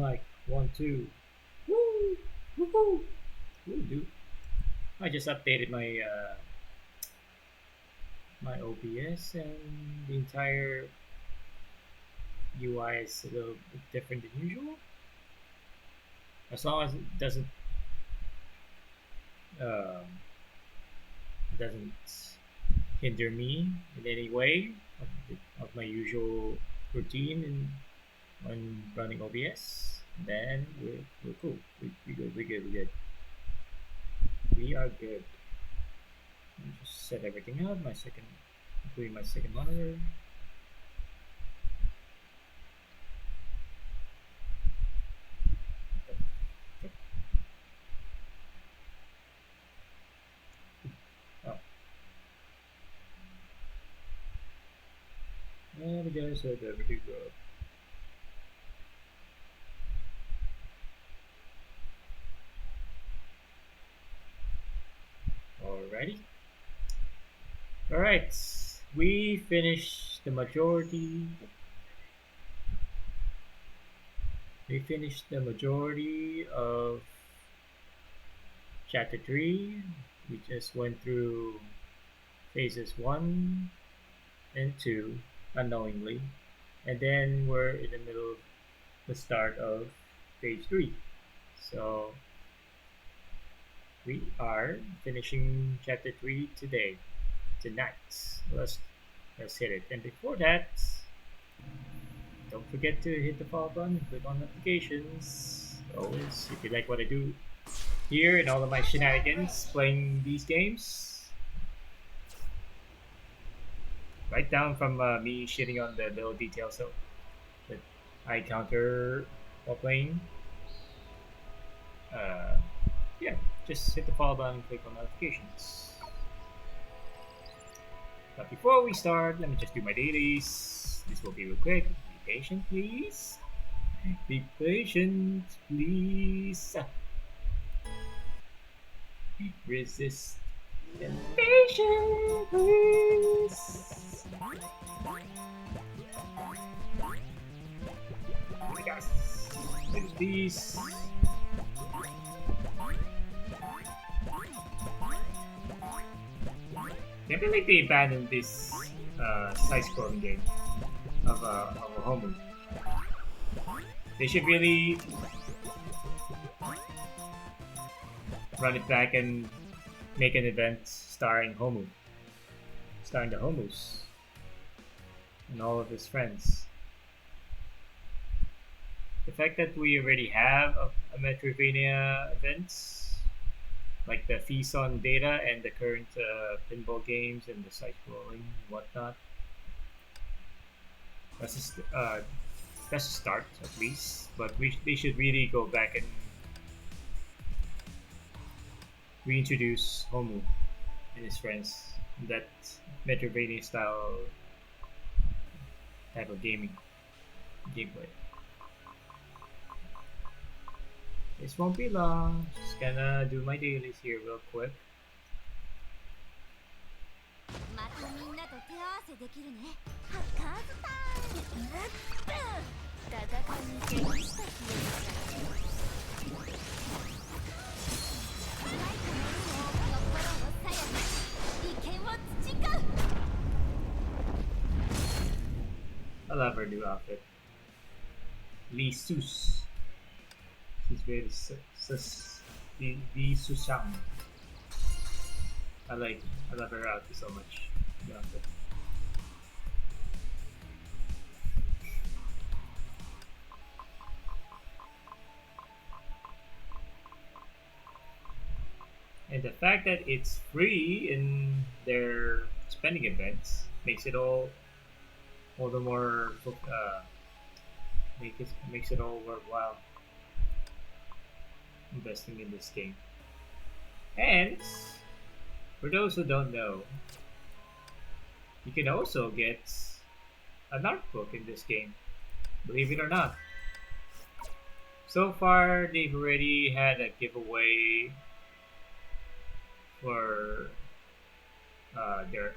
mic. 1, 2. Woo! Woohoo! Woo, dude. I just updated my OBS and the entire UI is a little bit different than usual. As long as um, it doesn't hinder me in any way of my usual routine when running OBS, then we're cool. We good. We good. We good. We are good. Let me just set everything up. Including my second monitor. Oh. And we just set everything up. Alrighty. Alright. We finished the majority. We finished the majority of chapter 3. We just went through phases 1 and 2 unknowingly. And then we're in the middle of the start of phase 3. So we are finishing chapter 3 tonight. Let's hit it. And before that, don't forget to hit the follow button, click on notifications. Always, if you like what I do here and all of my shenanigans playing these games, right down from me shitting on the little details that I encounter while playing. Yeah, just hit the follow button and click on notifications. But before we start, let me just do my dailies. This will be real quick. Be patient, please. Be patient, please. Resist temptation, please. Alright, guys. Finish these. Can't believe they abandoned this side-scrolling game of a Homu. They should really run it back and make an event starring the Homus and all of his friends. The fact that we already have a Metroidvania events like the feast on data and the current pinball games and the side scrolling and whatnot. That's a start at least, but they should really go back and reintroduce Homu and his friends in that Metroidvania style type of gameplay. This won't be long. Just gonna do my dailies here real quick. I love her new outfit. Lee Sus. She's very Lee Susang. I love her outfit so much. The outfit. And the fact that it's free in their spending events makes it all the more makes it all worthwhile investing in this game. And for those who don't know, you can also get an art book in this game, believe it or not. So far, they've already had a giveaway for their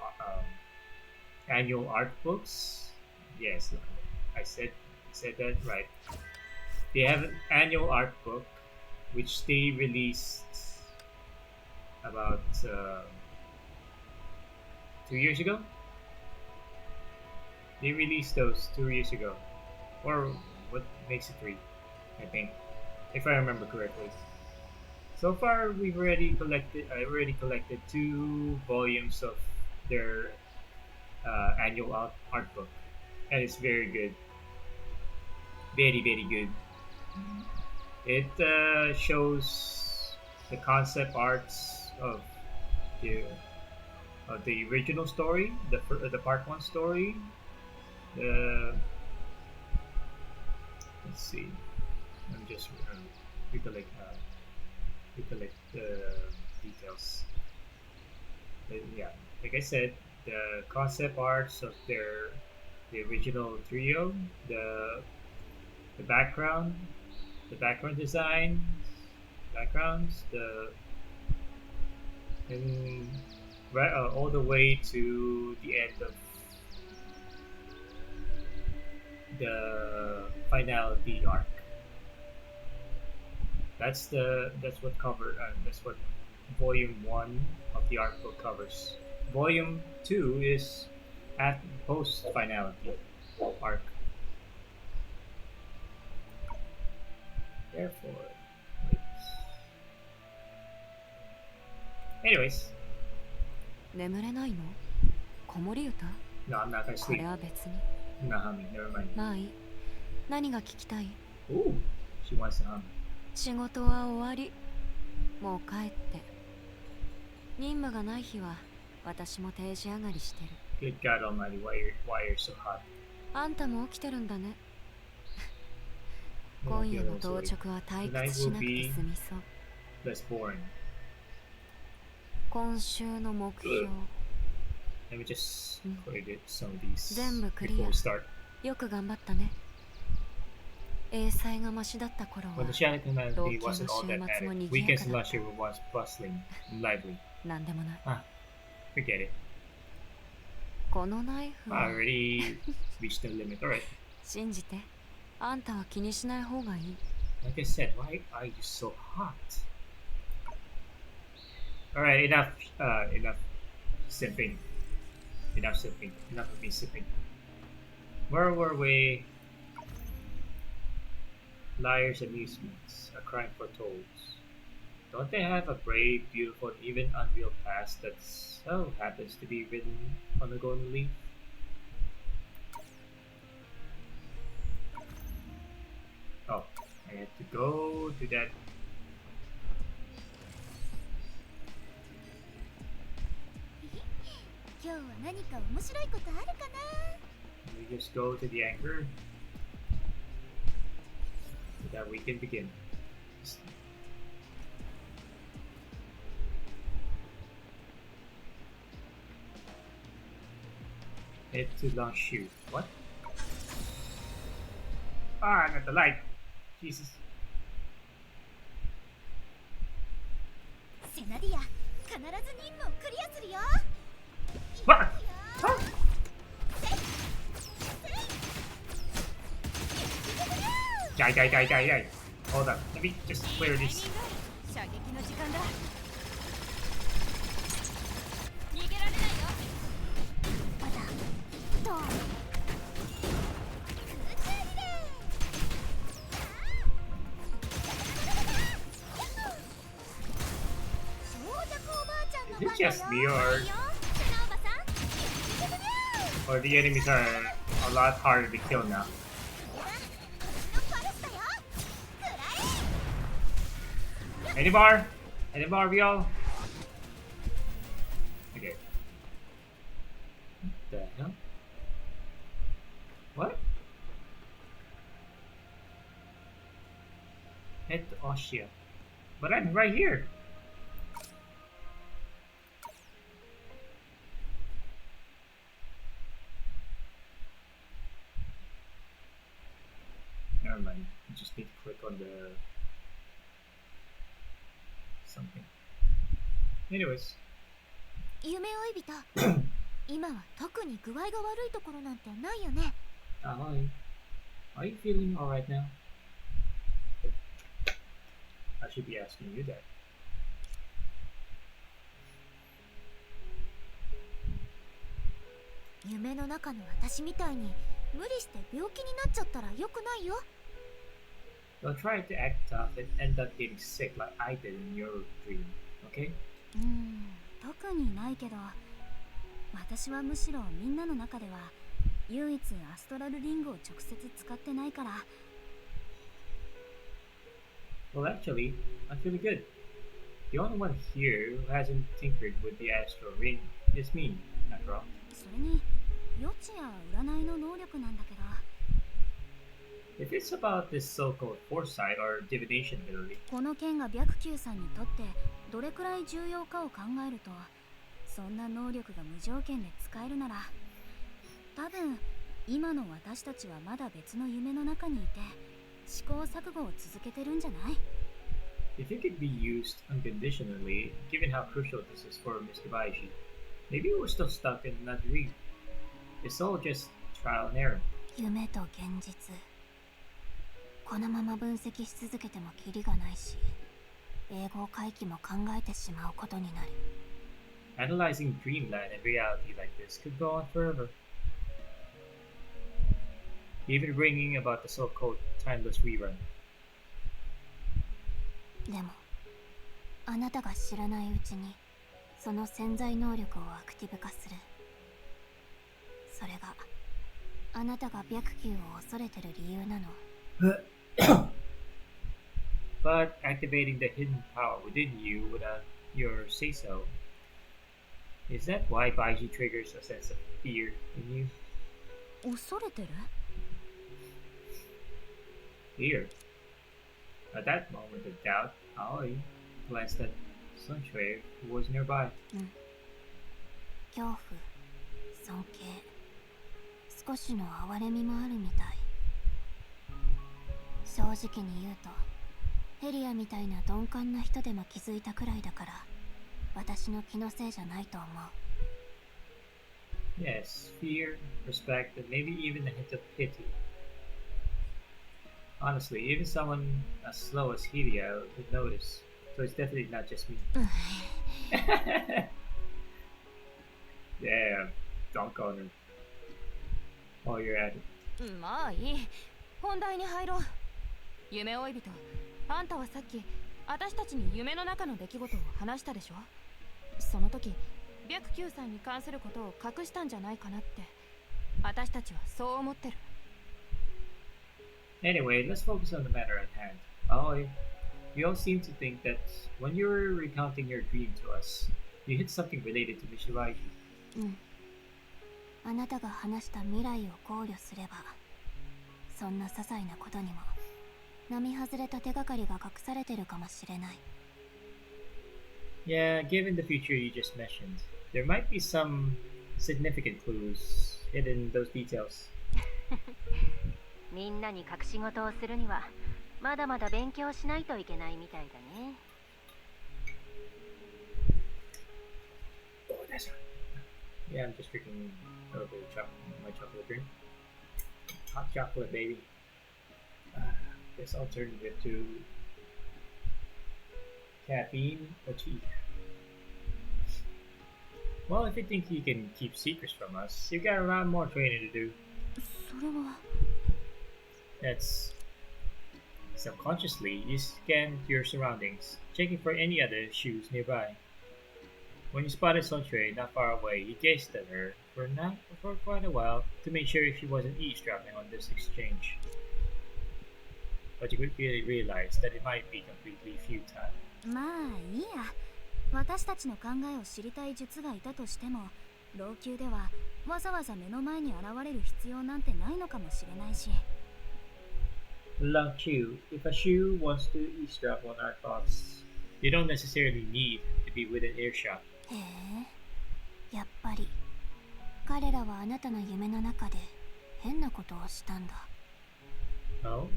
annual art books. Yes, I said that right. They have an annual art book, which they released about 2 years ago. They released those 2 years ago, or what makes it three, I think, if I remember correctly. So far, we've already collected. I already collected 2 volumes of their annual art book, and it's very good, very very good. It shows the concept arts the of the original story, the part one story. The Let's see. Let me just recollect the details. But yeah, like I said, the concept arts of the original trio, the the background, the background design, backgrounds, the and right all the way to the end of the finality arc. That's what volume one of the art book covers. Volume two is at post finality arc. Therefore, wait. Anyways, 眠れないの子守歌 no, I'm not gonna これ sleep. は別に Not humming. Never mind. まあいい何が聞きたい Ooh, she wants to hum. 仕事は終わりもう帰って任務がない日は私も定時上がりしてる Good God Almighty, why you're so hot? あんたも起きてるんだね今夜の当直は退屈しなくて済みそう Less boring. 今週の目標 Let me just clear some of these 全部クリ before ア we start. よく頑張ったね英才がマシだった頃は When the Shannon community 老朽 wasn't の all 週 that 末も manic, 賑やか weekends and だっ last year were once bustling and lively. たなんでもない Ah, forget it. このナイフ I は already reached the limit. Alright. 信じてあんたは気にしない方がいい Like I said, why are you so hot? Alright, enough sipping. Enough sipping. Enough of me sipping. Where were we? Liars' amusements, a crime foretold. Don't they have a brave, beautiful, and even unreal past that so happens to be written on the golden leaf? Oh, I had to go to that. 今日は何か面白いことあるかな We just go to the anchor so that we can begin. Head to launch shoot. What? Ah, I got the light. Jesus. セナディア必ず任務をクリアするよ What? Huh? Die. Hold up. Let me just clear this. 射撃の時間だ逃げられないよまだどう空中リレー長尺おばあちゃんの Is it 番だよ just me セナおばさん or the enemies are a lot harder to kill now? 私のパレスだよ食らえ Any bar? Any bar, y'all? Okay. What the hell? What? Head to Austria. But I'm right here. Never mind. You just need to click on the something. Anyways. 夢追い人今は特に具合が悪いところなんてないよね Hi. Are you feeling alright now? should be asking you that. 夢の中の私みたいに無理して病気になっちゃったら良くないよ。 Don't try to act tough and end up getting sick like I did in your dream, okay? 特にないけど、私はむしろみんなの中では唯一アストラルリングを直接使ってないから。 Well, actually, I'm feeling good. The only one here who hasn't tinkered with the astral ring is me, after all. それに予知や占いの能力なんだけど、 If it's about this so-called foresight or divination ability, この剣が白球さんにとってどれくらい重要かを考えると、そんな能力が無条件で使えるなら、多分今の私たちはまだ別の夢の中にいて試行錯誤を続けてるんじゃない？ if it could be used unconditionally, given how crucial this is for Mr. Baishi, maybe we're still stuck in that dream. It's all just trial and error. 夢と現実、このまま分析し続けてもキリがないし、英語回帰も考えてしまうことになる。 Analyzing dreamland and reality like this could go on forever. Even bringing about the so-called timeless rerun. でもあなたが知らないうちにその潜在能力をアクティブ化する。それがあなたが白球を恐れてる理由なの。 But activating the hidden power within you without your say-so, is that why Baiji triggers a sense of fear in you? 恐れてる？ Fear? At that moment of doubt, Aoi glanced at Sunshue, who was nearby. 恐怖、尊敬、少しの哀れみもあるみたい。正直に言うとヘリアみたいな鈍感な人でも気づいたくらいだから、私の気のせいじゃないと思う。 Yes, fear, respect, and maybe even a hint of pity. Honestly, even someone as slow as Helio could notice, so it's definitely not just me. Damn, dunk on her. While you're at it. まあいい、本題に入ろう。夢追い人、あんたはさっき私たちに夢の中の出来事を話したでしょ。その時白球さんに関することを隠したんじゃないかなって、私たちはそう思ってる。 Anyway, let's focus on the matter at hand. Aoi, you all seem to think that when you were recounting your dream to us, you hit something related to Mishiwaji. あなたが話した未来を考慮すれば、そんな些細なことにも並外れた手がかりが隠されてるかもしれない。 Yeah, given the future you just mentioned, there might be some significant clues hidden in those details. みんなに隠し事をするにはまだまだ勉強しないといけないみたいだね。 Oh, that's hot. Yeah, I'm just drinking a little bit of my chocolate drink. Hot chocolate, baby. This alternative to caffeine or tea. Well, if you think you can keep secrets from us, you've got a lot more training to do. それは That's subconsciously you scanned your surroundings, checking for any other shoes nearby. When you spotted Sunshue not far away, you gazed at her for quite a while to make sure she wasn't eavesdropping on this exchange. But you quickly realized that it might be completely futile. まあいいや。私たちの考えを知りたい術がいたとしても、老朽ではわざわざ目の前に現れる必要なんてないのかもしれないし。 Long Chu, if a shoe wants to eavesdrop on our thoughts, you don't necessarily need to be within earshot. へえ、やっぱり彼らはあなたの夢の中で変なことをしたんだ。 Oh?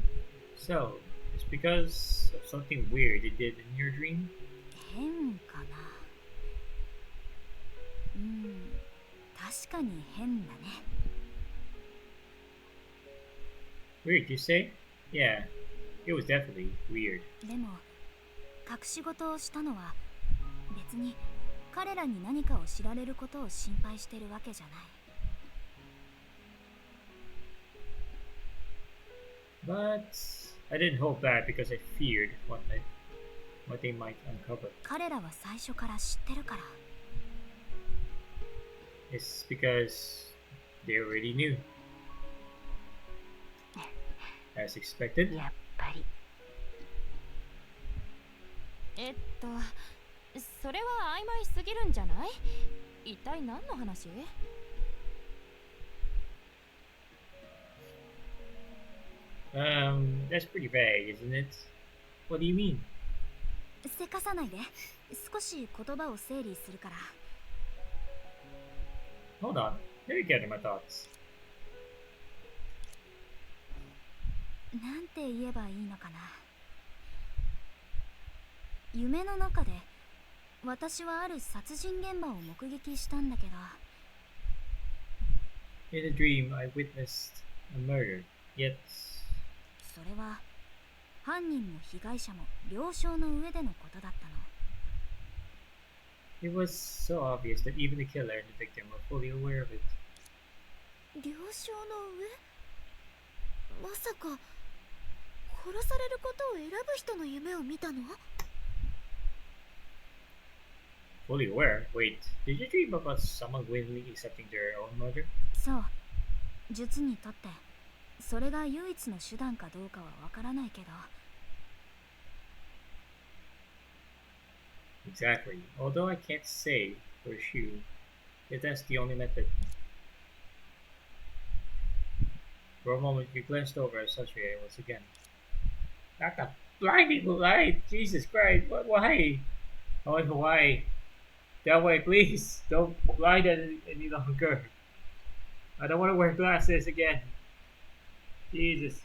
So, it's because of something weird they did in your dream? 変かな。確かに変だね。 Weird, you say? Yeah, it was definitely weird. でも隠し事をしたのは別に彼らに何かを知られることを心配してるわけじゃない。But I didn't hold back because I feared what they might uncover. 彼らは最初から知ってるから。 It's because they already knew. As expected. やっぱりそれは曖昧すぎるんじゃない？一体何の話？ That's pretty vague, isn't it? What do you mean? せかさないで。少し言葉を整理するから。 Hold on. Let me gather my thoughts. なんて言えばいいのかな。夢の中で私はある殺人現場を目撃したんだけど。 In a dream, I witnessed a murder. Yet, それは犯人も被害者も了承の上でのことだったの。 it was so obvious that even the killer and the victim were fully aware of it. 了承の上？まさか殺されることを選ぶ人の夢を見たの？ Fully aware? Wait, did you dream about someone willingly accepting their own murder? そう。術にとってそれが唯一の手段かどうかはわからないけど。 Exactly. Although I can't say for sure if that's the only method. For a moment, you glanced over at Sasha once again. Not the blinding light! Jesus Christ! What? Why? Oh, why? That way, please! Don't blind any longer. I don't want to wear glasses again. Jesus.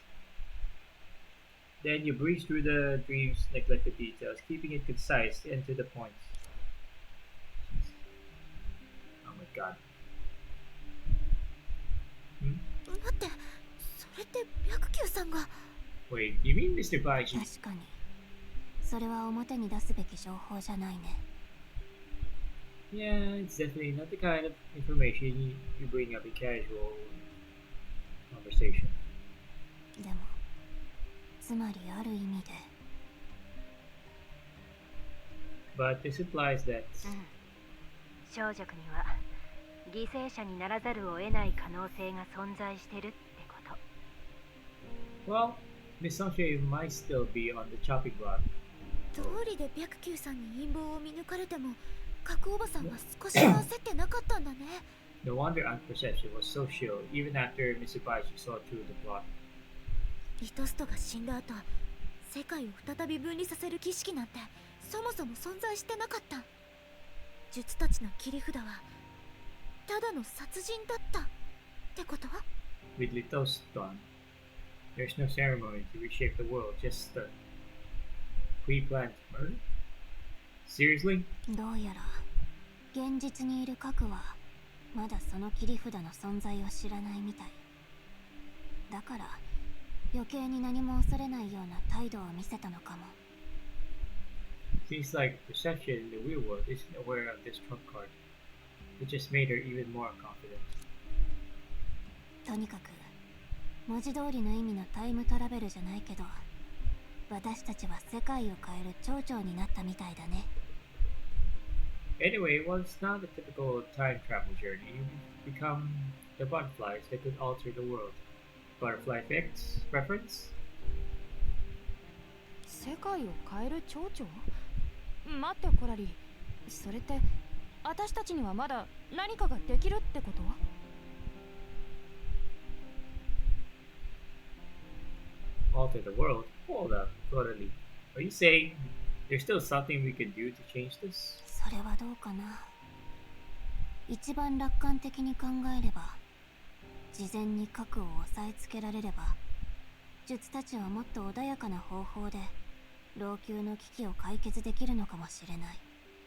Then you breeze through the dream's neglected details, keeping it concise and to the point. Oh my god. 待って、それって白球さんが。 Wait, you mean Mr. Baiji? 確かにそれは表に出すべき情報じゃないね。 Yeah, it's definitely not the kind of information you bring up in casual conversation. でもつまりある意味で But this implies that 少女には犠牲者にならざるを得ない可能性が存在してるってこと。 well, Miss Sanche might still be on the chopping block. 通りで白球さんに陰謀を見抜かれても角おばさんは少しも焦ってなかったんだね。 No wonder Aunt's perception was so chill even after Mr. Baiji saw through the plot. リトストが死んだ後、世界を再び分離させる儀式なんてそもそも存在してなかった。術たちの切り札はただの殺人だったってこと？ With Litos gone, there's no ceremony to reshape the world, just a pre-planned murder? Seriously? どうやら現実にいる核はまだその切り札の存在を知らないみたい。だから余計に何も恐れないような態度を見せたのかも。 Seems like perception in the real world isn't aware of this trump card. It just made her even more confident. とにかく文字通りの意味のタイムトラベルじゃないけど、私たちは世界を変える町長になったみたいだね。 Anyway, well, it's not a typical time travel journey. You become the butterflies that could alter the world. Butterfly effects? Preference? 世界を変える蝶々？待ってコラリ、それって私たちにはまだ何かができるってこと？ Alter the world? Hold up, totally. Are you saying there's still something we can do to change this? それはどうかな。一番楽観的に考えれば、事前に核を押さえつけられれば、術たちはもっと穏やかな方法で老朽の危機を解決できるのかもしれない。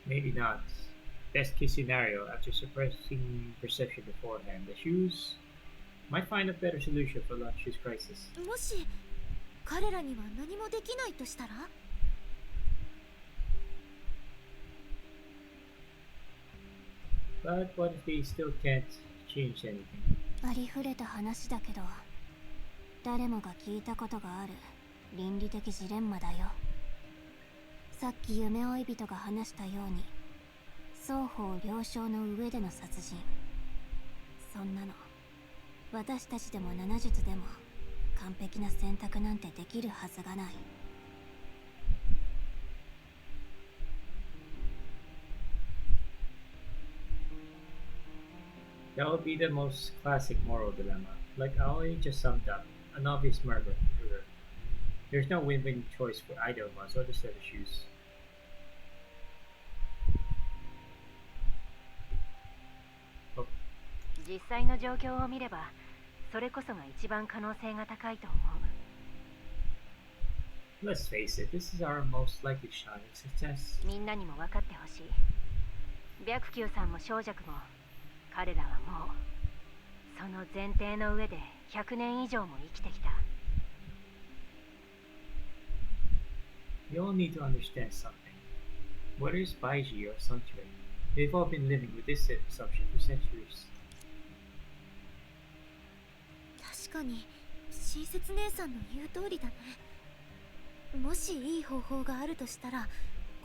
Maybe not. Best case scenario, after suppressing perception beforehand, the shoes might find a better solution for Luxury's crisis. もし彼らには何もできないとしたら？ But what if they still can't change anything? ありふれた話だけど、誰もが聞いたことがある倫理的ジレンマだよ。さっき夢追い人が話したように、双方了承の上での殺人。そんなの私たちでも7術でも完璧な選択なんてできるはずがない。That would be the most classic moral dilemma. Like Aoi just summed up, an obvious murder. There's no win-win choice for either of us or the set of shoes. 実際の状況を見ればそれこそが一番可能性が高いと思う。 Let's face it, this is our most likely shot at success. みんなにも分かってほしい。白球さんも小弱も彼らはもうその前提の上で100年以上も生きてきた。 We all need to understand something. Whether it's Baiji or Sanctuary, they've all been living with this assumption for centuries. 確かに親切姉さんの言う通りだね。もしいい方法があるとしたら、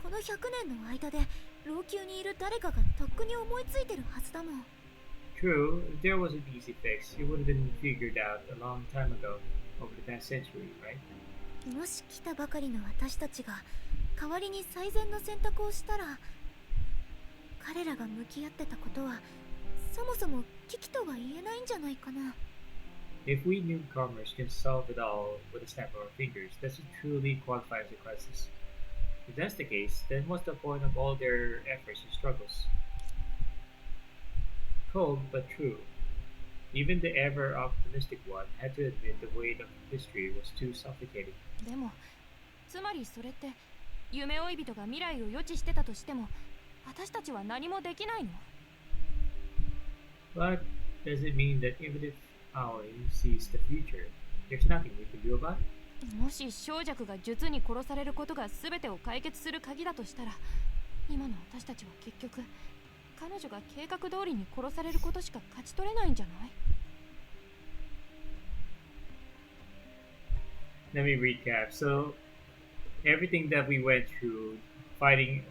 この100年の間で老朽にいる誰かがとっくに思いついてるはずだもん。 True, if there was an easy fix, it would have been figured out a long time ago, over the past century, right? もし来たばかりの私たちが代わりに最善の選択をしたら、彼らが向き合ってたことはそもそも危機とは言えないんじゃないかな。 If we newcomers can solve it all with a snap of our fingers, does it truly qualify as a crisis? If that's the case, then what's the point of all their efforts and struggles? Cold but true. Even the ever optimistic one had to admit the weight of history was too suffocating. でもつまりそれって夢追い人が未来を予知してたとしても私たちは何もできないの？ But does it mean that even if Aoi sees the future, there's nothing we can do about it? もし小弱が術に殺されることが全てを解決する鍵だとしたら、今の私たちは結局彼女が計画通りに殺されることしか勝ち取れないんじゃない？ Let me recap. So everything that we went through, fighting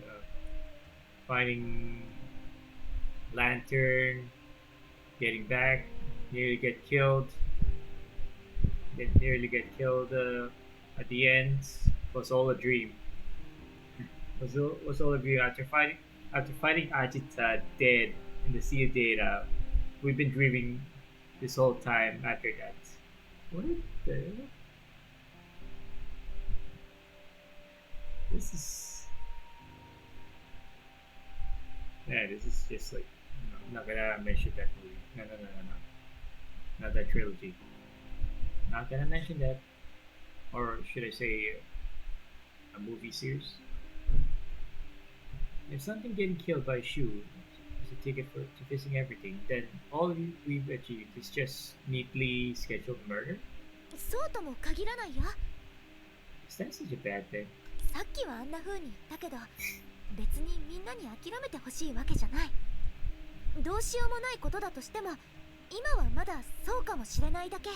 Lantern, getting back, nearly get killed, at the end, was all a dream. Was all a dream. After fighting Ajita dead in the Sea of Data, we've been dreaming this whole time after that. What the? This is. Yeah, this is just like. No, I'm not gonna mention that movie. No. Not that trilogy. Not gonna mention that. Or should I say a movie series? If something getting killed by a shoe is a ticket to fixing everything, then all we've achieved is just neatly scheduled murder? そうとも限らないよ。 Is that such a bad thing? さっきはあんな風に言ったけど、別にみんなに諦めてほしいわけじゃない。どうしようもないことだとしても、今はまだそうかもしれないだけ。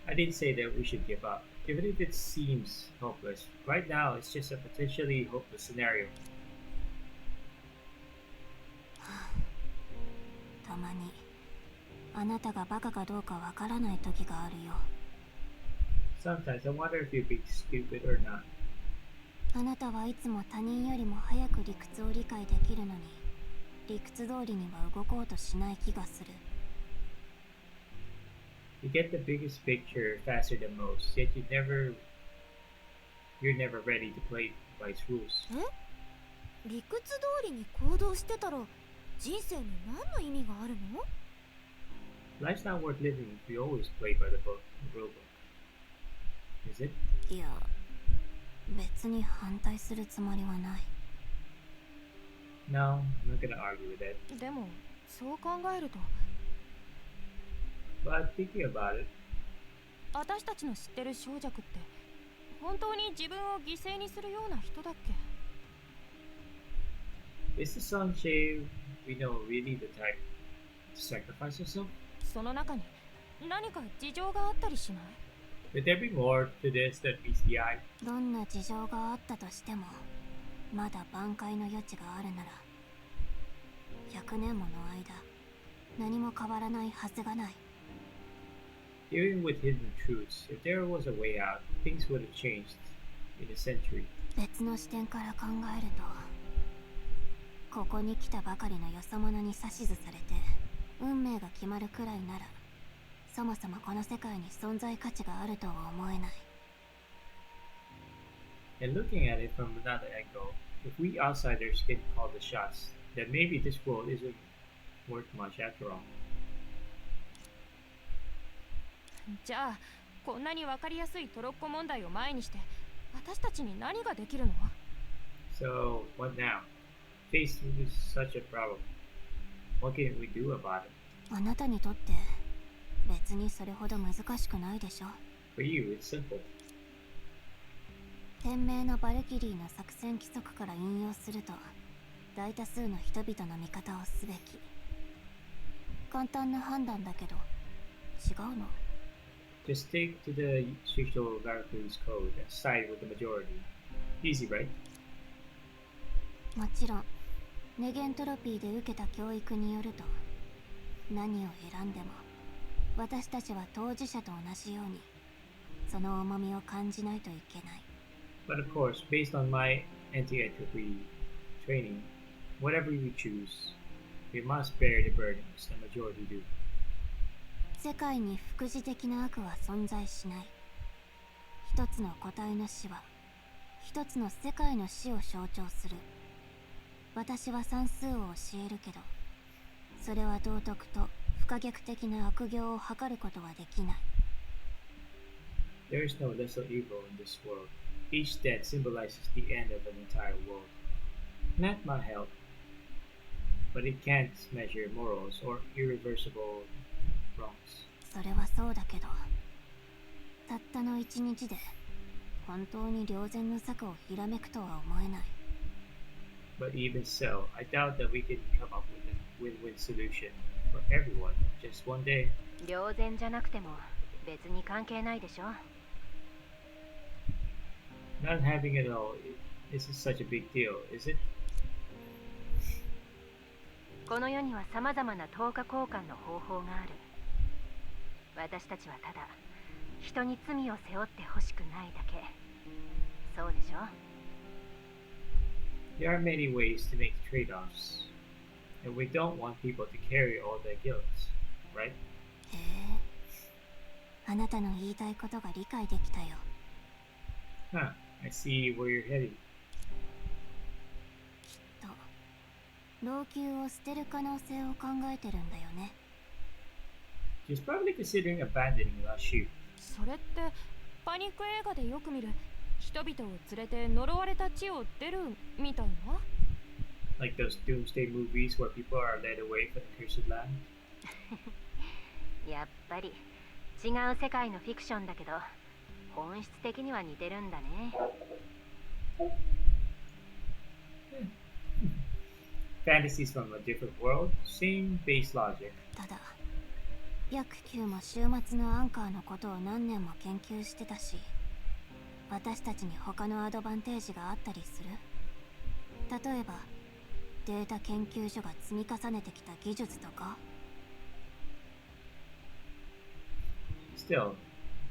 I didn't say that we should give up, even if it seems hopeless. Right now, it's just a potentially hopeless scenario. たまにあなたがバカかどうかわからない時があるよ。 Sometimes I wonder if you're being stupid or not. あなたはいつも他人よりも早く理屈を理解できるのに、理屈通りには動こうとしない気がする。 You get the biggest picture faster than most, yet you're never ready to play by its rules. え？理屈通りに行動してたら人生に何の意味があるの？ Life's not worth living if you always play by the rule book. Is it? いや、別に反対するつもりはない。No, I'm not gonna argue with that. でもそう考えると But thinking about it, 私たちの知ってる小弱って本当に自分を犠牲にするような人だっけ？ Is the Sunshade we know really the type to sacrifice herself? その中に何か事情があったりしない？ Would there be more to this than meets the eye? どんな事情があったとしてもまだ挽回の余地があるなら100年もの間何も変わらないはずがない。 Even with hidden truths, if there was a way out, things would have changed in a century. 別の視点から考えるとここに来たばかりのよそ者に指図されて運命が決まるくらいならそもそもこの世界に存在価値があるとは思えない。 And looking at it from another angle, if we outsiders can call the shots, then maybe this world isn't worth much after all. じゃあこんなに分かりやすいトロッコ問題を前にして私たちに何ができるの？ So, what now? Faced with such a problem, what can we do about it? あなたにとって別にそれほど難しくないでしょ。 For you, it's simple. 天命のバルキリーの作戦規則から引用すると大多数の人々の味方をすべき。簡単な判断だけど違うの？ Just stick to the social Valkyrie's code and side with the majority. Easy, right? もちろんネゲントロピーで受けた教育によると何を選んでも私たちは当事者と同じようにその重みを感じないといけない。 But of course, based on my anti-entropy training, whatever we choose, we must bear the burden as the majority do. 世界に副次的な悪は存在しない。一つの個体の死は一つの世界の死を象徴する。私は算数を教えるけどそれは道徳と不可逆的な悪行を図ることはできない。 There is no lesser evil in this world. Each death symbolizes the end of an entire world. Not my help, but it can't measure morals or irreversible wrongs. それはそうだけどたったの一日で本当に良善の策をひらめくとは思えない。 But even so, I doubt that we can come up with a win-win solution for everyone in just one day. 良善じゃなくても別に関係ないでしょ。 Not having it all isn't such a big deal, is it? この世には様々な等価交換の方法がある。私たちはただ人に罪を背負ってほしくないだけ。そうでしょ？ There are many ways to make trade-offs, and we don't want people to carry all their guilt, right? へえ、あなたの言いたいことが理解できたよ。 Huh, I see where you're heading. と老朽を捨てる可能性を考えてるんだよね。 She's probably considering abandoning last shoot. それってパニック映画でよく見る人々を連れて呪われた地を出るみたいな？ Like those doomsday movies where people are led away from the cursed land. やっぱり違う世界のフィクションだけど本質的には似てるんだね。Fantasies from a different world, same base logic. ただ約9も週末のアンカーのことを何年も研究してたし私たちに他のアドバンテージがあったりする？例えばデータ研究所が積み重ねてきた技術とか？ Still,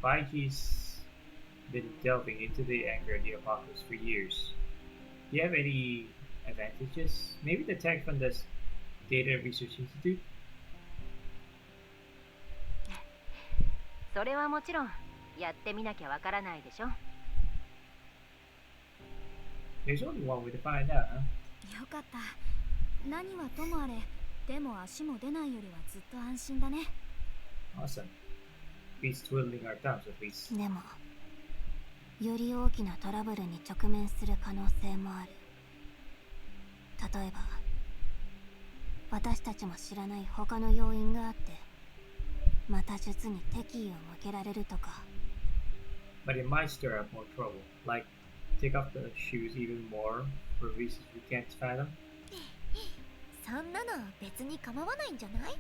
Baiji's been delving into the anger of the apocalypse for years. Do you have any advantages? Maybe the tech from the Data Research Institute? それはもちろんやってみなきゃわからないでしょ。 There's only one way to find out, huh? よかった。何はともあれでも足も出ないよりはずっと安心だね。 Awesome. Beats twiddling our thumbs at least. でもより大きなトラブルに直面する可能性もある。例えば私たちも知らない他の要因があってまた術に敵意を向けられるとか。 But it might stir up more trouble, like take off the shoes even more for reasons we can't fathom. そんなの別に構わないんじゃない？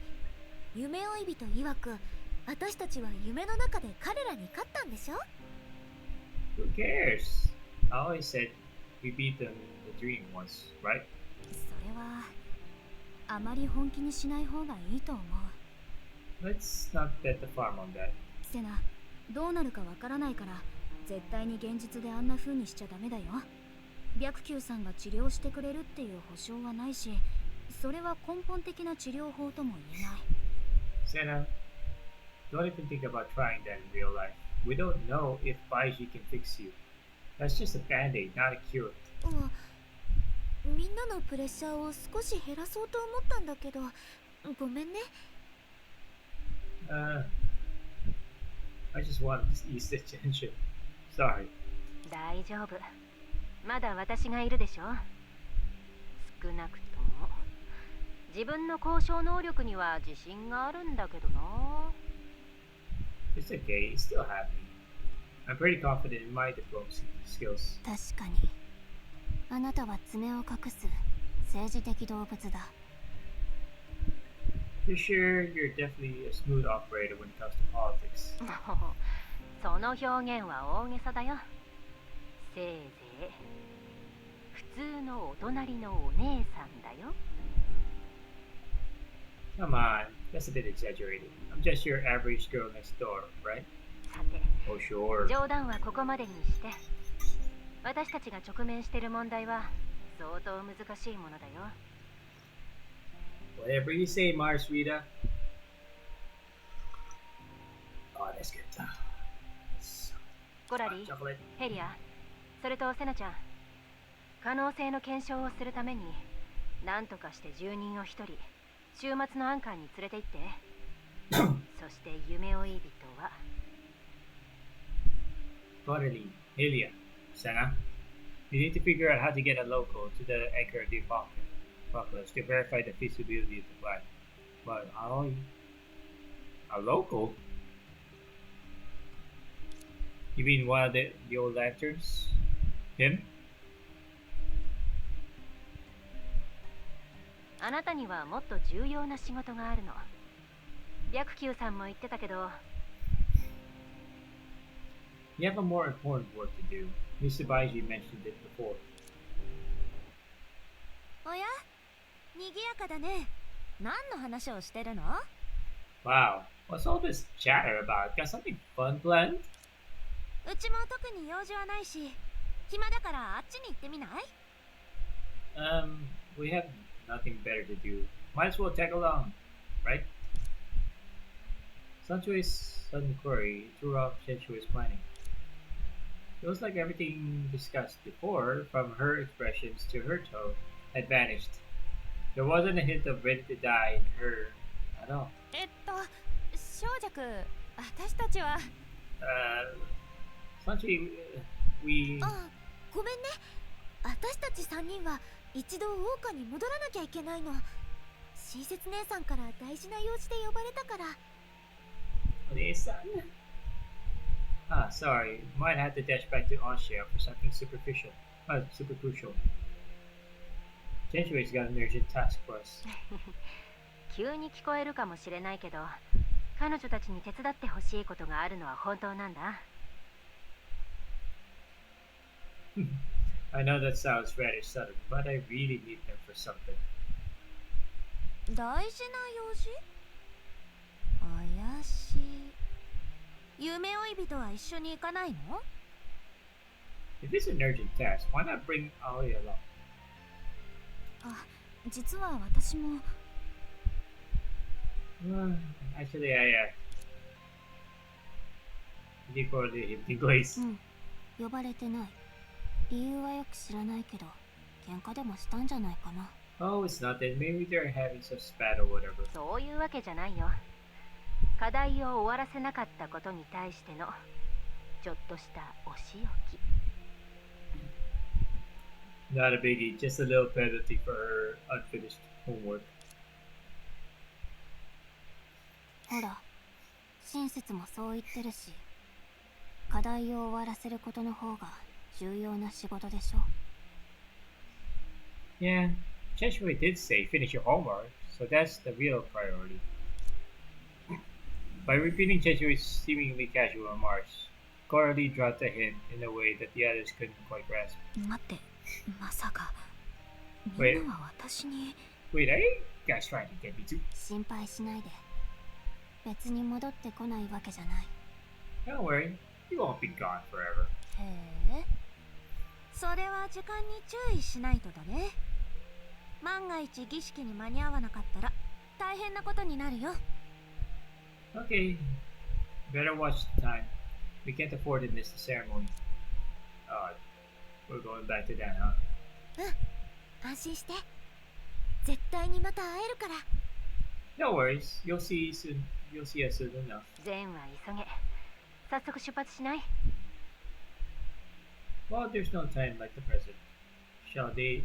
夢追い人曰く、私たちは夢の中で彼らに勝ったんでしょ？ Who cares? I always said we beat them in the dream once, right? それはあまり本気にしない方がいいと思う。 Let's not bet the farm on that. セナ、どうなるかわからないから絶対に現実であんな風にしちゃダメだよ。白球さんが治療してくれるっていう保証はないし、それは根本的な治療法とも言えない。 Senna, don't even think about trying that in real life. We don't know if Baiji can fix you. That's just a band-aid, not a cure. みんなのプレッシャーを少し減らそうと思ったんだけど、ごめんね。I just wanted to ease the tension. Sorry. 大丈夫。まだ私がいるでしょ。少なくとも自分の交渉能力には自信があるんだけどな。It's okay, it's still happening. I'm pretty confident in my diplomacy skills. 確かにあなたは爪を隠す政治的動物だ。 For sure, you're definitely a smooth operator when it comes to politics. その表現は大げさだよ。せいぜい普通のお隣のお姉さんだよ。Come on, that's a bit exaggerated. I'm just your average girl next door, right? さて、 Oh, sure. 冗談はここまでにして、私たちが直面している問題は相当難しいものだよ。Whatever you say, Mars Rita. Oh, that's good. ゴラリー、 Chocolate. ヘリア、それとセナちゃん、可能性の検証をするために何とかして住人を一人週末のアンカーに連れて行って。そして夢追い人は Totally. Helia. Senna. You need to figure out how to get a local to the anchor of the apocalypse to verify the feasibility of the plan. But how? A local? You mean one of the old lanterns? Him? あなたにはもっと重要な仕事があるの。白球さんも言ってたけど、 You have a more important work to do. Mr. Baiji mentioned it before. おや、賑やかだね。何の話をしてるの？ Wow, what's all this chatter about? Got something fun planned? うちも特に用事はないし、暇だからあっちに行ってみない？ We have nothing better to do. Might as well tag along, right? Sanchui's sudden query threw off Senshui's planning. Feels like everything discussed before, from her expressions to her tone, had vanished. There wasn't a hint of ready to die in her at all. 小弱、私たちは。Sanchui, we... あ、ごめんね。私たち3人は一度桜花に戻らなきゃいけないの。親切姉さんから大事な用事で呼ばれたから。Onesan? Ah, sorry. Might have to dash back to Austria for something super crucial. Senshui's got an urgent task for us. 急に聞こえるかもしれないけど、彼女たちに手伝ってほしいことがあるのは本当なんだ。I know that sounds rather sudden, but I really need them for something. 大事な用事？怪しい。夢追い人は一緒に行かないの？ If it's an urgent task, why not bring Aoi along? あ、実は私も。Actually, I did for the empty glaze. うん、呼ばれてない。理由はよく知らないけど、喧嘩でもしたんじゃないかな。Oh, it's not that. Maybe they're having some spat or whatever. そういうわけじゃないよ。課題を終わらせなかったことに対してのちょっとしたお仕置き。 Not a biggie, just a little penalty for her unfinished homework. ほら、親切もそう言ってるし、課題を終わらせることの方が重要な仕事でしょ。 Yeah, Cheshire did say finish your homework, so that's the real priority. By repeating Cheshire's seemingly casual remarks, Coralie dropped a hint in a way that the others couldn't quite grasp. 待って、まさかみん Wait, なは私に。 wait, are you guys trying to get me to? 心配しないで。別に戻ってこないわけじゃない。 Don't worry, you won't be gone forever. へえ。それは時間に注意しないとだね。万が一儀式に間に合わなかったら大変なことになるよ。Okay, better watch the time. We can't afford to miss the ceremony. We're going back to that, huh? 安心して。絶対にまた会えるから。No worries, you'll see soon. You'll see us soon enough. 善は急げ。早速出発しない？ Well, there's no time like the present. Shall they?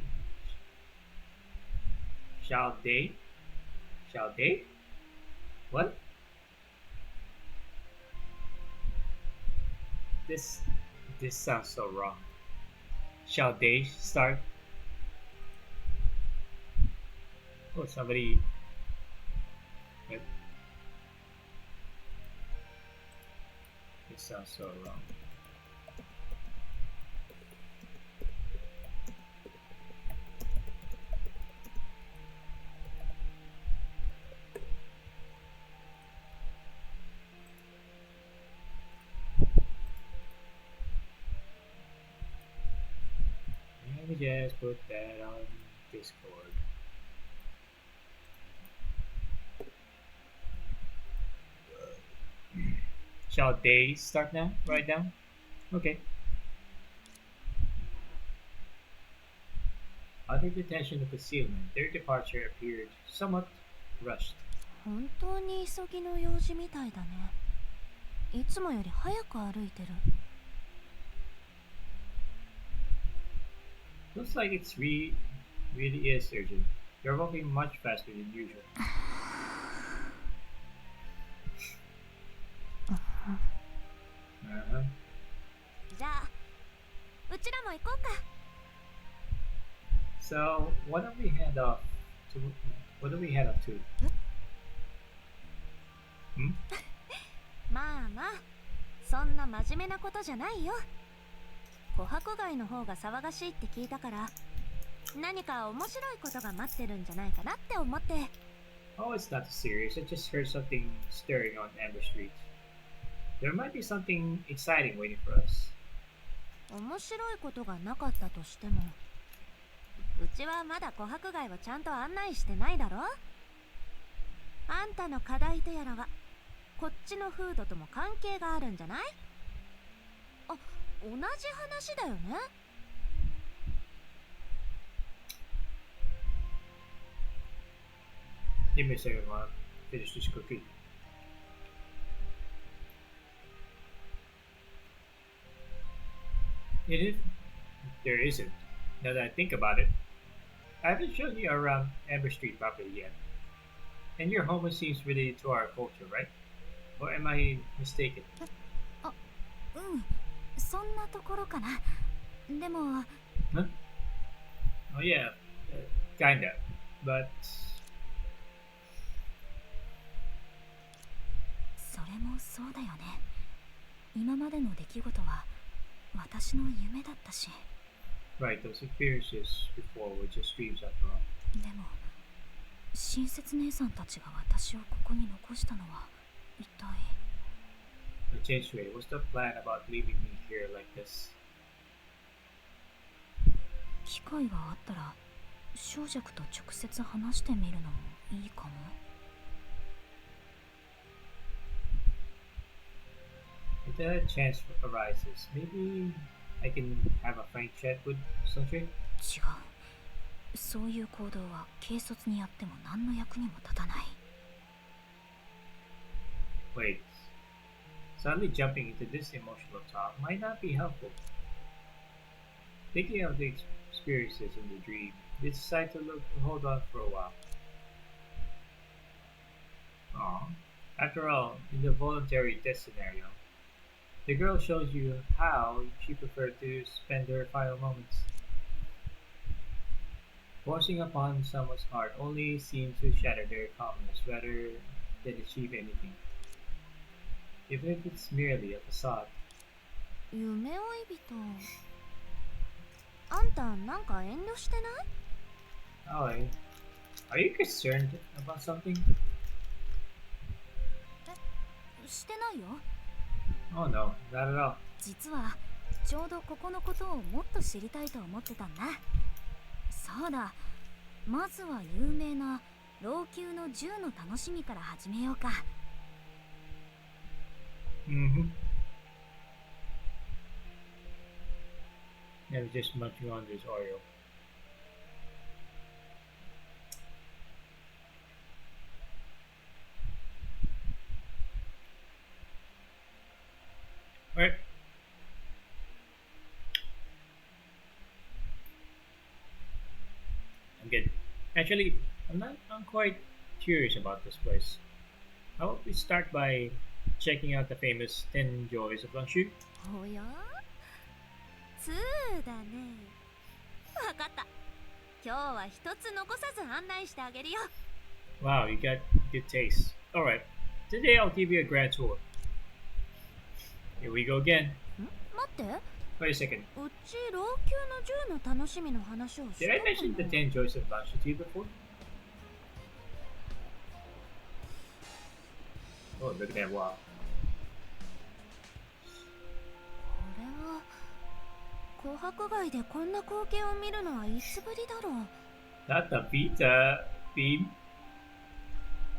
Shall they? Shall they? What? This sounds so wrong. Shall they start? Oh, somebody. What? This sounds so wrong. Let me just put that on Discord. Shall they start now? Right now? Okay. Under the tension of concealment, their departure appeared somewhat rushed. 本当に急ぎの用事みたいだね。いつもより早く歩いてる。Looks like it's really is urgent. You're walking much faster than usual. Uh-huh. じゃあ、うちらも行こうか。So, what do we head off to? What do we head off to? Hmm? まあまあ、そんな真面目なことじゃないよ。琥珀街の方が騒がしいって聞いたから、何か面白いことが待ってるんじゃないかなって思って。Oh, it's not serious. I just heard something stirring on Amber Street. There might be something exciting waiting for us. 面白いことがなかったとしても、うちはまだ琥珀街をちゃんと案内してないだろ。あんたの課題とやらはこっちの風土とも関係があるんじゃない？あ、同じ話だよね。Give me a second while I finish this cookie. It is. There isn't. Now that I think about it, I haven't shown you around Amber Street properly yet. And your home seems related to our culture, right? Or am I mistaken? うん、そんなところかな。でも、 Huh? Oh yeah, kinda. But それもそうだよね。今までの出来事は私の夢だったし。 right, those experiences before were just dreams after all. でも、親切姉さんたちが私をここに残したのは一体。 But anyway, what's the plan about leaving me here like this? 機会があったら少女と直接話してみるのもいいかも。 If that chance arises, maybe I can have a frank chat with Sunshine? 違う。そういう行動は軽率にやっても何の役にも立たない。 Wait. Suddenly jumping into this emotional talk might not be helpful. Thinking of the experiences in the dream, they decide to hold on for a while. Aw. After all, in the voluntary death scenario, the girl shows you how she preferred to spend her final moments. Forcing upon someone's heart only seems to shatter their calmness rather than achieve anything, even if it's merely a facade. 夢追い人。あんたなんか遠慮してない？ Oh, are you concerned about something? してないよ。 Oh no, not at all. 実はちょうどここのことをもっと知りたいと思ってたんだ。そうだ、まずは有名な老朽の銃の楽しみから始めようか。Mm-hmm. I was just munching on this Oreo. Alright. I'm good. Actually, I'm quite curious about this place. How about we start by checking out the famous 10 Joys of Langshu? おや2だね。わかった。今日は一つ残さず案内してあげるよ。 Wow, you got good taste. Alright, today I'll give you a grand tour. Here we go again. 待って。 Wait a second. うち老朽の銃の楽しみの話をし Did た I かな mention the 10 Joys of Langshu to you before? Oh, look at that wow. これは琥珀街でこんな光景を見るのはいつぶりだろう。 Not the Vita theme.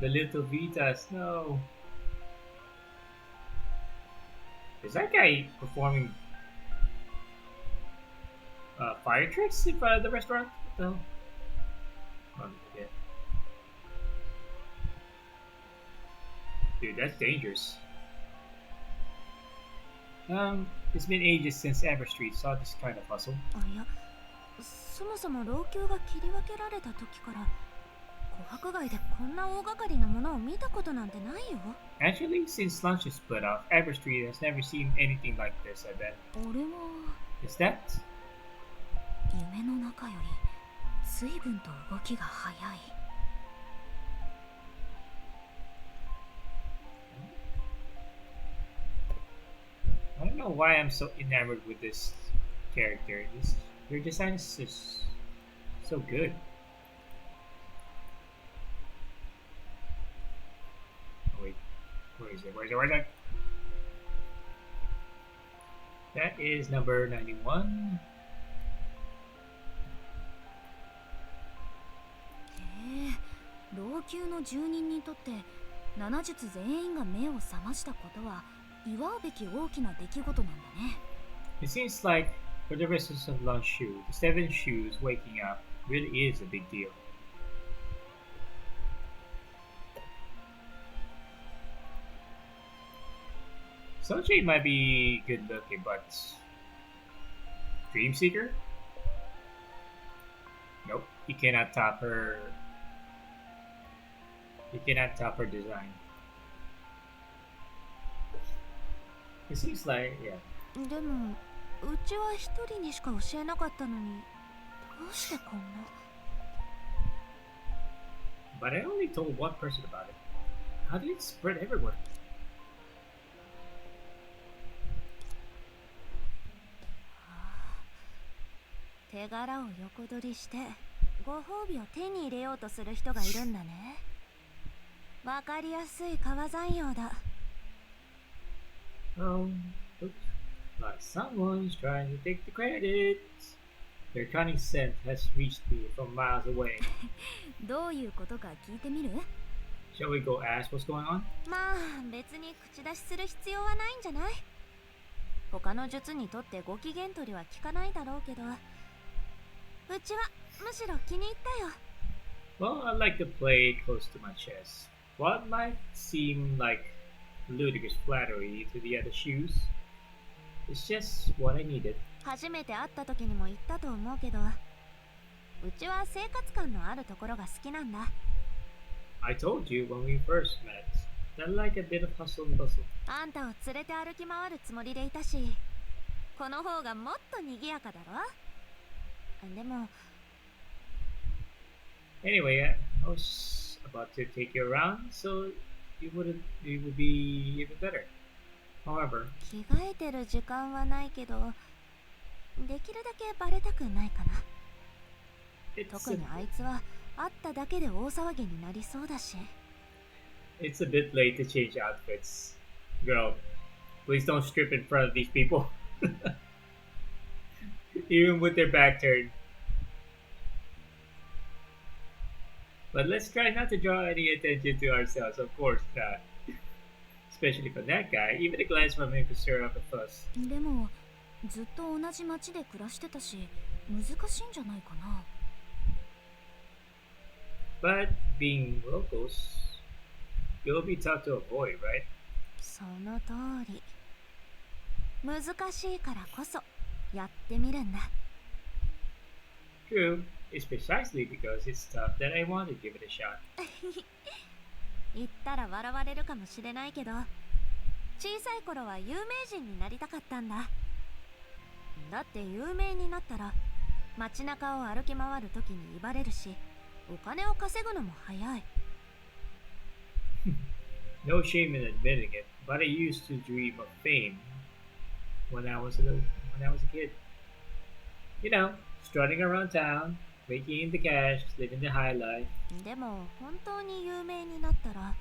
The little Vitas, no. Is that guy performing fire tricks in front of the restaurant? What the hell? Oh, yeah. Dude, that's dangerous. It's been ages since Amber Street saw this kind of hustle. あ、いや、そもそも老朽が切り分けられた時から琥珀街でこんな大掛かりなものを見たことなんてないよ。 Actually, since lunch is split off, Amber Street has never seen anything like this, I bet. 俺は Is that? 夢の中より随分と動きが速い。 I don't know why I'm so enamored with this character. Their design is just so good. Oh wait, where is it? Where is it? That is number 91. へえ、老朽の住人にとって7術全員が目を覚ましたことは祝うべき大きな出来事なんだね。 It seems like for the residents of Lanshu, the seven shoes waking up really is a big deal. Soji might be good looking, but Dreamseeker? Nope, he cannot top her. He cannot top her design. It seems like, yeah. でもうちは一人にしか教えなかったのにどうしてこんな。 But I only told one person about it. How did it spread everywhere? 手柄を横取りしてご褒美を手に入れようとする人がいるんだね。わかりやすい川山用だ。 Oh, looks like someone's trying to take the credit. Their cunning scent has reached me from miles away. どういうことか聞いてみる？ Shall we go ask what's going on? まあ別に口出しする必要はないんじゃない？他の術にとってご機嫌取りは効かないだろうけど、うちはむしろ気に入ったよ。 Well, I like to play it close to my chest. While it might seem like ludicrous flattery to the other shoes, it's just what I needed. 初めて会った時にも言ったと思うけど、うちは生活感のあるところが好きなんだ。 I told you when we first met that I like a bit of hustle and bustle. あんたを連れて歩き回るつもりでいたし、この方がもっと賑やかだろ。でも Anyway, I was about to take you around, so it would be even better. However, 着替えてる時間はないけど、できるだけバレたくないかな。 it's 特 a, にあいつは会っただけで大騒ぎになりそうだし。 it's a bit late to change outfits. Girl, please don't strip in front of these people, even with their back turned. But let's try not to draw any attention to ourselves, of course not. Especially from that guy, even a glance from him could stir up a fuss. でもずっと同じ町で暮らしてたし難しいんじゃないかな。 But being locals, it'll be tough to avoid, right? その通り。難しいからこそやってみるんだ。 True, it's precisely because it's tough that I want to give it a shot. 言ったら笑われるかもしれないけど、小さい頃は有名人になりたかったんだ。だって有名になったら街中を歩き回る時に威張れるし、お金を稼ぐのも早い。 No shame in admitting it, but I used to dream of fame when when I was a kid. You know, strutting around town, making the cash, living the high life. でも本当に有名になったら、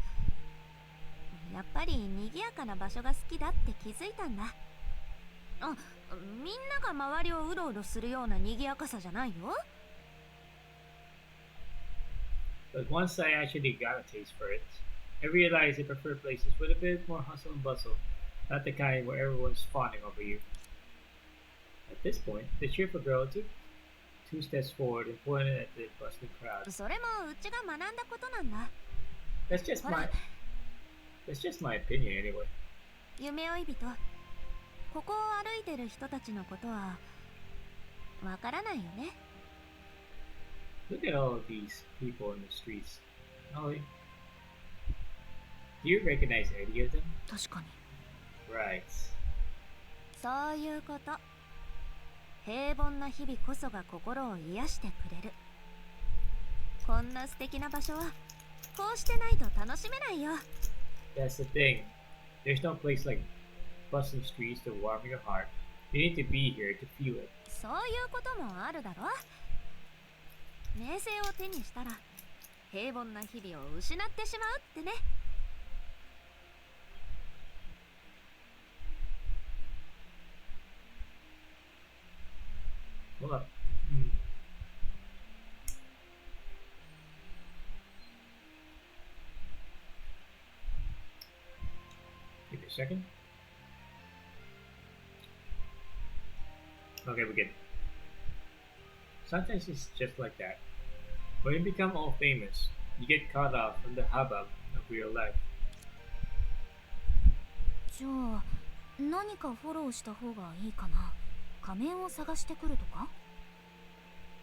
やっぱり賑やかな場所が好きだって気づいたんだ。あ、みんなが周りをうろうろするような賑やかさじゃないよ。 But once I actually got a taste for it, I realized I prefer places with a bit more hustle and bustle, not the kind where everyone's fawning over you. At this point, the cheerful girl took 2 steps forward and pointed at the bustling crowd. それもうちが学んだことなんだ。 That's just ほら、 my that's just my opinion anyway. 夢追い人、ここを歩いてる人たちのことはわからないよね。 Look at all of these people in the streets. Ollie, do you recognize any of them? 確かに。 Right. そういうこと。平凡な日々こそが心を癒してくれる。こんな素敵な場所はこうしてないと楽しめないよ。 That's the thing. There's no place like bustling streets to warm your heart. You need to be here to feel it. そういうこともあるだろ。名声を手にしたら平凡な日々を失ってしまうってね。 Hold up. Give me a second. Okay, we're good. Sometimes it's just like that. When you become all famous, you get caught off from the hubbub of real life. じゃあ何かフォローした方がいいかな。仮面を探してくるとか。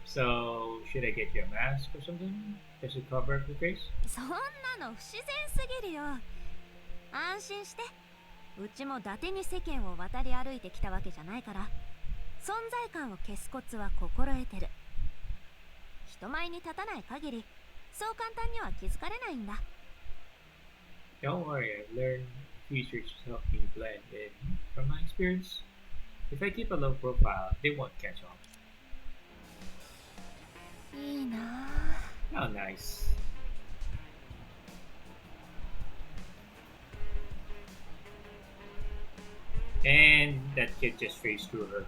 So, should I get you a mask or something? Just to cover up your face? そんなの不自然すぎるよ。安心して。うちも伊達に世間を渡り歩いてきたわけじゃないから、存在感を消すコツは心得てる。人前に立たない限り、そう簡単には気づかれないんだ。 Don't worry, I've learned features to help me blend in. From my experience, if I keep a low profile, they won't catch on. いいなぁ。 How nice. And that kid just phased through her.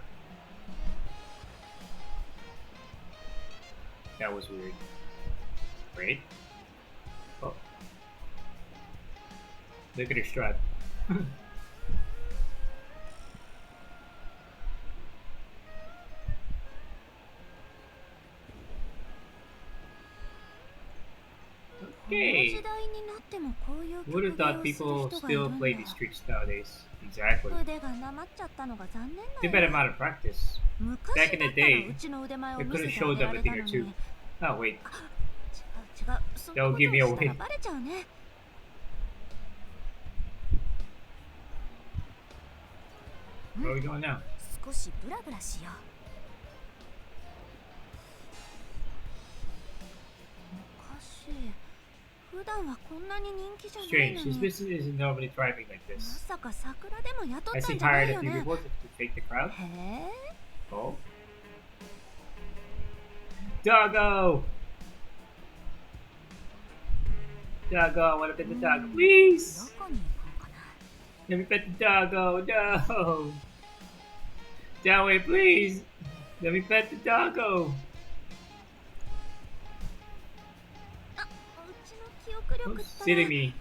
That was weird. Wait. Oh. Look at her strut. Okay. この時代になってもこういう Would have 曲芸 thought を people する人がいる still ん play だ。 these tricks nowadays. Exactly. 腕がなまっちゃったのが残念 Too だ bad よ。 I'm out of practice. 昔 Back in だ the ったら day, うちの腕前を I 見 could せ have てあ showed げ them ら a れ thing た or の two. に。 Oh, wait. 違う。そんな They'll こと give me をしたら away. バレちゃうね。Where are we going now? 少しブラブラしよう。さんはこんなに人気じゃないの Strange, his に business isn't normally thriving like ま this. さか桜でも雇った Has ん he じゃない hired a よ few ね people to fake the crowd? へえ Oh. Doggo! Doggo, I wanna pet the doggo, ど please! こに行こうかな。 Let me pet the doggo, no! Downway, please! Let me pet the doggo! あうちの記憶力 Who's ったら sitting me?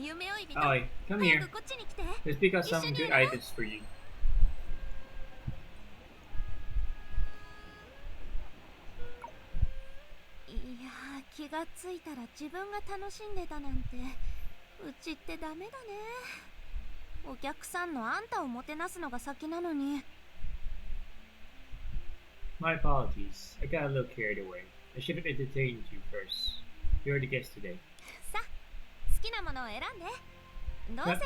夢追い人 Oi, come 早 here. くこっちに来て Let's pick out some Isn't good it? items for you. いやー気がついたら自分が楽しんでたなんてうちってダメだねお客さんのあんたをもてなすのが先なのに My apologies. I got a little carried away. I should have entertained you first. You're the guest today. さ好きなものを選んでどう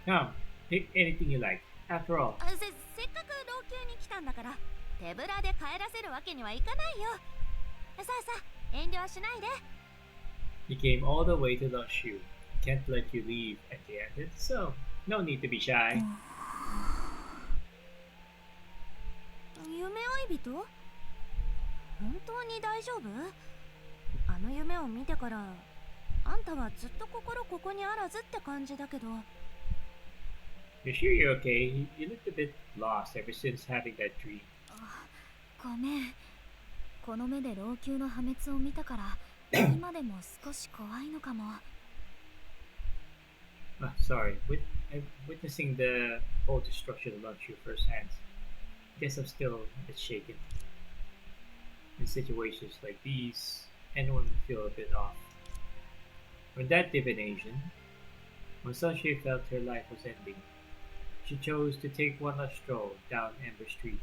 せ Come, pick anything you like. After all, せっかく老朽に来たんだから手ぶらで帰らせるわけにはいかないよさあさあ遠慮はしないで you came all the way to lunch you. Can't let you leave empty-handed, so no need to be shy. 夢追い人本当に大丈夫あの夢を見てからあんたはずっと心ここにあらずって感じだけど You're sure you're okay? You looked a bit lost ever since having that dream. ごめん。この目で老朽の破滅を見たから今でも少し怖いのかも。 Sorry. I'm witnessing the whole destruction of lunch you firsthand. Guess I'm still a bit shaken. In situations like these, anyone would feel a bit off. When that divination, when Sunshine felt her life was ending, she chose to take one last stroll down Amber Street.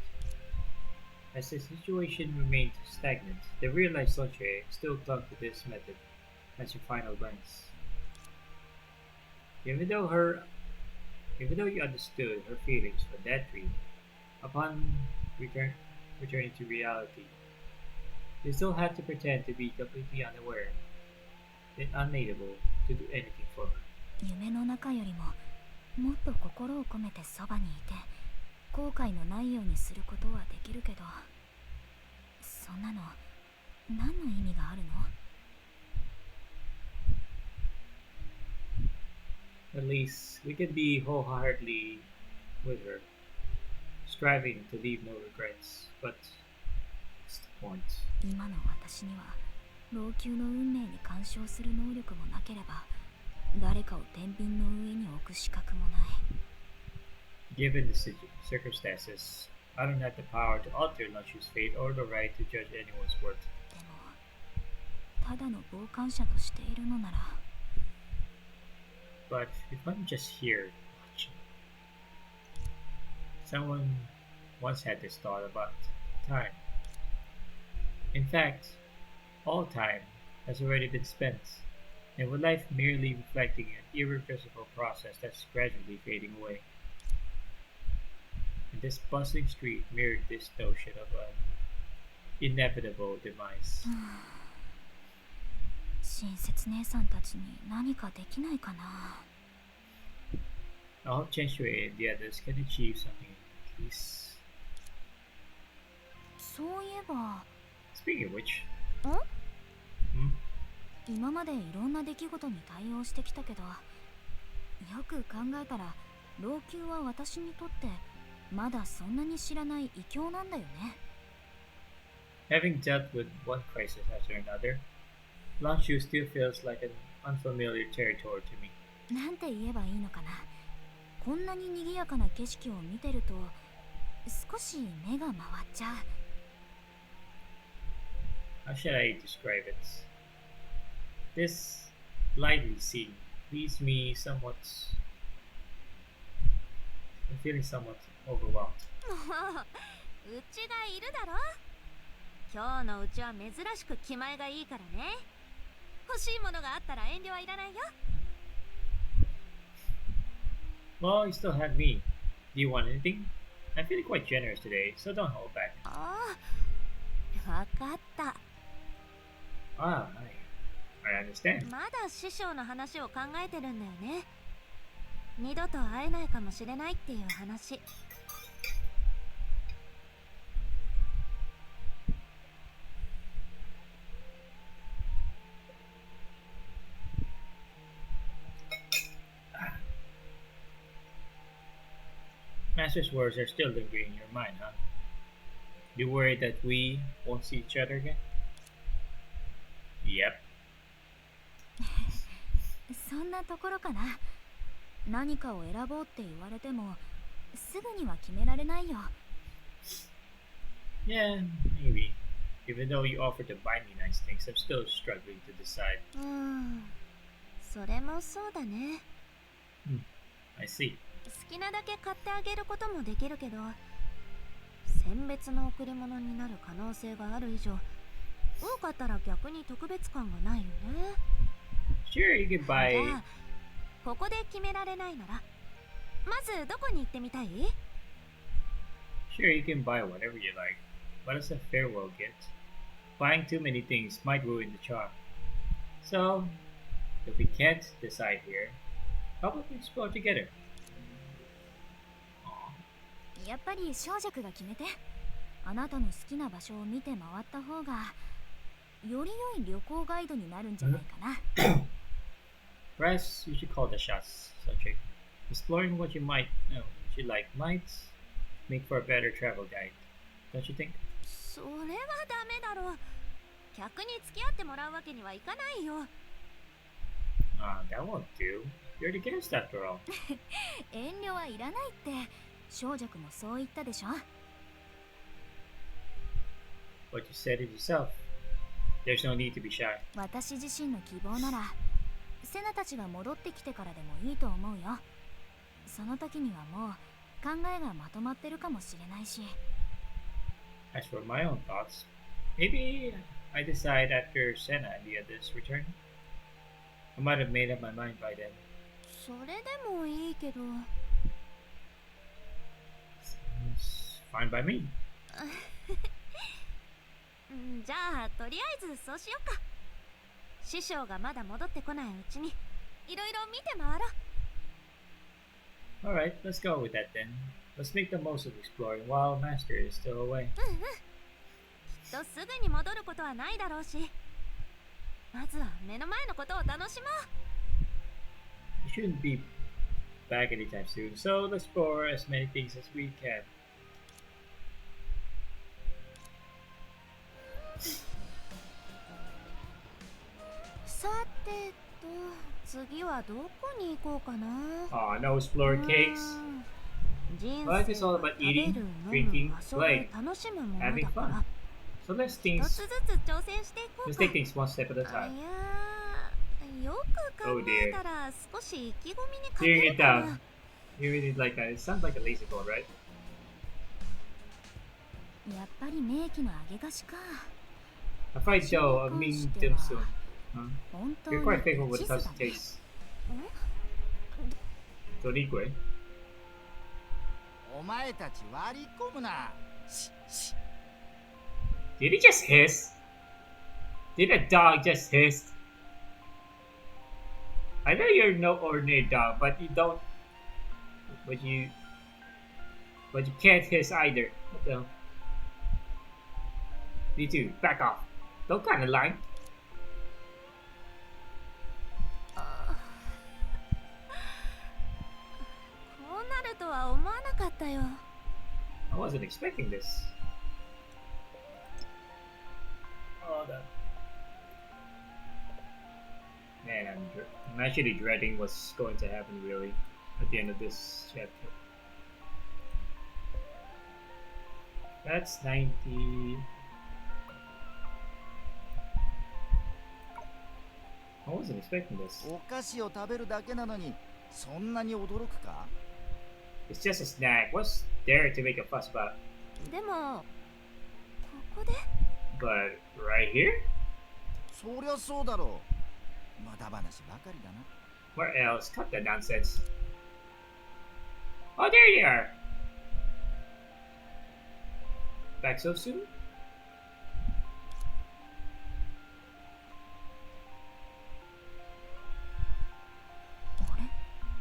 As the situation remained stagnant, the real-life Sunshine still clung to this method as her final glance. Even though you understood her feelings for that dream, upon returning to reality, you still had to pretend to be completely unaware and unable to do anything for her. 夢の中よりももっと心を込めてそばにいて後悔のないようにすることはできるけどそんなの何の意味があるの At least we can be wholeheartedly with her, striving to leave no regrets. But what's the point? 今の私には老朽の運命に干渉する能力もなければ誰かを天秤の上に置く資格もない。 Given the circumstances, I don't have the power to alter Lunchu's fate or the right to judge anyone's worth. でもただの傍観者としているのなら But if I'm just here watching, someone once had this thought about time. In fact, all time has already been spent, and with life merely reflecting an irreversible process that's gradually fading away. And this bustling street mirrored this notion of an inevitable demise. 親切姉さんたちに何かできないかな I hope Chenshui and the others can achieve something at least. そういえば Speaking of which, 今までいろんな出来事に対応してきたけどよく考えたら老朽は私にとってまだそんなに知らない異境なんだよね having dealt with one crisis after another, Lanshu still feels like an unfamiliar territory to me. なんて言えばいいのかなこんなに賑やかな景色を見てると少し目が回っちゃう How should I describe it? This lively scene leaves me somewhat. I'm feeling somewhat overwhelmed. もううちがいるだろ今日のうちは珍しく気前がいいからね欲しいものがあったら遠慮はいらないよ Well, you still have me. Do you want anything? I'm feeling quite generous today, so don't hold back. ああわかった Ah, I understand. まだ師匠の話を考えてるんだよね。二度と会えないかもしれないっていう話。Master's words are still lingering in your mind, huh? You worried that we won't see each other again? Yep. そんなところかな。何かを選ぼうって言われてもすぐには決められないよ。 Yeah, maybe. Even though you offered to buy me nice things, I'm still struggling to decide. それもそうだね。 I see. 好きなだけ買ってあげることもできるけど、選別の贈り物になる可能性がある以上、多かったら逆に特別感がないよね。 Sure, you can じ buy. ゃあここで決められないなら、まずどこに行ってみたい？ Sure, you can buy whatever you like, but it's a farewell gift. Buying too many things might ruin the charm. So, if we can't decide here, how about we explore together? やっぱり小弱が決めて。あなたの好きな場所を見て回った方がより良い旅行ガイドになるんじゃないかな。Perhaps you should call the shots, subject. Exploring what you might, what you like might make for a better travel guide. Don't you think? それはダメだろう。客に付き合ってもらうわけにはいかないよ。That won't do. You're the guest after all. 遠慮はいらないって。小弱もそう言ったでしょ。 But you said it yourself. There's no need to be shy. 私自身の希望ならセナたちが戻ってきてからでもいいと思うよ。その時にはもう考えがまとまってるかもしれないし。 As for my own thoughts, maybe I decide after Senna and the others return. I might have made up my mind by then. それでもいいけど。 It's fine by me. じゃあとりあえずそうしようか。師匠がまだ戻ってこないうちにいろいろ見て回ろう。 Alright, let's go with that then. Let's make the most of exploring while Master is still away. きっとすぐに戻ることはないだろうし、まずは目の前のことを楽しもう。 We shouldn't be back anytime soon, so let's explore as many things as we can. さてと、次はどこに行こうかな。 Aw, no explorer cakes. 人 Life is 生 all は about 食べ eating, る、飲 drinking, む、遊ぶ、 playing, 楽しむもの having だか fun. ら、 So let's 一 things つずつ挑戦していこう let's か。 take things one step at a い time. や、よく考 Oh dear. えたら少し意気込みに欠け Tearing る it か down. な。 You really like that. It sounds like a lazy ball, right? やっぱり名機の揚げ菓子か。 A fried dough of mean dim sum. Huh? 本当 You're に quite faithful with 地 the 図だ touch ね。 taste. Torique. お前たち割り込むな。しし Did he just hiss? Did a dog just hiss? I know you're no ordinary dog, but you don't. But you can't hiss either. What the hell? You two, back off. Don't kind of line. こうなるとは思わなかったよ。 I wasn't expecting this. Oh, that. Man, I'm actually dreading what's going to happen really at the end of this chapter. That's 90. I wasn't expecting this. お菓子を食べるだけなのにそんなに驚くか？ It's just a snack. What's there to make a fuss about? でも、ここで But right here? そりゃそうだろう。まだ話ばかりだな。 Where else? Cut that nonsense. Oh, there you are. Back so soon?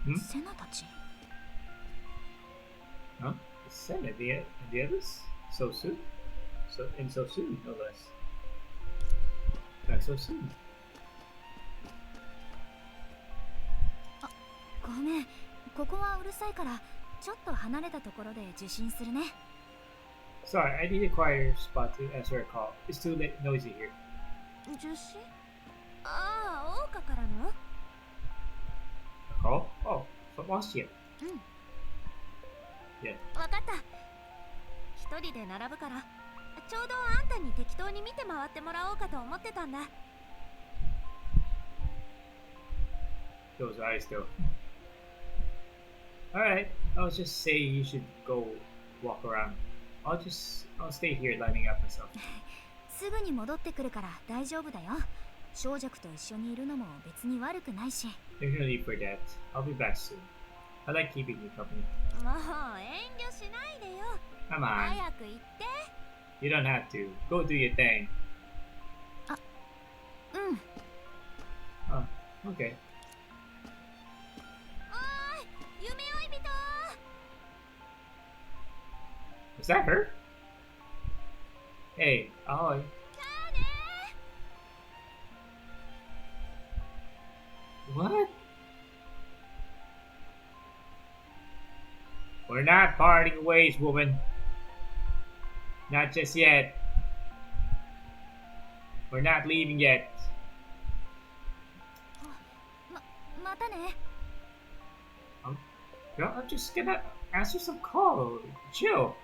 Hmm? セナたち Huh? The Senate and the others? So soon? So soon, no less. Back so soon. ごめん、ここはうるさいからちょっと離れたところで受信するね。 Sorry, I need a quieter spot to answer a call. It's too noisy here. 受信？ああ、桜花からの？ A call? Oh, from Austria. うん。 Yeah. わかった。一人で並ぶから、ちょうどあんたに適当に見て回ってもらおうかと思ってたんだ。Those eyes, though. Alright, I'll just say you should go walk around. I'll stay here lining up myself. すぐに戻ってくるから大丈夫だよ。小弱と一緒にいるのも別に悪くないし。 There's no need for that. I'll be back soon. I like keeping you company. もう遠慮しないでよ。 Come on. 早く行って。 You don't have to. Go do your thing. うん。 Oh, okay. おーい、夢追い人。 Was that her? Hey, ahoy. じゃあね。 What? We're not parting ways, woman. Not just yet. We're not leaving yet. またね。 Girl, I'm just gonna answer some call. Chill.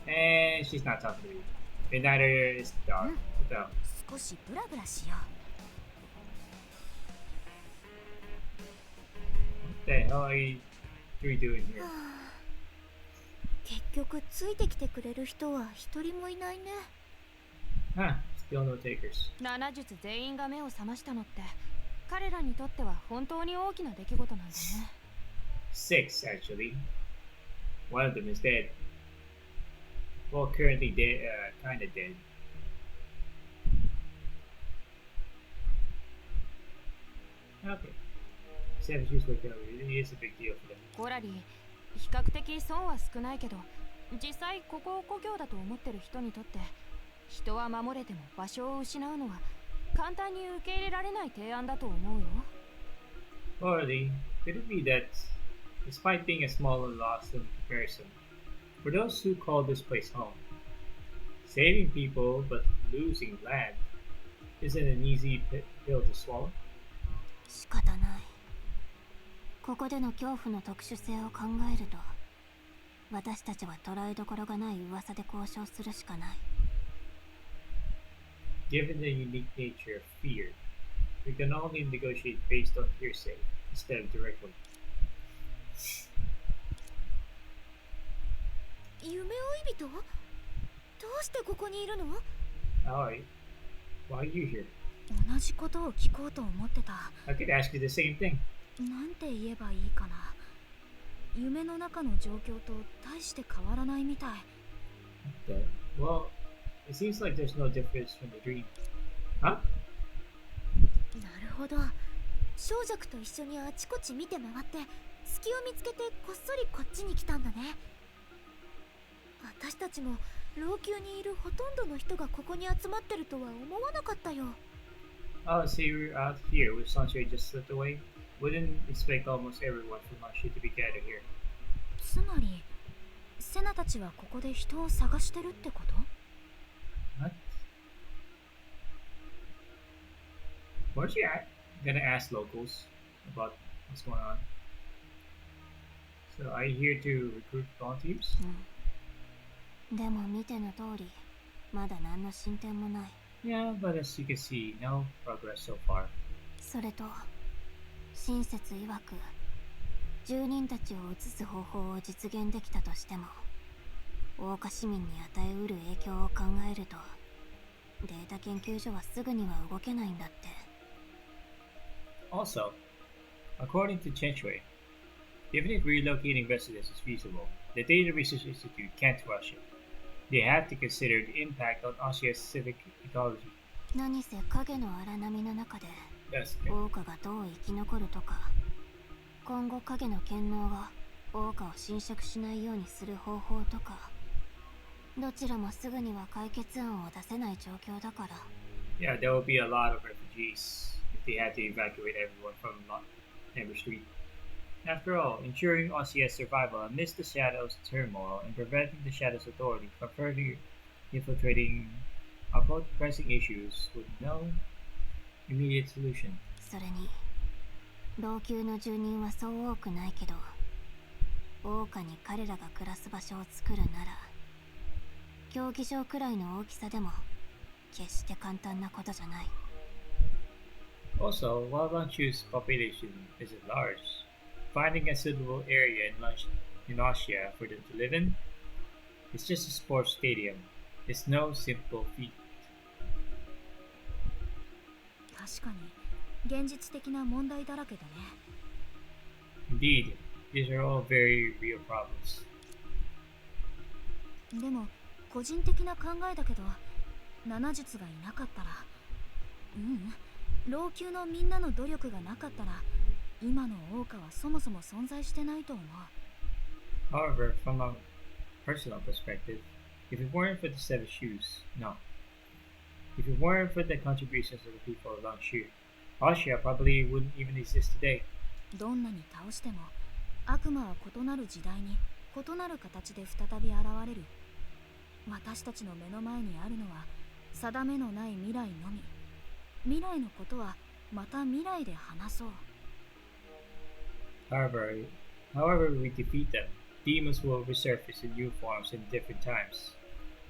And she's not talking to me. And neither is the dog. What the hell? 少しブラブラしよ What the hell are you three doing う。 here? はあ、結局ついてきてくれる人は一人もいないね。 Huh, still no takers. 7術全員が目を覚ましたのって彼らにとっては本当に大きな出来事なんだね。 Six, actually. One of them is dead. Well, currently dead, kinda dead. Okay. Savages waking up really is a big deal for them. コラリー、比較的損は少ないけど、実際ここを故郷だと思ってる人にとって人は守れても場所を失うのは簡単に受け入れられない提案だと思うよ。 Morally, could it be that, despite being a smaller loss in comparison, for those who call this place home, saving people but losing land isn't an easy pill to swallow? 仕方ない。ここでの恐怖の特殊性を考えると、私たちは捉えどころがない噂で交渉するしかない。 Given the unique nature of fear, we can only negotiate based on hearsay instead of directly. 夢追い人？どうしてここにいるの？ Alright, why are you here? 同じことを聞こうと思ってた。 I could ask you the same thing. なんて言えばいいかな。夢の中の状況と大して変わらないみたい。 Well, it seems like there's no difference from the dream. Huh? なるほど。小弱と一緒にあちこち見て回って隙を見つけてこっそりこっちに来たんだね。私たちも老朽にいるほとんどの人がここに集まってるとは思わなかったよ。 Oh, so you're out here with Sunshine just slipped away? Wouldn't expect almost everyone from Sunshine to be gathered here. つまりセナたちはここで人を探してるってこと？ What? Weren't you gonna ask locals about what's going on? So are you here to recruit volunteers? でも見ての通り、まだ何の進展もない。 Yeah, but as you can see, no progress so far. それと、親切曰く、住人たちを移す方法を実現できたとしても、桜花市民に与えうる影響を考えると、データ研究所はすぐには動けないんだって。 Also, according to Chenchwei, even if relocating residents is feasible, the Data Research Institute can't rush it. They have to consider the impact on Asia's civic ecology. 何せ影の荒波の中で That's good. 王家がどう生き残るとか、今後影の権能が王家を侵食しないようにする方法とか、どちらもすぐには解決案を出せない状況だから。 Yeah, there will be a lot of refugees if they had to evacuate everyone from Amber Street. After all, ensuring Asia's survival amidst the Shadow's turmoil and preventing the Shadow's authority from further infiltrating our both pressing issues with no immediate solution. それに老朽の住人はそう多くないけど、王家に彼らが暮らす場所を作るなら、競技場くらいの大きさでも決して簡単なことじゃない。 Also, while Lanshu's population isn't large, finding a suitable area in Austria for them to live in is just a sports stadium. It's no simple feat. 確かに現実的な問題だらけだね。 Indeed, these are all very real problems. でも個人的な考えだけど、七術がいなかったら、老朽のみんなの努力がなかったら、今の王家はそもそも存在してないと思う。 However, from a personal perspective, if it weren't for the set of shoes, no. If it weren't for the contributions of the people of Lanshu, Austria probably wouldn't even exist today. どんなに倒しても悪魔は異なる時代に異なる形で再び現れる。私たちの目の前にあるのは定めのない未来のみ。未来のことはまた未来で話そう。 However we defeat them, demons will resurface in new forms in different times.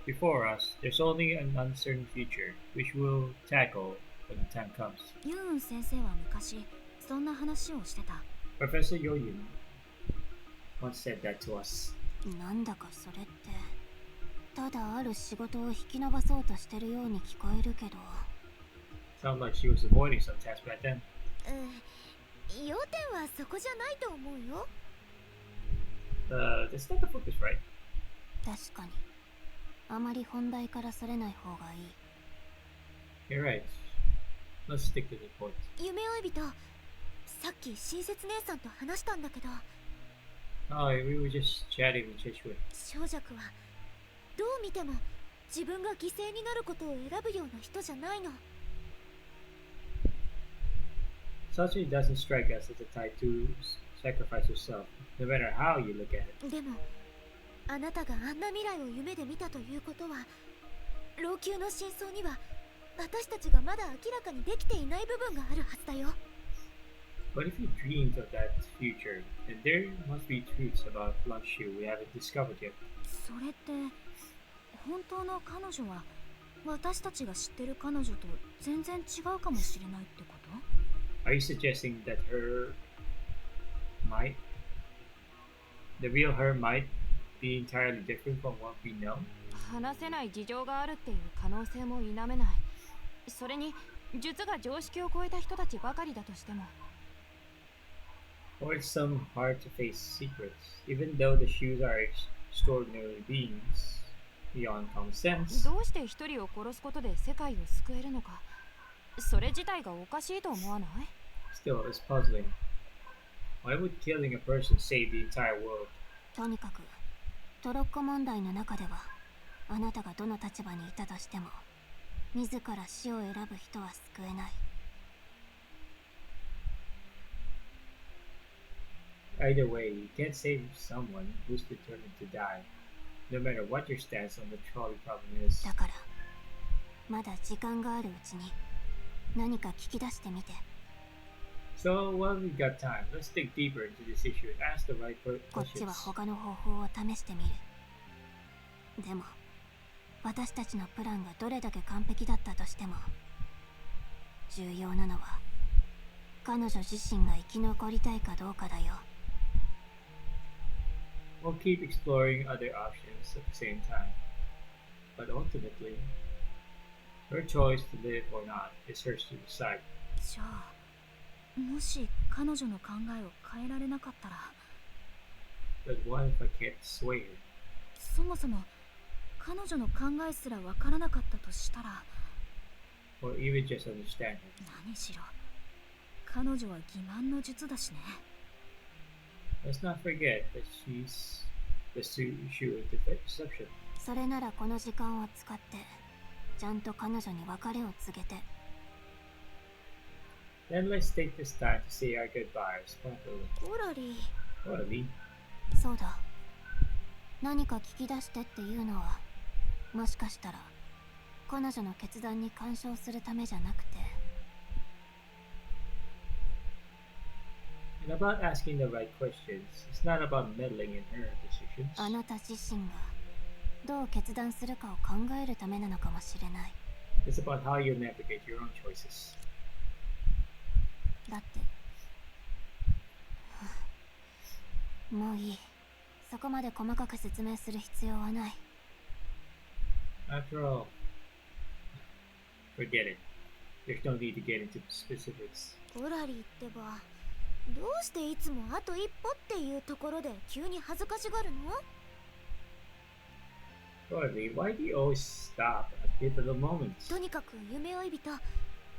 Before us, there's only an uncertain future, which we'll tackle when the time comes. ユン先生は昔そんな話をしてた。 Professor Yoyun once said that to us. なんだかそれってただある仕事を引き延ばそうとしてるように聞こえるけど。 Sounds like she was avoiding some task back then. 要点はそこじゃないと思うよ。 That's not the focus, right? 確かにあまり本題からそれない方がいい。 You're right. Let's stick to the point. 夢追い人、さっき親切姉さんと話したんだけど、 Oh, we were just chatting with Chishwe. 小弱はどう見ても自分が犠牲になることを選ぶような人じゃないの。 Sachi doesn't strike us as the type to sacrifice herself, no matter how you look at it. でもあなたがあんな未来を夢で見たということは、老朽の真相には私たちがまだ明らかにできていない部分があるはずだよ。 But if you dreamed of that future, then there must be truths about Lanshu we haven't discovered yet. それって本当の彼女は私たちが知ってる彼女と全然違うかもしれないってこと？ Are you suggesting that the real her might be entirely different from what we know? 話せない事情があるっていう可能性も否めない。それに術が常識を超えた人たちばかりだとしても。 Or it's some hard to face secrets, even though the shoes are extraordinary beings beyond common sense. どうして一人を殺すことで世界を救えるのか、それ自体がおかしいと思わない？ Still, it's puzzling. Why would killing a person save the entire world? とにかくトロッコ問題の中では、あなたがどの立場にいたとしても自ら死を選ぶ人は救えない。 Either way, you can't save someone who's determined to die, no matter what your stance on the trolley problem is. だからまだ時間があるうちに何か聞き出してみて。 So, while we've got time, let's dig deeper into this issue and ask the right こっちは questions. 他の方法を試してみる。でも私たちのプランがどれだけ完璧だったとしても、重要なのは彼女自身が生き残りたいかどうかだよ。 We'll keep exploring other options at the same time. But ultimately, her choice to live or not is hers to decide. じゃあもし彼女の考えを変えられなかったら、 But what if I can't sway her? そもそも彼女の考えすらわからなかったとしたら、 or even just understand her. 何しろ彼女は欺瞞の術だしね。 Let's not forget that she's the issue of deception. それならこの時間を使ってちゃんと彼女に別れを告げて。 Then let's take this time to say our goodbyes properly. オラリー、 Orally. そうだ、何か聞き出してっていうのはもしかしたら彼女の決断に干渉するためじゃなくて。 And about asking the right questions, it's not about meddling in her decisions. あなた自身がどう決断するかを考えるためなのかもしれない。 It's about how you navigate your own choices. だってもういい、そこまで細かく説明する必要はない。 After all, forget it. There's no need to get into specifics. オラリーってば、どうしていつもあと一歩っていうところで急に恥ずかしがるの？ Orally, why do you always stop at pivotal moments? とにかく夢追い人、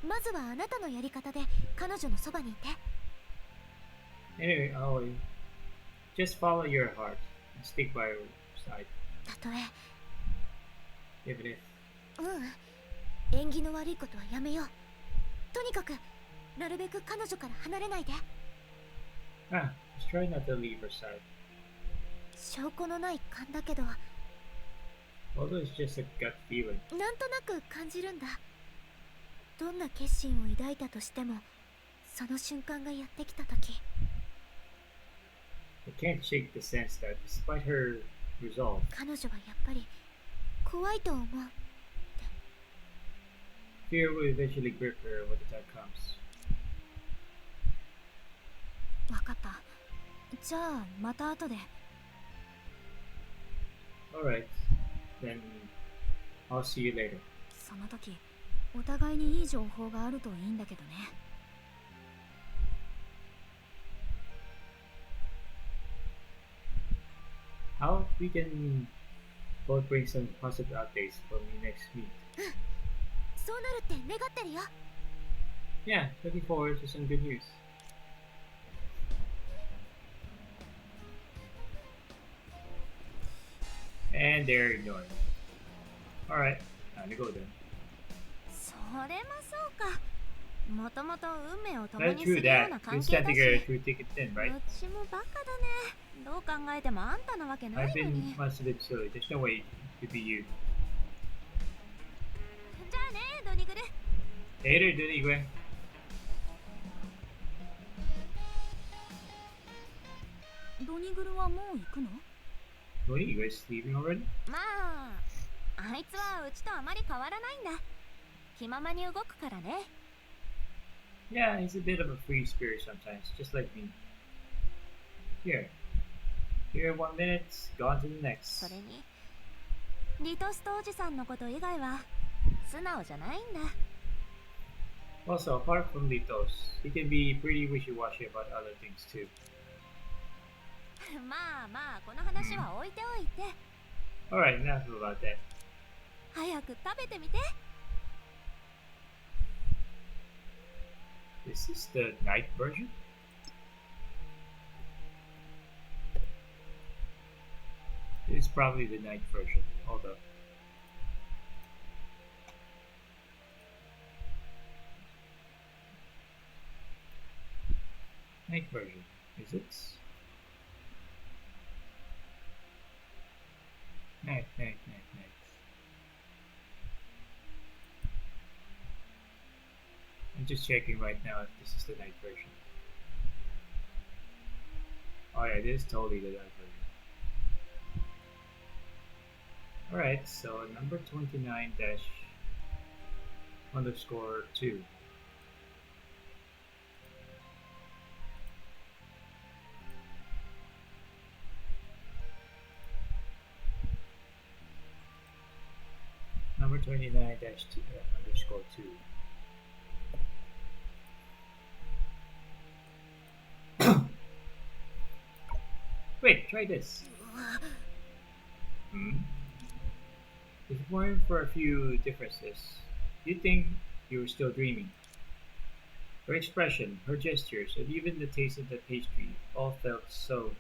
まずはあなたのやり方で彼女のそばにいて。 Anyway, always, just follow your heart and stick by your side. たとえ、 Even if 縁起の悪いことはやめよう。とにかくなるべく彼女から離れないで。 just try not to leave her side. 証拠のない勘だけど、 Although it's just a gut feeling. なんとなく感じるんだ。どんな決心を抱いたとしても、その瞬間がやってきた時、 I can't shake the sense that despite her resolve, 彼女はやっぱり怖いと思う。 fear will eventually grip her when the time comes. わかった。じゃあまた後で。 Alright, then I'll see you later. その時お互いにいい情報があるといいんだけどね。 How we can both bring some positive updates when we next meet. そうなるって願ってるよ。 Yeah, looking forward to some good news. And they're ignoring me. Alright, time to go then. それもそうか、もともと運命を共 That's にす true るよう that. な You 関 just 係 have だ to し、 get a true ticket in, う right? ちもバカだね。どう考えてもあんたなわけない I've の been に。 much a bit silly. There's no way to be you. じゃあね、ドニグル。 Later, Dunigue. ドニグルはもう行くの？ Dunigue is leaving already? まあ、あいつはうちとあまり変わらないんだ。気ままに動くからね。 Yeah, he's a bit of a free spirit sometimes, just like me. Here 1 minute, gone to the そ next. れに、リトストおじさんのこと以外は素直じゃないんだ。 Also, apart from Litos, he can be pretty wishy-washy about other things too. まあまあ、この話は置いておいて、 Alright, enough about that. 早く食べてみて。 Is this the night version? It's probably the night version. Hold up. Night version. Is it? Night. I'm just checking right now if this is the night version. Oh yeah, this is totally the night version. Alright, so number 29 dash underscore 2. Number 29 dash underscore 2. Wait, try this. Hmm? If it weren't for a few differences, you'd think you were still dreaming. Her expression, her gestures, and even the taste of the pastry all felt so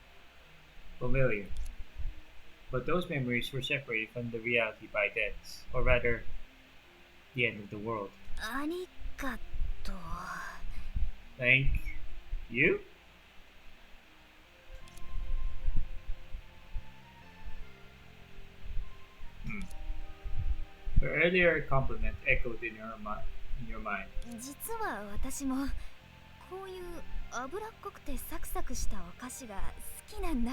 familiar. But those memories were separated from the reality by death, or rather, the end of the world. ありがとう。Thank you? Hmm. Her earlier compliment echoed in your mind. 実は私もこういう脂っこくてサクサクしたお菓子が好きなんだ。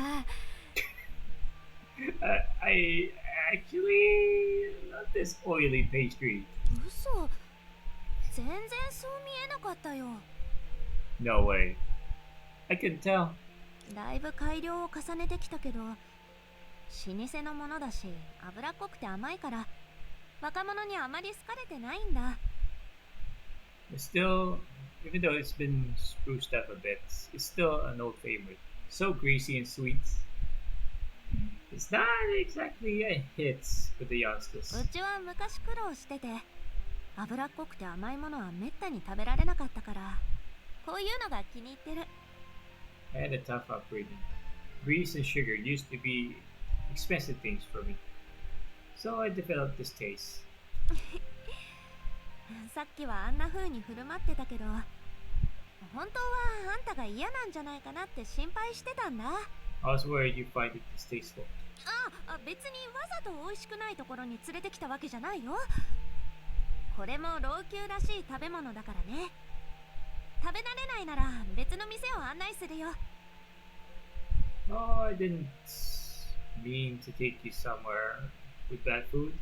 I actually love this oily pastry. 嘘、全然そう見えなかったよ。 No way. I can tell. だいぶ改良を重ねてきたけど、老舗のものだし脂っこくて甘いから若者にあまり好かれてないんだ。 Still, even though it's been spruced up a bit, it's still an old favorite. So greasy and sweet. It's not exactly a hit with the youngsters. うちは昔苦労してて、脂っこくて甘いものはめったに食べられなかったから、こういうのが気に入ってる。 I had a tough upbringing. Grease and sugar used to be expensive things for me. So I developed this taste. さっきはあんな風に振る舞ってたけど、本当はあんたが嫌なんじゃないかなって心配してたんだ。 I was worried you find it distasteful. 別にわざと美味しくないところに連れてきたわけじゃないよ。これも老朽らしい食べ物だからね。食べ慣れないなら別の店を案内するよ。 Oh, I didn't mean to take you somewhere with bad food.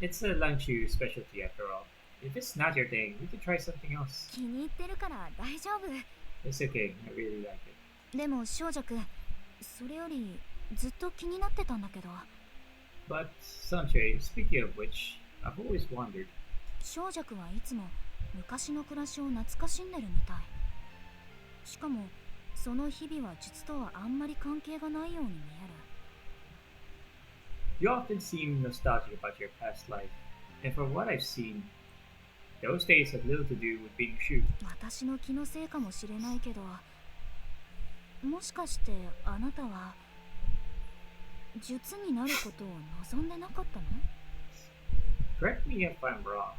It's a lunch specialty after all. If it's not your thing, we could try something else. 気に入ってるから大丈夫。 It's okay. I really like it. でも少女くん、それよりずっと気になってたんだけど、 But, Sanche, speaking of which, I've always wondered. 少女くんはいつも昔の暮らしを懐かしんでるみたい。しかもその日々は術とはあんまり関係がないように見える。 You often seem nostalgic about your past life, and from what I've seen, those days have little to do with being shoot. 私の気のせいかもしれないけど、もしかしてあなたは術になることを望んでなかったの？ Correct me if I'm wrong.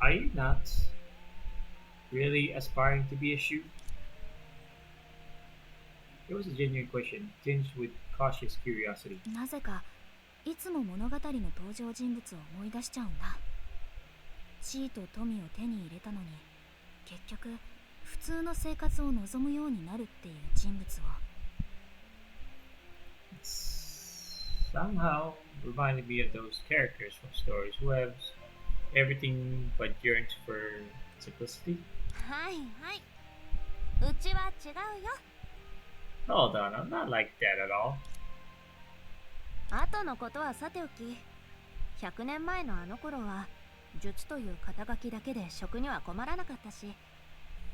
Are you not really aspiring to be a shoot? It was a genuine question, tinged with cautious curiosity. なぜかいつも物語の登場人物を思い出しちゃうんだ。地位と富を手に入れたのに、結局普通の生活を望むようになるっていう人物を。 Somehow reminded me of those characters from stories who have everything but yearns for simplicity. はいはい。うちは違うよ。 Hold on, I'm not like that at all. 後のことはさておき、100年前のあの頃は術という肩書きだけで食には困らなかったし、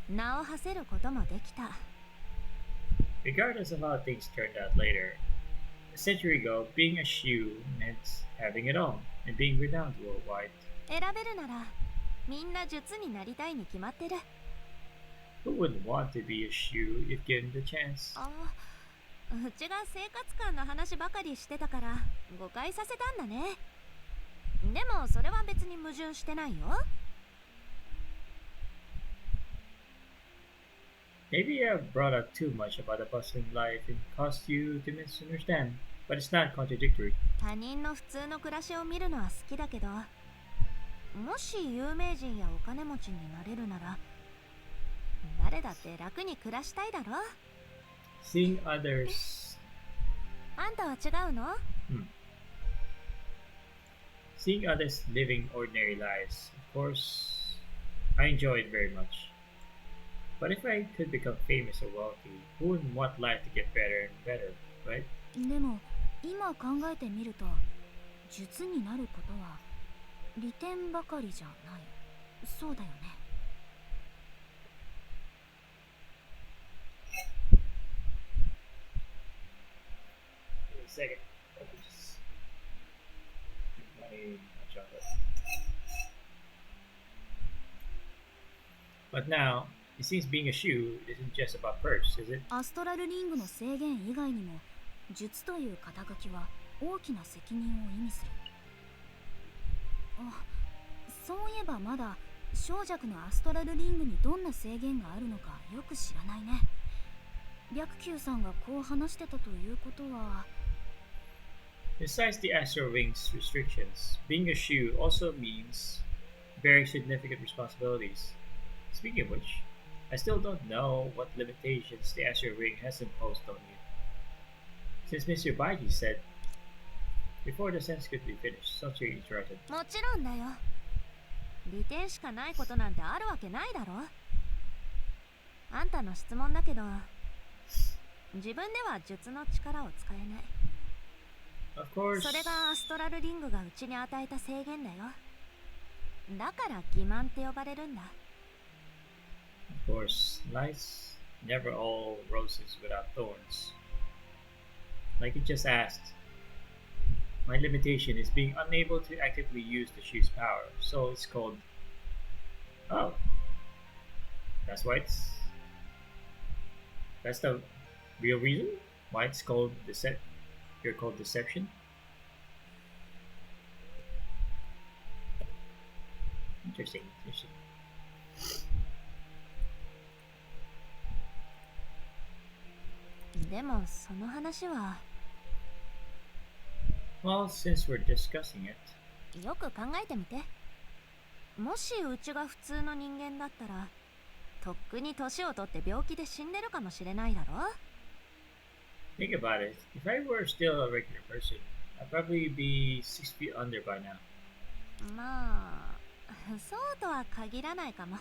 名を馳せることもできた。 Regardless of how things turned out later, a century ago, being a shoe meant having it all and being renowned worldwide. 選べるならみんな術になりたいに決まってる。 Who wouldn't want to be a shoe if given the chance? うちが生活感の話ばかりしてたから誤解させたんだね。でもそれは別に矛盾してないよ。 Maybe I've brought up too much about a bustling life and caused you to misunderstand, but it's not contradictory. 他人の普通の暮らしを見るのは好きだけど、もし有名人やお金持ちになれるなら誰だって楽に暮らしたいだろ。 Seeing others, あんたは違うの？ seeing others living ordinary lives, of course, I enjoy it very much. But if I could become famous or wealthy, who wouldn't want life to get better and better, right? でも今考えてみると、術になることは利点ばかりじゃない。そうだよね。 Wait a second. Let me just a chocolate. But now, it seems being a shoe isn't just about perks, is it? アストラルリングの制限以外にも術という肩書きは大きな責任を意味する。あ、そういえばまだ小弱のアストラルリングにどんな制限があるのかよく知らないね。白球さんがこう話してたということは。 Besides the Astral Wings restrictions, being a shoe also means very significant responsibilities. Speaking of which, I still don't know what limitations the Astral Ring has imposed on you. Since Mr. Baiji said, before the sentence could be finished, Sancho interrupted. もちろんだよ。利点しかないことなんてあるわけないだろ。あんたの質問だけど、自分では術の力を使えない。Of course. それがアストラルリングがうちに与えた制限だよ。だから欺瞞って呼ばれるんだ。Of course, life's never all roses without thorns. Like you just asked, my limitation is being unable to actively use the shoe's power, so it's called. Oh, that's why it's. That's the real reason why it's called You're called deception. Interesting. Interesting. でもその話は Well, since we're discussing it, よく考えてみて。もしうちが普通の人間だったら、とっくに年を取って病気で死んでるかもしれないだろ。 think about it. If I were still a regular person, I'd probably be 6 feet under by now. まあ、そうとは限らないかも。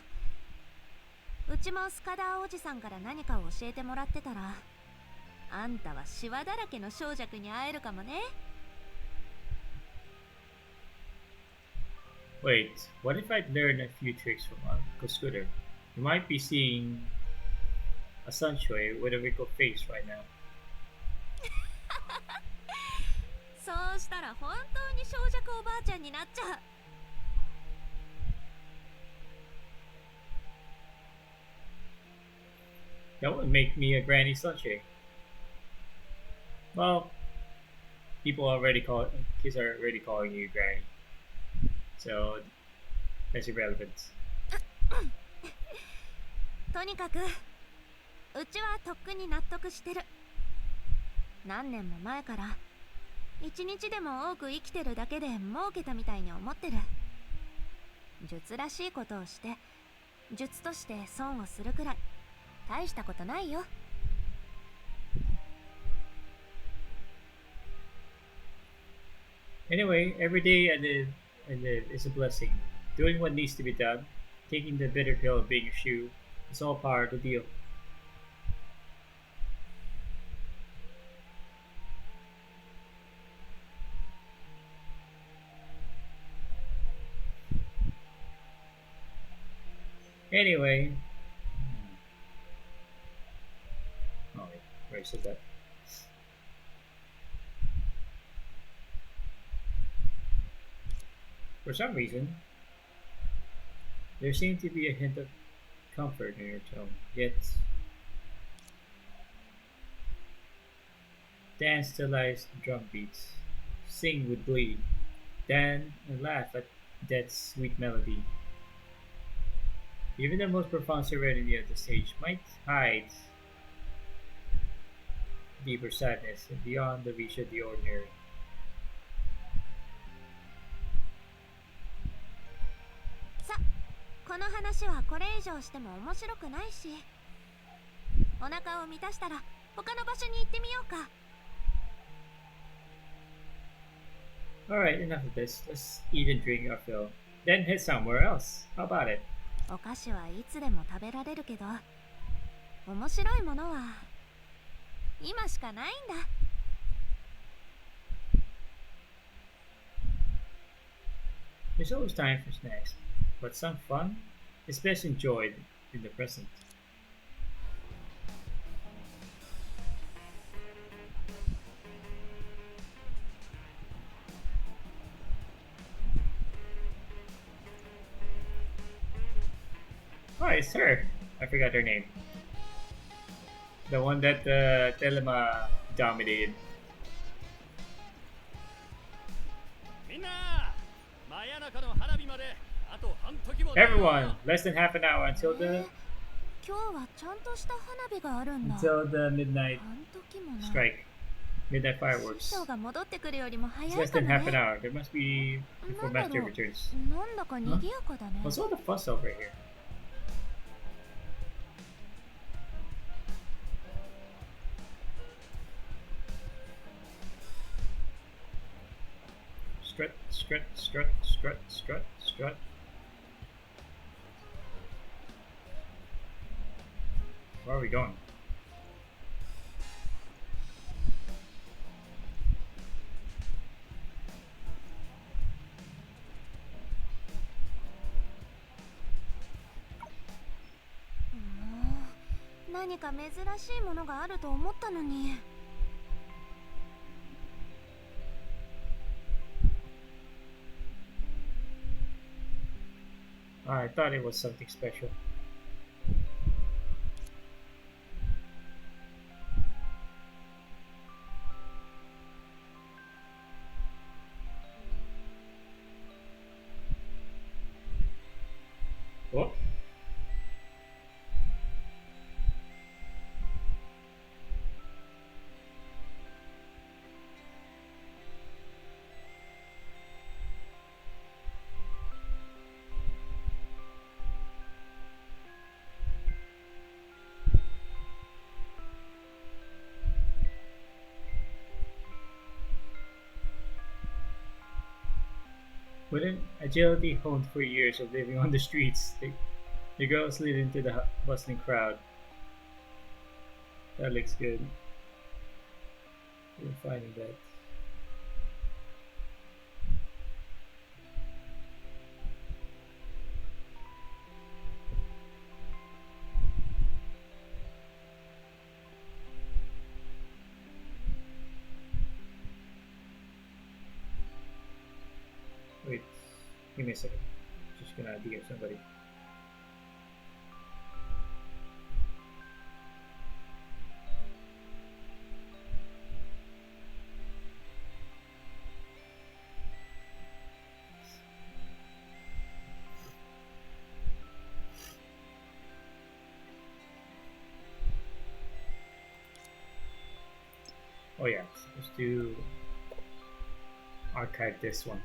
うちもスカダーおじさんから何かを教えてもらってたら、あんたはシワだらけの小弱に会えるかもね。Wait, what if I'd learn a few tricks from Uncle Scooter? You might be seeing a Sunshine with a wrinkled face right now. そうしたら本当に小弱おばあちゃんになっちゃう。That would make me a Granny Sunshine. Well, kids are already calling you Granny. So, that's irrelevant. とにかくうちはとっくに納得してる。何年も前から一日でも多く生きてるだけで儲けたみたいに思ってる。術らしいことをして術として損をするくらい大したことないよ。Anyway, every day I live is a blessing. Doing what needs to be done, taking the bitter pill of being a shoe, is all part of the deal. Anyway. Oh, wait, where said that? For some reason, there seemed to be a hint of comfort in your tone, yet dance to life's drum beats, sing with glee, dance and laugh at that sweet melody. Even the most profound serenity of the stage might hide deeper sadness beyond the reach of the ordinary. さ、この話はこれ以上しても面白くないし、お腹を満たしたら他の場所に行ってみようか。Alright, enough of this. Let's eat and drink our fill. Then head somewhere else. How about it? お菓子はいつでも食べられるけど、面白いものは今しかないんだ。There's always time for snacks, but some fun is best enjoyed in the present. it's her. I forgot her name. The one that Telema dominated. みんな真夜中の花火まであと半時もだよ Everyone, less than half an hour 今日はちゃんとした花火があるんだ。 until the midnight 半時もな。 strike. Midnight 師 fireworks. 匠が戻ってくるよりも It's 早い less か than も half an ね。 hour. There must be before なんだ Master ろう。 returns. なんだか賑やかだね。 What's all the fuss over here? Strut, strut, strut, strut, strut, strut. Where are we going? Oh, 何か珍しいものがあると思ったのに。I thought it was something special. Oh. With an agility honed for years of living on the streets, the girl slid into the bustling crowd. That looks good. We're finding that. Wait, give me a second. Just gonna DM somebody. Oh yeah, let's do archive this one.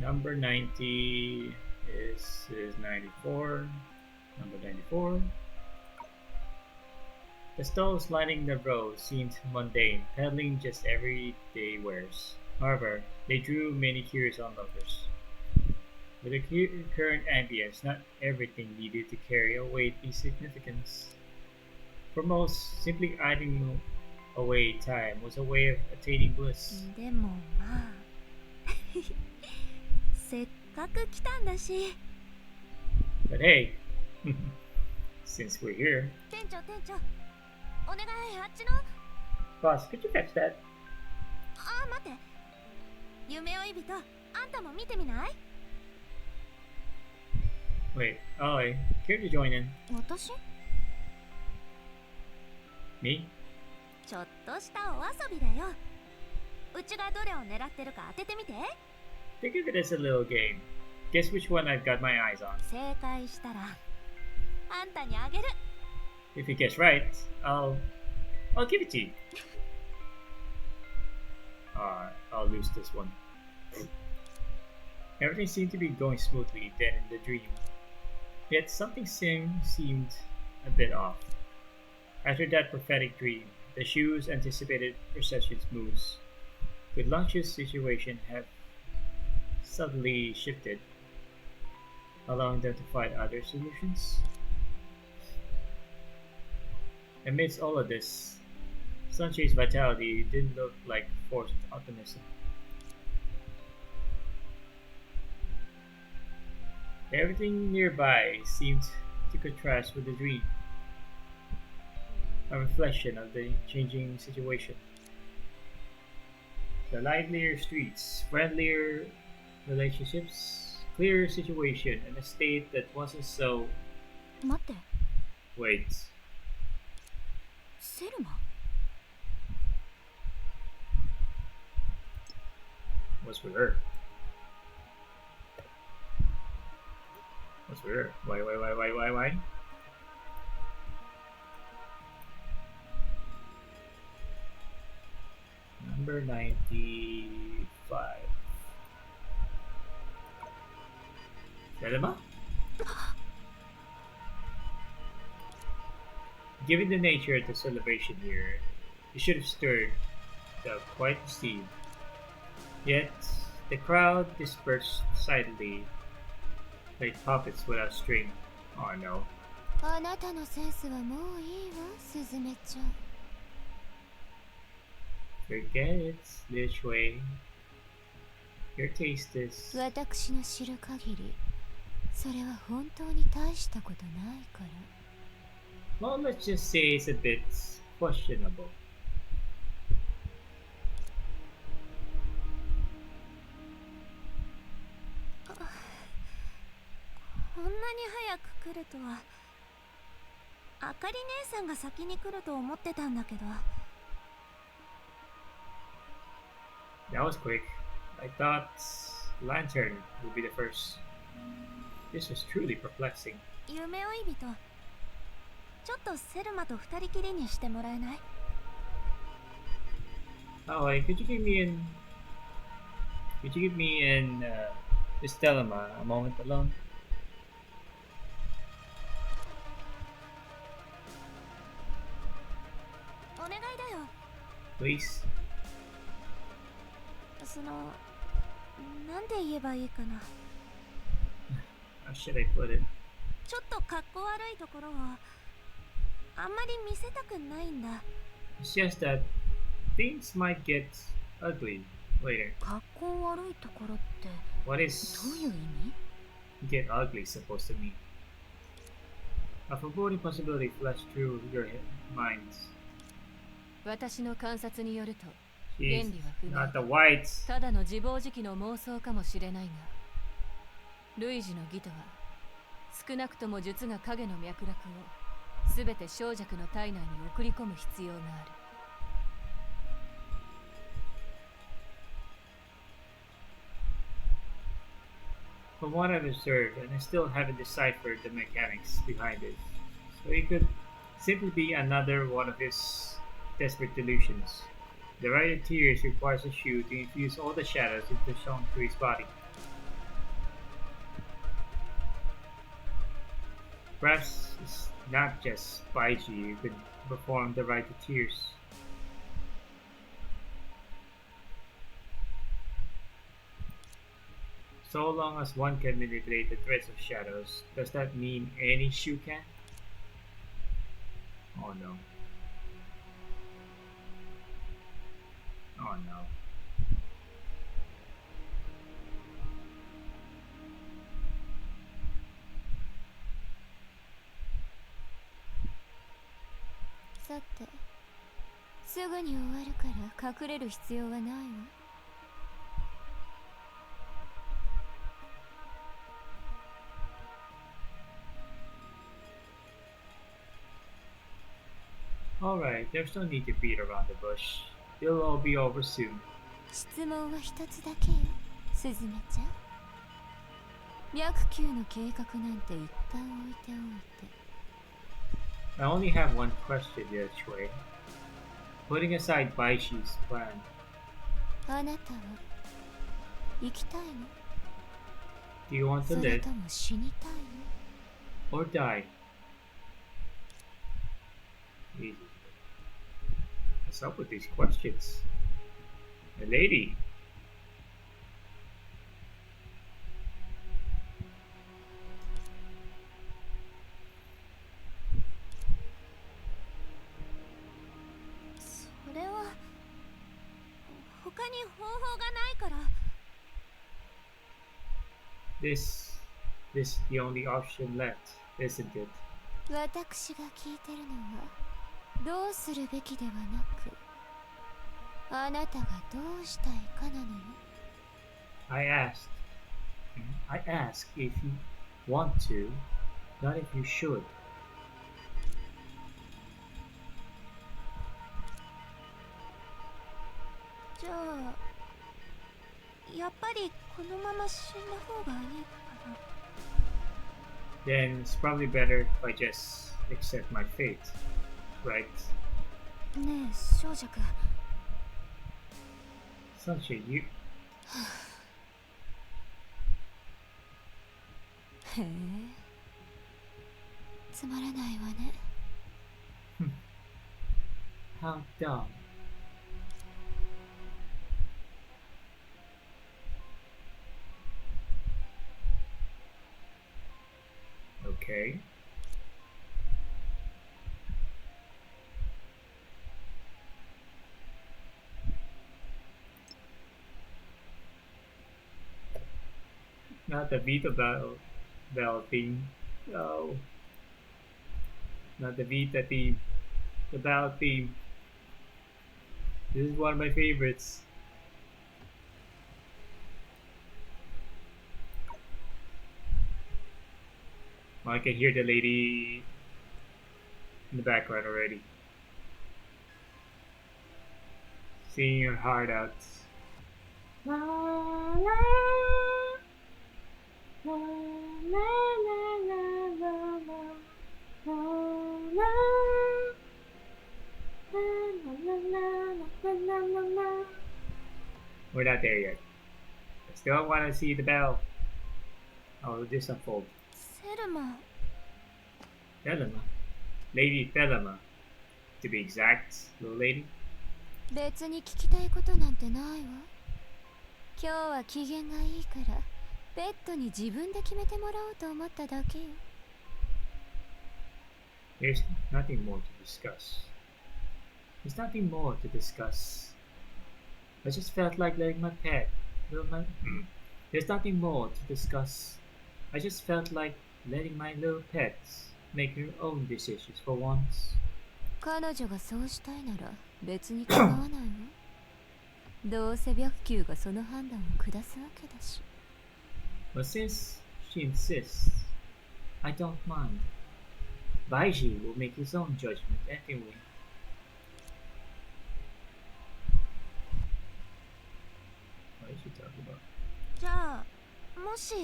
Number 90 is 94. Number 94. The stalls lining the road seemed mundane, peddling just everyday wares. However, they drew many curious onlookers. With the current ambience, not everything needed to carry a weighty significance. For most, simply idling away time was a way of attaining bliss. でもまあせっかく来たんだし。 But hey, since we're here, 店長お願いあっちの。 boss, could you catch that? あ、待って。夢追い人、あんたも見てみない？ Wait, Ollie, care to join in? 私？ Me? ちょっとしたお遊びだよ。うちがどれを狙ってるか当ててみて。 Think of it as a little game. Guess which one I've got my eyes on. 正解したらあんたにあげる。 If you guess right, I'll give it to you. I'll lose this one. Everything seemed to be going smoothly then in the dream. Yet something seemed a bit off. After that prophetic dream, the shoes anticipated procession's moves. Could Lunch's situation have suddenly shifted, allowing them to find other solutions? Amidst all of this, Sunshay's vitality didn't look like forced optimism. Everything nearby seemed to contrast with the dream, a reflection of the changing situation. The livelier streets, friendlier relationships, clear situation, and a state that wasn't so. 待って、 Wait, セルマ？ what's with her? What's with her? Why? Number 95. Selma? Given the nature of the celebration here, it should have stirred up quite the scene. Yet, the crowd dispersed silently like puppets without string. Oh no. あなたのセンスはもういいわ、スズメちゃん。 Forget it, this way. Your taste is. 私の知る限り、それは本当に大したことないから。 Well, let's just say it's a bit questionable. こんなに早く来るとは。あかり姉さんが先に来ると思ってたんだけど。 That was quick. I thought Lantern would be the first. This was truly perplexing. 夢追い人、ちょっとセルマと二人きりにしてもらえない？ Oh, like, could you give me and Miss Telema a moment alone? お願いだよ。 Please? その、なんで言えばいいかな。 How should I put it? ちょっとかっこ悪いところをあんまり見せたくないんだ。 It's just that things might get ugly later. かっこ悪いところって What どう is いう意味？ get ugly supposed to mean? A foreboding possibility flashed through your minds. 私の観察によると、 She's 原理は不明。 not the whites. ただの自暴自棄の妄想かもしれないが、類似の義とは少なくとも術が影の脈絡をすべて小弱の体内に送り込む必要がある。 From what I've observed, and I still haven't deciphered the mechanics behind it, so it could simply be another one of his desperate delusions. The right of tears requires a shoe to infuse all the shadows into shown through his body. Perhaps it's not just Baiji who could perform the right of tears. So long as one can manipulate the threads of shadows, does that mean any shoe can? Oh no. Oh no. さて、すぐに終わるから隠れる必要はないわ。 Alright, there's no need to beat around the bush. It'll all be over soon. 質問は一つだけよ、スズメちゃん。白球の計画なんて一旦置いておいて。 I only have one question, Yachue. Putting aside Baishi's plan, あなたは生きたいの？ do you want そ to れ live とも死にたいの？ or die? Easy. What's up with these questions? A lady. それは他に方法がないから。 This is the only option left, isn't it? 私が聞いてるのはどうするべきではなく、あなたがどうしたいかなのよ。 I asked, I ask if you want to, not if you should. じゃあやっぱりこのまま死んだ方がいいかな。 Then it's probably better if I just accept my fate, right? ねえ少女くん、 Sunshine, you へえ、つまらないわね。 how dumb. Okay. Not the Vita Bell theme. No. Not the Vita theme. The Bell theme. This is one of my favorites. Oh, I can hear the lady in the background already. Singing her heart out. La la la la la la la la la la. We're not there yet. I still want to see the bell. Oh, this unfold. セルマ、 Thelema. Lady Thelema. To be exact, little lady. 別に聞きたいことなんてないわ。今日は機嫌がいいからベッドに自分で決めてもらおうと思っただけよ。 There's nothing more to discuss. There's nothing more to discuss. I just felt like letting my pet. There's nothing more to discuss. I just felt like letting my little pets make their own decisions for once. 彼女がそうしたいなら別に構わないわ。どうせ白球がその判断を下すわけだし。 But since she insists, I don't mind. Baiji will make his own judgment anyway. What is she talking about? じゃあもし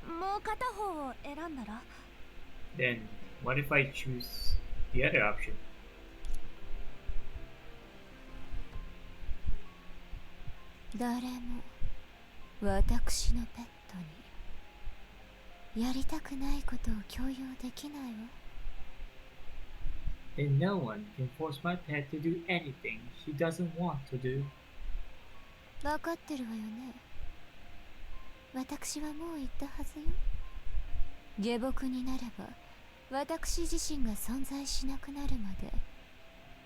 もう片方を選んだら。 Then, what if I choose the other option? 誰も私のペットにやりたくないことを強要できないわ。 Then no one can force my pet to do anything she doesn't want to do. 分かってるわよね。私はもう言ったはずよ。下僕になれば私自身が存在しなくなるまで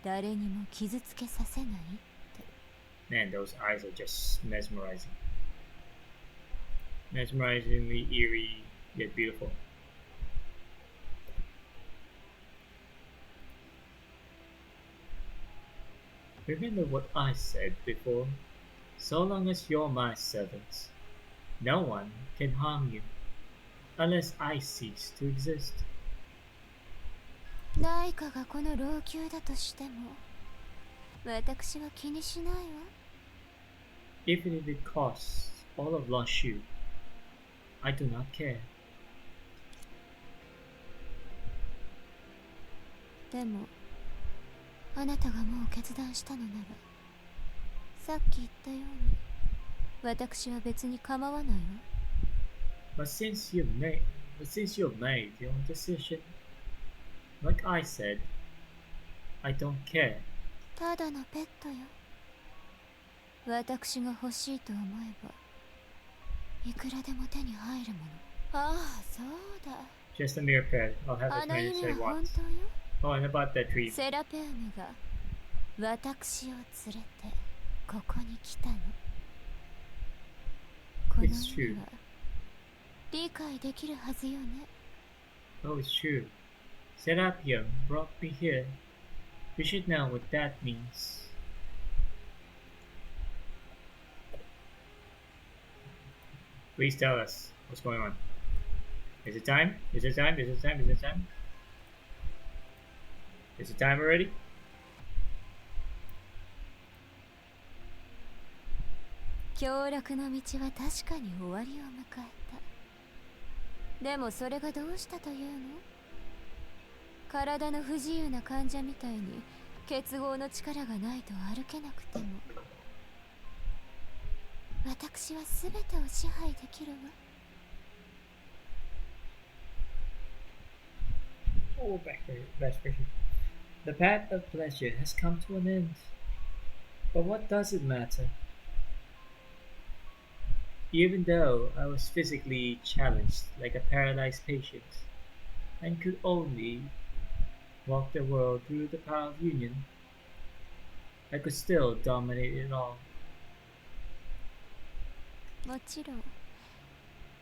誰にも傷つけさせないって。 Man, those eyes are just mesmerizing. Mesmerizingly eerie, yet beautiful. Remember what I said before. So long as you're my servants, no one can harm you, unless I cease to exist. 誰かがこの老朽だとしても私は気にしないわ。 Even if it costs all of Lonshu, I do not care. でもあなたがもう決断したのならさっき言ったように私は別に構わないわ。 But since you've made your own decision, like I said, I don't care. ただのペットよ。私が欲しいと思えばいくらでも手に入るもの。ああ、そうだ。 Just a mere pet. I'll have あ as の many 意 as 味 I は本 want. 当よ。 Oh, and about that dream. セラペウムが私を連れてここに来たの。この It's 意 true. 味は理解できるはずよね。 Oh, it's true. Serapium brought me here. You should know what that means. Please tell us what's going on. Is it time? Is it time? Is it time? Is it time? Is it time already? 協力の道は確かに終わりを迎えた。でもそれがどうしたというの？体の不自由な患者みたいに結合の力がないと歩けなくても、私は全てを支配できるわ。Oh, best version. The path of pleasure has come to an end. But what does it matter? Even though I was physically challenged like a paralyzed patient and could only walk the world through the power of union, I could still dominate it all. もちろん、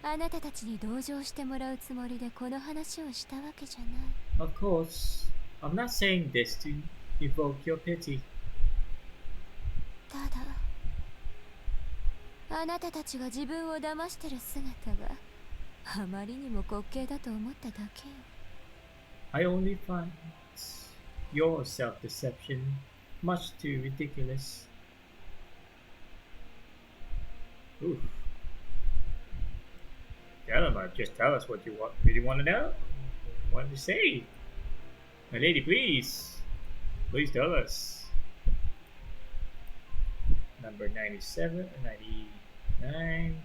あなたたちに同情してもらうつもりでこの話をしたわけじゃない。Of course, I'm not saying this to evoke your pity. ただ、あなたたちが自分を騙してる姿があまりにも滑稽だと思っただけよ。I only find your self-deception much too ridiculous. Oof. Delama, just tell us what you really want to know. What to say? My lady, please. Please tell us. Number 97, 99.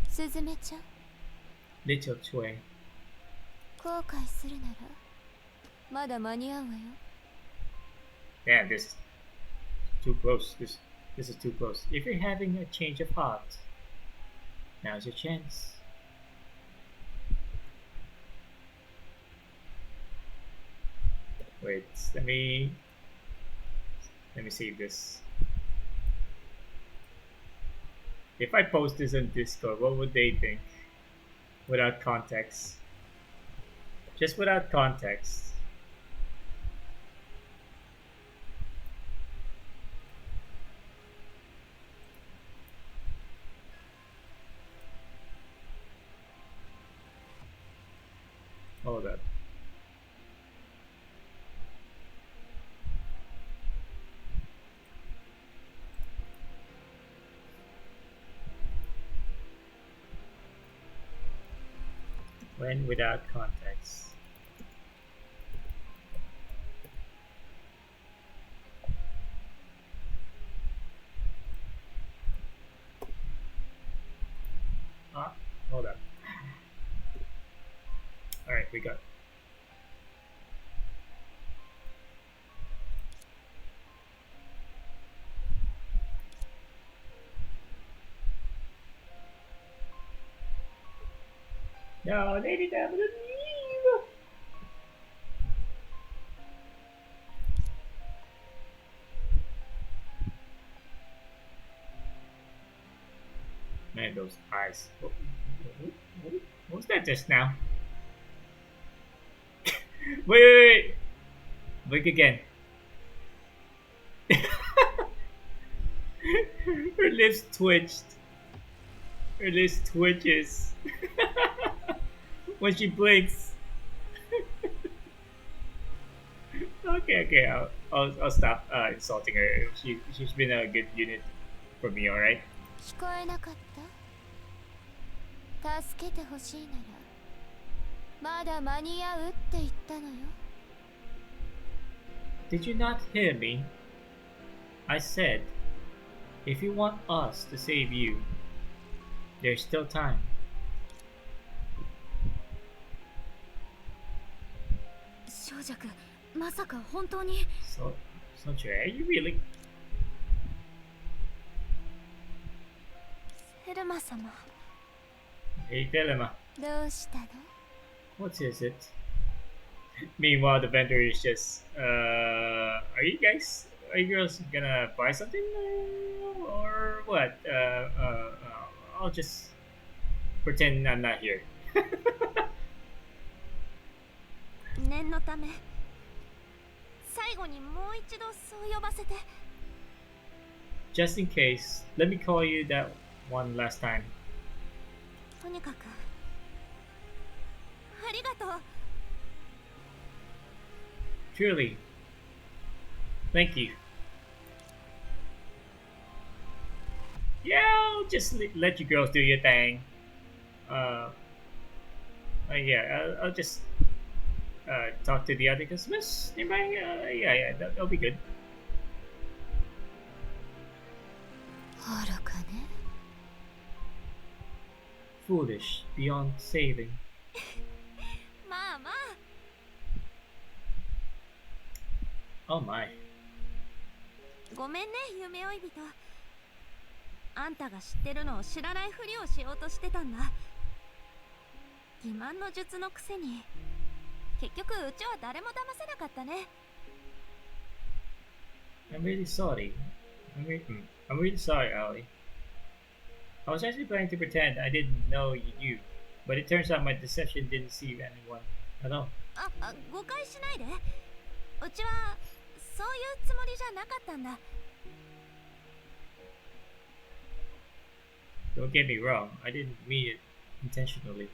スズメちゃん、 Little Tway. 後悔するならまだ間に合うわよ。 Damn, this is too close. This is too close. If you're having a change of heart, now's your chance. Wait, let me save this. If I post this on Discord, what would they think? Without context. Just without context. Hold up. When without context. Hold up. Alright, we got. No, Lady Devil, leave! Man, those eyes. What was that just now? Wait. Blink again. Her lips twitched. Her lips twitches. When she blinks. Okay, I'll stop insulting her. She's been a good unit for me, alright? 聞こえなかった？助けてほしいならまだ間に合うって言ったのよ。 Did you not hear me? I said, if you want us to save you, there's still time. 小弱、まさか本当に。 So Trey, you really? セルマ様、 Hey, Telema, どうしたの？ what is it? Meanwhile, the vendor is just, are you girls gonna buy something or what? I'll just pretend I'm not here. 念のため最後にもう一度そう呼ばせて。Just in case, let me call you that one last time. とにかくありがとう。 Truly, thank you. Yeah, I'll just let you girls do your thing. Uh, yeah, I'll just talk to the other customers nearby. Yeah, that'll be good. あるかね。 Foolish beyond saving. まあまあ。 Oh my. ごめんね夢追い人。あんたが知ってるのを知らないふりをしようとしてたんだ。欺瞞の術のくせに結局うちは誰も騙せなかったね。 I'm really sorry. I'm really sorry, Ali. I was actually planning to pretend I didn't know you knew, but it turns out my deception didn't deceive anyone at all. 誤解しないで。うちはそういうつもりじゃなかったんだ。 Don't get me wrong, I didn't mean it intentionally.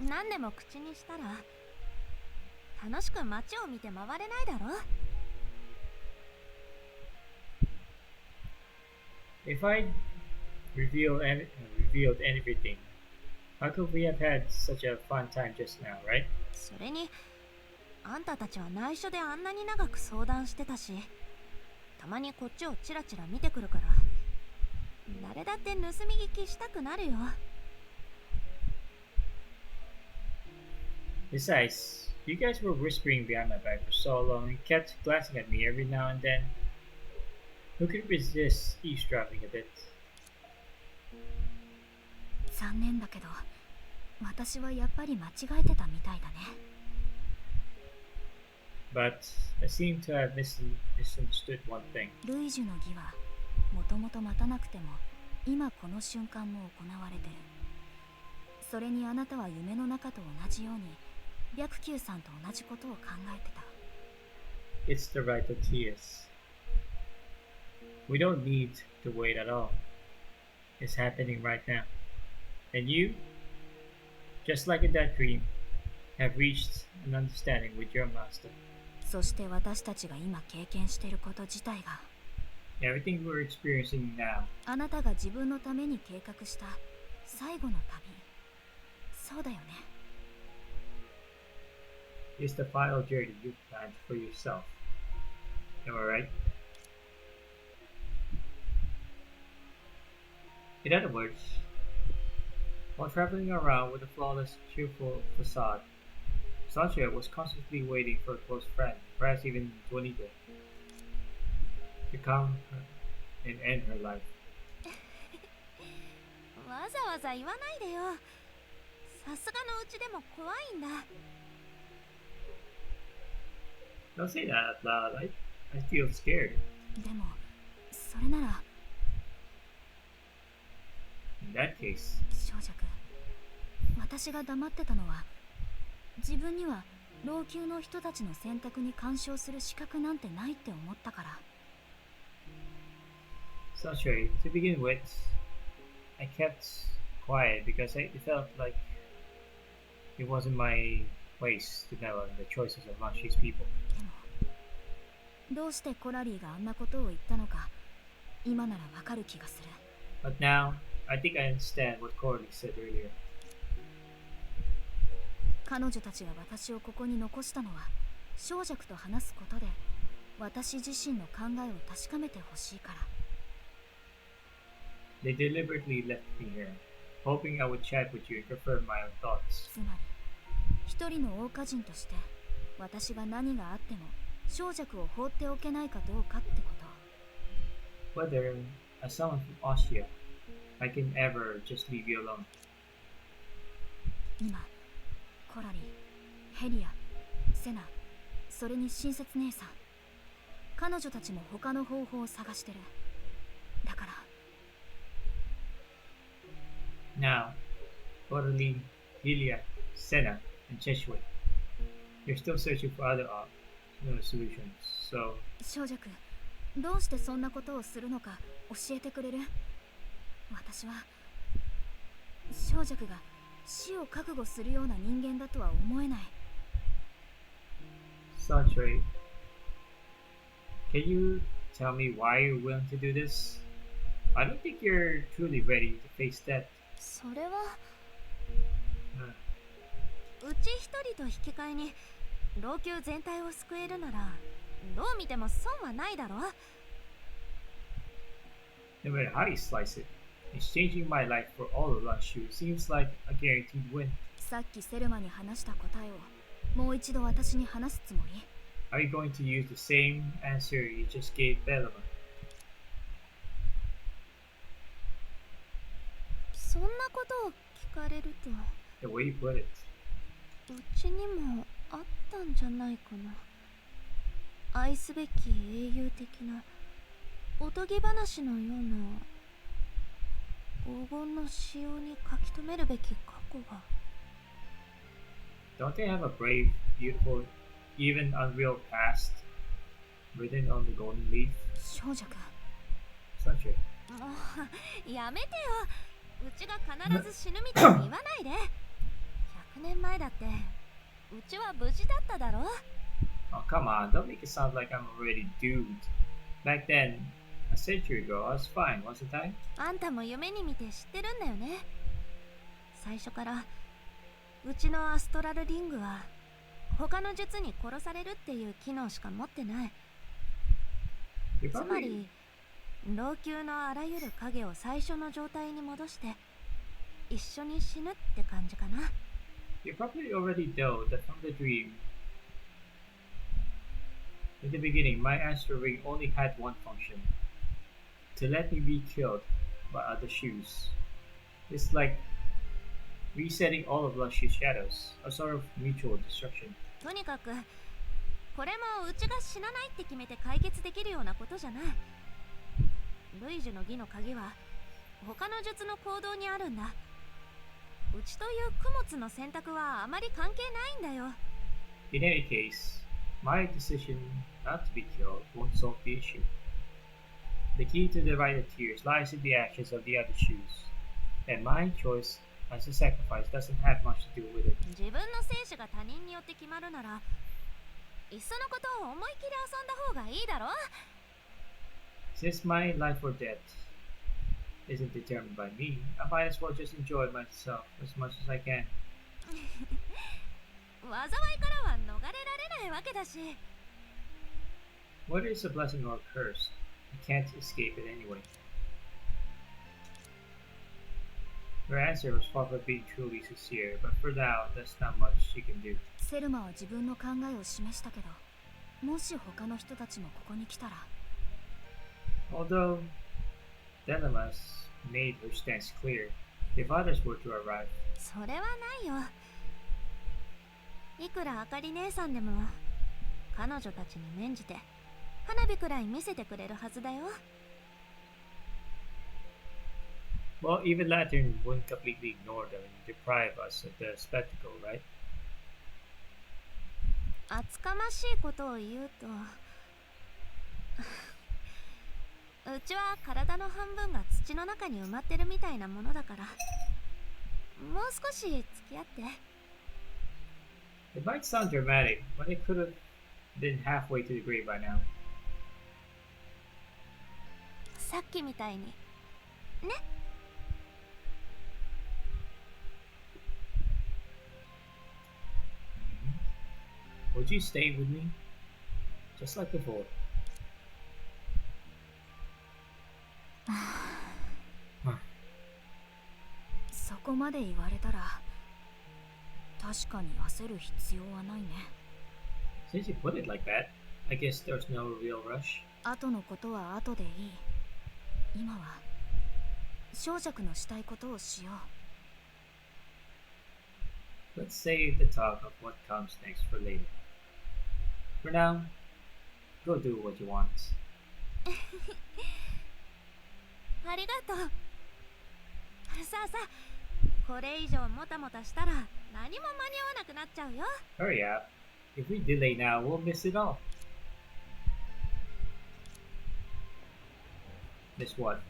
何でも口にしたら楽しく街を見て回れないだろ。 If I revealed everything, how could we have had such a fun time just now, right? それにあんたたちは内緒であんなに長く相談してたし、たまにこっちをチラチラ見てくるから誰だって盗み聞きしたくなるよ。 Besides, you guys were whispering behind my back for so long and kept glancing at me every now and then. Who could resist eavesdropping a bit? 残念だけど私はやっぱり間違えてたみたいだね。 But I seem to have misunderstood one thing. ルイジュの儀はもともと待たなくても今この瞬間も行われてる。それにあなたは夢の中と同じように白球さんと同じことを考えてた。 It's the right of tears. We don't need to wait at all. It's happening right now. And you, just like in that dream, have reached an understanding with your master. そして私たちが今経験していること自体が Everything we're experiencing now あなたが自分のために計画した最後の旅。そうだよね。 is the final journey you've planned for yourself. Am I right? In other words, while traveling around with a flawless, cheerful facade, Sasha was constantly waiting for a close friend, perhaps even Juanita, to come and end her life. わざわざ言わないでよ。さすがのうちでも怖いんだ。 Don't say that out loud. I feel scared. でもそれなら In that case, 小弱、私が黙ってたのは自分には老朽の人たちの選択に干渉する資格なんてないって思ったから。 Sasha, to begin with, I kept quiet because it felt like it wasn't my place to know the choices of Mashi's people. でもどうしてコラリーがあんなことを言ったのか今ならわかる気がする。 But now, I think I understand what Corley said earlier. 彼女たちが私をここに残したのは小弱と話すことで私自身の考えを確かめてほしいから。 They deliberately left me here, hoping I would chat with you and confirm my own thoughts. つまり一人の桜花人として私が何があっても小弱を放っておけないかどうかってこと。 Whether, as someone from Austria, I can ever just leave you alone. 今コラリー、ヘリア、セナ、それに親切姉さん、彼女たちも他の方法を探してる。だから Now, Coraline, Lilia, Senna, and Cheshire, you're still searching for other solutions, so... 小弱、どうしてそんなことをするのか教えてくれる？私は小弱が死を覚悟するような人間だとは思えない。 Santre, can you tell me why you're willing to do this? I don't think you're truly ready to face death. それは Uh, うち一人と引き換えに老朽全体を救えるならどう見ても損はないだろ。 no matter how you slice it, exchanging my life for all of Lashu seems like a guaranteed win. さっきセルマに話した答えをもう一度私に話すつもり？ Are you going to use the same answer you just gave Bellama? そんなことを聞かれると The way you put it. うちにもあったんじゃないかな。愛すべき英雄的なおとぎ話のような黄金の仕様に書き留めるべき過去が。 Don't they have a brave, beautiful, even unreal past written on the golden leaf? 小弱、 Santre. もうやめてよ。うちが必ず死ぬみたいに言わないで。100年前だってうちは無事だっただろ。 Oh, come on, don't make it sound like I'm already doomed. Back then, a century ago, I was fine, wasn't I? あんたも夢に見て知ってるんだよね。最初からうちのアストラルリングは他の術に殺されるっていう機能しか持ってない。 You're つま probably, り老朽のあらゆる影を最初の状態に戻して一緒に死ぬって感じかな。 you probably already know that from the dream. In the beginning, my astral ring only had one function: to let me be killed by other shoes. It's like resetting all of Lushy's shadows, a sort of mutual destruction. とにかくこれもうちが死なないって決めて解決できるようなことじゃない。ルイジュの儀の鍵は他の術の行動にあるんだ。うちという供物の選択はあまり関係ないんだよ。 In any case, my decision not to be killed won't solve the issue. The key to the right of tears lies in the actions of the other shoes, and my choice as a sacrifice doesn't have much to do with it. 自分の生死が他人によって決まるならいっそのことを思い切り遊んだ方がいいだろ。 Since my life or death isn't determined by me, I might as well just enjoy myself as much as I can. 災いからは逃れられないわけだし。 Whether it's a blessing or a curse, I can't escape it anyway. Her answer was far from being truly sincere, but for now, there's not much she can do. セルマは自分の考えを示したけど、もし他の人たちもここに来たら。 Although Delamas made her stance clear, if others were to arrive, それはないよ。いくらあかり姉さんでも彼女たちに免じて花火くらい見せてくれるはずだよ。 well, even Lantern wouldn't completely ignore them and deprive us of the spectacle, right? 厚かましいことを言うとうちは体の半分が土の中に埋まってるみたいなものだから、もう少し付き合って。 It might sound dramatic, but it could have been halfway to the grave by now. さっきみたいにね。 Would you stay with me? Just like before. そこまで言われたら確かに焦る必要はないね。 Since you put it like that, I guess there's no real rush. 後のことは後でいい。今は小弱のしたいことをしよう。 Let's save the talk of what comes next for later. For now, go do what you want. ありがとう。さあさあ、これ以上もたもたしたら何も間に合わなくなっちゃうよ。 Hurry up. If we delay now, we'll miss it all. This what?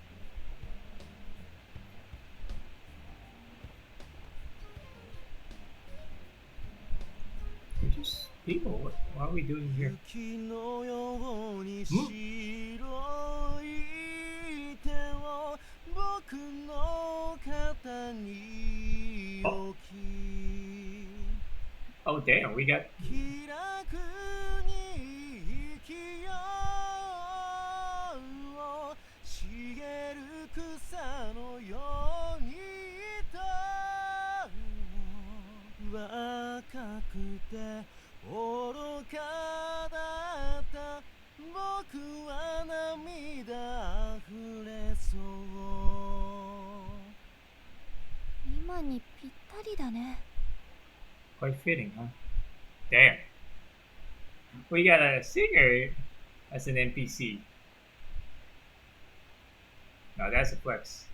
We're just people. What are we doing here? 雪のように Hmm? 白い手を僕の肩に置き Oh damn, we got 気楽に生きよう茂る草のようにと若くて愚かだった僕は涙溢れそう今にぴったりだね。 quite fitting, huh? Damn. We got a singer as an NPC. Now that's a flex.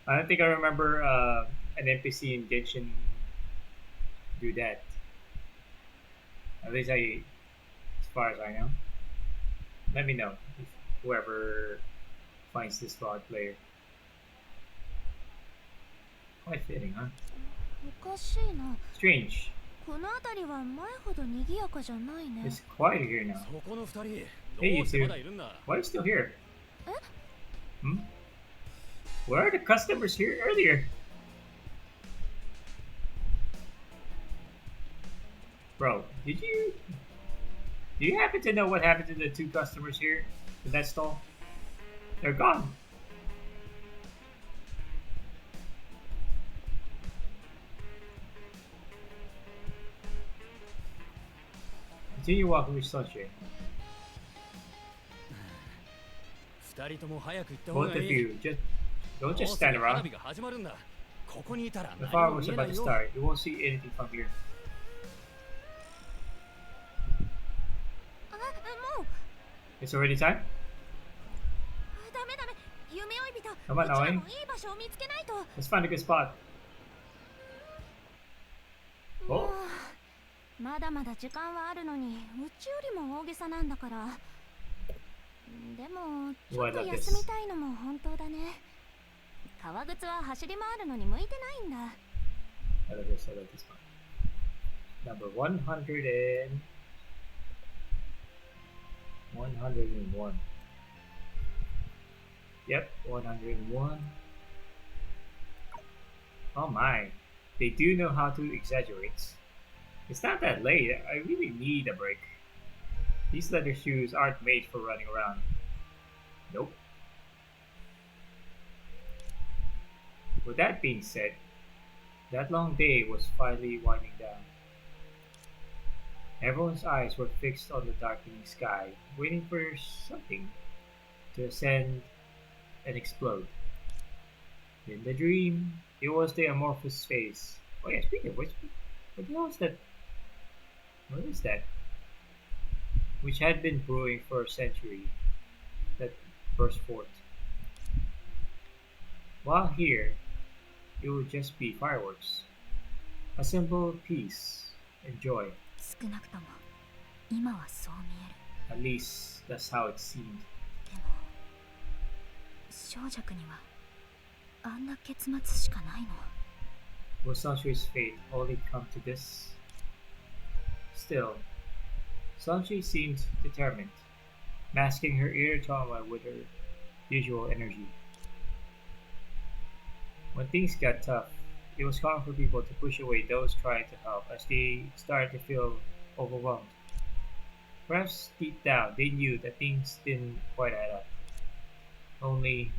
I don't think I remember an NPC in Genshin do that. At least as far as I know. Let me know if whoever finds this VOD player. Quite fitting, huh? おかしいな。 Strange. この辺りは前ほど賑やかじゃないね。 It's quiet here now. そこの二人 Hey, ど you うしてま two. だいるんだ Why are you still here? Hmm? Where are the customers here earlier? Bro, do you happen to know what happened to the two customers here in that stall? They're gone. Continue walking with Sunshine. 二人とも早く行った方 Both が of いい you, don't もう just すぐ stand 花 around. 火が始まるんだここにいたら The 何 fire も was 見えな about い to よ start. You won't see anything from here. あ、もう It's already time? ダメダメ。夢追い人。 Come on, うちら Naoi. もいい場所を見つけないと。 Let's find a good spot. もうまだまだ時間はあるのに、うちよりも大げさなんだから。でもちょっと休みたいのも本当だね。革靴は走り回るのに向いてないんだ。 I love this one. Number 101. Yep, 101. Oh my. They do know how to exaggerate. It's not that late. I really need a break. These leather shoes aren't made for running around. Nope. With that being said, that long day was finally winding down. Everyone's eyes were fixed on the darkening sky, waiting for something to ascend and explode. In the dream, it was the amorphous face. Oh yeah, speaking of which, what the hell is that? What is that? Which had been brewing for a century, that burst forth. While here, it would just be fireworks. A symbol of peace and joy. 少なくとも今はそう見える。 At least that's how it seemed. でも少女にはあんな結末しかないの。 Will Sanchui's fate only come to this? Still, Sanchui seemed determined, masking her inner trauma with her usual energy. When things got tough, it was common for people to push away those trying to help as they started to feel overwhelmed. Perhaps deep down they knew that things didn't quite add up. Only,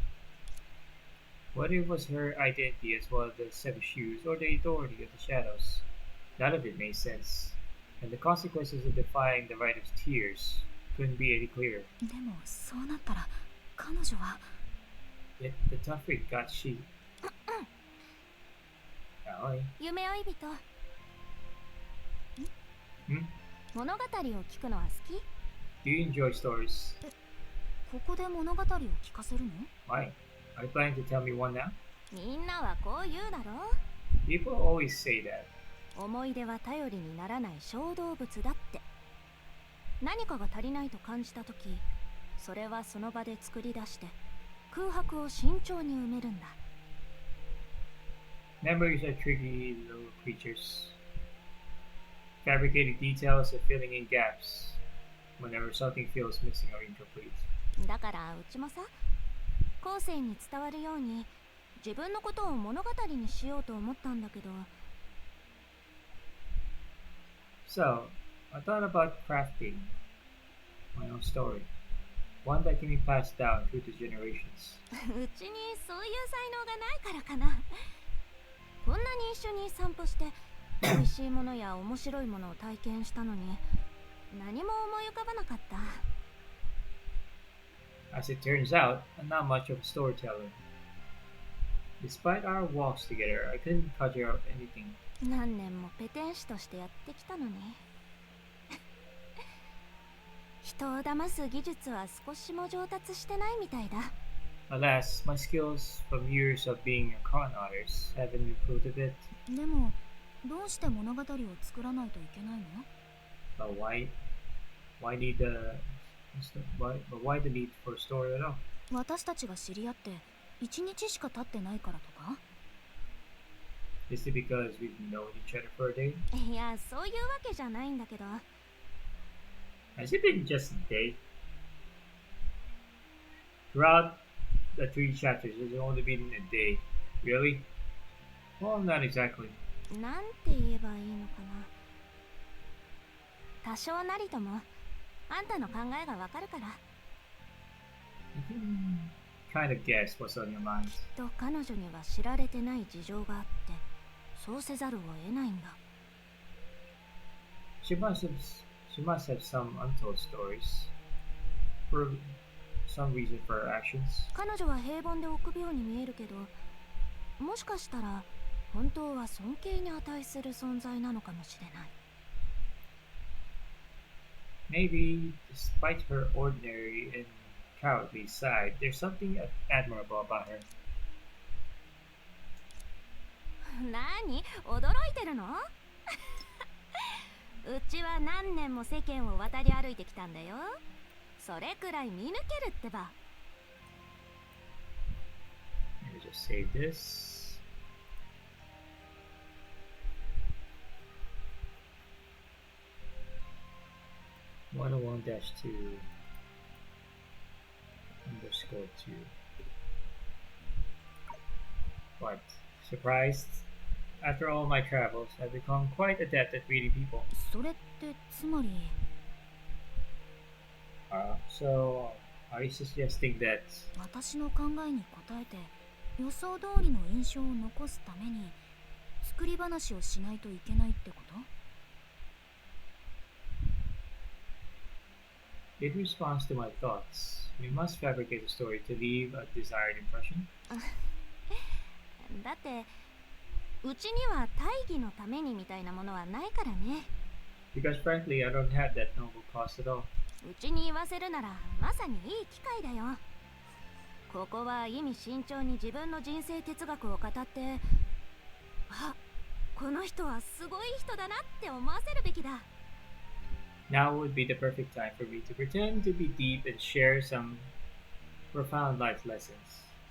whether it was her identity as well as the set of shoes or the authority of the shadows, none of it made sense, and the consequences of defying the right of tears couldn't be any clearer. でもそうなったら彼女は Yet the tough fate got she. Aoi. 夢追い人。Hmm? 物語を聞くのは好き？ Do you enjoy stories? ここで物語を聞かせるの？ Why? Are you planning to tell me one now? みんなはこう言うだろ？ People always say that. 思い出は頼りにならない小動物だって。何かが足りないと感じたとき、それはその場で作り出して空白を慎重に埋めるんだ。 Memories are tricky little creatures, fabricating details and filling in gaps whenever something feels missing or incomplete. だからうちもさ、後世に伝わるように自分のことを物語にしようと思ったんだけど。 So, I thought about crafting my own story, one that can be passed down through the generations. うちにそういう才能がないからかな。こんなに一緒に散歩して美味しいものや面白いものを体験したのに何も思い浮かばなかった。 As it turns out, I'm not much of a storyteller. Despite our walks together, I couldn't conjure up anything. 何年もペテン師としてやってきたのに人を騙す技術は少しも上達してないみたいだ。 Alas, my skills from years of being a con artist haven't improved a bit. でもどうして物語を作らないといけないの？ But why need why the need for a story at all? 私たちが知り合って1日しか経ってないからとか？ Is it because we've known each other for a day? いや、そういうわけじゃないんだけど。 Has it been just a day? Throughout the 3 chapters, it's only been a day. Really? Well, not exactly. なんて言えばいいのかな。多少なりともあんたの考えがわかるから。 Kind of guess what's on your mind. きっと彼女には知られてない事情があってそうせざるを得ないんだ。 She must have some untold stories. For some reason for her actions. 彼女は平凡で臆病に見えるけど、もしかしたら本当は尊敬に値する存在なのかもしれない。 Maybe, despite her ordinary and cowardly side, there's something admirable about her. 何？驚いてるの？うちは何年も世間を渡り歩いてきたんだよ。それくらい見抜けるってば。 Let me just save this. (101-2) _2. What? Surprised? After all my travels, I've become quite adept at reading people. それってつまり So, are you suggesting that 私の考えに応えて予想通りの印象を残すために作り話をしないといけないってこと？ in response to my thoughts, we must fabricate a story to leave a desired impression? だってうちには大義のためにみたいなものはないからね。 Because frankly, I don't have that noble cause at all. うちに言わせるならまさにいい機会だよ。ここは意味慎重に自分の人生哲学を語って、あ、この人はすごい人だなって思わせるべきだ。 Now would be the perfect time for me to pretend to be deep and share some profound life lessons.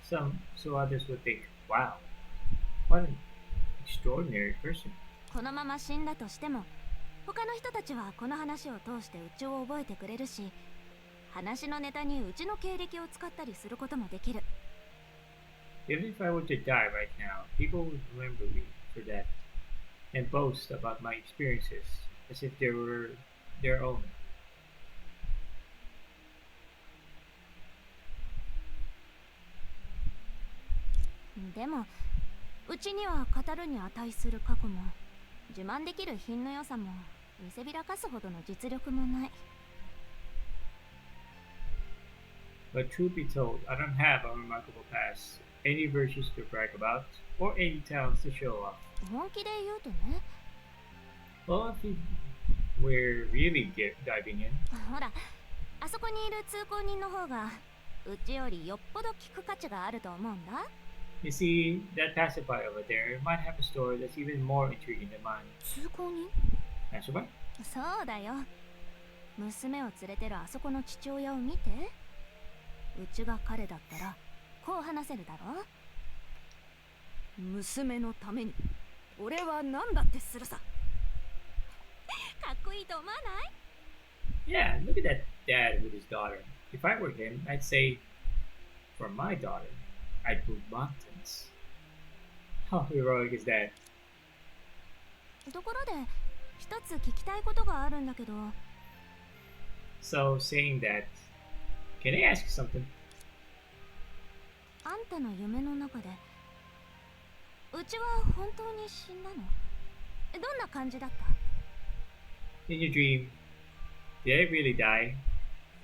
So others would think, wow, what an extraordinary person. このまま死んだとしても他の人たちはこの話を通してうちを覚えてくれるし、話のネタにうちの経歴を使ったりすることもできる。 Even if I were to die right now, people would remember me for that and boast about my experiences as if they were their own. でもうちには語るに値する過去も自慢できる品の良さも見せびらかすほどの実力もない。 But truth be told, I don't have a remarkable past, any virtues to brag about, or any talents to show off. 本気で言うとね、 Well, if we're really diving in, ほらあそこにいる通行人の方がうちよりよっぽど聞く価値があると思うんだ。 you see, that passerby over there might have a story that's even more intriguing than mine. 通行人？ Passerby? そうだよ。娘を連れてるあそこの父親を見て。うちが彼だったらこう話せるだろ。娘のために俺は何だってするさ。かっこいいと思わない？ Yeah, look at that dad with his daughter. If I were him, I'd say, for my daughter, I'd move mountains. How heroic is that? ところで一つ聞きたいことがあるんだけど。 So, saying that, can I ask you something? あんたの夢の中でうちは本当に死んだの？どんな感じだった？ In your dream, did I really die?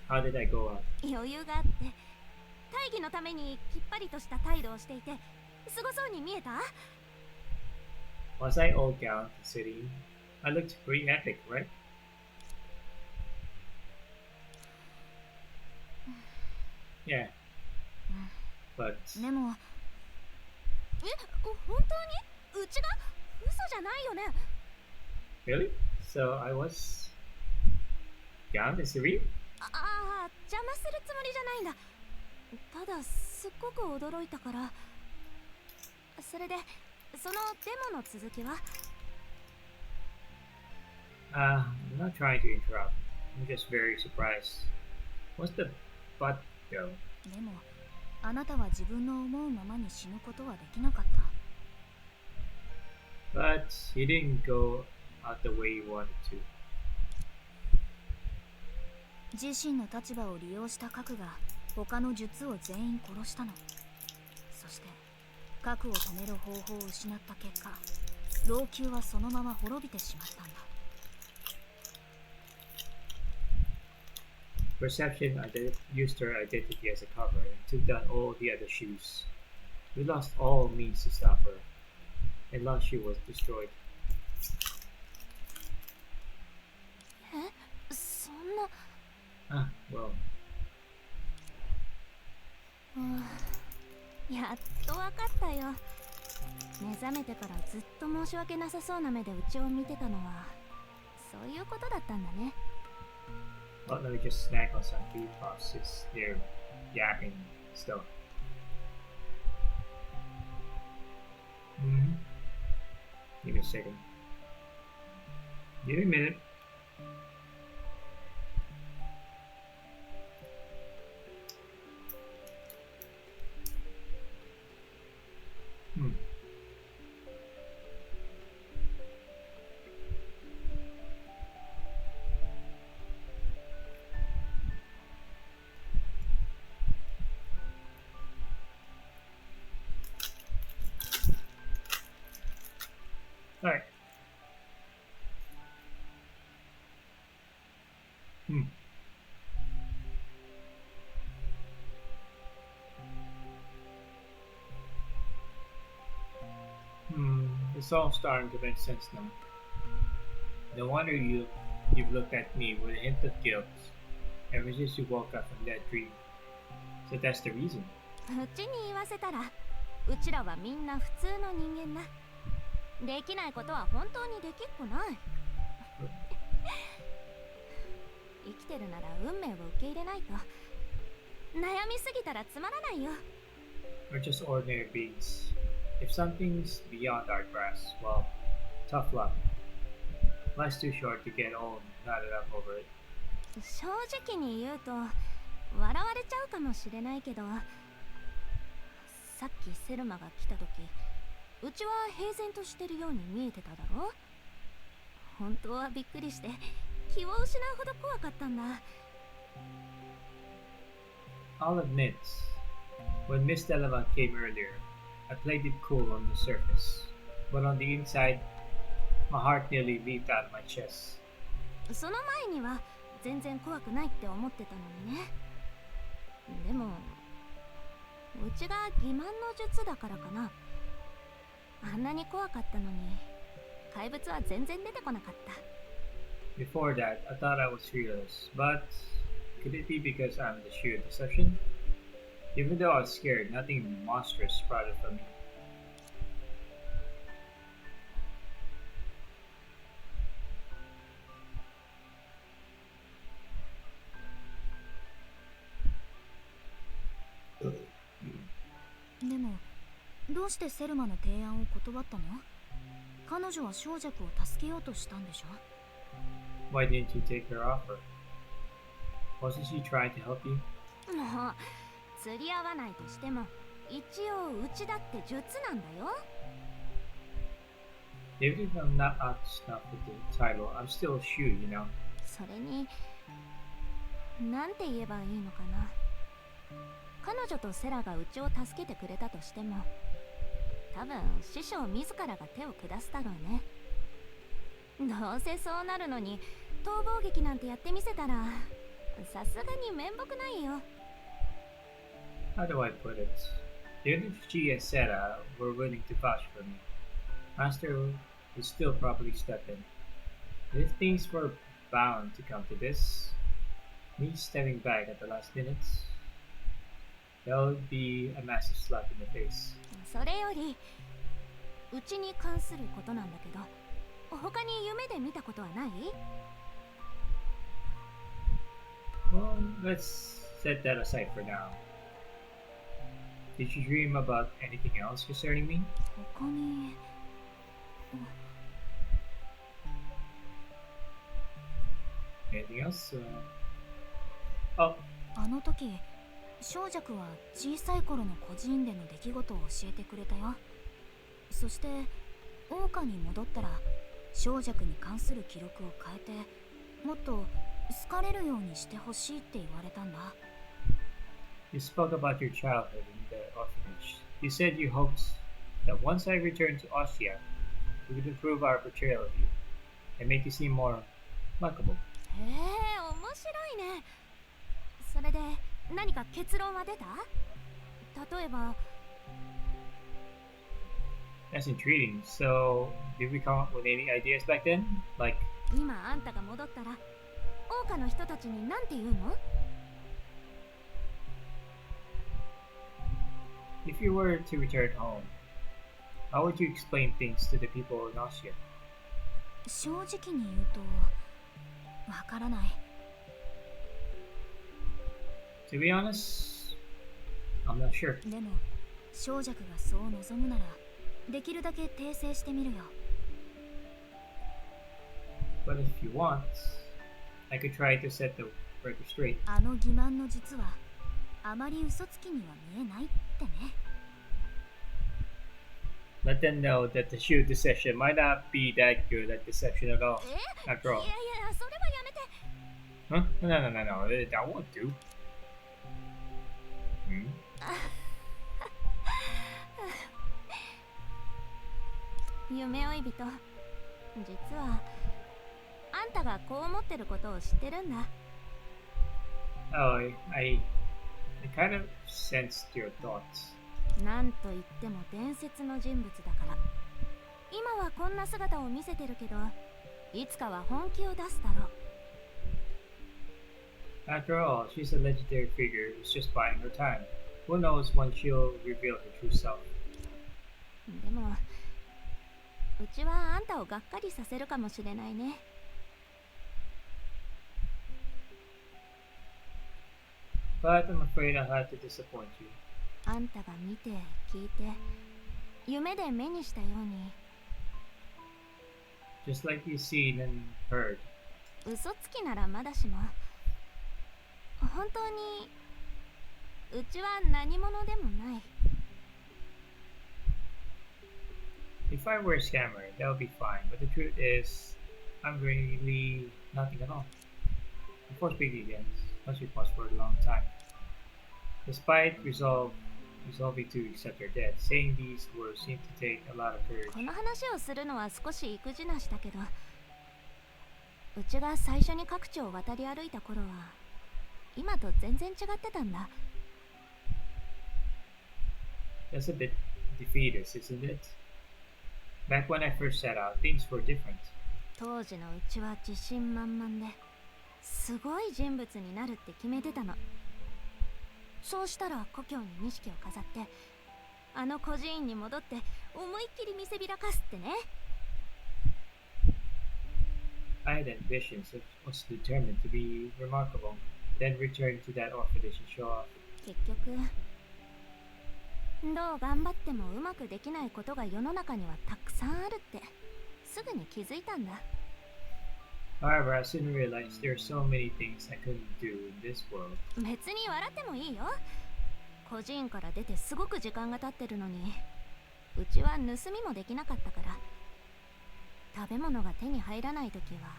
How did I go out? 余裕があって大義のためにきっぱりとした態度をしていてすごそうに見えた？ Was I all gallant and serene? I looked pretty epic, right? Yeah. But でも本当に？うちが嘘じゃないよね。 really? So I was gallant and serene? ああ、邪魔するつもりじゃないんだ。ただすっごく驚いたから。それでそのデモの続きは？ I'm not trying to interrupt. I'm just very surprised. What's the but though? でもあなたは自分の思うままに死ぬことはできなかった。 But he didn't go out the way he wanted to. 自身の立場を利用した核が他の術を全員殺したの。そして核を止める方法を失った結果、老朽はそのまま滅びてしまったんだ。 Perception used her identity as a cover and took down all the other shoes. We lost all means to stop her, and lost she was destroyed. そんな。 Ah, well. やっとわかったよ。目覚めてからずっと申し訳なさそうな目でうちを見てたのはそういうことだったんだね。 Well, let me just snack on some food process. They're yapping stuff. Give me a second. Give me a minute. Alright. It's all starting to make sense now. No wonder you've looked at me with a hint of guilt ever since you woke up from that dream. So that's the reason. うちに言わせたらうちらはみんな普通の人間だ。できないことは本当にできっこない。生きてるなら運命を受け入れないと。悩みすぎたらつまらないよ。 We're just ordinary beings. If something's beyond our grasp, well, tough luck. Life's too short to get all knotted up over it. 正直に言うと笑われちゃうかもしれないけど、さっきセルマが来た時うちは平然としてるように見えてただろ。本当はびっくりして気を失うほど怖かったんだ。 I'll admit, when Miss Delavan came earlier, I played it cool on the surface, but on the inside, my heart nearly leaped out of my chest. その前には全然怖くないって思ってたのにね。でもうちが欺瞞の術だからかな。あんなに怖かったのに怪物は全然出てこなかった。 Before that, I thought I was fearless, but could it be because I'm the sheer deception? Even though I was scared, nothing monstrous sprouted from me. どうしてセルマの提案を断ったの？彼女は小弱を助けようとしたんでしょ？ Why didn't you take her offer? Wasn't she trying to help you? もう釣り合わないとしても一応うちだって術なんだよ。 Even if I'm not out to snuff with the title, I'm still a shoe, you know? それになんて言えばいいのかな。彼女とセラがうちを助けてくれたとしても多分師匠自らが手を下すだろうね。どうせそうなるのに逃亡劇なんてやってみせたらさすがに面目ないよ。 How do I put it? Even if she and Sarah were willing to vouch for me, Master would still probably step in. And if things were bound to come to this, me stepping back at the last minute, that would be a massive slap in the face. それよりうちに関することなんだけど他に夢で見たことはない？ Well, let's set that aside for now. Did you dream about anything else concerning me? 他に Anything else? Oh, あの時小弱は小さい頃の孤児院での出来事を教えてくれたよ。そして桜花に戻ったら小弱に関する記録を変えてもっと好かれるようにしてほしいって言われたんだ。 you spoke about your childhood in the orphanage. You said you hoped that once I returned to Austria, we could improve our portrayal of you and make you seem more likable. へえ、面白いね。それで何か結論は出た？例えば That's intriguing. So, did we come up with any ideas back then? Like, 今あんたが戻ったら桜花の人たちに何て言うの？ if you were to return home, how would you explain things to the people in Austria? 正直に言うとわからない。 To be honest, I'm not sure. でも小弱がそう望むならできるだけ訂正してみるよ。 But if you want, I could try to set the record straight. あの欺瞞の実はあまり嘘つきには見えないってね。 Let them know that the shoe deception might not be that good at deception at all. え？ After い all. やいや、それはやめて。 Huh? No, no, no, no. That won't do. Hmm? 夢追い人、実はあんたがこう思ってることを知ってるんだ。 Oh, I kind of sensed your thoughts. なんと言っても伝説の人物だから今はこんな姿を見せてるけどいつかは本気を出すだろう。 After all, she's a legendary figure who's just biding her time. Who knows when she'll reveal her true self? でもうちはあんたをがっかりさせるかもしれないね。 But I'm afraid I'll have to disappoint you. あんたが見て聞いて夢で目にしたように Just like you've seen and heard. 嘘つきならまだしも本当にうちは何者でもない。 If I were a scammer, that would be fine. But the truth is, I'm really nothing at all. Before speaking again, once we paused for a long time. Despite resolving to accept her death, saying these words seemed to take a lot of courage. この話をするのは少し育児なしだけどうちが最初に各地を渡り歩いた頃は今と全然違ってたんだ。 That's a bit defeatist, isn't it? Back when I first set out, things were different. 当時のうちは自信満々ですごい人物になるって決めてたの。そうしたら故郷に錦を飾ってあの孤児院に戻って思いっきり見せびらかすってね。 I had ambitions and was determined to be remarkable, then return to that orphanage and show off. 結局どう頑張ってもうまくできないことが世の中にはたくさんあるってすぐに気づいたんだ。 However, I soon realized there are so many things I couldn't do in this world. 別に笑ってもいいよ。個人から出てすごく時間が経ってるのに、うちは盗みもできなかったから、食べ物が手に入らない時は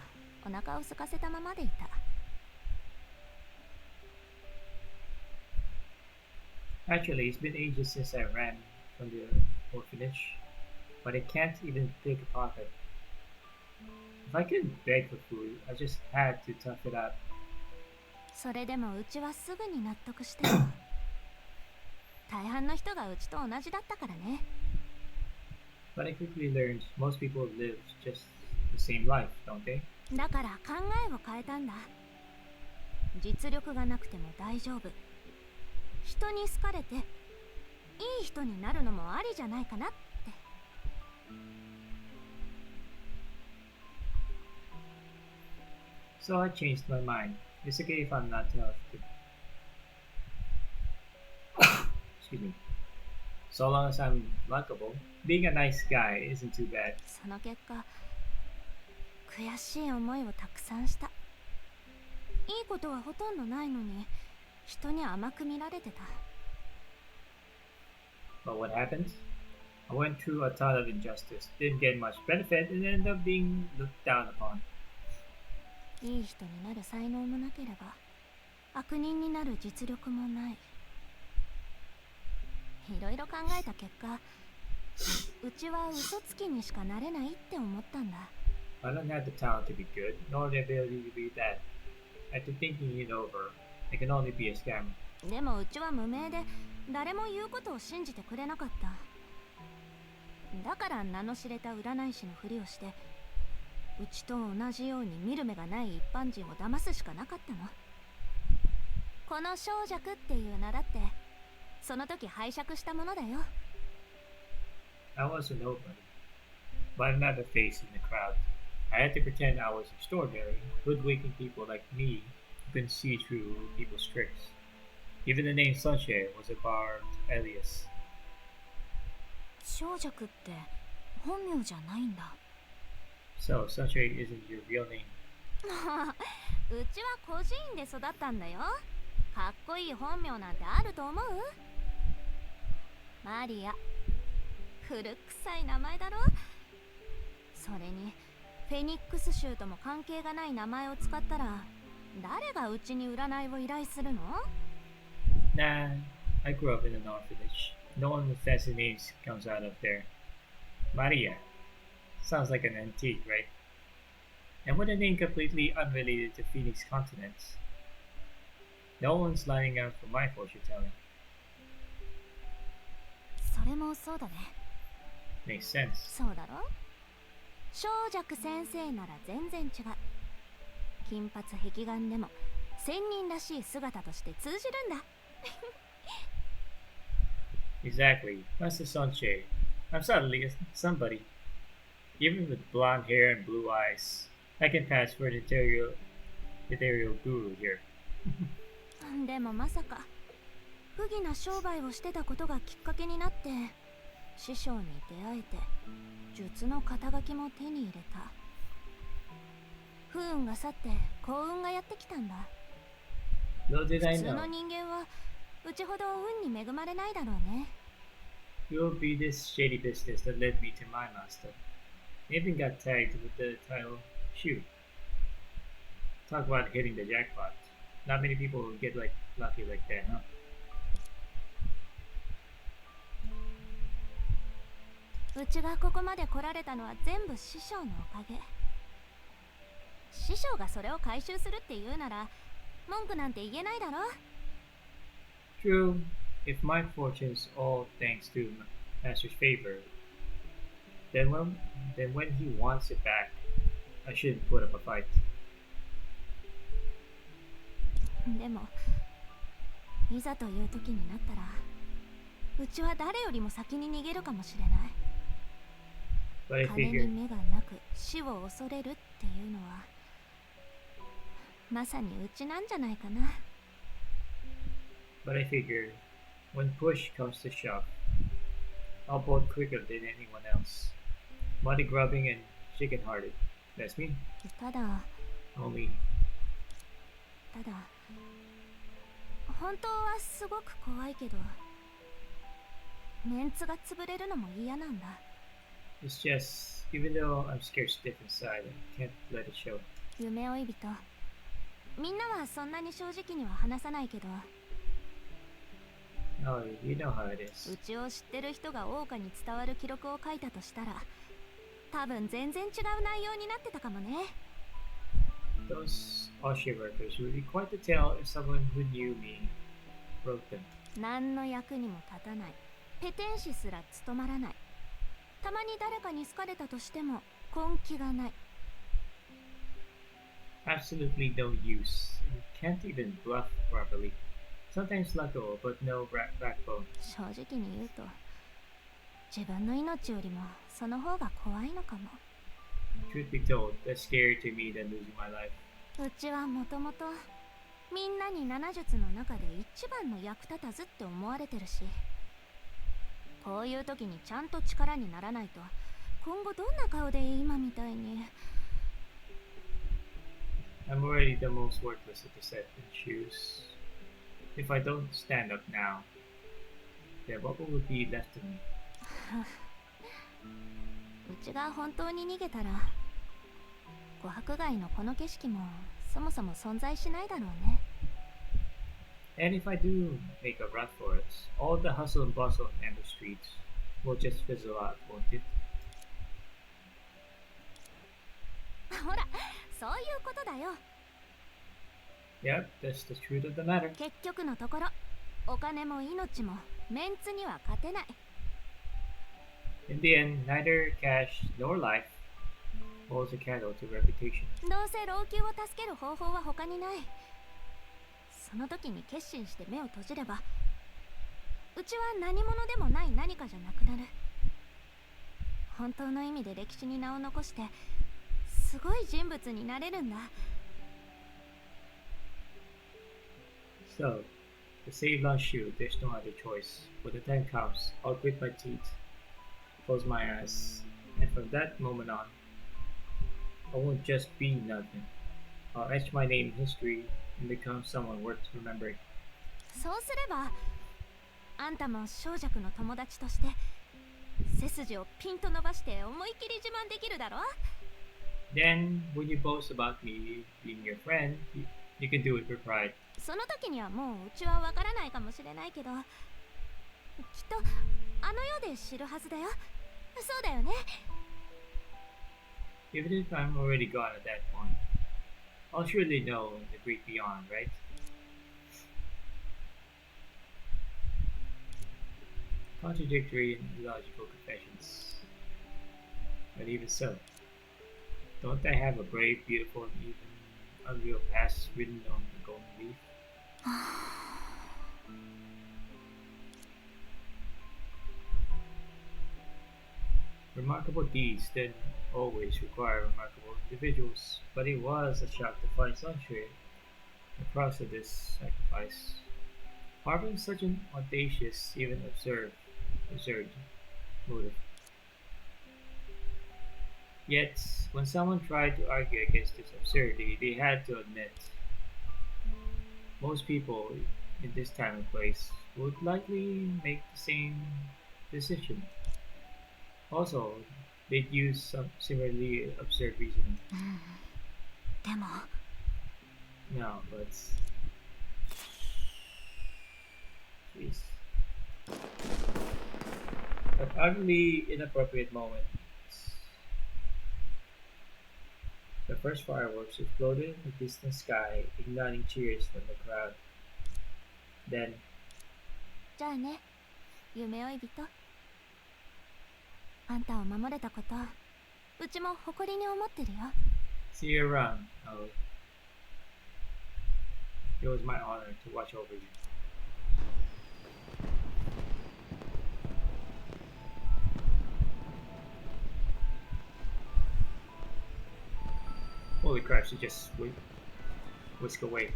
お腹を空かせたままでいた。 Actually, it's been ages since I ran from the orphanage, but I can't even pick a pocket. If I couldn't beg for food, I just had to tough it out. それでもうちはすぐに納得してよ。大半の人がうちと同じだったからね。 But I quickly learned most people live just the same life, don't they? だから考えを変えたんだ。実力がなくても大丈夫。人に好かれていい人になるのもありじゃないかなって。 So I changed my mind. It's okay if I'm not tough. Excuse me. So long as I'm likable, being a nice guy isn't too bad. その結果、悔しい思いをたくさんした。いいことはほとんどないのに、人に甘く見られてた。 But what happened? I went through a ton of injustice, didn't get much benefit, and ended up being looked down upon. いい人になる才能もなければ、悪人になる実力もない。いろいろ考えた結果、うちは嘘つきにしかなれないって思ったんだ。 I don't have the talent to be good, nor the ability to be bad. After thinking it over, I can only be a scammer. でもうちは無名で誰も言うことを信じてくれなかった。だから名の知れた占い師のふりをして、うちと同じように見る目がない一般人を騙すしかなかったの。この小弱っていう名だってその時拝借したものだよ。 I was a nobody, but another face in the crowd. I had to pretend I was extraordinary, hoodwinking people like me who couldn't see through people's tricks. Even the name Sunshine was a borrowed alias. 小弱って本名じゃないんだ。 So, Sunshine isn't your real name. うちは孤児院で育ったんだよ。かっこいい本名なんてあると思う？マリア。古臭い名前だろ。それにフェニックス州とも関係がない名前を使ったら誰がうちに占いを依頼するの？ Nah, I grew up in an orphanage. No one with fancy names comes out of there. Maria. Sounds like an antique, right? And with a name completely unrelated to Phoenix continents. No one's lining up for my fortune telling. それもそうだね。 Makes sense. そうだろ。小弱先生なら全然違う。金髪壁眼でも仙人らしい姿として通じるんだ。 Exactly. Master Sunshine. I'm suddenly somebody. Even with blonde hair and blue eyes, I can pass for an ethereal guru here. でもまさか不義な商売をしてたことがきっかけになって師匠に出会えて術の肩書きも手に入れた。不運が去って幸運がやってきたんだ。 Little did I 普通 know, の人間はうちほど運に恵まれないだろうね。 it will be this shady business that led me to my master. I even got tagged with the title Shoot. Talk about hitting the jackpot. Not many people will get lucky like that, huh? うちがここまで来られたのは全部師匠のおかげ。師匠がそれを回収するって言うなら文句なんて言えないだろ。 True, if my fortune's all thanks to Master's favor, then when he wants it back, I shouldn't put up a fight. でもいざという時になったらうちは誰よりも先に逃げるかもしれない。 But I 金に figured, 目がなく死を恐れるっていうのはまさにうちなんじゃないかな。 but I figured, when push comes to shove, I'll bolt quicker than anyone else. Money grubbing and chicken hearted. That's me. ただ Only ただ本当はすごく怖いけどメンツが潰れるのも嫌なんだ。 it's just even though I'm scared stiff inside, I can't let it show. 夢追い人みんなはそんなに正直には話さないけど Oh, you know how it is. うちを知ってる人が桜花に伝わる記録を書いたとしたら多分全然違う内容になってたかもね。 Those Austria workers would be quite the tale if someone who knew me wrote them. 何の役にも立たないペテン師すら務まらないたまに誰かに好かれたとしても根気がない Absolutely no use. You can't even bluff properly. Sometimes lucko, but no backbone. 正直に言うと自分の命よりもその方が怖いのかも Truth be told, that's scarier to me than losing my life. うちはもともとみんなに7術の中で一番の役立たずって思われてるしこういう時にちゃんと力にならないと今後どんな顔で今みたいに I'm already the most worthless of the set and shoes. If I don't stand up now, then what will be left of me? うちが本当に逃げたら琥珀街のこの景色もそもそも存在しないだろうね And if I do make a run for it, all the hustle and bustle in the streets will just fizzle out, won't it? ほらそういうことだよ Yep, that's the truth of the matter. 結局のところお金も命もメンツには勝てない In the end, neither cash nor life holds a candle to reputation. どうせ老朽を助ける方法は他にないその時に決心して目を閉じればうちは何者でもない何かじゃなくなる本当の意味で歴史に名を残してすごい人物になれるんだ So, to save Lanshu, there's no other choice. When the time comes, I'll grit my teeth, close my eyes, and from that moment on, I won't just be nothing. I'll etch my name in history and become someone worth remembering. そうすればあんたも小弱の友達として背筋をピンと伸ばして思い切り自慢できるだろ Then, when you boast about me being your friend, you can do it with pride. その時にはもううちはわからないかもしれないけどきっとあの世で知るはずだよそうだよね Even if I'm already gone at that point, I'll surely know the great beyond, right? Contradictory and illogical confessions. But even so, don't I have a brave, beautiful, and even unreal past written on the golden leaf? Remarkable deeds didn't always require remarkable individuals, but it was a shock to find sunshine across of this sacrifice. Harboring such an audacious, even absurd motive. Yet, when someone tried to argue against this absurdity, they had to admit most people in this time and place would likely make the same decision. Also, they'd use some similarly absurd reasoning. でも No, but please. At utterly inappropriate moment, the first fireworks exploded in the distant sky, igniting cheers from the crowd. Then, じゃあね夢追い人あんたを守れたことうちも誇りに思ってるよ see you around, Ally. It was my honor to watch over you. Holy crap, she just whisk away.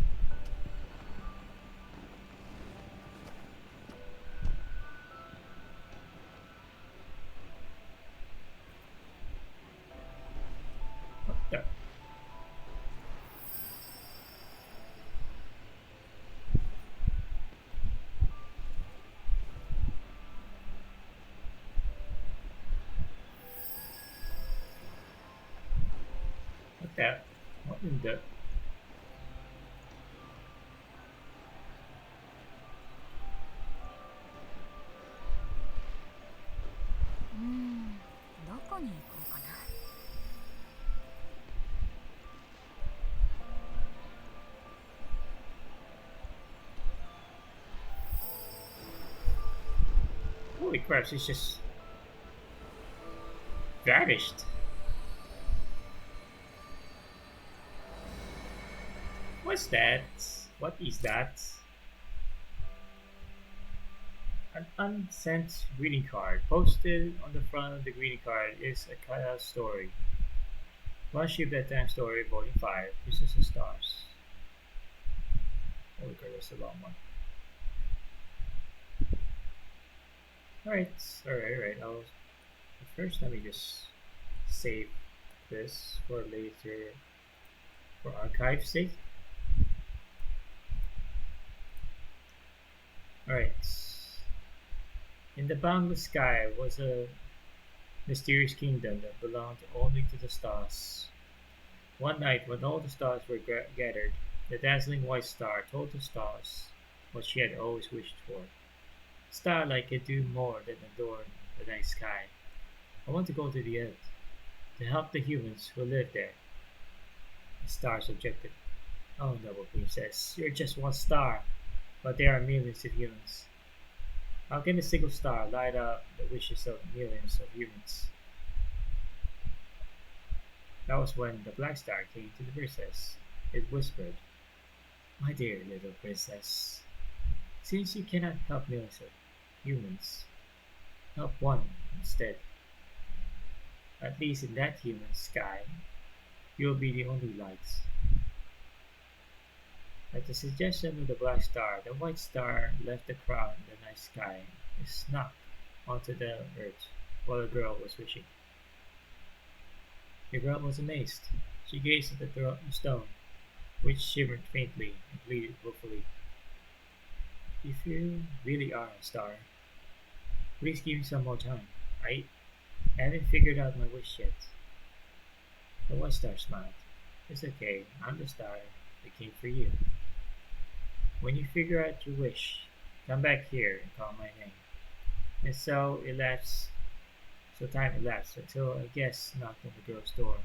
Yeah. What in the?どこに行こうかな。Holy crap! She's just vanished. What's that? What is that? An unsent greeting card. Posted on the front of the greeting card is a cutout story. One ship that time story, volume 5, Uses of Stars. Holy crap, that's a long one. Alright, alright. First, let me just save this for later for archive sake. Alright. In the boundless sky was a mysterious kingdom that belonged only to the stars. One night, when all the stars were gathered, the dazzling white star told the stars what she had always wished for. Starlight can do more than adorn the night sky. I want to go to the earth to help the humans who live there. The stars objected. Oh, noble princess, you're just one star, but there are millions of humans. How can a single star light up the wishes of millions of humans? That was when the black star came to the princess. It whispered, my dear little princess, since you cannot help millions of humans, help one instead. At least in that human sky, you'll be the only light. At the suggestion of the black star, the white star left the crown in the night sky and snuck onto the earth while the girl was wishing. The girl was amazed. She gazed at the stone, which shimmered faintly, and pleaded hopefully, if you really are a star, please give me some more time. I haven't figured out my wish yet. The white star smiled. It's okay, I'm the star that came for you. When you figure out your wish, come back here and call my name. And so time elapsed until a guest knocked on the girl's door.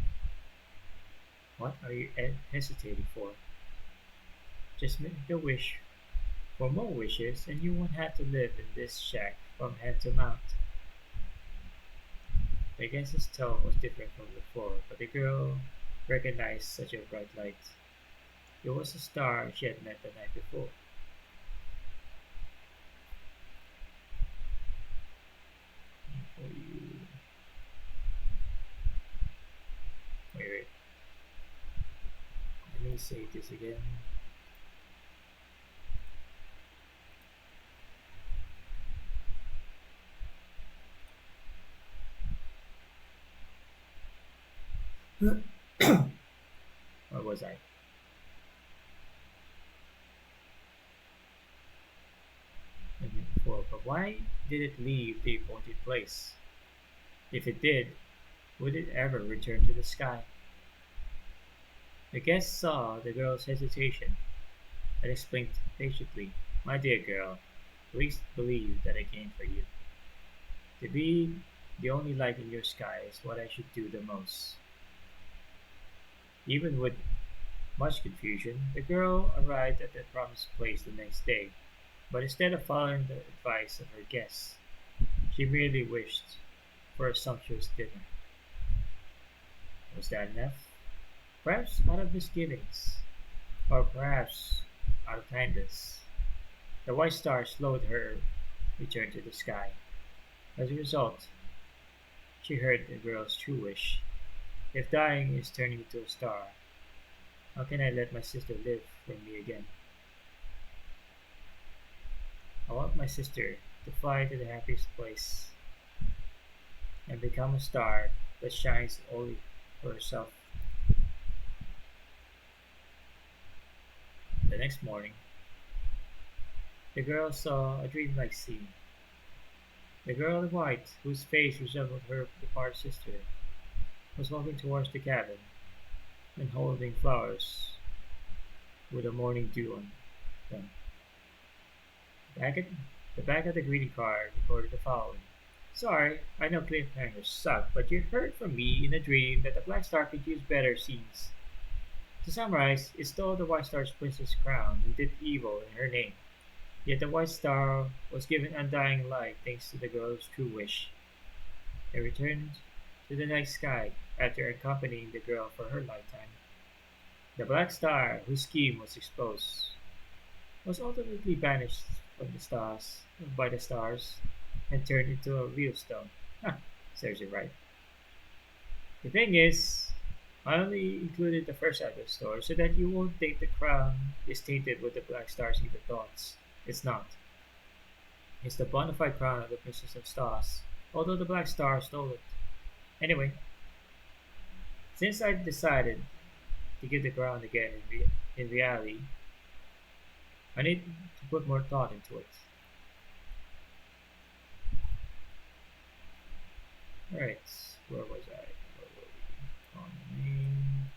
What are you hesitating for? Just make a wish for more wishes and you won't have to live in this shack from head to mouth. The guest's tone was different from before, but the girl recognized such a bright light. It was the star she had met the night before. For you. Wait. Let me say this again. Where was I? Before, but why did it leave the appointed place? If it did, would it ever return to the sky? The guest saw the girl's hesitation and explained patiently, my dear girl, please believe that I came for you. To be the only light in your sky is what I should do the most. Even with much confusion, the girl arrived at the promised place the next day, but instead of following the advice of her guests, she merely wished for a sumptuous dinner. Was that enough? Perhaps out of misgivings, or perhaps out of kindness. The white star slowed her return to the sky. As a result, she heard the girl's true wish. If dying is turning into a star, how can I let my sister live for me again? I want my sister to fly to the happiest place and become a star that shines only for herself. The next morning, the girl saw a dreamlike scene. The girl in white, whose face resembled her departed sister, was walking towards the cabin. and holding flowers with a morning dew on them. Back at the back of the greeting card recorded the following. Sorry, I know cliffhangers suck, but you heard from me in a dream that the Black Star could use better scenes. To summarize, it stole the White Star's princess crown and did evil in her name. Yet the White Star was given undying light thanks to the girl's true wish. They returned to the night sky after accompanying the girl for her lifetime. The Black Star, whose scheme was exposed, was ultimately banished from the stars by the stars and turned into a real stone. Huh, serves you right. The thing is, I only included the first out of the story so that you won't think the crown is tainted with the Black Star's evil thoughts. It's not. It's the bona fide crown of the Princess of Stars, although the Black Star stole it. Anyway, since I decided to give the crown again in reality, I need to put more thought into it. Alright, where was I? Where were we? On the name.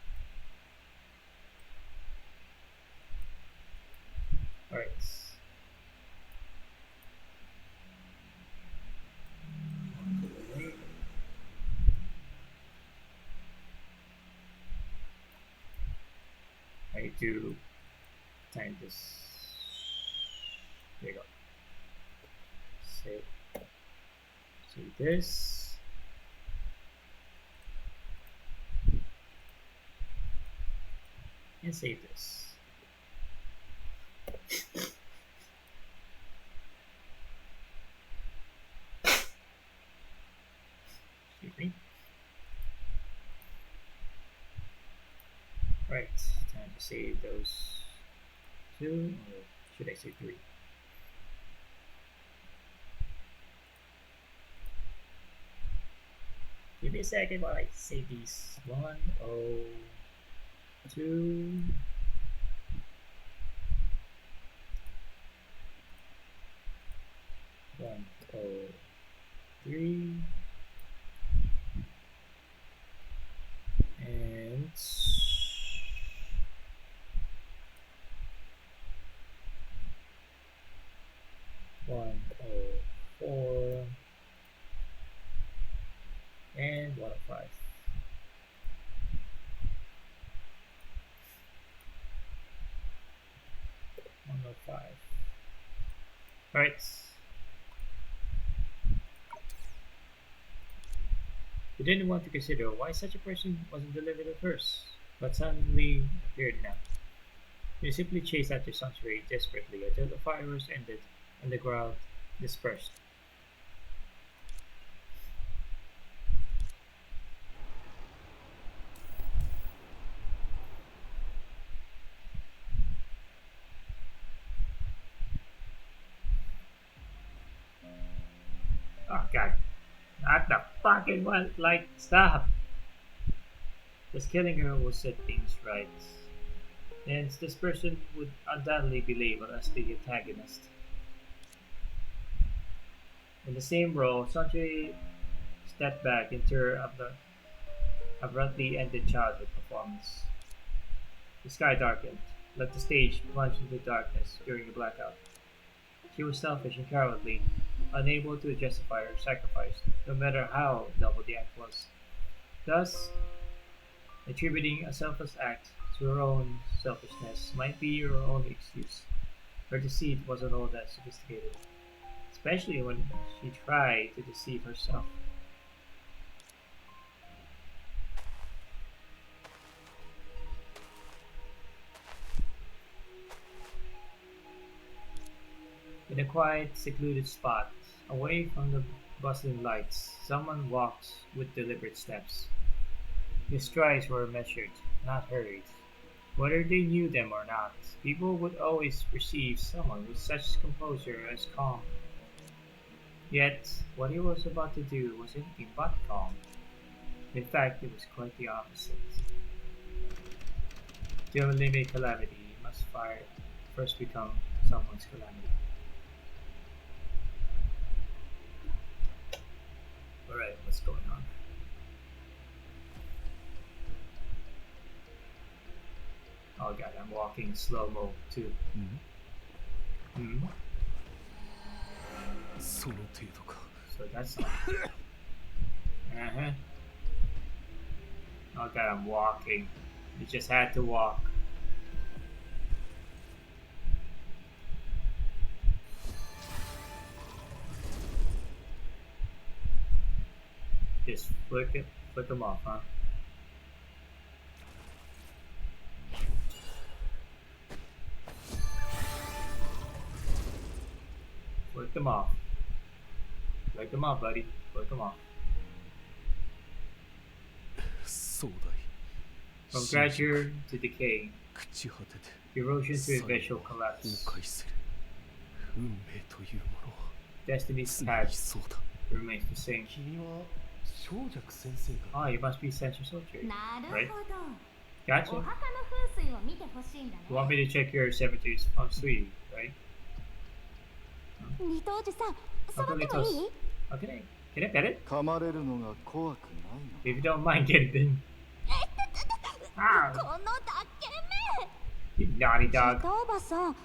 Alright. On to the name. I need to time this. There you go. Save this. And save this. Excuse me. Right, time to save those two, or should I say three? Give me a second while I save these. 102. 103 and 104 and 105. 105. Alright. We didn't want to consider why such a person wasn't delivered at first, but suddenly appeared now. We simply chased after Sanctuary desperately until the fireworks ended and the crowd dispersed. Oh god, not the fucking one, like, stop! Just killing her will set things right. Hence, this person would undoubtedly be labeled as the antagonist. In the same role, Sanjay stepped back into her abruptly ended childhood performance. The sky darkened, let the stage plunge into darkness during a blackout. She was selfish and cowardly, unable to justify her sacrifice, no matter how noble the act was. Thus, attributing a selfless act to her own selfishness might be her only excuse. Her deceit wasn't all that sophisticated, especially when she tried to deceive herself. In a quiet, secluded spot, away from the bustling lights, someone walked with deliberate steps. His strides were measured, not hurried. Whether they knew them or not, people would always perceive someone with such composure as calm. Yet, what he was about to do was anything but calm. In fact, it was quite the opposite. To eliminate calamity, you must first become someone's calamity. Alright, what's going on? Oh god, I'm walking slow mo too. うん Hmm. その程度か So that's all. Uh-huh. Oh god, I'm walking. You just had to walk. Just flick them off, huh? Flick them off. Flick them off, buddy. Flick them off. 壮大 From fracture to decay, 朽ち果てて erosion to 最後 eventual 崩 collapse. 壊する運命というものは Destiny's 常に path そうだ remains the same. 君は小弱先生か Ah, you must be Sensor Soldier. なる Right? ほど Gotcha. お墓の風水を見てほしいんだね You want me to check your cemetery's feng shui, right? 二等寺さん How 触 can っ I ても toss? いい How can I pet it? 噛まれるのが怖くないの If you don't mind getting bitten. Ah, このだけ you naughty め dog. おばさん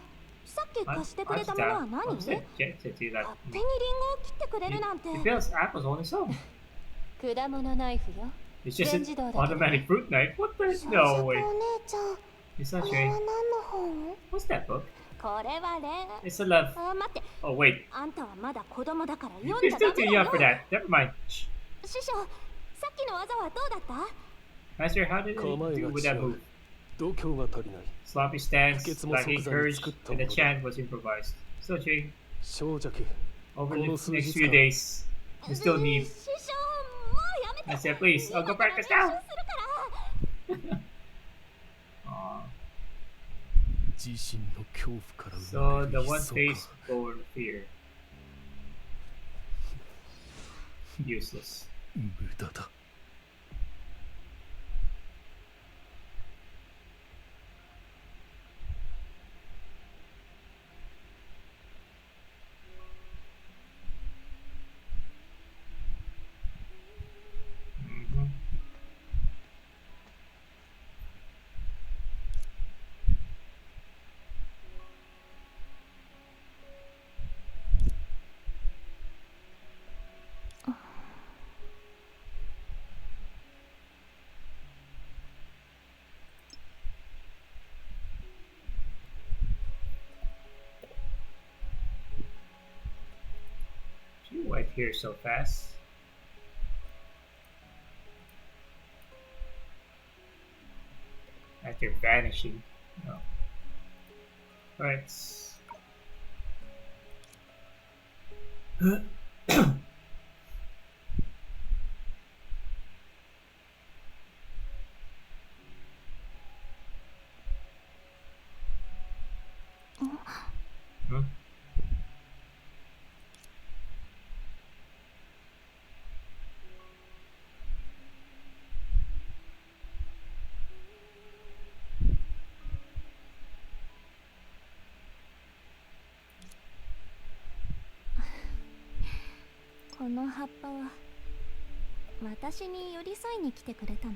さっき I'm, 貸してくれ I'm たものは sad. 何 I'm sad. Jet to do that. 勝手にリンゴを切ってくれるなんて It builds apples on its own. 果物ナイフよ It's just 全 an 自動だけど automatic fruit knife. What the? 小 No 作 way. お姉ちゃん It's not これは showing. 何の本 What's that book? これは恋 It's a love. あ待って Oh wait. あんたはまだ子供だから読ん You're じゃ still ダメ too だ young よ for that. Never mind. Shh. 師匠さっきの技はどうだった Master, how did it 構え do が with 違 that う move? 度胸が足りない Sloppy stance, 不潔も lacking 即座に courage, 作った and も the のだ chant was improvised. Still Jing, 小弱 over こ the の next 数日 few 間 days, you still need. 師匠もうやめて I said, please, I'll go 今から practice 練習 now. するから Aw. 自身の恐怖から生 So ま the れる one 悲壮 face 感 forward fear. Useless. 無駄だ Mhm. You went here so fast. After vanishing. No. Alright. Hmm? この葉っぱは私に寄り添いに来てくれたの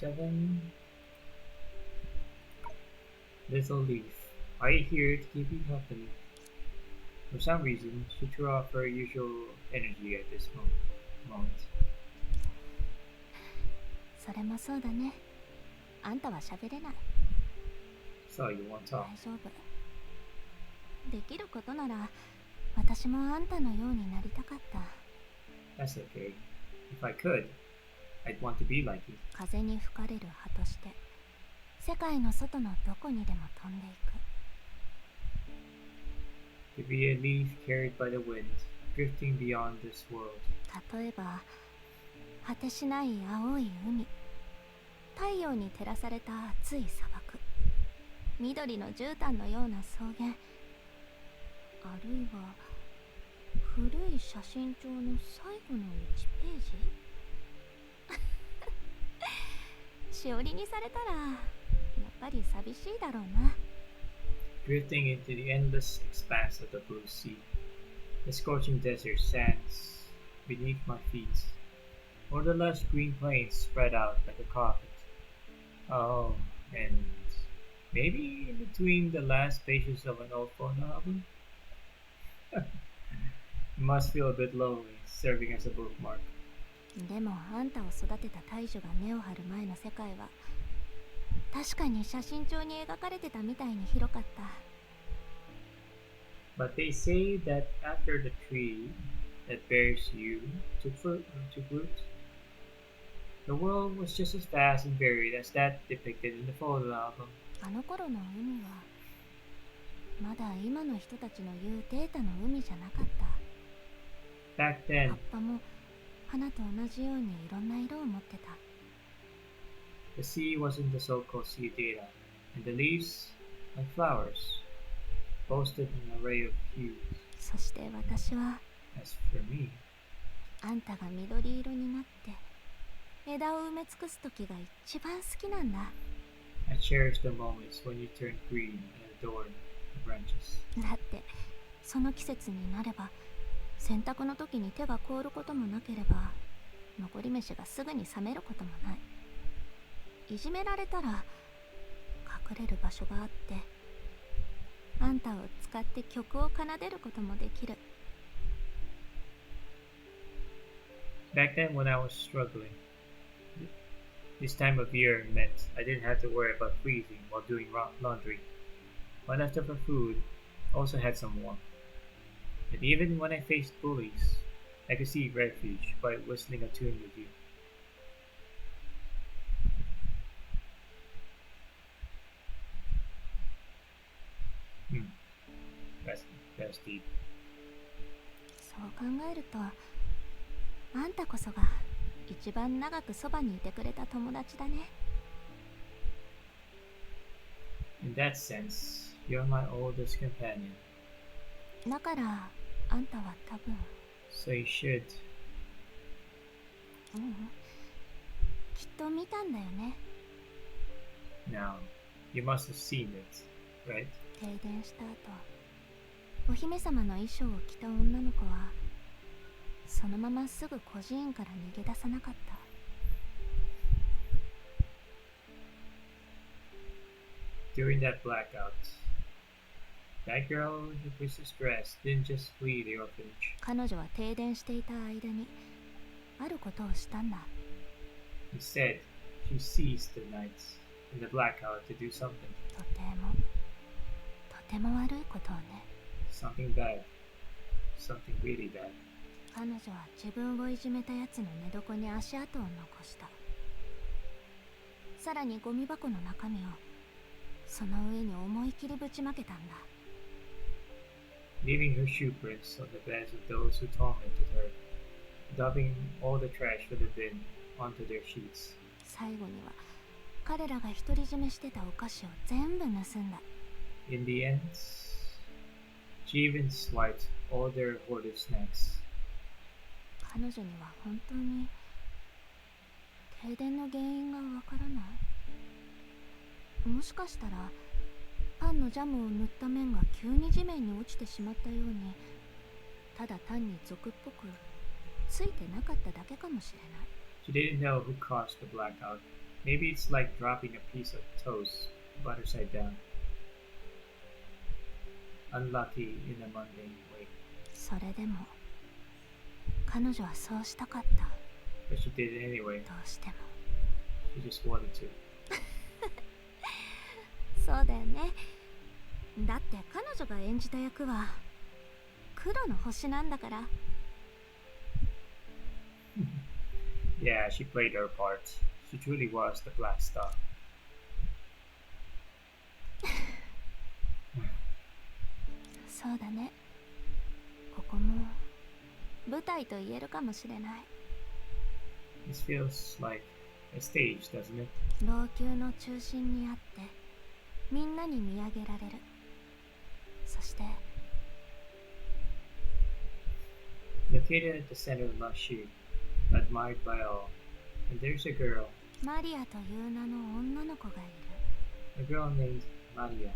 107. Little Leaf. Are you here to keep you company? For some reason, she threw off her usual energy at this moment. それもそうだねあんたは喋れない So you won't 大 talk. 丈夫できることなら私もあんたのようになりたかった That's okay. If I could, I'd want to be like you. 風に吹かれる葉として世界の外のどこにでも飛んでいく To be a leaf carried by the wind, drifting beyond this world. 例えば果てしない青い海太陽に照らされた熱い砂漠緑の絨毯のような草原あるいは古い写真帳の最後の1ページしおりにされたらやっぱり寂しいだろうな Drifting into the endless expanse of the blue sea. The scorching desert sands beneath my feet, or the lush green plains spread out like a carpet. Oh, and maybe in between the last pages of an old phone album? It must feel a bit lonely, serving as a bookmark. でもあんたを育てた大樹が根を張る前の世界は確かに写真帳に描かれてたみたいに広かった。 But they say that after the tree that bears you took root, the world was just as vast and varied as that depicted in the photo album. あの頃の海はまだ今の人たちの言うデータの海じゃなかっ Back た。 then, 葉っぱも花と同じようにいろんな色を持ってた。 the sea wasn't the so-called sea data, and the leaves, like flowers, boasted an array of hues. そして私は As for me, あんたが緑色になって枝を埋め尽くす時が一番好きなんだ。 I cherish the moments when you turn green and adorn the branches. だってその季節になれば洗濯の時に手が凍ることもなければ残り飯がすぐに冷めることもない。いじめられたら隠れる場所があってあんたを使って曲を奏でることもできる。 Back then, when I was struggling, this time of year meant I didn't have to worry about freezing while doing laundry. When after for food, I also had some warmth. And even when I faced bullies, I could seek refuge by whistling a tune with you. Hmm, that's deep. そう考えるとあんたこそが一番長くそばにいてくれた友達だね。 In that sense, you're my oldest companion, だからあんたは多分 so you should. きっと見たんだよね。 Now, you must have seen it, right? 停電した後お姫様の衣装を着た女の子はそのまますぐ孤児院から逃げ出さなかった。 During that blackout, that girl in the princess dress didn't just flee the orphanage. 彼女は停電していた間にあることをしたんだ。 Instead, she seized the nights in the blackout to do something. とても悪いことをね。 Something bad. Something really bad. 彼女は自分をいじめたやつの寝床に足跡を残した。さらにゴミ箱の中身をその上に思い切りぶちまけたんだ。 Leaving her shoe prints on the beds of those who tormented her, dumping all the trash from the bin onto their sheets. 最後には彼らが独り占めしてたお菓子を全部盗んだ。 In the end, she even swiped all their hoarded snacks. 彼女には本当に停電の原因がわからない。もしかしたらパンのジャムを塗った面が急に地面に落ちてしまったようにただ単に俗っぽくついてなかっただけかもしれない。 She didn't know who caused the blackout. Maybe it's like dropping a piece of toast butter side down. Unlucky in a mundane way. それでも彼女はそうしたかった。 But she did it anyway. どうしても。 She just wanted to. そうだよね。だって彼女が演じた役は黒の星なんだから。 Yeah, she played her part. She truly was the Black Star. そうだね。ここも舞台と言えるかもしれない。 This feels like a stage, doesn't it? 老朽の中心にあってみんなに見上げられる。そして Located at the center of Mashi, admired by all, and there's a girl, マリアという名の女の子がいる。 a girl named Maria.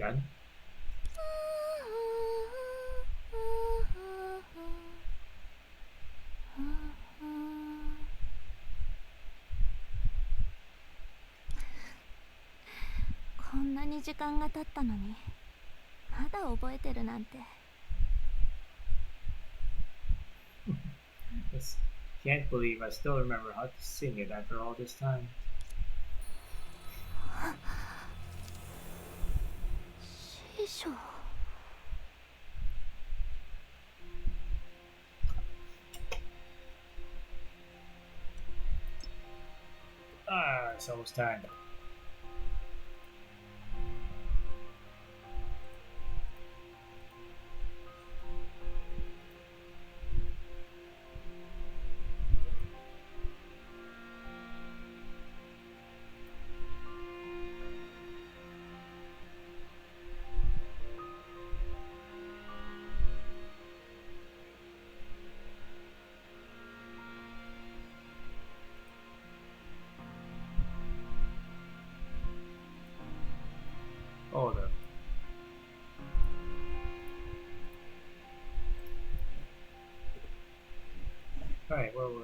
Done? こんなに時間が経ったのにまだ覚えてるなんて。 Yes. Can't believe I still remember how to sing it after all this time. 師匠。 Ah, it's almost time. Hold up. Alright, where were we?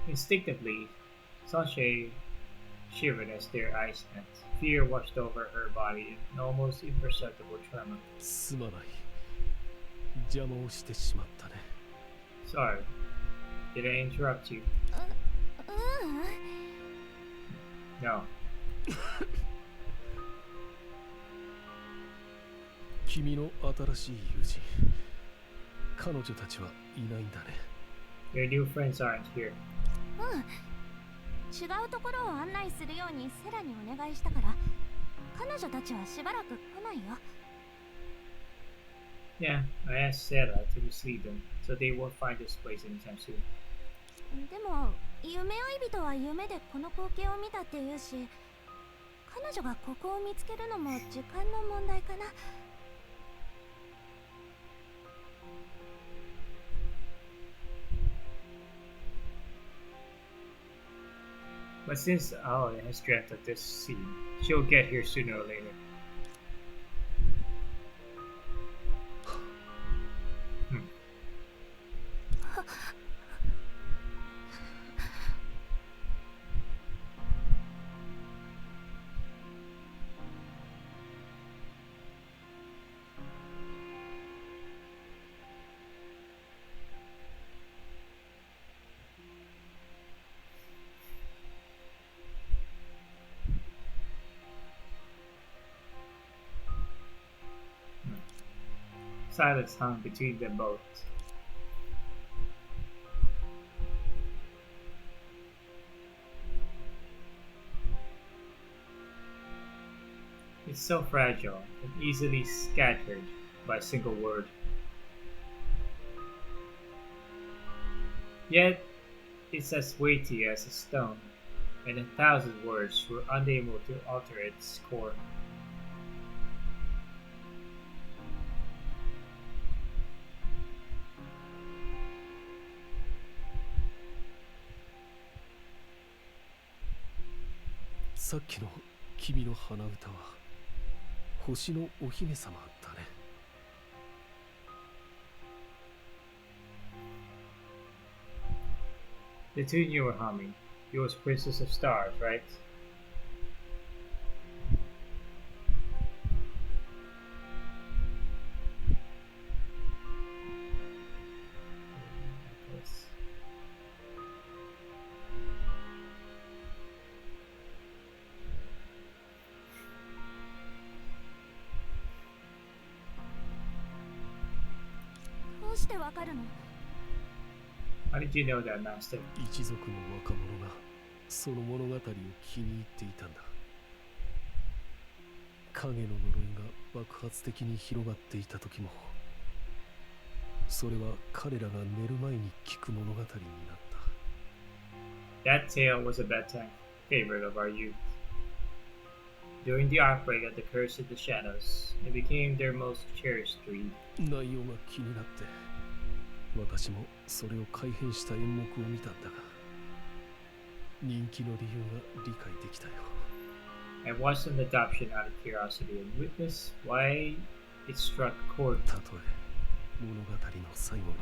Instinctively, Sanche shivered as their eyes met. Fear washed over her body, an almost imperceptible tremor. すまない。邪魔をしてしまったね。 Sorry. Did I interrupt you? ううん。 No. 君の新しい友人、彼女たちはいないんだね。 Your new friends aren't here. うん。違うところを案内するようにセラにお願いしたから、彼女たちはしばらく来ないよ。 Yeah, I asked Sarah to mislead them, so they won't find this place anytime soon. でも夢追い人は夢でこの光景を見たって言うし、彼女がここを見つけるのも時間の問題かな。 But since Aoi has dreamt of this scene, she'll get here sooner or later. Hmm. うん Silence hung between them both. It's so fragile and easily scattered by a single word. Yet, it's as weighty as a stone, and 1,000 words were unable to alter its core. "さっきの君の鼻歌は星のお姫様だね。 The tune you were humming, it was Princess of Stars, right? Yes. How どうしてわかるの？ How did you know that, Master? 一族の若者がその物語を気に入っていたんだ。影の呪いが爆発的に広がっていた時も、それは彼らが寝る前に聞く物語になった。 That tale was a bedtime favorite of our youth. During the outbreak of the Curse of the Shadows, it became their most cherished read. 内容が気になって、私もそれを改変した演目を見たんだが、人気の理由が理解できたよ。 I watched an adoption out of curiosity and witnessed why it struck chord. たとえ物語の最後に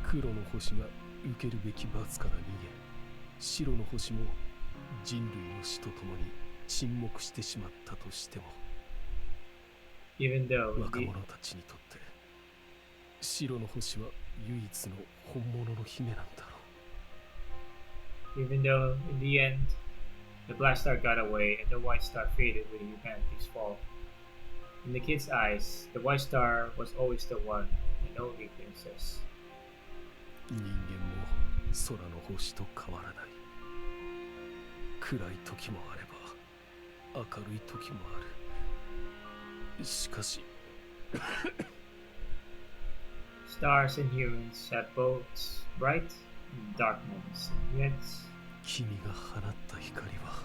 黒の星が受けるべき罰から逃げ、白の星も人類の死とともに沈黙してしまったとしても、 Even though 若 the, 者たちにとって白の星は唯一の本物の姫なんだろ even though in the end the black star got away and the white star faded with humanity's fall. In the kid's eyes, the white star was always the one and only princess. う。人間も空の星と変わらない。暗い時もあれば明るい時もある。しかし Stars and humans have both bright and dark moments, and yet 君が放った光は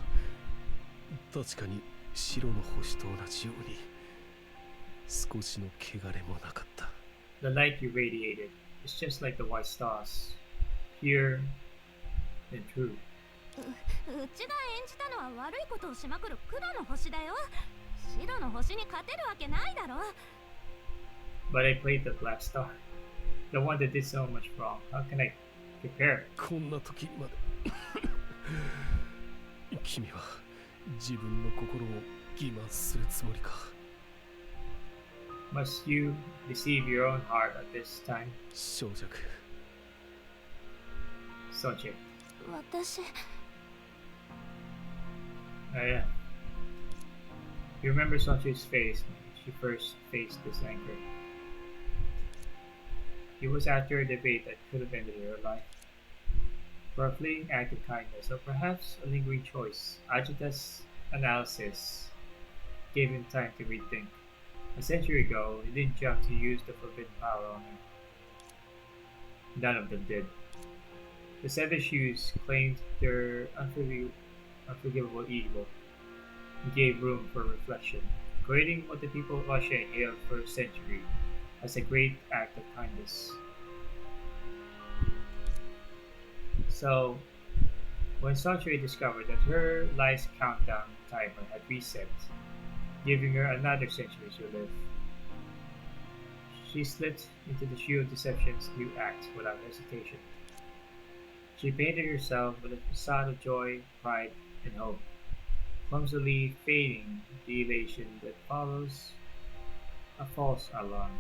確かに白の星と同じように少しの汚れもなかった。 the light you radiated is just like the white stars, pure and true. うちが演じたのは悪いことをしまくる黒の星だよ。白の星に勝てるわけないだろ。 But I played the black star, the one that did so much wrong. How can I compare? こんな時にまで君は自分の心を欺瞞するつもりか。 Must you deceive your own heart at this time, 小弱。 Soche? 私 Yeah. You remember Soche's face when she first faced this anchor. It was after a debate that could have ended her life. For a fleeting act of kindness, or perhaps a lingering choice, Ajita's analysis gave him time to rethink. A century ago, he didn't jump to use the forbidden power on her. None of them did. The Seven Shoes claimed their unforgivable evil and gave room for reflection, creating what the people of Russia hailed for a century as a great act of kindness. So, when Satori discovered that her life's countdown timer had reset, giving her another century to live, she slipped into the shoe of deception's new act without hesitation. She painted herself with a facade of joy, pride, and hope, clumsily fading the elation that follows a false alarm,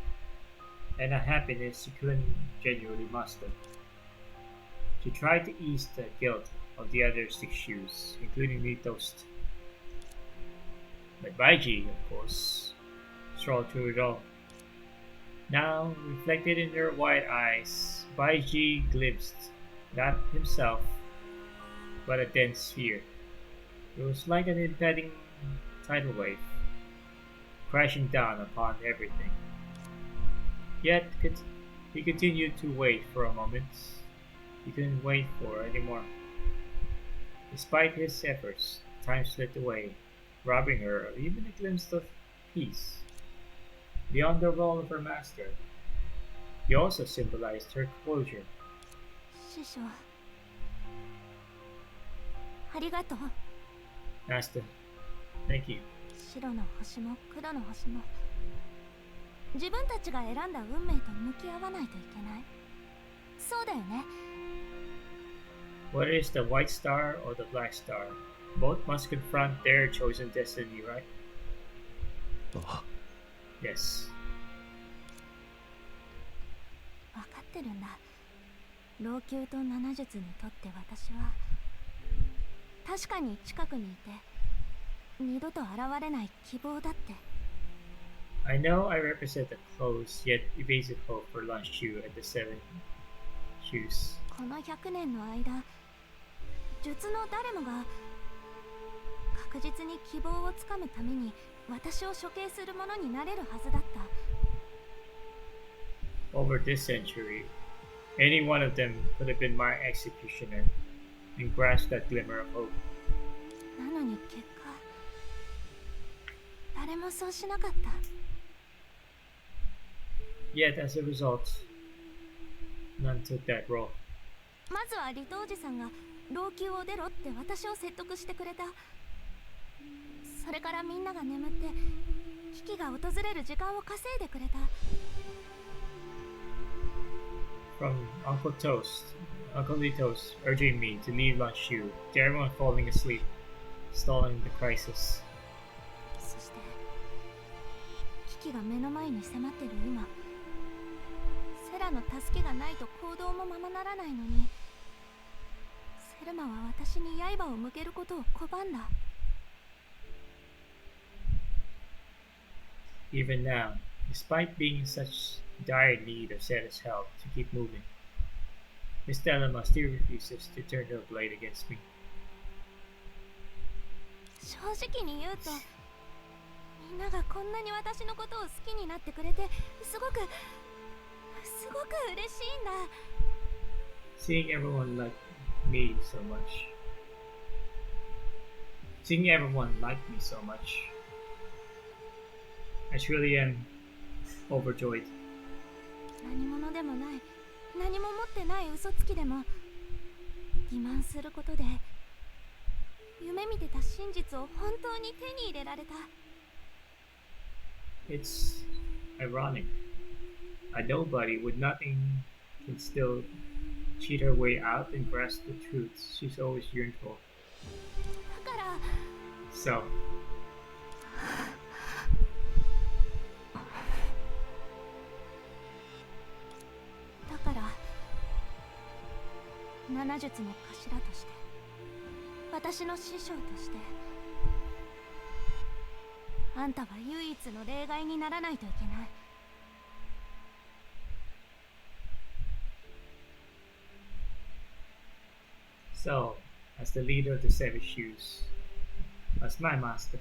and a happiness she couldn't genuinely muster. She tried to ease the guilt of the other six shoes, including Nito's. But Baiji, of course, strolled through it all. Now, reflected in her wide eyes, Baiji glimpsed not himself, but a dense sphere. It was like an impending tidal wave, crashing down upon everything. Yet, he continued to wait for a moment. He couldn't wait for anymore. Despite his efforts, time slipped away, robbing her of even a glimpse of peace. Beyond the role of her master, he also symbolized her closure. 師匠ありがとう。 Master, thank you. 白の星も黒の星も自分たちが選んだ運命と向き合わないといけない。そうだよね。 Whether it's the white star or the black star, both must confront their chosen destiny, right? ああ、 Yes. 分かってるんだ。老朽と七術にとって私は確かに近くにいて二度と現れない希望だって。 I know I represent a close yet evasive hope for Lan Shu and the Seven Shoes. この100年の間術の誰もが確実に希望をつかむために私を処刑するものになれるはずだった。 Over this century, any one of them could have been my executioner and grasped that glimmer of hope. なのに結果誰もそうしなかった。 Yet, as a result, none took that role. まずは離島おじさんが老朽を出ろって私を説得してくれた。それからみんなが眠って危機が訪れる時間を稼いでくれた。 From Uncle Lito's urging me to leave on shoe, to everyone falling asleep, stalling the crisis. そして危機が目の前に迫ってる今、セラの助けがないと行動もままならないのに、セルマは私に刃を向けることを拒んだ。 Even now, despite being in such dire need of Setta's help to keep moving, Miss Delama still refuses to turn her blade against me. 正直に言うと、みんながこんなに私のことを好きになってくれてすごく嬉しいんだ。 Seeing everyone like me so much. Seeing everyone like me so much. I truly am overjoyed. 何者でもない、何も持ってない嘘つきでも欺瞞することで夢見てた真実を本当に手に入れられた。 It's ironic. A nobody with nothing can still cheat her way out and grasp the truths she's always yearned for. だから So, だから七術の頭として、私の師匠として、あんたは唯一の例外にならないといけない。 so, as the leader of the Savage Shoes, as my master,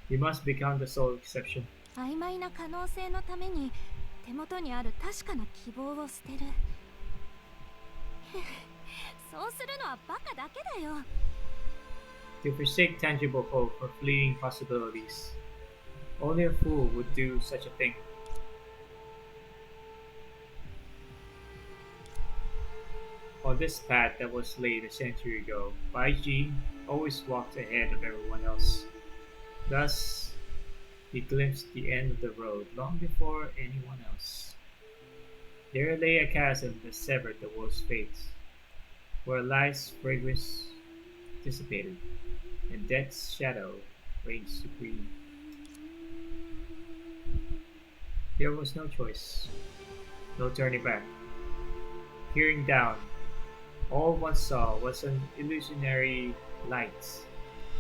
you must become the sole exception. 曖昧な可能性のために手元にある確かな希望を捨てる。そうするのはバカだけだよ。 To forsake tangible hope for fleeting possibilities. Only a fool would do such a thing. On this path that was laid a century ago, Baiji always walked ahead of everyone else. Thus, he glimpsed the end of the road long before anyone else. There lay a chasm that severed the world's fates, where life's fragrance dissipated, and death's shadow reigned supreme. There was no choice, no turning back. Peering down, all one saw was an illusionary light,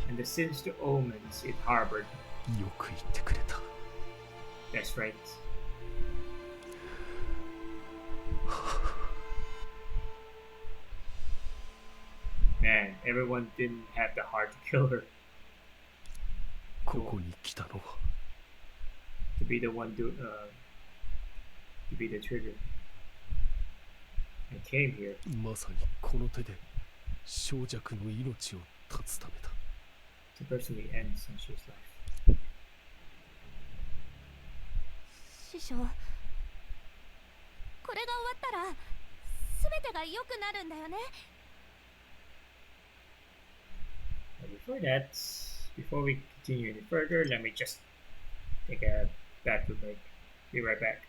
and the sinister omens it harbored. よく言ってくれた。 That's right. Man, everyone didn't have the heart to kill her. ここに来たのは To be the one to be the trigger. I came here まさにこの手で小弱の命を絶つためだ。 to personally end Sanshi's life. 師匠、これが終わったら全てが良くなるんだよね。 But before we continue any further, let me just take a bathroom break. Be right back.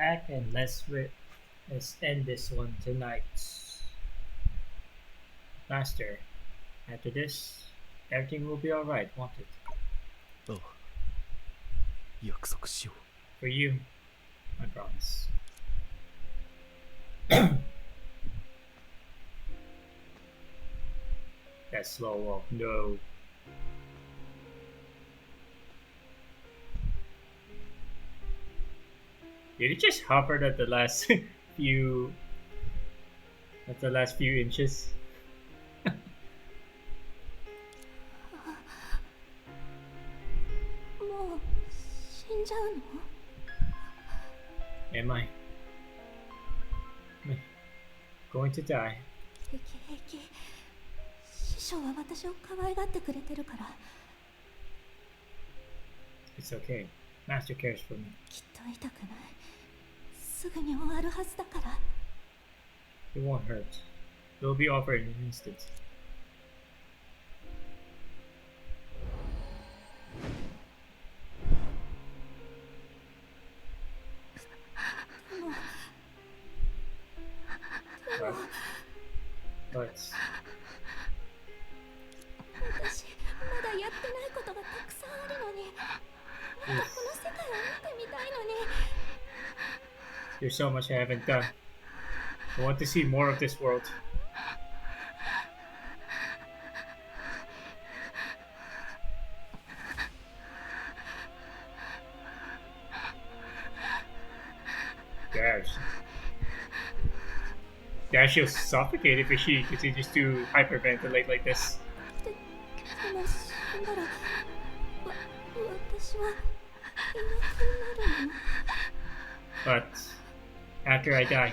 back and let's end this one tonight. Master, after this, everything will be alright, won't it? ああ、約束しよ For you, I promise. That slow walk, no. Did it just hovered at the last few inches? もう死んじゃうの？ Am I going to die? 平気平気。師匠は私を可愛がってくれてるから。 It's okay. Master cares for me. きっと痛くない。すぐに終わるはずだから。 It won't hurt. It'll be over in an instant. But 私まだやってないことがたくさんあるのに、まだこの世界を見てみたいのに。 there's so much I haven't done. I want to see more of this world. Gosh, she'll suffocate if she continues to hyperventilate like this. でも死んだら、私はいなくなるの？ But after I die,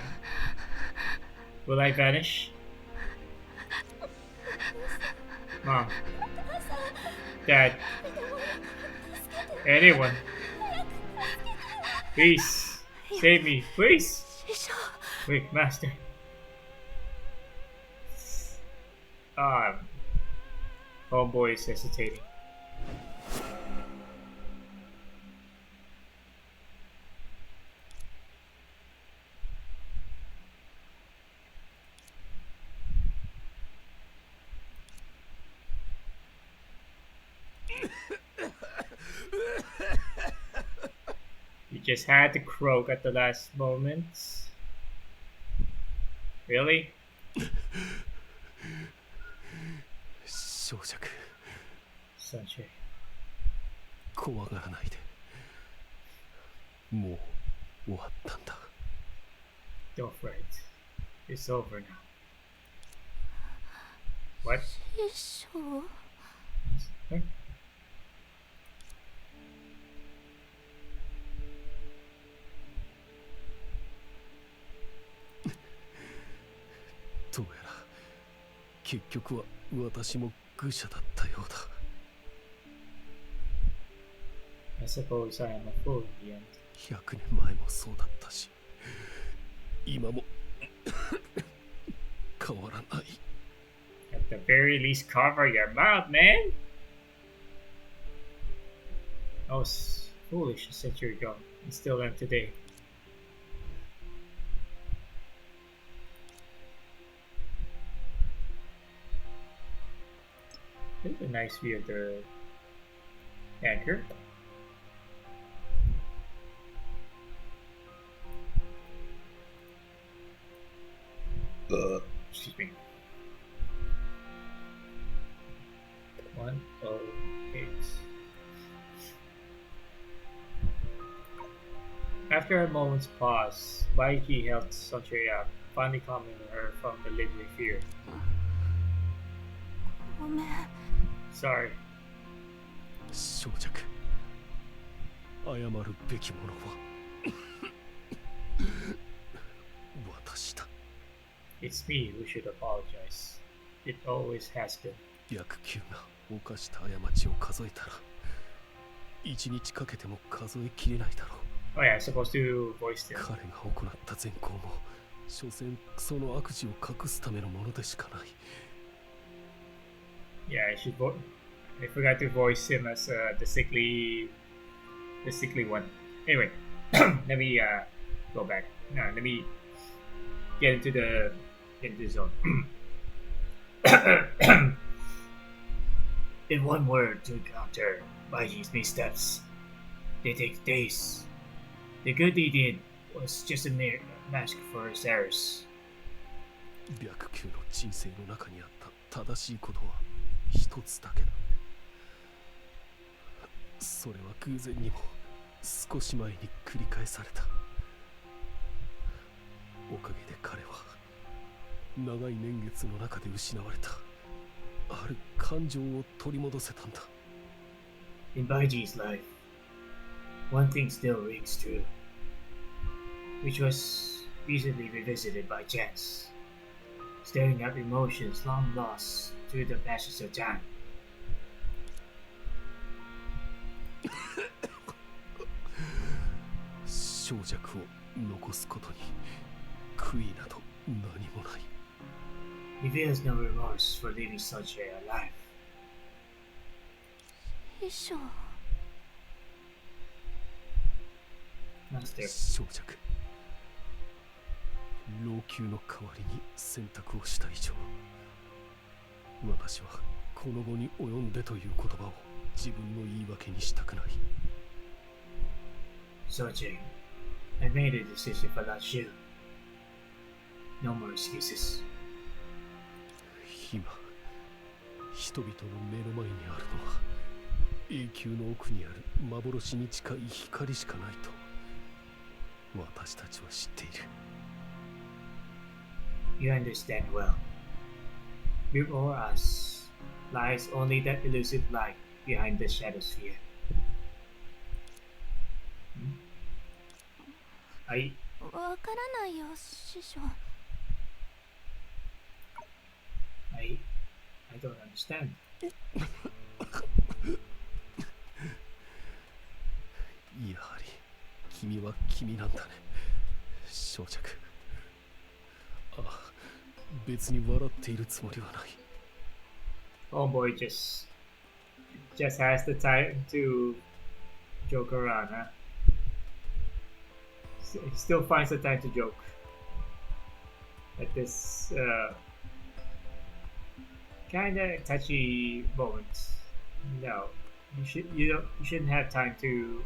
will I vanish? Mom, Dad, anyone, please save me, please. 師匠。 Wait, Master. Homeboy is hesitating. You just had to croak at the last moment. Really? 小尺 Sunshine. 怖がらないで。もう終わったんだ。 Don't fret. It's over now. What? 師匠。 Huh? どうやら結局は私も愚者だったようだ。 I suppose I am a fool in the end. 100年前もそうだったし、今も変わらない。 At the very least, cover your mouth, man! I was foolish a century ago, and still am today. There's a nice view of the anchor. Excuse me. 108. After a moment's pause, Baiki held Sanchoy up, finally calming her from the lingering fear. ごめん。 Sorry. 小尺、謝るべきものは私だ。 It's me who should apologize. It always has been. 約9が犯した過ちを数えたら、1日かけても数えきれないだろう。 Oh yeah, I'm supposed to voice them. 彼が行った善行も、所詮その悪事を隠すためのものでしかない。 Yeah, I forgot to voice him as the sickly one. Anyway, let me go back. Now, let me get into the zone. In one word to counter Baiji's missteps, they take days. The good he did was just a mere mask for his errors. 白球の人生の中にあった正しいことは一つだけだ。それは偶然にも少し前に繰り返された。おかげで彼は長い年月の中で失われたある感情を取り戻せたんだ。In Baiji's life, one thing still rings true, which was recently revisited by chance, staring at emotions long lost through the passage of time. 小弱を残すことに悔いなど何もない。He feels no remorse for leaving such a life. 師匠。Master, 小弱。老朽の代わりに選択をした以上、私はこの後に及んでという言葉を自分の言い訳にしたくない。Soji, I made a decision about you. No more excuses. 今、人々の目の前にあるのは永久の奥にある幻に近い光しかないと私たちは知っている。You understand well. Before us lies only that elusive light behind the shadow sphere. はい。わからないよ、師匠。I don't understand. やはり君は君なんだね、小弱。ああ、別に笑っているつもりはない。Homeboy just has the time to joke around, huh? He still finds the time to joke at this kind of touchy moment. No, you shouldn't have time to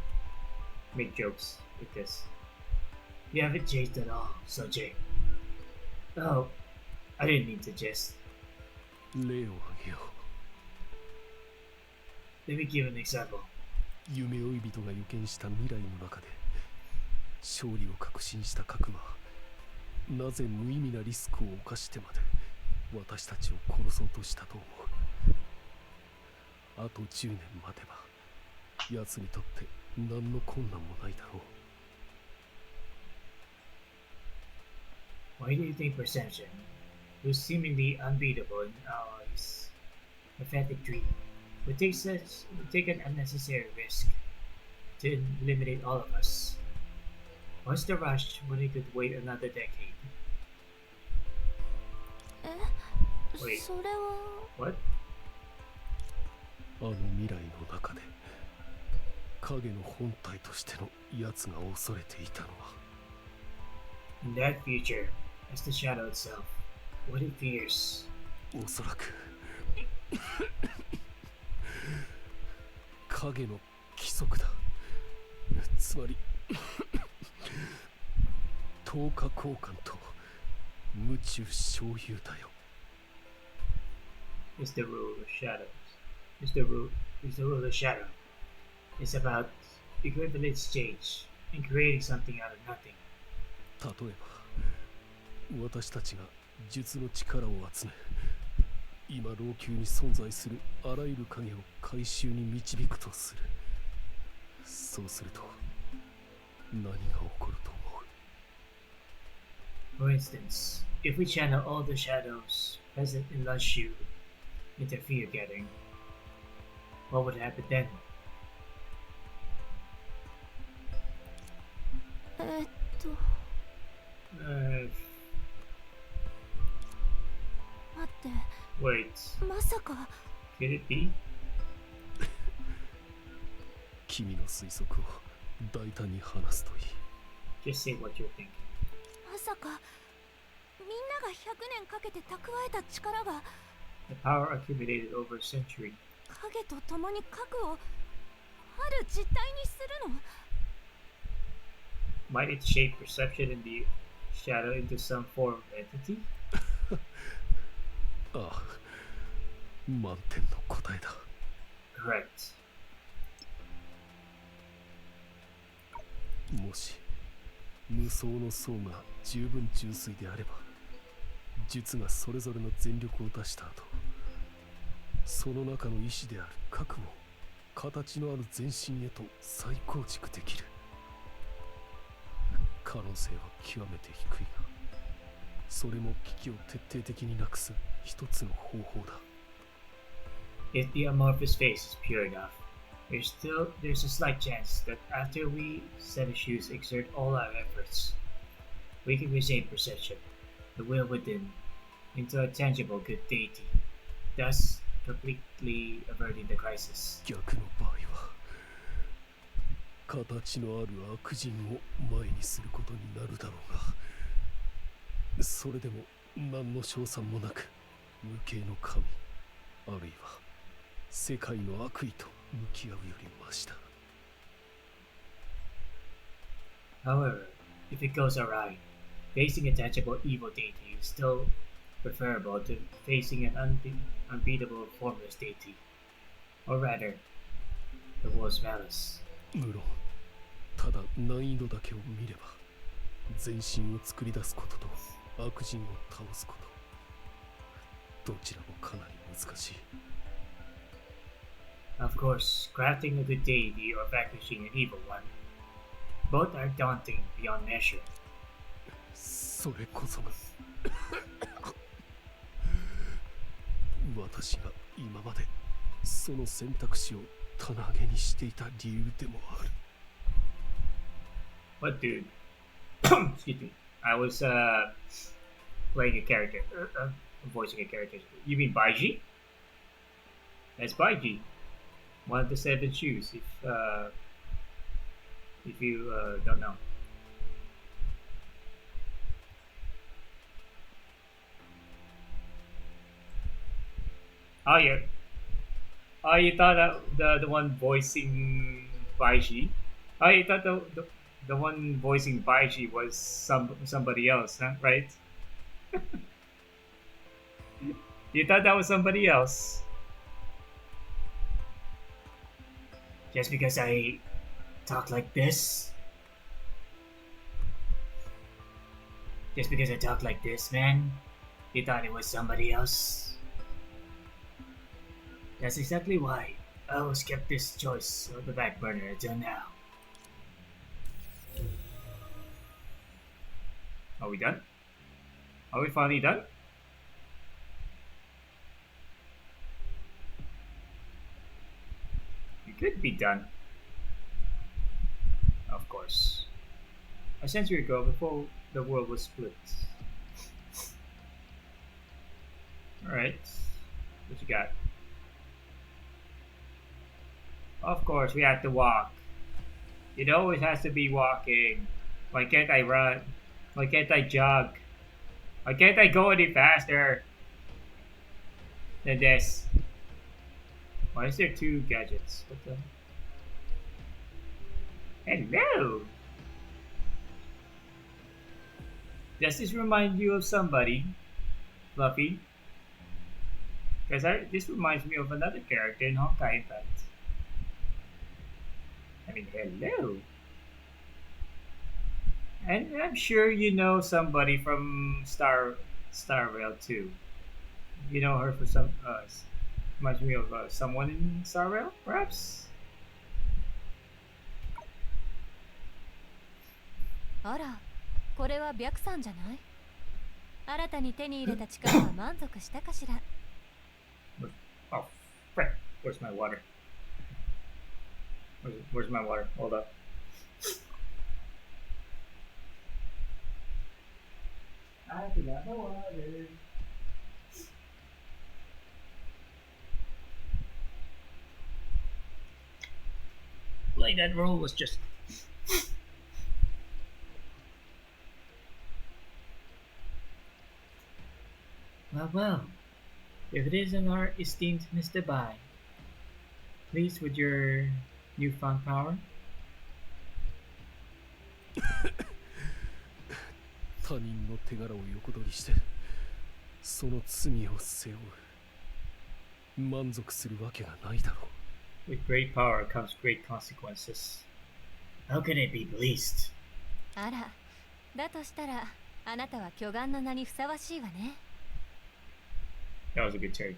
make jokes with this. You haven't changed at all, Sojay. Oh, I didn't mean to jest. 例をあげよう。 Let me give an example. 夢追い人が予見した未来の中で勝利を確信した核はなぜ無意味なリスクを冒してまで私たちを殺そうとしたと思う。あと10年待てば奴にとって何の困難もないだろう。 Why do you think perception, who's seemingly unbeatable in our eyes, pathetic dream, would take an unnecessary risk to eliminate all of us? What's the rush when he could wait another decade? え、 Wait. それは。 What? あの未来の中で影の本体としての奴が恐れていたのは In that future, as the shadow itself, what it fears. おそらく影の規則だ。つまり10日交換と無中生有だよ。 Is the rule of shadows. Is the rule of shadow. It's about equivalent exchange and creating something out of nothing. 例えば私たちが術の力を集め今老朽に存在するあらゆる影を回収に導くとする。そうすると何が起こると思う？ For instance, if we channel all the shadows present in Lushu into fear gathering, what would happen then? 待って、 Wait, まさか。 could it be? 君の推測を大胆に話すといい。Just say what you're thinking. まさかみんなが100年かけて蓄えた力が The power accumulated over a century 影と共に核をある実体にするの might it shape perception in the shadow into some form of entity? ああ、満点の答えだ。 Correct. もし無双の層が十分純粋であれば、術がそれぞれの全力を出した後、その中の意志である核を形のある全身へと再構築できる。可能性は極めて低いが、それも危機を徹底的になくす一つの方法だ。 If the amorphous face is pure enough, there's a slight chance that after we Senishus exert all our efforts, we can reshape perception, the will within, into a tangible good deity, thus completely averting the crisis. 逆の場合は、形のある悪人を前にすることになるだろうが、それでも何の勝算もなく、無形の神、あるいは世界の悪意と向き合うよりました。 However, if it goes awry, facing a tangible evil deity is still preferable to facing an unbeatable formless deity, or rather, the world's malice. 無論、ただ難易度だけを見れば、全身を作り出すことと悪人を倒すこと、どちらもかなり難しい。 Of course, crafting a good deity or vanquishing an evil one, both are daunting beyond measure. それこそが私が今までその選択肢を棚上げにしていた理由でもある。 What dude? Excuse me. I was playing a character, voicing a character. You mean Baiji? That's Baiji, one of the seven shoes. If you don't know. Oh yeah. Oh, you thought the one voicing Baiji? Oh, you thought the one voicing Baiji was somebody else, huh? Right? You thought that was somebody else? Just because I talk like this? Just because I talk like this, man? You thought it was somebody else? That's exactly why I always kept this choice on the back burner until now. Are we done? Are we finally done? We could be done. Of course. A century ago, before the world was split. Alright. What you got? Of course, we have to walk. It always has to be walking. Why can't I run? Why can't I jog? Why can't I go any faster than this? Why is there two gadgets? What the? Hello! Does this remind you of somebody, Fluffy? Because this reminds me of another character in Honkai, in fact. I mean, hello. And I'm sure you know somebody from Star Rail too. You know her for some reminds me of someone in Star Rail, perhaps. あら、これは白さんじゃない？新たに手に入れた力は満足したかしら？ Oh, frick! Where's my water? Where's my water? Hold up. I forgot my water. Like that roll was just Well, well, if it isn't our esteemed Mr. Bai, pleased with your newfound power? 他人の手柄を横取りしてその罪を背負う。満足するわけがないだろう。 With great power comes great consequences. How can it be pleased? あら、だとしたらあなたは巨岩の名にふさわしいわね。 That was a good turn.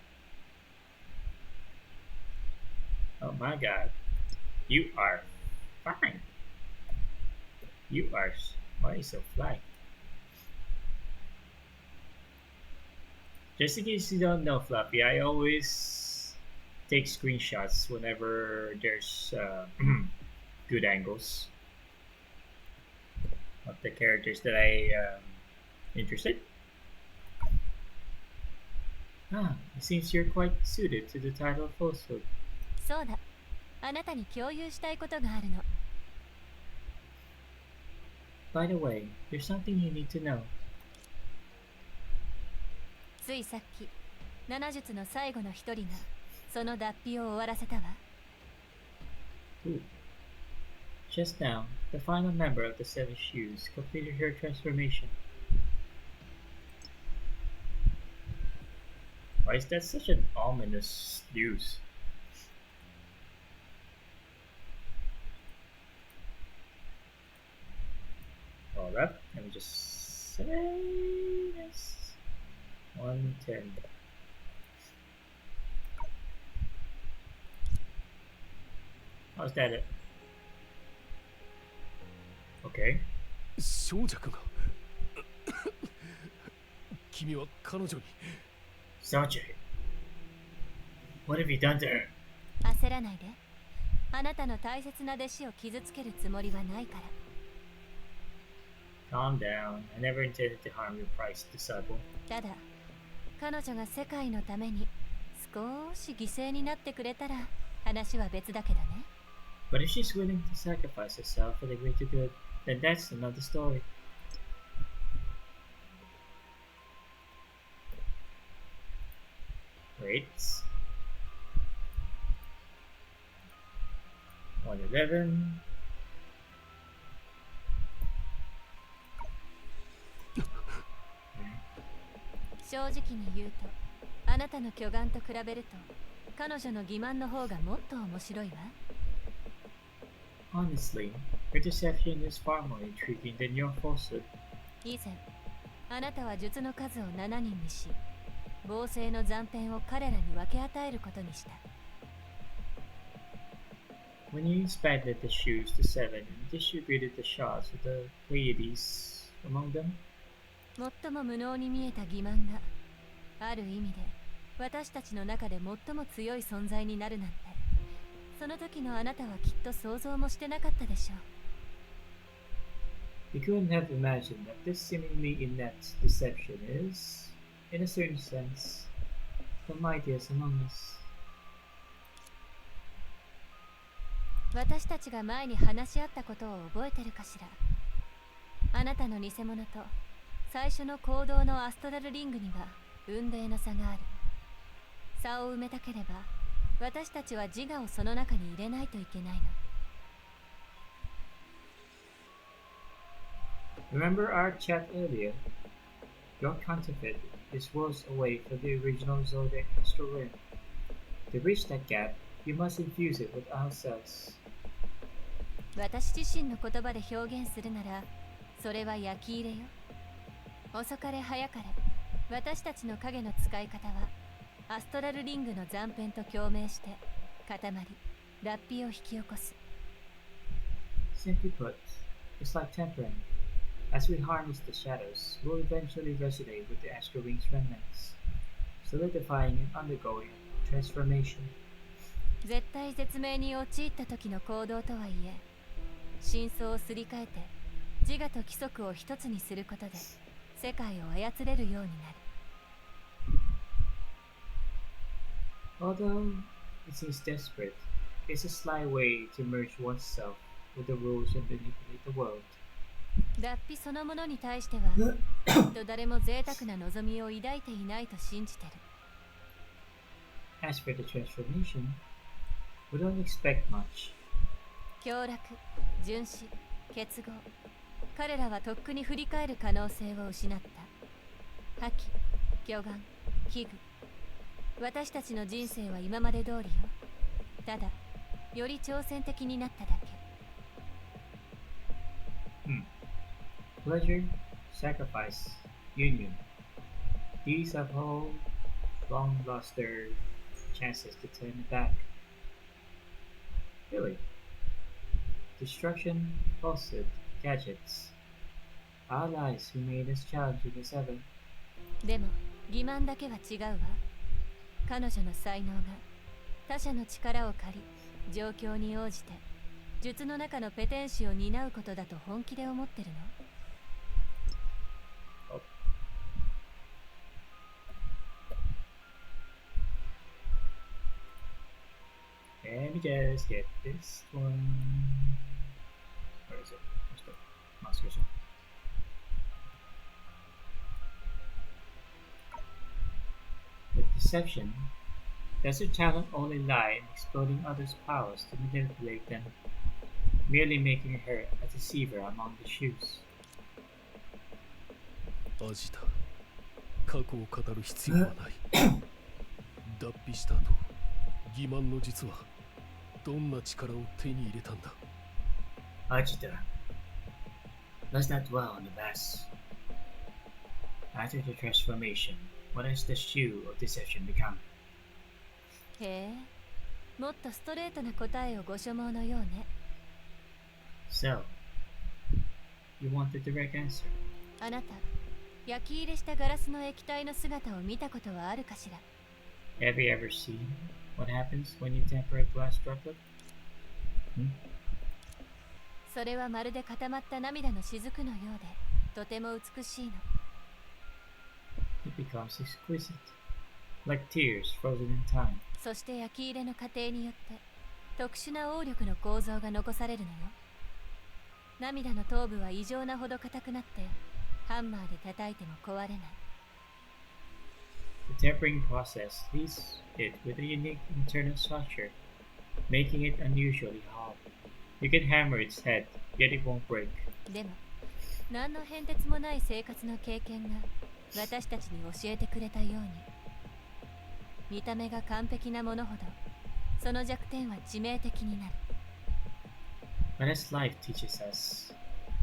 Oh my god. You are fine. You are. Why are you so fly? Just in case you don't know, Fluffy, I always take screenshots whenever there's good angles of the characters that I interested. Ah, it seems you're quite suited to the title of falsehood. そうだ、あなたに共有したいことがあるの。 By the way, there's something you need to know. ついさっき7術の最後の一人がその脱皮を終わらせたわ。 Ooh. Just now, the final member of the Seven Shoes completed her transformation. Why is that such an ominous news? Hold up, let me just say this. 110. How's that it? Okay. 小弱が君は彼女に Sanjay, what have you done to her? 焦らないで。あなたの大切な弟子を傷つけるつもりはないから。 Calm down. I never intended to harm your prized disciple. ただ、彼女が世界のために少し犠牲になってくれたら話は別だけどね。 But if she's willing to sacrifice herself for the greater good, then that's another story. Wait. 111. 正直に言うと、あなたの巨岩と比べると彼女の欺瞞の方がもっと面白いわ。 Honestly, her deception is far more intriguing than your falsehood. 以前、あなたは術の数を7人にし、暴政の残片を彼らに分け与えることにした。 When you expanded the shoes to 7 and distributed the shards of the Pleiades among them, 最も無能に見えた欺瞞がある意味で私たちの中で最も強い存在になるなんて、その時のあなたはきっと想像もしてなかったでしょう。 you couldn't have imagined that this seemingly inept deception is, in a certain sense, the mightiest among us. 私たちが前に話し合ったことを覚えてるかしら。あなたの偽物と最初の行動のアストラルリングには雲泥の差がある。差を埋めたければ私たちは自我をその中に入れないといけないの。 Remember our chat earlier? Your counterfeit is worlds away from the original Zodiac astral ring. To bridge that gap, you must infuse it with ourselves. 私自身の言葉で表現するなら、それは焼き入れよ。遅かれ早かれ、私たちの影の使い方はアストラルリングの残片と共鳴して固まり、脱皮を引き起こす。 Simply put, it's like tempering. As we harness the shadows, we'll eventually resonate with the astral ring's remnants, solidifying and undergoing transformation. 絶対絶命に陥った時の行動とはいえ、真相をすり替えて自我と規則を一つにすることで世界を操れるようになる。 Although it seems desperate, it's a sly way to merge oneself with the rules and manipulate the world. 脱皮そのものに対してはきっと誰も贅沢な望みを抱いていないと信じてる。 As for the transformation, we don't expect much. 凶楽、殉死、結合、彼らはとっくに振り返る可能性を失った。破棄、巨岩、危惧、私たちの人生は今まで通りよ。ただより挑戦的になっただけ。Pleasure, sacrifice, union. These have all long lost their chances to turn it back. Really? Destruction, falsehood, gadgets. Allies who made us challenging as ever. でも欺瞞だけは違うわ。彼女の才能が他者の力を借り、状況に応じて術の中のペテン師を担うことだと本気で思ってるの？ Let me just get this one. Where is it? Where's the mouse cursor? With deception, does her talent only lie in exploiting others' powers to manipulate them, merely making her a deceiver among the shoes? アジタ、過去を語る必要はない。脱皮した後、欺瞞の実はどんな力を手に入れたんだ？ Ajita, let's not dwell on the past. After the transformation, what has the shoe of deception become? へえ、もっとストレートな答えをご所望のようね。 So, you want the direct answer? あなた、焼き入れしたガラスの液体の姿を見たことはあるかしら？ Have you ever seen what happens when you temper a glass droplet? それはまるで固まった涙の雫のようで、とても美しいの。 It becomes exquisite, like tears frozen in time. そして焼き入れの過程によって特殊な応力の構造が残されるのよ。涙の頭部は異常なほど硬くなってハンマーで叩いても壊れない。 The tempering process leaves it with a unique internal structure, making it unusually hard. You can hammer its head, yet it won't break. でも何の変哲もない生活の経験が私たちに教えてくれたように、見た目が完璧なものほどその弱点は致命的になる。 But as life teaches us,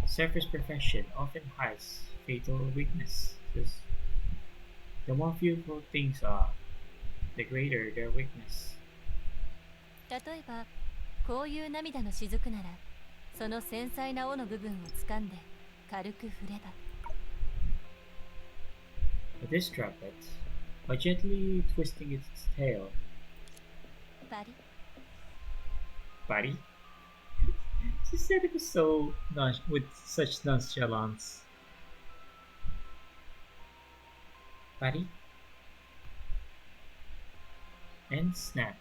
surface perfection often hides fatal weaknesses. The more beautiful things are, the greater their weakness. 例えばこういう涙の雫なら、その繊細な尾の部分を掴んで軽く振れば。 But this droplet, by gently twisting its tail, パリ buddy. She said it was so with such nonchalance. Buddy. And snap.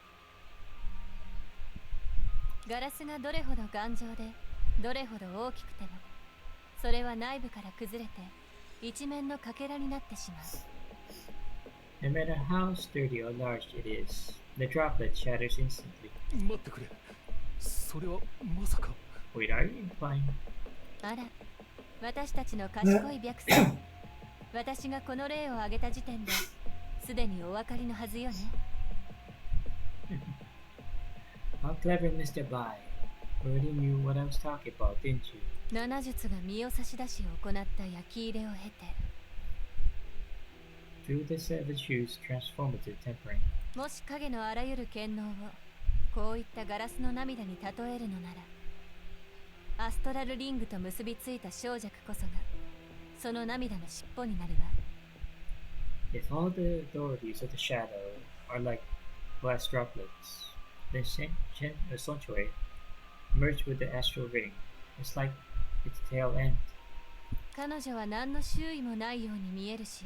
ガラスがどれほど頑丈でどれほど大きくても、それは内部から崩れて一面のかけらになってしまう。 No matter how sturdy or large it is, the droplet shatters instantly. 待ってくれ。それはまさか。 Wait, are you implying? あら、私たちの賢い白さん。私がこの例を挙げた時点ですでにお分かりのはずよね。 How clever, Mr. Bai. Already knew what I was talking about, didn't you? 七術が身を差し出し行った焼き入れを経て、 Through the seven shoes transformative tempering. もし影のあらゆる権能をこういったガラスの涙に例えるのなら、アストラルリングと結びついた小弱こそがその涙の尻尾になるわ。 If all the authorities of the shadow are like glass droplets, then Sanctuary, merged with the astral ring, is like its tail end. 彼女は何の周囲もないように見えるし、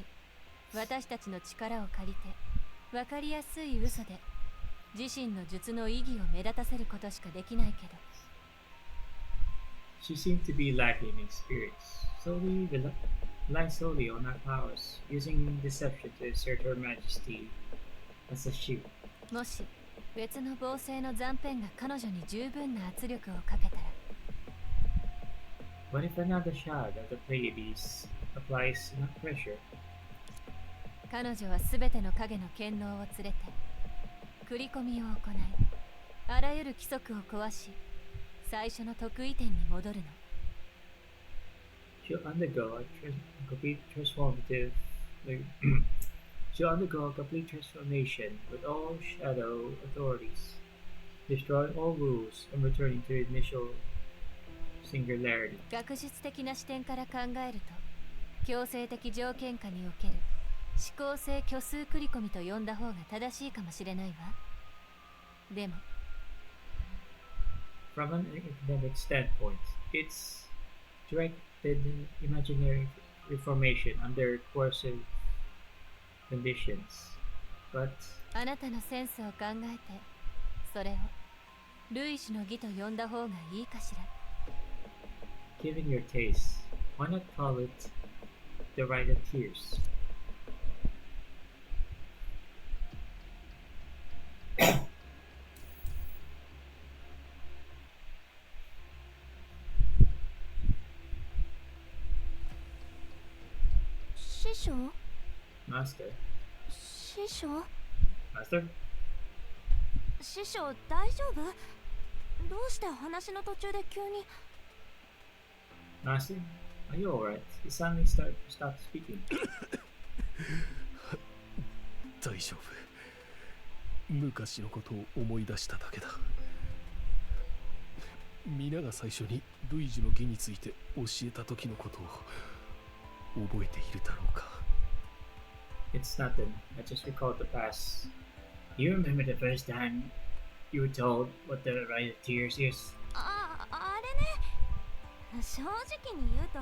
私たちの力を借りて分かりやすい嘘で自身の術の意義を目立たせることしかできないけど。She seemed to be lacking in experience, relying solely on her powers, using deception to assert her majesty as a shield. もし別の合成の残片が彼女に十分な圧力をかけたら What if another shard of the Pleiades applies enough pressure? 彼女は全ての影の権能を連れて繰り込みを行いあらゆる規則を壊し最初の得意点に戻るの She'll undergo a complete transformative. like, She'll undergo a complete transformation with all shadow authorities, destroying all rules and returning to initial singularity. 学術的な視点から考えると強制的条件下における思考性虚数繰り込みと呼んだ方が正しいかもしれないわでも From an academic standpoint, it's directed imaginary reformation under coercive conditions. But あなたのセンスを考えてそれを類似の義と呼んだ方がいいかしら given your taste, why not call it the Rite of Tears? Master? 師匠 Master? 師匠大丈夫どうして話の途中で急に Master? Are you alright? You suddenly stopped speaking. 大丈夫。昔のことを思い出しただけだ。皆が最初に類似の義について教えた時のことを覚えているだろうか。It's nothing. I just recalled the past. You remember the first time you were told what the Rite of Tears is? あれね正直に言うと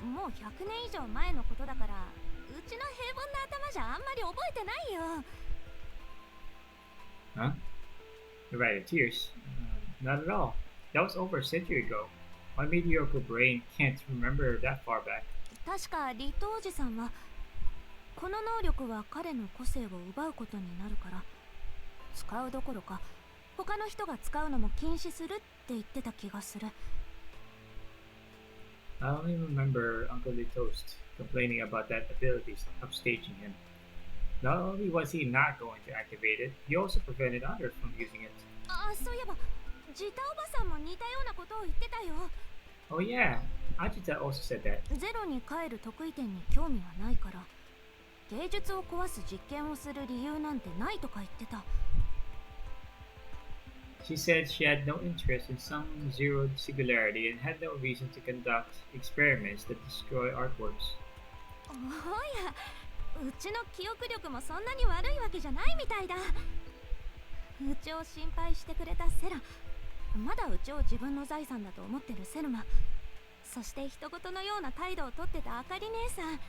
もう100年以上前のことだからうちの平凡な頭じゃあんまり覚えてないよ Huh? The Rite of Tears? Not at all. That was over a century ago. My mediocre brain can't remember that far back. 確かリトおじさんはこの能力は彼の個性を奪うことになるから使うどころか他の人が使うのも禁止するって言ってた気がする I only remember Uncle Toast complaining about that ability upstaging him. Not only was he not going to activate it, he also prevented others from using it. そういえばジタおばさんも似たようなことを言ってたよ Oh yeah, Ajita also said that. ゼロに帰る得意点に興味はないから芸術を壊す実験をする理由なんてないとか言ってた She said she had no interest in some zero singularity and had no reason to conduct experiments that destroy artworks. おやうちの記憶力もそんなに悪いわけじゃないみたいだうちを心配してくれたセラまだうちを自分の財産だと思ってるセルマそして人事のような態度をとってたあかり姉さん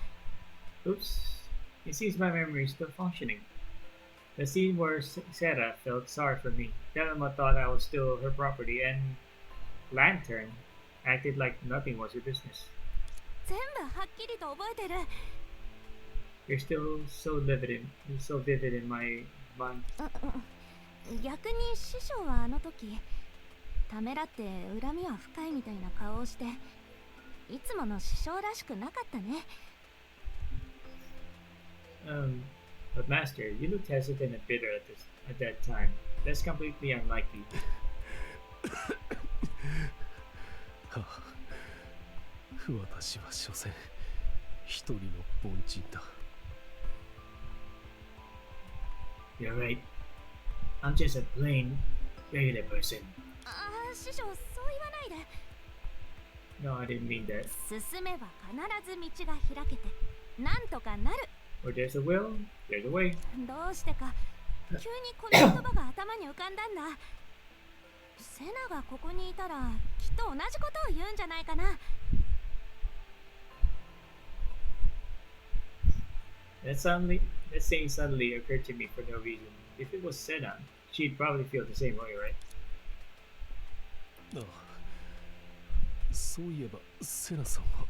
Oops, it seems my memory is still functioning. The scene where Sarah felt sorry for me, Delma thought I was still her property, and Lantern acted like nothing was her business. 全部はっきりと覚えてる You're still so vivid in my mind. 逆に師匠はあの時ためらって恨みは深いみたいな顔をしていつもの師匠らしくなかったね But Master, you looked hesitant and bitter at that time. That's completely unlikely. はあ、私は所詮一人の凡人だ。You're right. I'm just a plain, regular person. 師匠そう言わないで No, I didn't mean that. 進めば必ず道が開けてなんとかなる Where there's a will, there's a way. どうしてか急にこの言葉が頭に浮かんだんだセナがここにいたらきっと同じことを言うんじゃないかな That saying suddenly occurred to me for no reason. If it was Senna, she'd probably feel the same way, right? ああ、そういえばセナさんは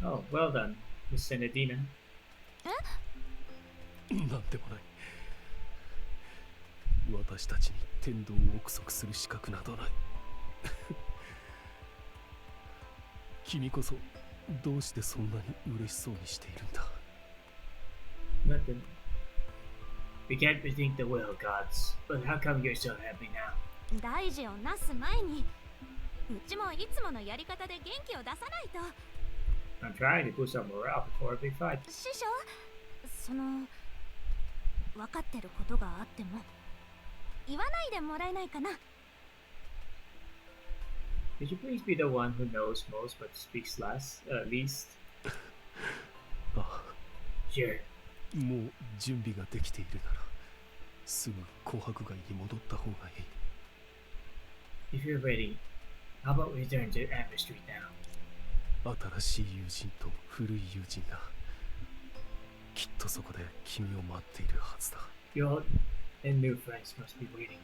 Oh, well done, Miss Senadina. なんでもない。私たちに天道を憶測する資格などない。君こそどうしてそんなに嬉しそうにしているんだ。 Nothing. We can't predict the will, gods. But how come you're so happy now? 大事をなす前にうちもいつものやり方で元気を出さないと。 I'm trying to boost our morale before a big fight. 師匠、その分かってることがあっても言わないでもらえないかな。 Could you please be the one who knows most but speaks least? あ Sure. あ、もう準備ができているならすぐ紅白街に戻った方がいい。 If you're ready, how about we return to Amber Street now? 新しい友人と古い友人がきっとそこで君を待っているはずだ。 Your old and new friends must be waiting.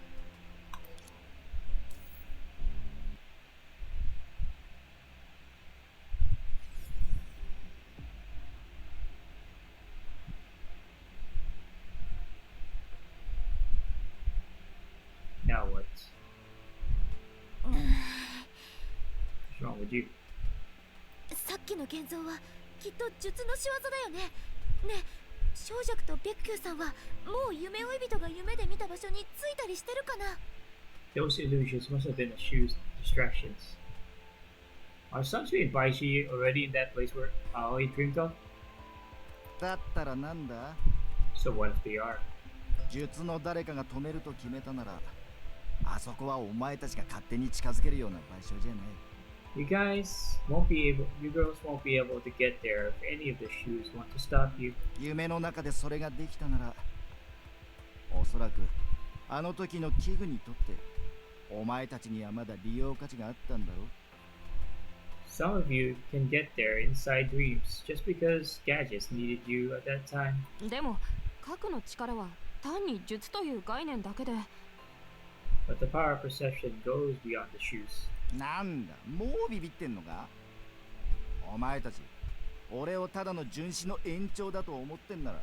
Now what? What's wrong with you? さっきの現像はきっと術の仕業だよね。ねえ、小弱とベッキューさんはもう夢追い人が夢で見た場所に着いたりしてるかな。 Those illusions must have been Ashu's distractions. Are Sanji and Baishi already in that place where Aoi dreamed of? だったらなんだ？ So what if they are? 術の誰かが止めると決めたなら、あそこはお前たちが勝手に近づけるような場所じゃない。You girls won't be able to get there if any of the shoes want to stop you. 夢の中でそれができたなら、おそらくあの時の器具にとってお前たちにはまだ利用価値があったんだろう。 Some of you can get there inside dreams just because gadgets needed you at that time. でも核の力は単に術という概念だけで。 But the power of perception goes beyond the shoes. なんだ、もうビビってんのか？お前たち、俺をただの純子の延長だと思ってんなら、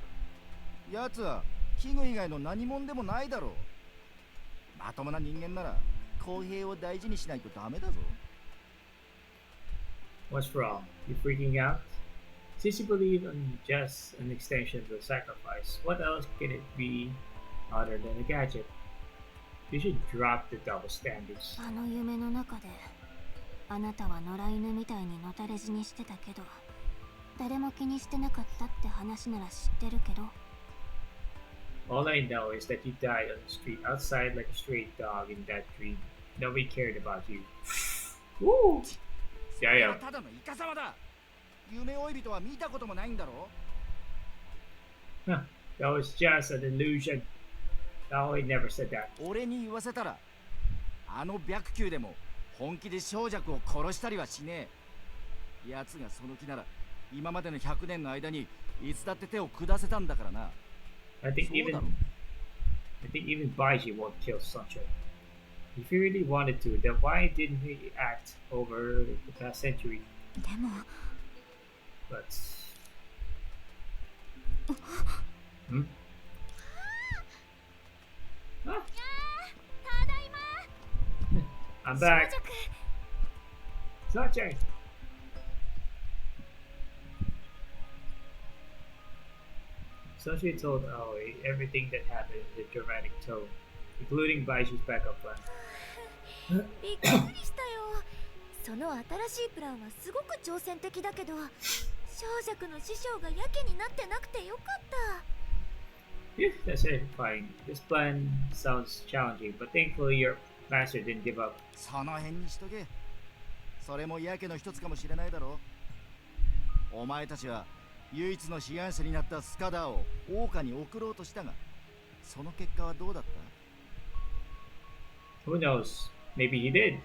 奴は器具以外の何者でもないだろう。まともな人間なら公平を大事にしないとダメだぞ。 What's wrong? You freaking out? Since you believe in just an extension of the sacrifice, what else can it be other than a gadget? You should drop the double standards. あの夢の中であなたは野良犬みたいにのたれ死にしてたけど、誰も気にしてなかったって話なら知ってるけど。 All I know is that you died on the street outside like a stray dog in that dream. Nobody cared about you. Woo! いや Yeah, ただのイカサマだ。夢追い人は見たこともないんだろ。 yeah. That was just an illusion. No, he never said that. 俺に言わせたら、あの白球でも本気で小弱を殺したりはしねえ。奴がその気なら、今までの100年の間にいつだって手を下せたんだからな。 I think そうだろ。 even Baiji won't kill Sunshine. If he really wanted to, then why didn't he act over the past century? でも But hmm? Ah, ただいま。 I'm back. Sunshine. Sunshine told Aoi everything that happened in the dramatic tone, including Baishi's backup plan. びっくりしたよ。その新しいプランはすごく挑戦的だけど、小弱の師匠がやけになってなくてよかった。 Yeah, that's it. Fine. This plan sounds challenging, but thankfully your master didn't give up. その辺にしとけ。それもやけの一つかもしれないだろう。お前たちは唯一の志願者になったスカダーを桜花に送ろうとしたが、その結果はどうだった？ Who knows? Maybe he did.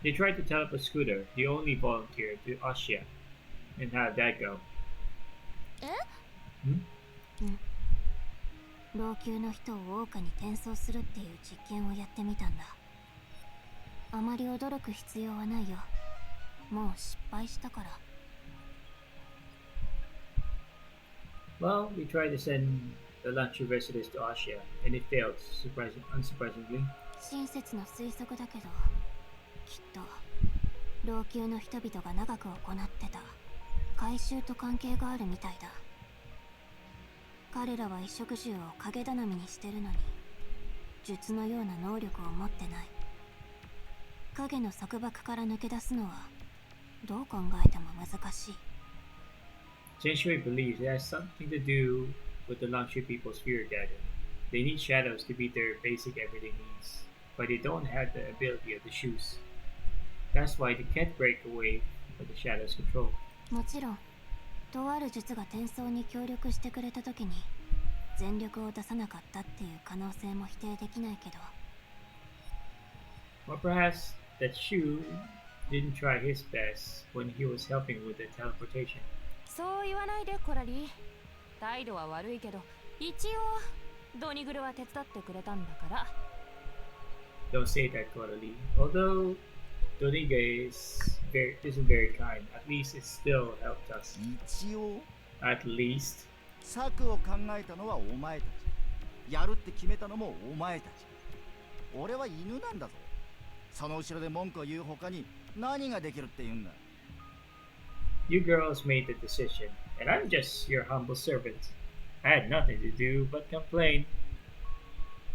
They tried to teleport Scooter, the only volunteer, to Austria. And how'd that go? 老朽の人を桜花に転送するっていう実験をやってみたんだ。あまり驚く必要はないよ。もう失敗したから。 Well, we tried to send the luxury visitors to Asia, and it failed, unsurprisingly. 親切な推測だけど、きっと老朽の人々が長く行ってた改修と関係があるみたいだ。彼らは衣食住を影頼みにしてるのに、術のような能力を持ってない。影の束縛から抜け出すのはどう考えても難しい。Sanctuary believes it has something to do with the luxury people's fear gathering. They need shadows to meet their basic everyday needs, but they don't have the ability of the shoes. That's why they can't break away from the shadows' control. もちろん、とある術が転送に協力してくれた時に全力を出さなかったっていう可能性も否定できないけど。 Or perhaps that Shu didn't try his best when he was helping with the teleportation. そう言わないでコラリー。態度は悪いけど、一応ドニグルは手伝ってくれたんだから。 Don't say that, Coralie. Although Doniga isn't very kind, at least it still helped us. 一応 At least. 策を考えたのはお前たち。やるって決めたのもお前たち。俺は犬なんだぞ。その後ろで文句を言う他に何ができるって言うんだ。You girls made the decision, and I'm just your humble servant. I had nothing to do but complain.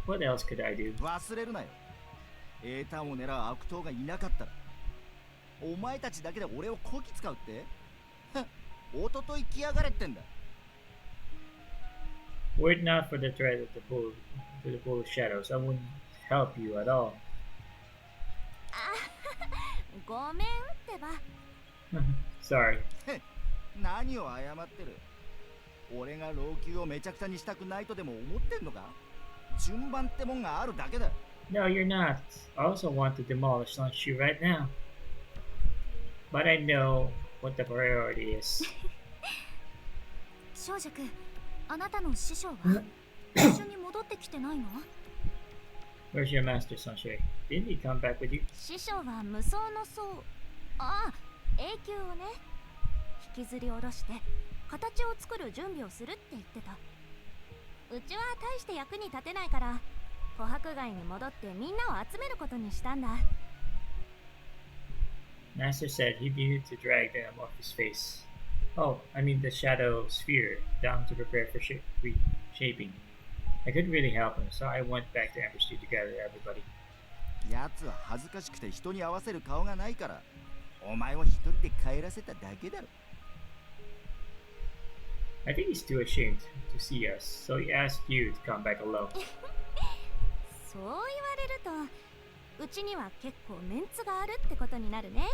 What else could I do? 忘れるなよ。英単を狙う悪党がいなかったら、お前たちだけで俺をこき使うって？おととい来やがれってんだ。Were it not for the threat of the bull shadows, I wouldn't help you at all. ごめんってば。Sorry. 何を謝ってる？俺が老朽をめちゃくちゃにしたくないとでも思ってんのか？順番ってもんがあるだけだ。No, you're not. I also want to demolish Lanshu right now. But I know what the priority is. 少女くん、あなたの師匠は一緒に戻ってきてないの？ Where's your master, Sunshine? Didn't he come back with you? 師匠は無双の層、ああ、永久をね、引きずり下ろして形を作る準備をするって言ってた。うちは大して役に立てないから琥珀街に戻ってみんなを集めることにしたんだ。 Master said he needed to drag them off his face. Oh, I mean the shadow sphere down to prepare for reshaping. I couldn't really help him, so I went back to Amber Street to gather everybody. やつは恥ずかしくて人に合わせる顔がないから、お前を一人で帰らせただけだろ。I think he's too ashamed to see us, so he asked you to come back alone. そう言われると、うちには結構メンツがあるってことになるね。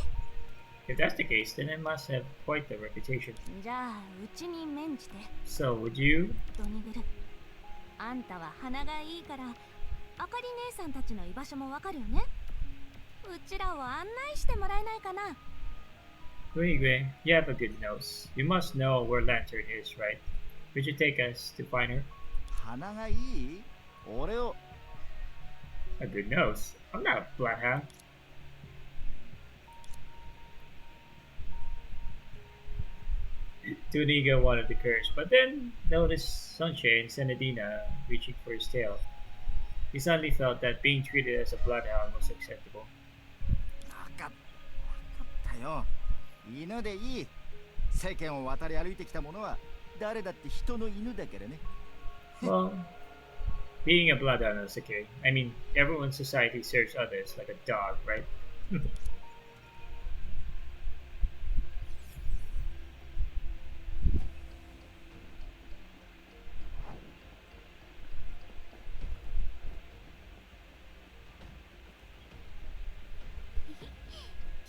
If that's the case, then it must have quite the reputation. じゃあ、うちに免じて。 So, would you? ドニグル、あんたは鼻がいいから、あかり姉さんたちの居場所もわかるよね。うちらを案内してもらえないかな。Gui, you have a good nose. You must know where Lantern is, right? Would you take us to find her? 鼻がいい？俺を。A good nose? I'm not a bloodhound. Tuniga wanted to curse, but then noticed Sunshine and Senadina reaching for his tail. He suddenly felt that being treated as a bloodhound was acceptable. 分かったよ。犬でいい。世間を渡り歩いてきた者は誰だって人の犬だからね。Well, being a bloodhound is okay. I mean, everyone in society serves others like a dog, right?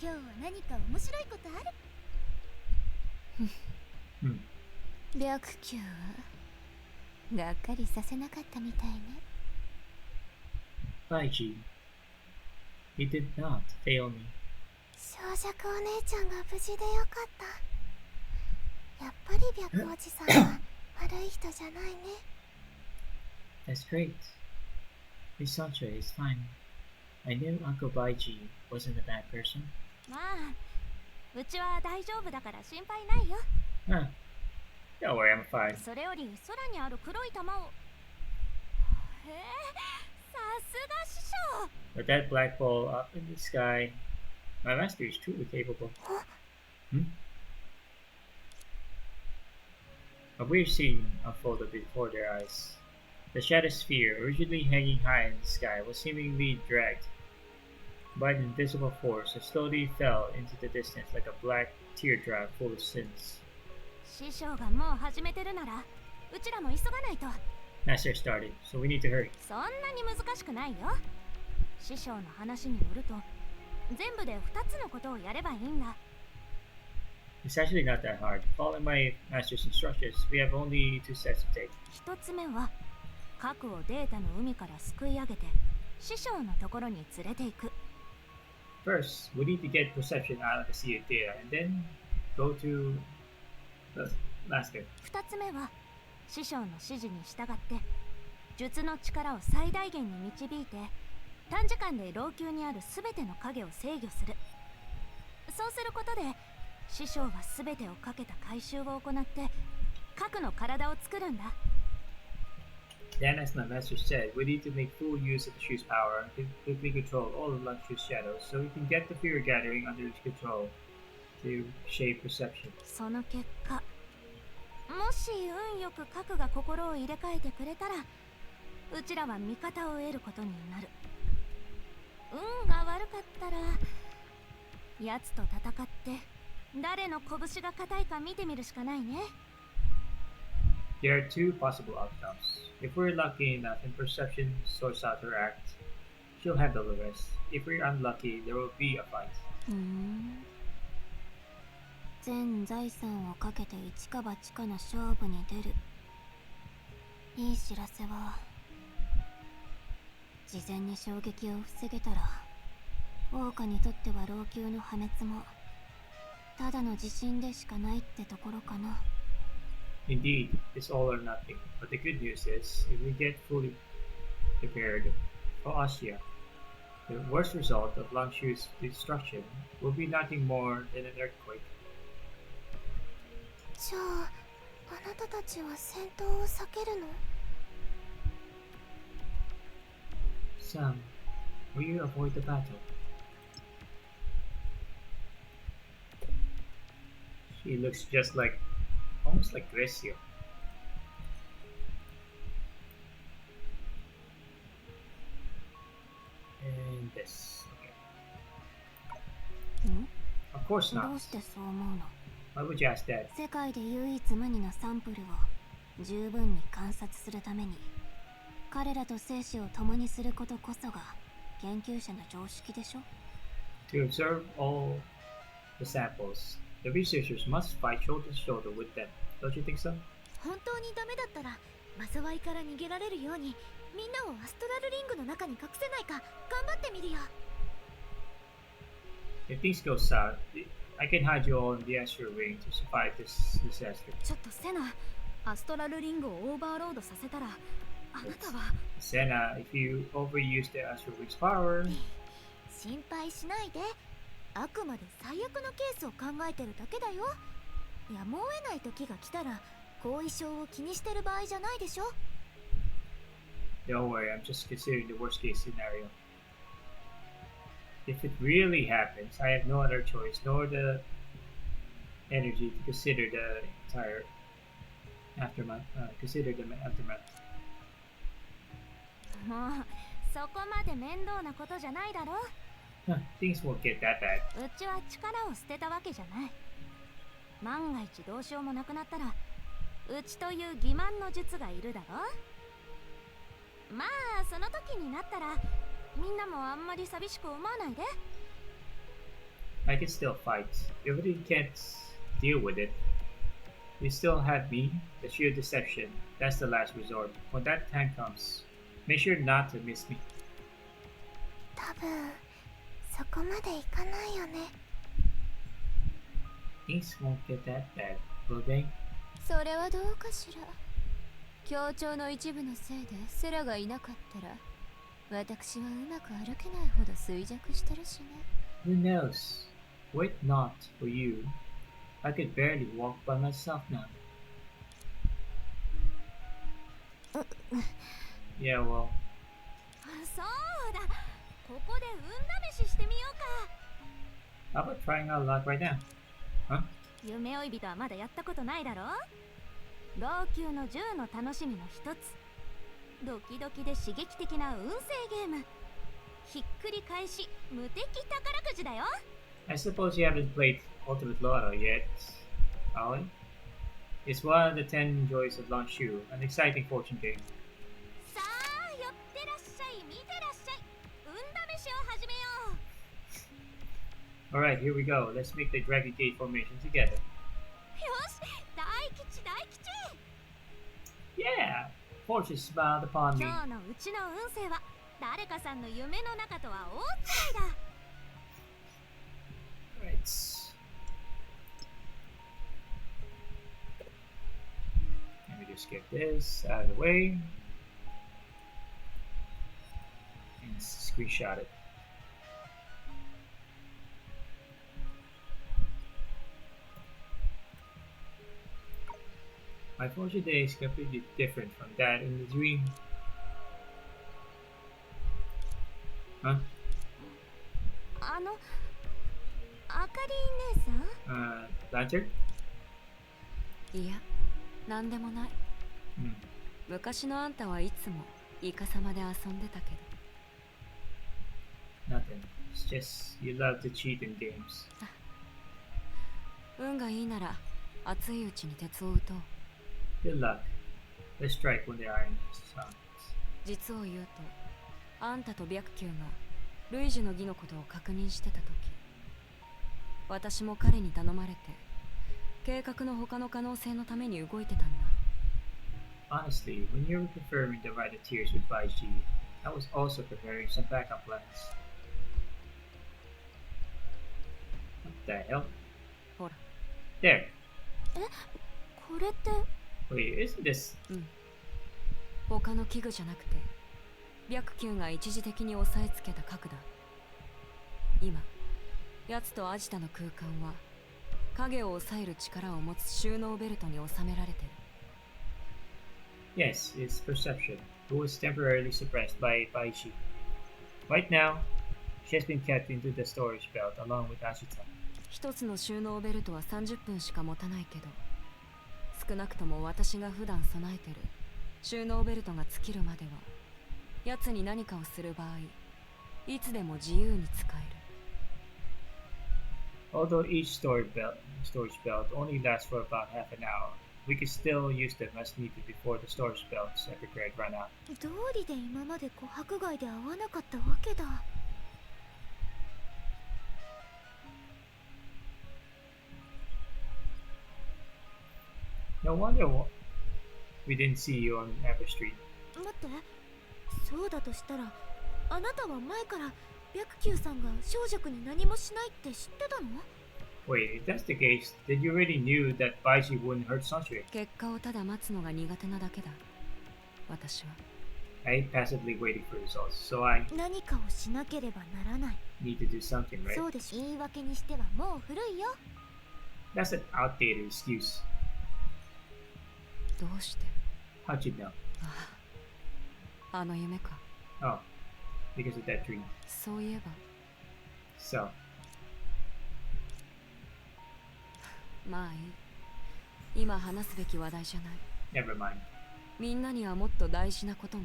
今日は何か面白いことある？白球はがっかりさせなかったみたいね。Baiji, he did not fail me. 小尺お姉ちゃんが無事でよかった。やっぱり白おじさんは悪い人じゃないね。That's great. Miss Sancho is fine. I knew Uncle Baiji wasn't a bad person. まあうちは大丈夫だから心配ないよ。 Huh. Don't worry, I'm fine. それより空にある黒い玉を。へえ、さすが師匠。 With that black ball up in the sky, my master is truly capable. Hmm? A weird scene unfolded before their eyes. The shadow sphere, originally hanging high in the sky, was seemingly dragged by an invisible force and slowly fell into the distance like a black teardrop full of sins. 師匠がもう始めてるならうちらも急がないと。 Master started, so we need to hurry. そんなに難しくないよ。師匠の話によると全部で2つのことをやればいいんだ。 It's actually not that hard. Following my master's instructions, we have only 2 steps to take. 1つ目は核をデータの海からすくい上げて師匠のところに連れて行く。 First, we need to get perception out of the sea of data, and then go to the master. 2つ目は師匠の指示に従って術の力を最大限に導いて短時間で老朽にある全ての影を制御する。そうすることで師匠は全てをかけた回収を行って核の体を作るんだ。 Then, as my master said, we need to make full use of the shoe's power and quickly control all of Luxury's shadows so we can get the fear gathering under its control to shape perception. その結果、もし運よく核が心を入れ替えてくれたらうちらは味方を得ることになる。運が悪かったら奴と戦って誰の拳が硬いか見てみるしかないね。 There are 2 possible outcomes. If we're lucky enough and perception sorts out her act, she'll handle the rest. If we're unlucky, there will be a fight. 全財産をかけて一か八かの勝負に出る。いい知らせは事前に衝撃を防げたら桜花にとっては老朽の破滅もただの自信でしかないってところかな。 Indeed, it's all or nothing. But the good news is, if we get fully prepared for Austria, the worst result of Langshu's destruction will be nothing more than an earthquake. じゃああなたたちは戦闘を避けるの？ Sam, will you avoid the battle? She looks just like, almost like Grecia. And this, okay. ん？ Of course ど not. うしてそう思うの？ Why would you ask that? 世界で唯一無二のサンプルを十分に観察するために彼らと生死を共にすることこそが研究者の常識でしょ？ To observe all the samples, the researchers must fight shoulder to shoulder with them. Don't you think so? 本当にダメだったら災いから逃げられるようにみんなをアストラルリングの中に隠せないか頑張ってみるよ。 If things go south, I can hide you all in the astral ring to survive this disaster. ちょっとセナ、アストラルリングをオーバーロードさせたらあなたは Senna, if you overuse the astral ring's power, 心配しないで。あくまで最悪のケースを考えてるだけだよ。やむを得ない時が来たら後遺症を気にしてる場合じゃないでしょ。 don't worry, I'm just considering the worst case scenario. If it really happens, I have no other choice nor the energy to consider the entire aftermath. Aftermath. もうそこまで面倒なことじゃないだろ。 Huh, things won't get that bad. うちは力を捨てたわけじゃない。万が一どうしようもなくなったらうちという欺瞞の術がいるだろ。まあその時になったらみんなもあんまり寂しく思わないで。 I can still fight. If we can't deal with it, we still have me, the shield deception. That's the last resort. When that time comes, make sure not to miss me. 多分そこまでいかないよね。 Things won't get that bad, will they? それはどうかしら。協調の一部のせいでセラがいなかったら私はうまく歩けないほど衰弱してるしね。 Who knows? Wait not for you. I could barely walk by myself now. Yeah, well, そうだ、ここで運試ししてみようか。 how about trying our luck right now? Huh? 夢追い人はまだやったことないだろ。老朽の銃の楽しみの一つ、ドキドキで刺激的な運勢ゲーム、ひっくり返し無敵宝くじだよ。 I suppose you haven't played Ultimate Lotto yet, Ollie? It's one of the 10 joys of Lanshu, an exciting fortune game. さあ寄ってらっしゃい、見てらっしゃい、運試しを始めよう。 Alright, here we go. Let's make the Dragon Gate formation together. よし、大吉大吉。 Yeah! Fortune smiled upon me. 今日のうちの運勢は誰かさんの夢の中とは大違いだ。 Right. Let me just get this out of the way. And screenshot it. My fortune day is completely different from that in the dream. Huh? あかり姉さん？ Lantern? いや、なんでもない。 Hmm. 昔のあんたはいつもイカサマで遊んでたけど。 Nothing. It's just you love to cheat in games. 運がいいなら熱いうちに鉄を打とう。 Good luck. Let's strike when the iron is sound. 実を言うと、あんたと白球がルイジュの儀のことを確認してた時、私も彼に頼まれて計画の他の可能性のために動いてたんだ。 Honestly, when you were confirming the right of tears with Baiji, I was also preparing some backup plans. What the hell? ほら。 There. これって Wait, isn't this? 他の器具じゃなくて白球が一時的に押さえつけた核だ。今奴とアジタの空間は影を抑える力を持つ収納ベルトに収められてる。 Yes, it's perception, who was temporarily suppressed by Baishi. Right now, she has been kept into the storage belt along with Ashita. 一つの収納ベルトは30分しか持たないけど、少なくとも私が普段備えてる収納ベルトが尽きるまでは、奴に何かをする場合、いつでも自由に使える。 Although each storage belt only lasts for about half an hour, we can still use them as needed before the storage belts ever grade run out. どうりで今まで琥珀街で会わなかったわけだ。 No wonder we didn't see you on Amber Street. 待って、そうだとしたらあなたは前から白球さんが小弱に何もしないって知ってたの？ Wait, if that's the case, then you already knew that Baishi wouldn't hurt Sunshine. 結果をただ待つのが苦手なだけだ。私は。 I passively waited for results, so I 何かをしなければならない。 need to do something, right? そうでしょ。言い訳にしてはもう古いよ。 That's an outdated excuse. どうして？ How'd you know? あの夢か。 Oh, because of that dream. そういえば。 So, まあいい。今話すべき話題じゃない。 never mind. みんなにはもっと大事なことが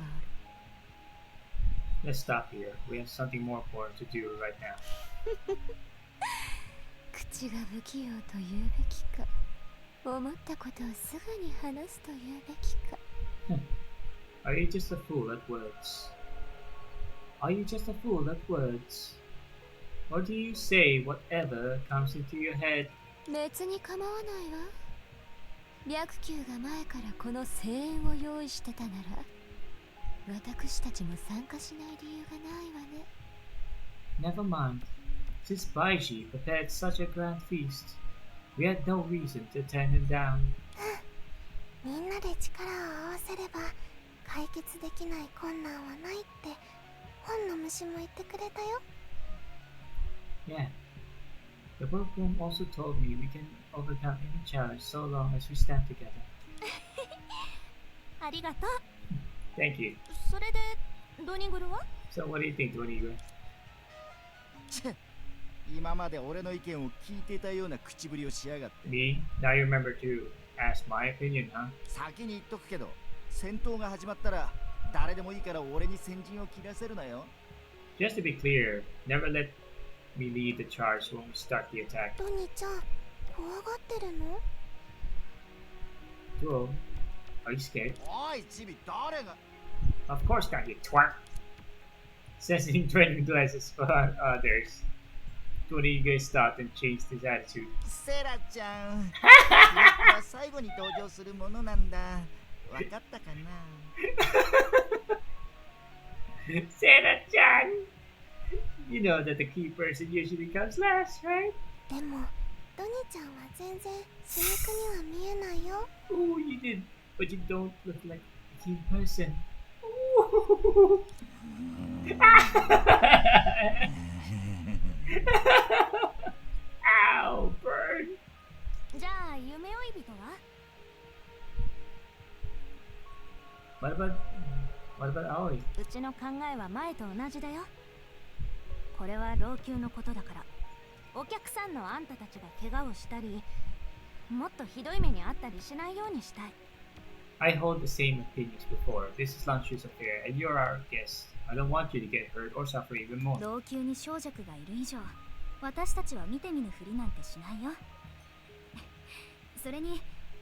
ある。 Let's stop here. We have something more important to do right now. 口が不器用と言うべきか、思ったことをすぐに話すと言うべきか。 Are you just a fool at words? Are you just a fool at words? Or do you say whatever comes into your head? 別に構わないわ。白球が前からこの声援を用意してたなら、私たちも参加しない理由がないわね。 Never mind. Since Baiji prepared such a grand feast, we had no reason to turn him down. みんなで力を合わせれば解決できない困難はないって本の虫も言ってくれたよ。 Yeah. The bookworm also told me we can overcome any challenge so long as we stand together. ありがとう。 Thank you. それでドニグルは？ So what do you think, Donigo? 今まで俺の意見を聞いてたような口ぶりをしやがって。 Me? Now you remember to ask my opinion, huh? 先に言っとくけど、戦闘が始まったら誰でもいいから俺に先陣を切らせるなよ。 Just to be clear, never let me lead the charge when we start the attack. ドニちゃん、怖がってるの？ Duo, are you scared? おい、チビ、誰が？ Of course not, you twat. Sensing threatening glances from others, Donigo stopped and changed his attitude. セラちゃん、僕は最後に登場するものなんだ。わかったかな？ Sarah-chan! You know that the key person usually comes last, right? でもドニちゃんは全然死肉には見えないよ。 Oh, you did, but you don't look like a key person. Ooh. Ow, burn. じゃあ夢追い人は？ What about Aoi? うちの考えは前と同じだよ。これは老朽のことだから、お客さんのあんたたちが怪我をしたり、もっとひどい目にあったりしないようにしたい。 I hold the same opinions before. This is Lanshu's affair, and you're our guest. I don't want you to get hurt or suffer even more. 老朽に小弱がいる以上、私たちは見て見ぬふりなんてしないよ。それに、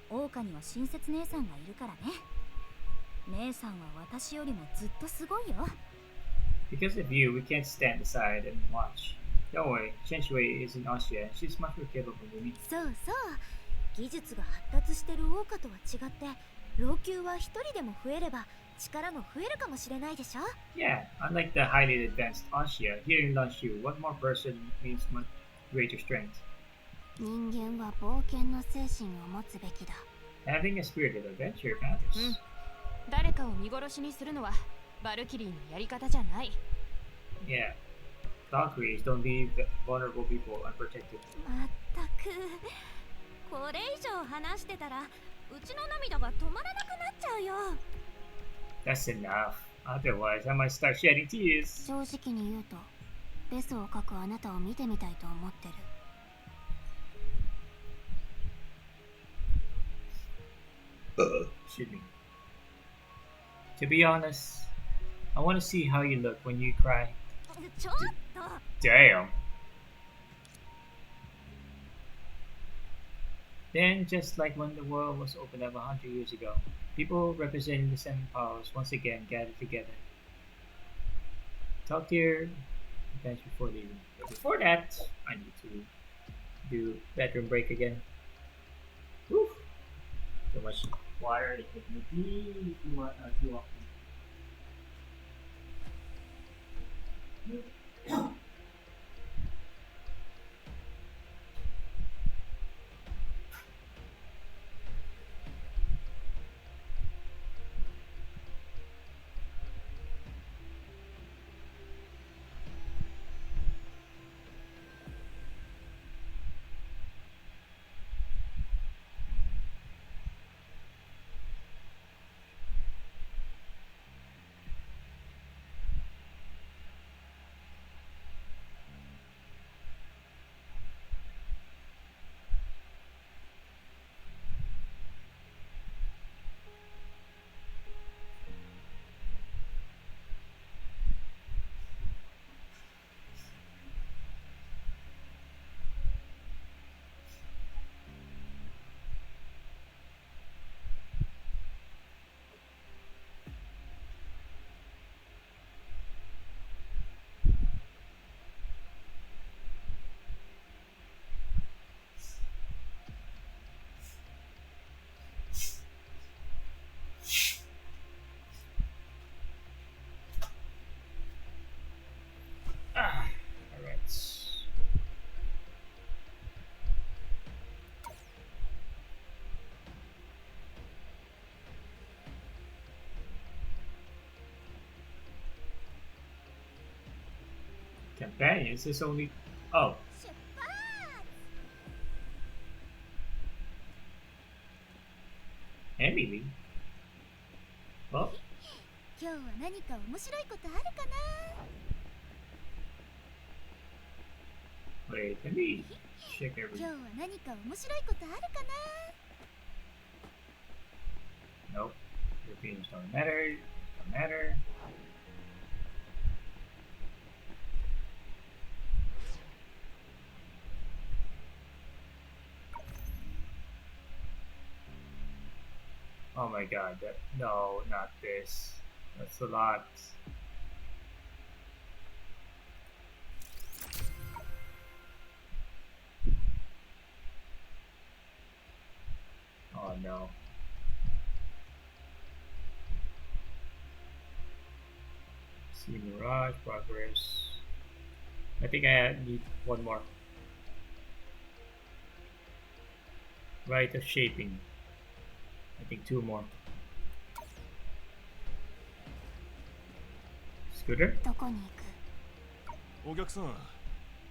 桜花には親切姉さんがいるからね。姉さんは私よりもずっとすごいよ。 Because of you, we can't stand aside and watch. Don't worry, Shenshui is in Austria, and she's much more capable than me. そうそう。技術が発達してる桜花とは違って、老朽は一人でも増えれば力も増えるかもしれないでしょ。 Yeah, unlike the highly advanced Austria, here in Lanshu, one more person means much greater strength. 人間は冒険の精神を持つべきだ。 Having a spirit of adventure matters. 誰かを見殺しにするのはバルキリーのやり方じゃない。 Yeah, Valkyries don't leave the vulnerable people unprotected. まったく、これ以上話してたらうちの涙が止まらなくなっちゃうよ。 That's enough. Otherwise, I might start shedding tears. 正直に言うと、ベスを描くあなたを見てみたいと思ってる。 Excuse me. To be honest, I want to see how you look when you cry. ちょっと Damn. Then, just like when the world was opened up 100 years ago, people representing the seven powers once again gathered together. Talk to your guys before leaving. But before that, I need to do bedroom break again. Woo! So much water. Too often. Companions is only. Oh, 出発 Emily. Well, 今日は何か面白いことあるかな wait, let me check 今 every. 日は何か面白いことあるか Nope. Europeans don't matter. Don't matter. Oh my god, that, no, not this. That's a lot. Oh no. See Mirage, Progress. I think I need one more. Right of Shaping. I think two more. Scooter? どこに行くお客さん、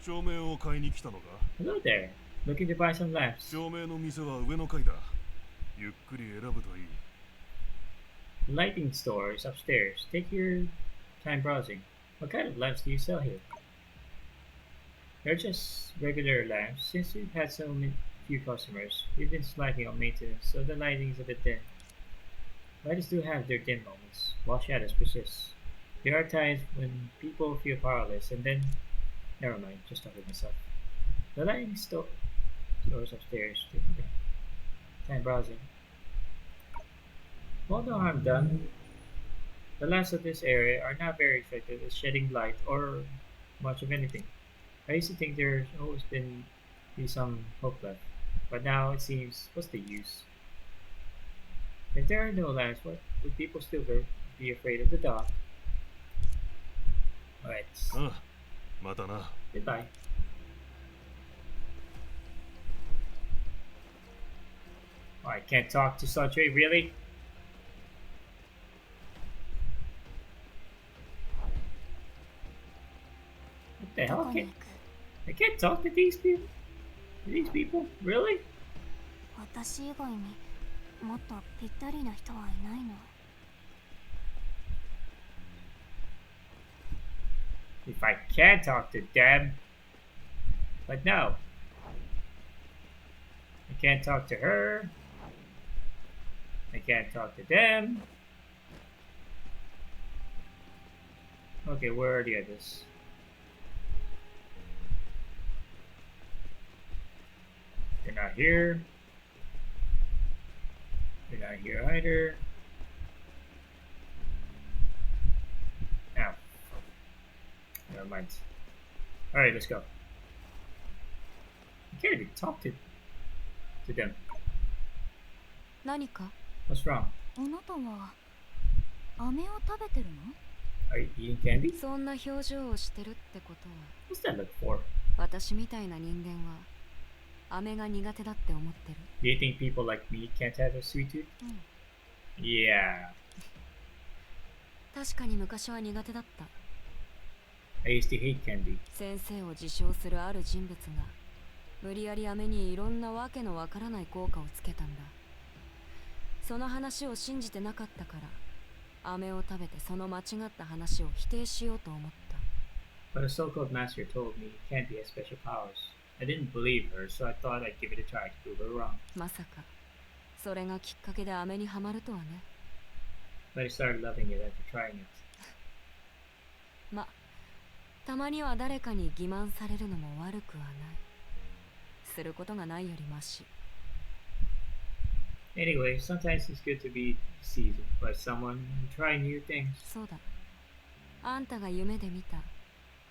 照明を買いに来たのか？ Hello there. Looking to buy some lamps. 照明の店は上の階だ。ゆっくり選ぶといい。 Lighting store is upstairs. Take your time browsing. What kind of lamps do you sell here? They're just regular lamps. Since we've had so few customers, we've been slacking on maintenance, so the lighting is a bit dim. Lights do have their dim moments, while shadows persist. There are times when people feel powerless, and then... Never mind, just talking to myself. The lighting store is upstairs. Take your time browsing. Well, no harm done. The lamps of this area are not very effective at shedding light or much of anything. I used to think there's always be some hope left, but now it seems, what's the use? If there are no lamps, what would people still be afraid of the dark? Alright, ああ、またな。 goodbye. Oh, I can't talk to Santre, really? What the ど hell? こに行く I can't talk to these people? To these people? Really? 私以外にもっとぴったりな人はいないの If I can talk to them. But no. I can't talk to her. I can't talk to them. Okay, where are the others? They're not here. They're not here either. Ow. Never mind. Alright, let's go. I can't even talk to them. 何か What's wrong? あなたは飴を食べてるの Are you eating candy? そんな表情をしてるってことは What's that look for? 私みたいな人間は飴が苦手だって思ってる Do you think people like me can't have a sweet tooth? Yeah. 確かに昔は苦手だった I used to hate candy. 先生を自称するある人物が無理やり飴にいろんなわけのわからない効果をつけたんだその話を信じてなかったから飴を食べてその間違った話を否定しようと思った But a so-called master told me candy has special powers. I didn't believe her, so I thought I'd give it a try to prove her wrong. まさかそれがきっかけで飴にはまるとはね But I started loving it after trying it. またまには誰かに欺瞞されるのも悪くはないすることがないよりマシ Anyway, sometimes it's good to be deceived by someone and try new things. そうだあんたが夢で見た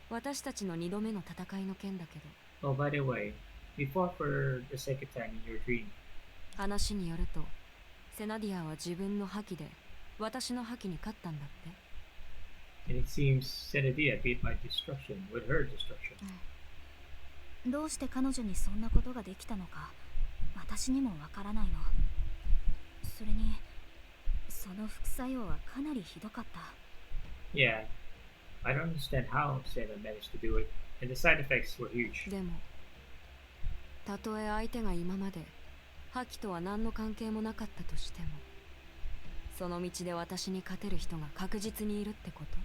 私たちの2度目の戦いの件だけど Oh, by the way, we fought for the second time in your dream. 話によるとセナディアは自分の覇気で私の覇気に勝ったんだって And it seems Senadia beat my destruction with her destruction. どうして彼女にそんなことができたのか私にもわからないのそれにその副作用はかなりひどかった Yeah, I don't understand how Santa managed to do it, and the side effects were huge. でもたとえ相手が今まで覇気とは何の関係もなかったとしても、その道で私に勝てる人が確実にいるってこと。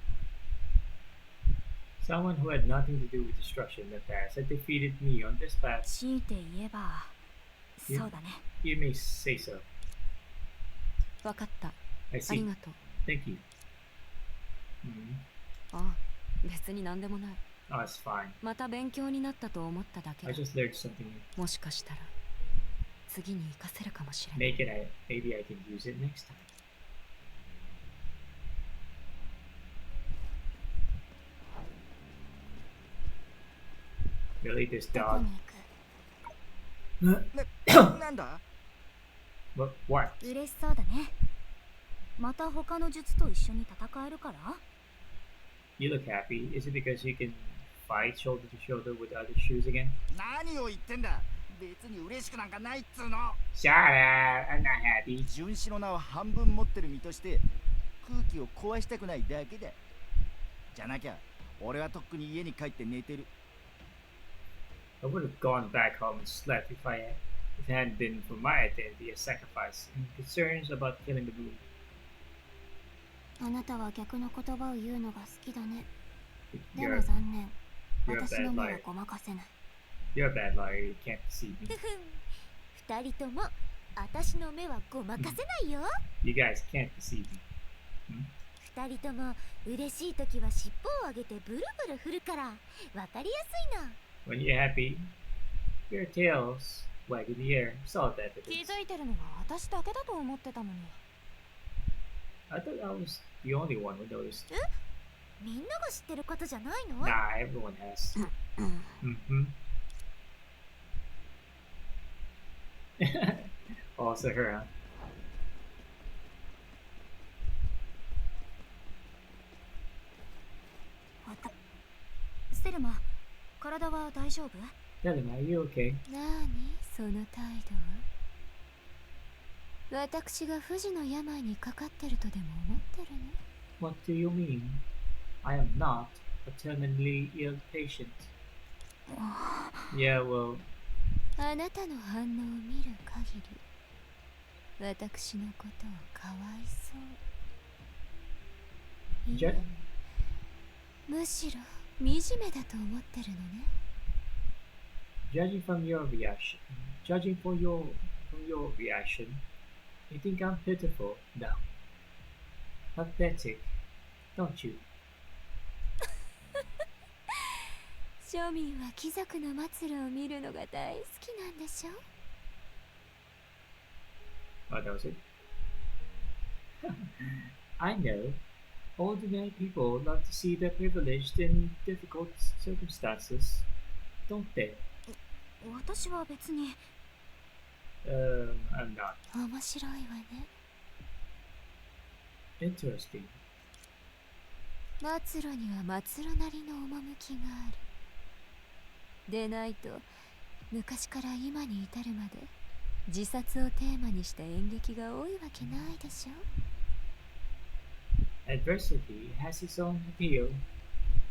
Someone who had nothing to do with destruction in the past had defeated me on this path. 強いて言えばそうだね。 You may say so. わかった。 I あり see. がとう。 Thank you. Hmm. ああ、別に何でもない。 Oh, it's fine. また勉強になったと思っただけ I だ。 just learned something new. もしかしたら次に活かせるかもしれない。 Make it. Maybe I can use it next time. Really, this どこ dog? に行く？なんだ What? 嬉しそうだね。また他の術と一緒に戦えるから？ You look happy. Is it because you can fight shoulder to shoulder with other shoes again? 何を言ってんだ。別に嬉しくなんかないっつうの。 Shut up! I'm not happy. 純子の名を半分持ってる身として空気を壊したくないだけだ。じゃなきゃ俺はとっくに家に帰って寝てる。 I would have gone back home and slept if it hadn't been for my identity as sacrifice and concerns about killing the moon. あなたは逆の言葉を言うのが好きだね。で You're, も残念。 you're a 私 bad の目は liar. ごまかせない。 You're a bad liar. You can't deceive me. 二人とも私の目はごまかせないよ。 You guys can't deceive me. 二人とも嬉しい時は尻尾を上げてブルブル振るからわかりやすいの。 When you're happy, your tails wag in the air. Solid 気 evidence. づいてるのは私だけだと思ってたのに。 I thought I was the only one who noticed. みんなが知ってることじゃないの？ Nah, everyone has. Mm-hmm. Also her, huh? セルマ、体は大丈夫？ Tell him, are you okay? なあにその態度は。私が不治の病にかかってるとでも思ってるの？ What do you mean? I am not a terminally ill patient. Yeah, well, あなたの反応を見る限り、私のことをかわいそう。いじゃや、むしろ惨めだと思ってるのね。judging from your reaction, you think I'm pitiful? No. Pathetic, don't you? 庶民は貴族の末路を見るのが大好きなんでしょ？ Oh, that was it. I know. Ordinary people love to see their privileged in difficult circumstances, don't they? 私は別に。 I'm not. 面白いわね。 Interesting. 末路には末路なりの趣がある。でないと昔から今に至るまで自殺をテーマにした演劇が多いわけないでしょ。 Adversity has its own appeal.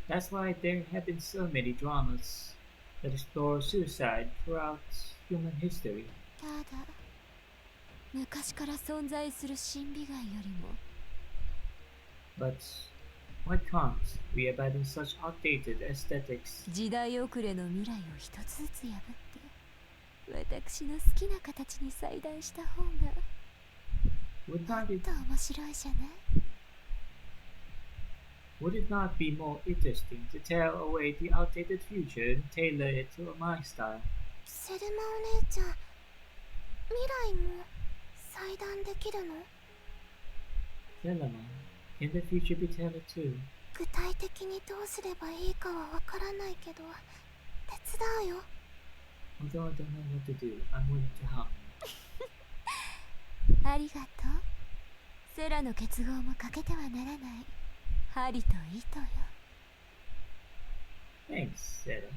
That's why there have been so many dramas that explore suicide throughout human history. ただ昔から存在する神秘外よりも But why can't we abandon such outdated aesthetics? 時代遅れの未来を一つずつ破って私の好きな形に裁断した方が Would も not っ it, と面白いじゃない？ would it not be more interesting to tear away the outdated future and tailor it to my style? セルマお姉ちゃん、未来も裁断できるの？ Thelma, can the future be tailored too? 具体的にどうすればいいかはわからないけど、手伝うよ。 Although I don't know what to do, I'm willing to help. ありがとう。セラの結合も欠けてはならない針と糸よ。 Thanks, Sarah.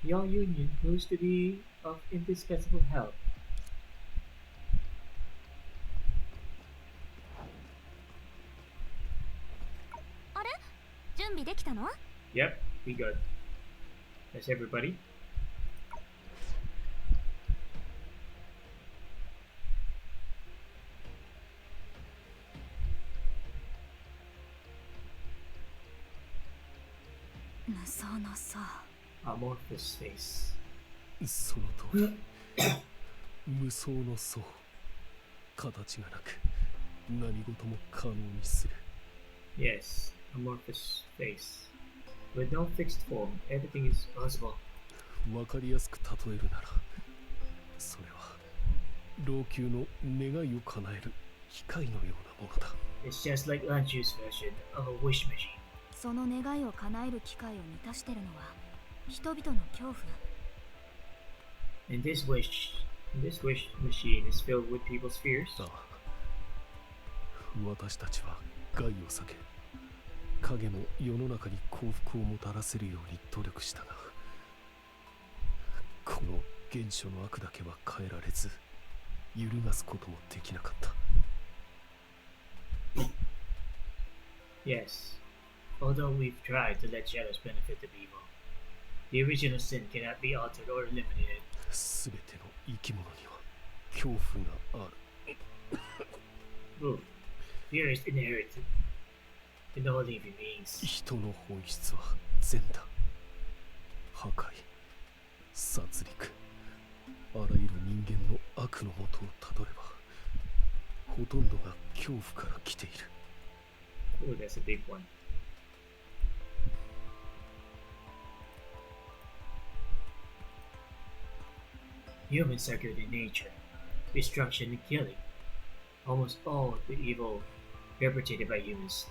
Your union proves to be of indispensable help. あれ？術準備できたの？ Yep, we good. That's everybody. 無双の層。 Amorphous face. その通り。無双の層。形がなく何事も可能にする。 Yes, amorphous face. With no fixed form, everything is possible. わかりやすく例えるなら、それは老朽の願いを叶える機械のようなものだ。 It's just like Lanchu's version of a wish machine. その願いを叶える機会を満たしてるのは人々の恐怖。 And this wish machine is filled with people's fears. ああ、私たちは害を避け、影も世の中に幸福をもたらせるように努力したが、この原初の悪だけは変えられず、揺るがすこともできなかった。 Yes, although we've tried to let shadows benefit the evil, the original sin cannot be altered or eliminated. すべての生き物には恐怖がある。 Ooh, fear is inherited in all living beings. 人の本質は善だ。破壊、殺戮、あらゆる人間の悪のもとをたどれば、ほとんどが恐怖から来ている。 Ooh, that's a big one. Humans are good in nature, destruction and killing. Almost all the evil perpetrated by humans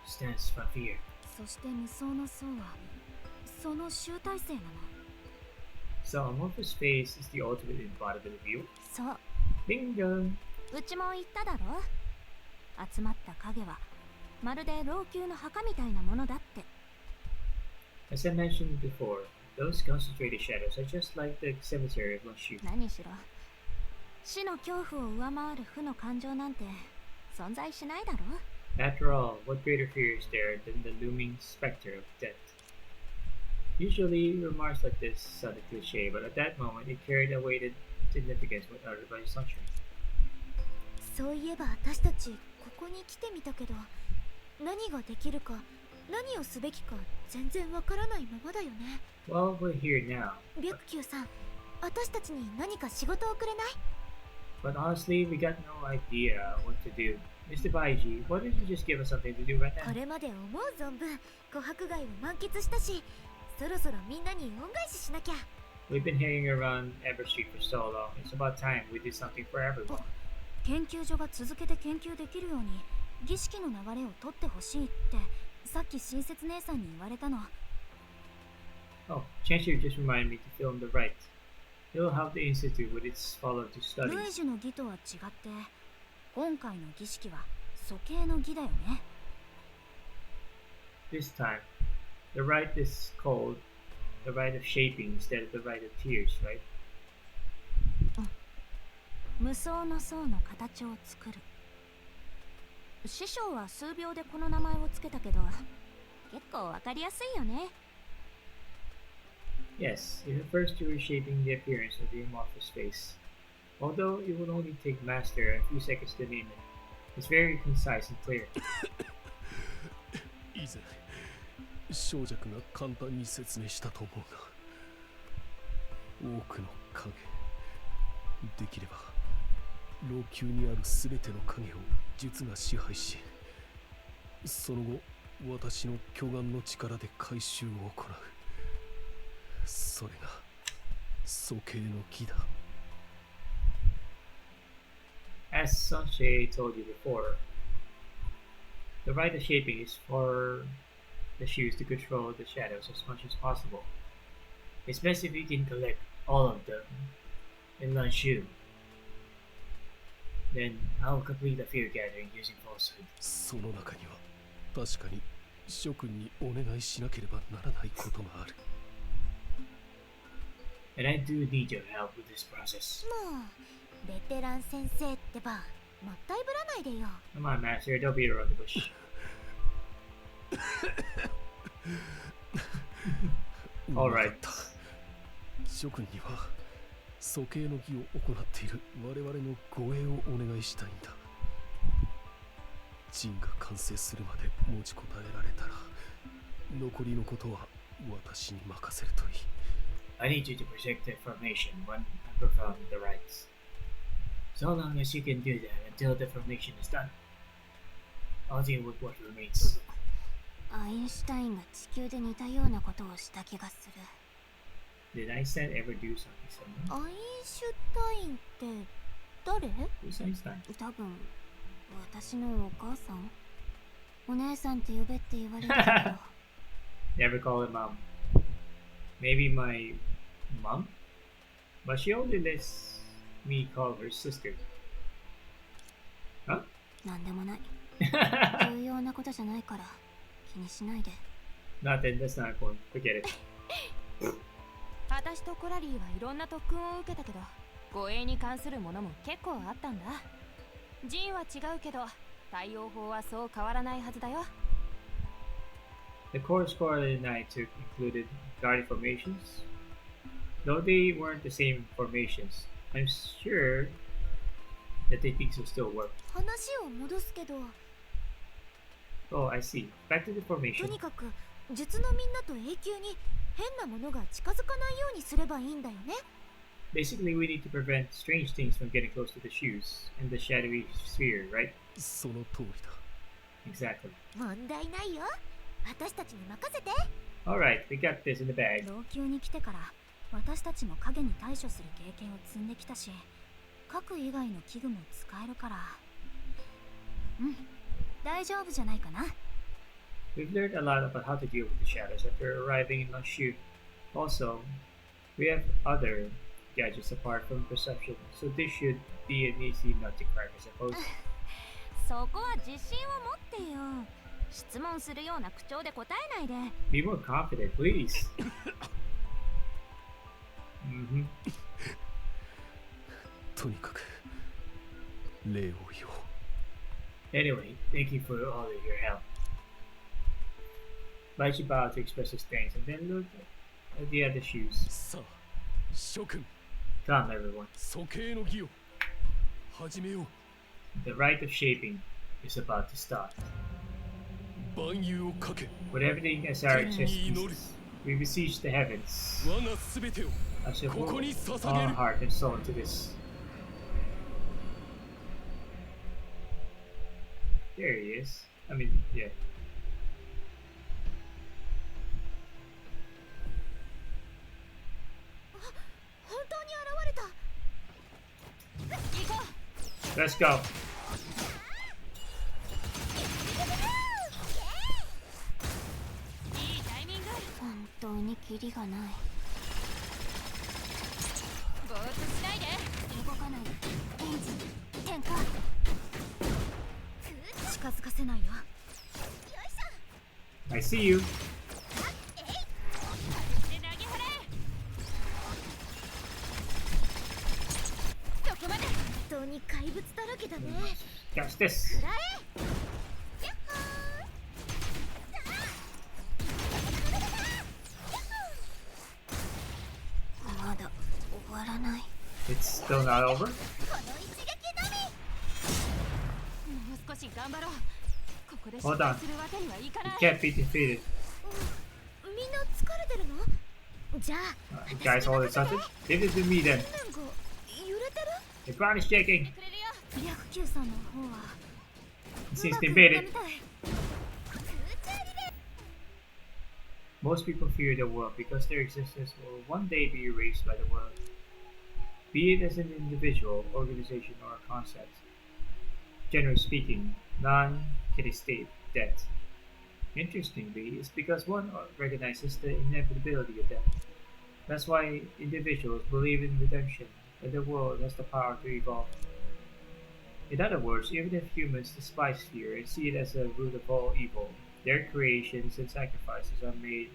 stems from fear. そして無双の層はその集大成なの。 So amorphous face is the ultimate embodiment of evil. そう、 Bingo! うちも言っただろ。集まった影はまるで老朽の墓みたいなものだって。 As I mentioned before, those concentrated shadows are just like the cemetery of Lonshu. 何しろ死の恐怖を上回る負の感情なんて存在しないだろ。 After all, what greater fear is there than the looming specter of death? Usually, remarks like this sounded cliche, but at that moment, it carried a weighted significance when uttered by Sunshine. そういえば私たちここに来てみたけど、何ができるか何をすべきか全然わからないままだよね。 Well, we're here now, 白球さん、私たちに何か仕事をくれない？ but honestly, we got no idea what to do. Mr. Baiji, why don't you just give us something to do right こ now? れまで思う存分琥珀街を満喫したし、そろそろみんなに恩返ししなきゃ。 We've been hanging around Ever Street for so long. It's about time we did something for everyone. 研究所が続けて研究できるように儀式の流れを取ってほしいってさっき親切姉さんに言われたの。 Oh, Chancellor just reminded me to film the rite. He'll help the institute with its follow-up to ルエ studies. ジュの儀とは違って今回の儀式は素形の儀だよね。 This time, the rite is called the rite of shaping instead of the rite of tears, right? 無双の層の形を作る。師匠は数秒でこの名前をつけたけど結構わかりやすいよね。 Yes, it refers to reshaping the appearance of the amorphous face. Although it would only take Master a few seconds to name it, it's very concise and clear. 以前、小弱が簡単に説明したと思うが、多くの影、できれば老朽にあるすべての影を術が支配し、その後私の巨眼の力で回収を行う。それが素形の儀だ。 As Sanche told you before, the rite of shaping is for the shoes to control the shadows as much as possible. It's best if you can collect all of them in one shoe. Then I'll complete the fear gathering using falsehood. その中には確かに諸君にお願いしなければならないことがある。 And I do need your help with this process. もうベテラン先生ってばもったいぶらないでよ。 Come on, Master, don't beat around the bush. わか Alright. った。諸君には鼠径の儀を行っている我々の護衛をお願いしたいんだ。陣が完成するまで持ちこたえられたら、残りのことは私に任せるといい。I need you to project the formation when I perform the rites. So long as you can do that until the formation is done. I'll deal with what remains. アインシュタインが地球で似たようなことをした気がする。Did Einstein ever do something similar? アインシュタインって誰？ Who's Einstein? 多分私のお母さん、お姉さんって呼べって言われたけど Never call her mom. Maybe my mom? But she only lets me call her sister. Huh? なんでもない。重要なことじゃないから気にしないで。 Nothing, that's not important. Forget it. 私とコラリーはいろんな特訓を受けたけど、護衛に関するものも結構あったんだ。陣は違うけど、対応法はそう変わらないはずだよ。The course Coraline and I took included guarded formations. Though they weren't the same formations, I'm sure the techniques will still work. 話を戻すけど、 Oh, I see. Back to the と formation. にかく術のみんなと永久に変なものが近づかないようにすればいいんだよね。 Basically, we need to prevent strange things from getting close to the shoes and the shadowy sphere, right? その通りだ。 Exactly. 問題ないよ。私たちに任せて。 Alright, we got this in the bag. 老朽に来てから私たちも影に対処する経験を積んできたし、核以外の器具も使えるから、大丈夫じゃないかな。 We've learned a lot about how to deal with the shadows after arriving in Lashu. Also, we have other gadgets apart from perception, so this should be an easy nut to crack, I suppose. そこは自信を持ってよ。質問するような口調で答えないで。 Be more confident, please. Mm-hmm. とにかく礼を言おう。 Anyway, thank you for all of your help. Baichi bowed to express his thanks and then looked at the other shoes. さあ、諸君、 Come, everyone. 鼠径の儀を始めよう。 The rite of shaping is about to start. 万有をかけ、 With everything as our chest pieces, we beseech the heavens. 我がすべてを I shall ここ put に捧 our げる。 heart and soul into this. There he is. I mean, yeah. 本当に現れた。行こ Let's go. う。いいタイミング。本当にキリがない。ぼーっとしないで。動かない。エンジン点火。近づかせないよ。 I see you. で投げ払え。そこまで。本当に怪物だらけだね。 Catch this. まだ終わらない。 It's still not over. もう少し頑張ろう。ここで失 Hold 敗 on. するわけにはいかな You い。 can't be defeated. みんな疲れてるの？じゃあ、 You guys all excited? Give it to me then. なんか揺れてる？ The ground is shaking. くれるよ。白球さんの方は It seems うまく they い made った it. みたい。 Most people fear the world because their existence will one day be erased by the world. Be it as an individual, organization, or a concept. Generally speaking, none can escape death. Interestingly, it's because one recognizes the inevitability of death. That's why individuals believe in redemption, and the world has the power to evolve. In other words, even if humans despise fear and see it as a root of all evil, their creations and sacrifices are made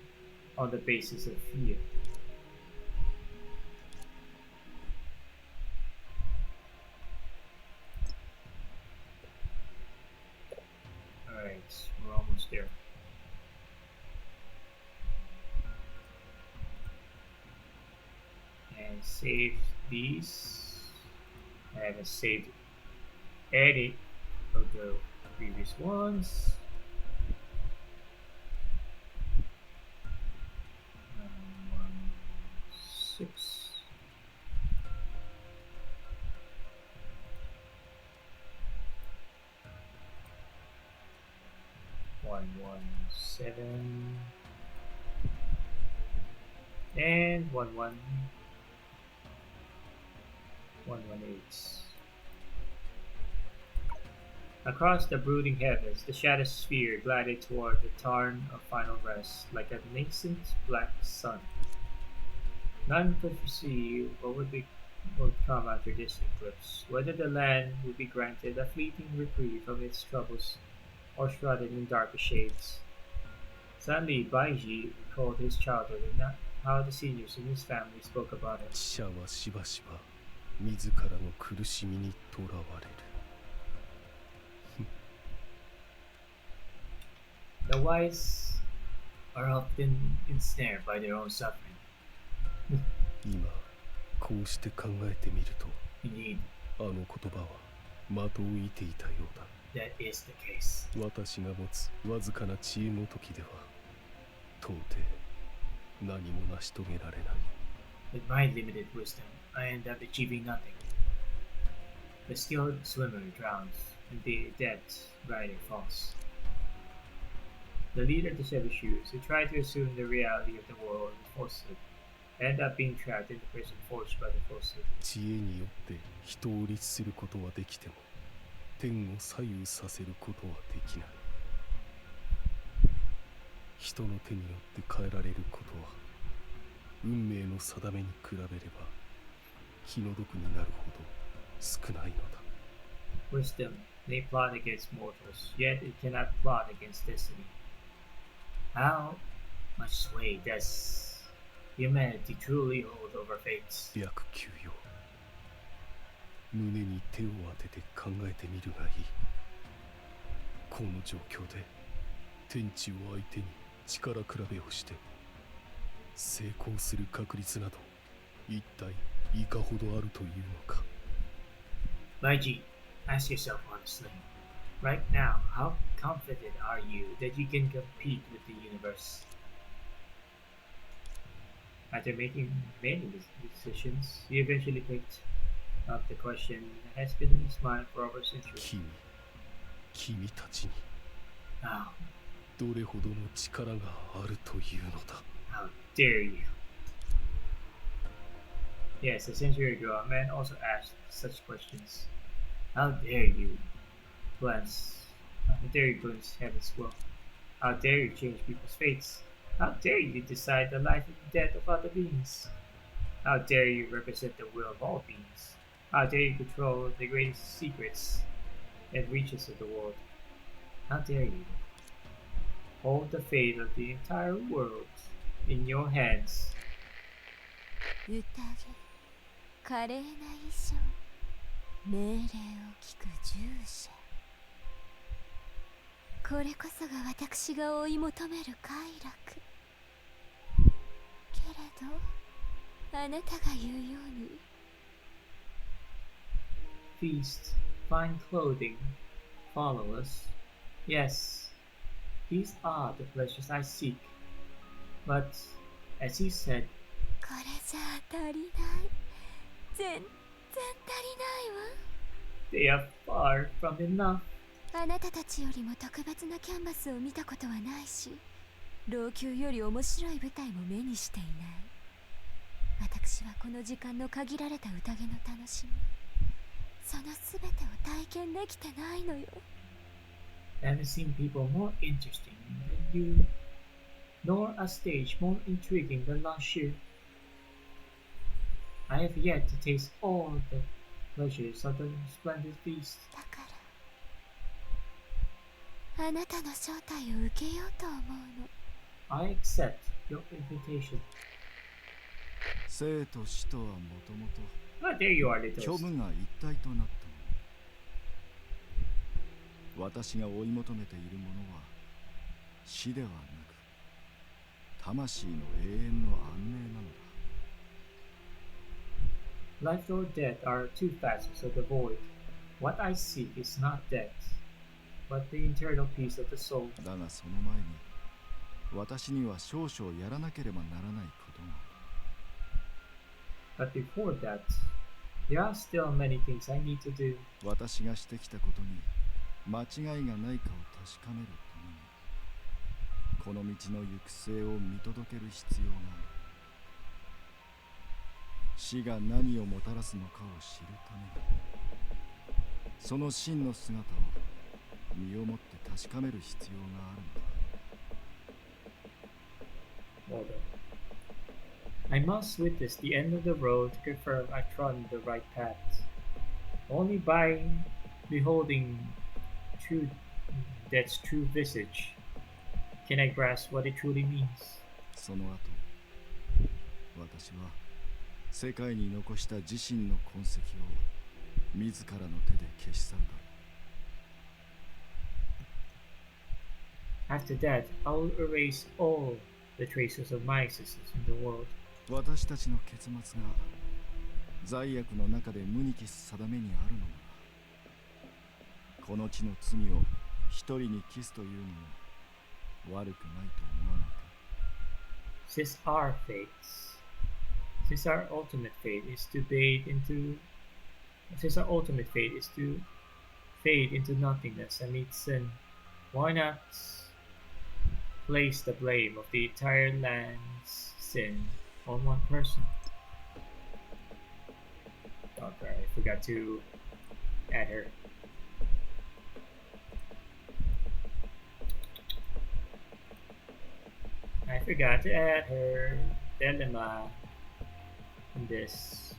on the basis of fear. Alright, we're almost there. save these. I haven't saved any of the previous ones. 6. 117 and 118. Across the brooding heavens, the shadow sphere glided toward the tarn of final rest, like a nascent black sun. None could foresee what would come after this eclipse, whether the land would be granted a fleeting reprieve from its troubles, or shrouded in darker shades. Suddenly, Baiji recalled his childhood and how the seniors in his family spoke about him. 死者はしばしば自らの苦しみにとらわれる。The wise are often ensnared by their own suffering. 今こうして考えてみると、 Indeed, あの言葉は的を射ていたようだ。 that is the case. 私が持つわずかな知恵の時では到底何も成し遂げられない。 With my limited wisdom, I end up achieving nothing. The skilled swimmer drowns, and the adept rider falls. The leader of the Seven Shoes, who tried to assume the reality of the world with falsehood, ended up being trapped in the prison forged by the falsehood. 知恵によって人を律することはできても、天を左右させることはできない。人の手によって変えられることは、運命の定めに比べれば気の毒になるほど少ないのだ。 Wisdom may plot against mortals, yet it cannot plot against destiny. How much sway does humanity truly hold over fates? 白球よ、胸に手を当てて考えてみるがいい。この状況で天地を相手に力比べをして成功する確率など一体いかほどあるというのか。 Baiji, ask yourself honestly. Right now, how confident are you that you can compete with the universe? After making many decisions, he eventually picked up the question that has been in his mind for over a century. 君たちに How どれほどの力があるというのだ。 How dare you? Yes, a century ago, a man also asked such questions. How dare you glance? How dare you glimpse heaven's will? How dare you change people's fates? How dare you decide the life and death of other beings? How dare you represent the will of all beings? How dare you control the greatest secrets and reaches of the world? How dare you hold the fate of the entire world in your hands? 宴、華麗な衣装、命令を聞く従者。これこそが私が追い求める快楽。けれど、あなたが言うように。Feast, find clothing, follow us. Yes, these are the pleasures I seek. But, as he said, これじゃ足りない。全然足りないわ。 they are far from enough. あなたたちよりも特別なキャンバスを見たことはないし、老朽より面白い舞台も目にしていない。私はこの時間の限られた宴の楽しみ、そのすべてを体験できてないのよ。 I haven't seen people more interesting than you, nor a stage more intriguing than last year. I have yet to taste all the pleasures of the splendid feast. だからあなたの招待を受けようと思うの。 I accept your invitation. 生と死とはもともと Ah, there you are, little. 虚無が一体となったもの。私が追い求めているものは死ではなく魂の永遠の安寧なのだ。Life or death are two facets of the void. What I seek is not death, but the internal peace of the soul. だがその前に私には少々やらなければならないことが。 But before that, there are still many things I need to do. 私がしてきたことに間違いがないかを確かめるためにこの道の行く末を見届ける必要がある。死が何をもたらすのかを知るためにその真の姿を身をもって確かめる必要があるのだ。 Hold on. I must witness the end of the road to confirm I trod the right path. Only by beholding true death's true visage can I grasp what it truly means. その後私は世界に残した自身の痕跡を自らの手で消し去るだろう。 After that, I will erase all the traces of my existence in the world. 私たちの結末が罪悪の中で無に消す定めにあるのならこの地の罪を一人に消すというのも悪くないと思わないか。 Since our ultimate fate is to fade into nothingness amid sin, why not place the blame of the entire land's sin on one person? Okay, I forgot to add her. I forgot to add her dilemma in this.「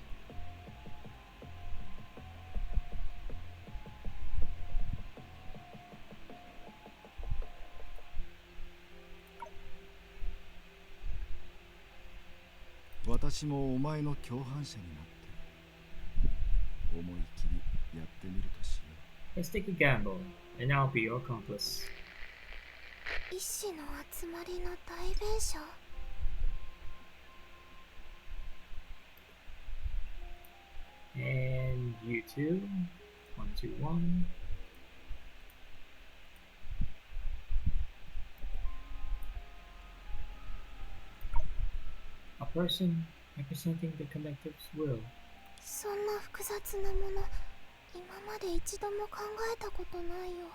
私もお前の共犯者になって思い切りやってみるとしよう。 Let's take a gamble, and I'll be your accomplice. 意志の集まりの代弁者。 And you two, 1, 2, 1. A person representing the collective's will. そんな複雑なもの、今まで一度も考えたことないよ。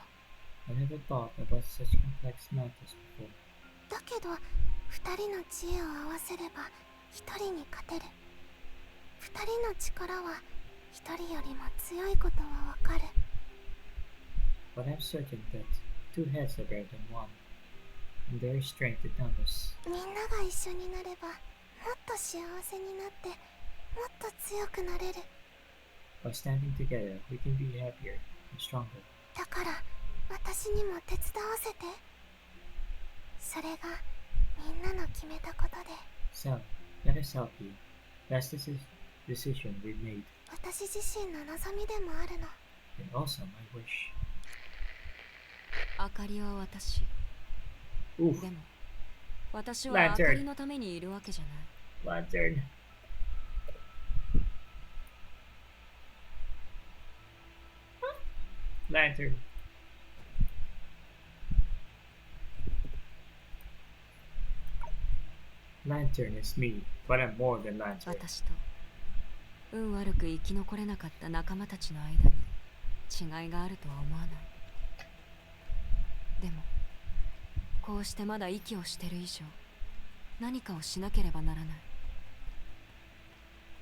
I never thought about such complex matters before. だけど、二人の知恵を合わせれば一人に勝てる。二人の力は一人よりも強いことはわかる。 But I'm certain that two heads are better than one, and there is strength in numbers. みんなが一緒になれば、もっと幸せになって、もっと強くなれる。 By standing together, we can be happier and stronger. だから、私にも手伝わせて。それがみんなの決めたことで。 So, let us help you. That's the decision we made, 私自身の望みでもあるの。 and also my wish. 明かりは私。 Oof, でも私は明かりのためにいるわけじゃない。 lantern. Lantern. Lantern is me, but I'm more than lantern. 私と運悪く生き残れなかった仲間たちの間に違いがあるとは思わない。でもこうしてまだ息をしてる以上何かをしなければならない。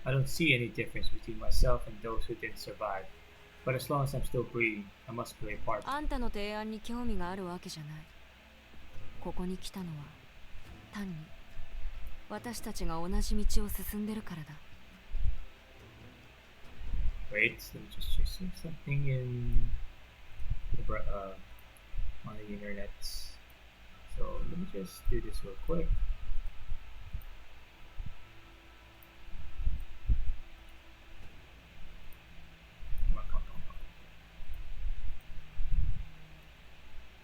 I don't see any difference between myself and those who didn't survive. But as long as I'm still breathing, I must play a part. あんたの提案に興味があるわけじゃない。ここに来たのは単に私たちが同じ道を進んでるからだ。 Wait, let me just check something in on the internet. So let me just do this real quick. Come on, come on, come on.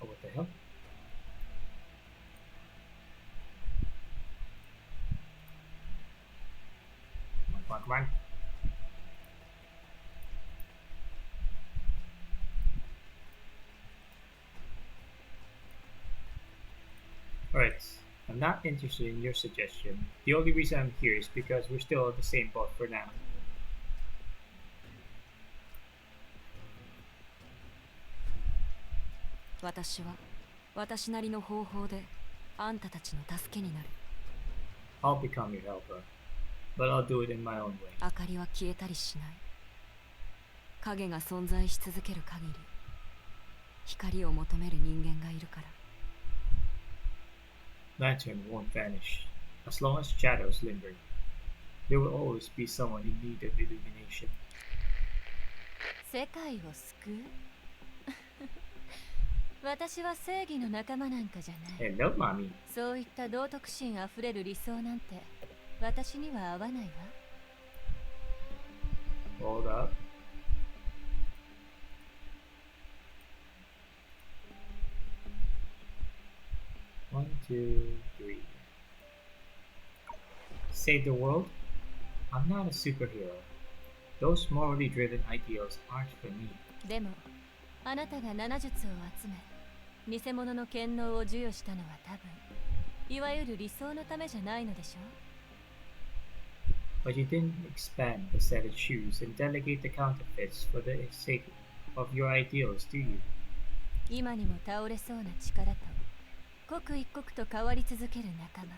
Oh, what the hell? Come on, come on, come on. Right. I'm not interested in your suggestion. The only reason I'm here is because we're still in the same boat for now. 私は私なりの方法であんたたちの助けになる。 I'll become your helper, but I'll do it in my own way. 明かりは消えたりしない。影が存在し続ける限り光を求める人間がいるから。 Lantern won't vanish. As long as shadows linger, there will always be someone in need of illumination. 世界を救う私は正義の仲間なんかじゃない。 Hello, mommy. そういった道徳心あふれる理想なんて私には合わないわ。 Hold up. One, two, three. Save the world? I'm not a superhero. Those morally driven ideals aren't for me. でもあなたが7術を集め偽物の権能を授与したのは多分いわゆる理想のためじゃないのでしょう。 But you didn't expand the set of shoes and delegate the counterfeits for the sake of your ideals, do you? 今にも倒れそうな力と刻一刻と変わり続ける仲間。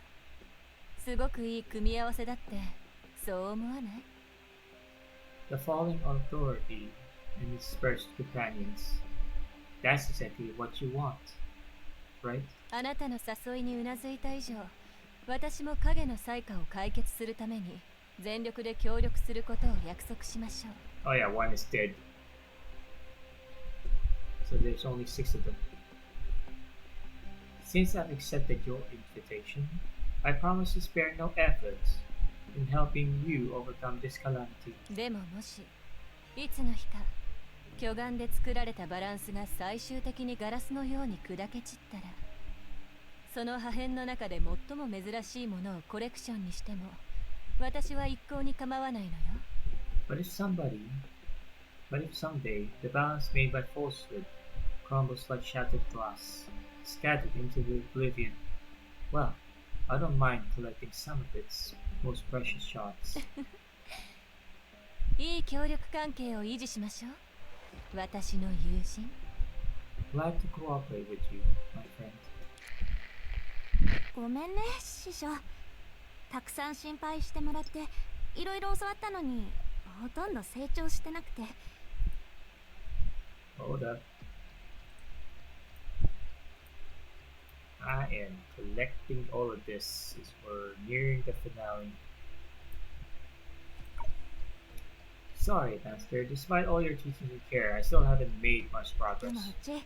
すごくいい組み合わせだってそう思わない？ The falling authority and dispersed companions. That's exactly what you want, right? あなたの誘いにうなずいた以上、私も影の災禍を解決するために全力で協力することを約束しましょう。 Oh yeah, one is dead. So there's only 6 of them. Since I've accepted your invitation, I promise to spare no efforts in helping you overcome this calamity. でももしいつの日か巨岩で作られたバランスが最終的にガラスのように砕け散ったら、その破片の中で最も珍しいものをコレクションにしても私は一向に構わないのよ。 But if someday the balance made by falsehood crumbles like shattered glass, scattered into the oblivion, well, I don't mind collecting some of its most precious shards. いい協力関係を維持しましょう。私の友人。 Glad to cooperate with you, my friend. ごめんね師匠。たくさん心配してもらっていろいろ教わったのにほとんど成長してなくて。 Hold up. I am collecting all of this as we're nearing the finale. Sorry, Master. Despite all your teaching and care, I still haven't made much でも progress. うち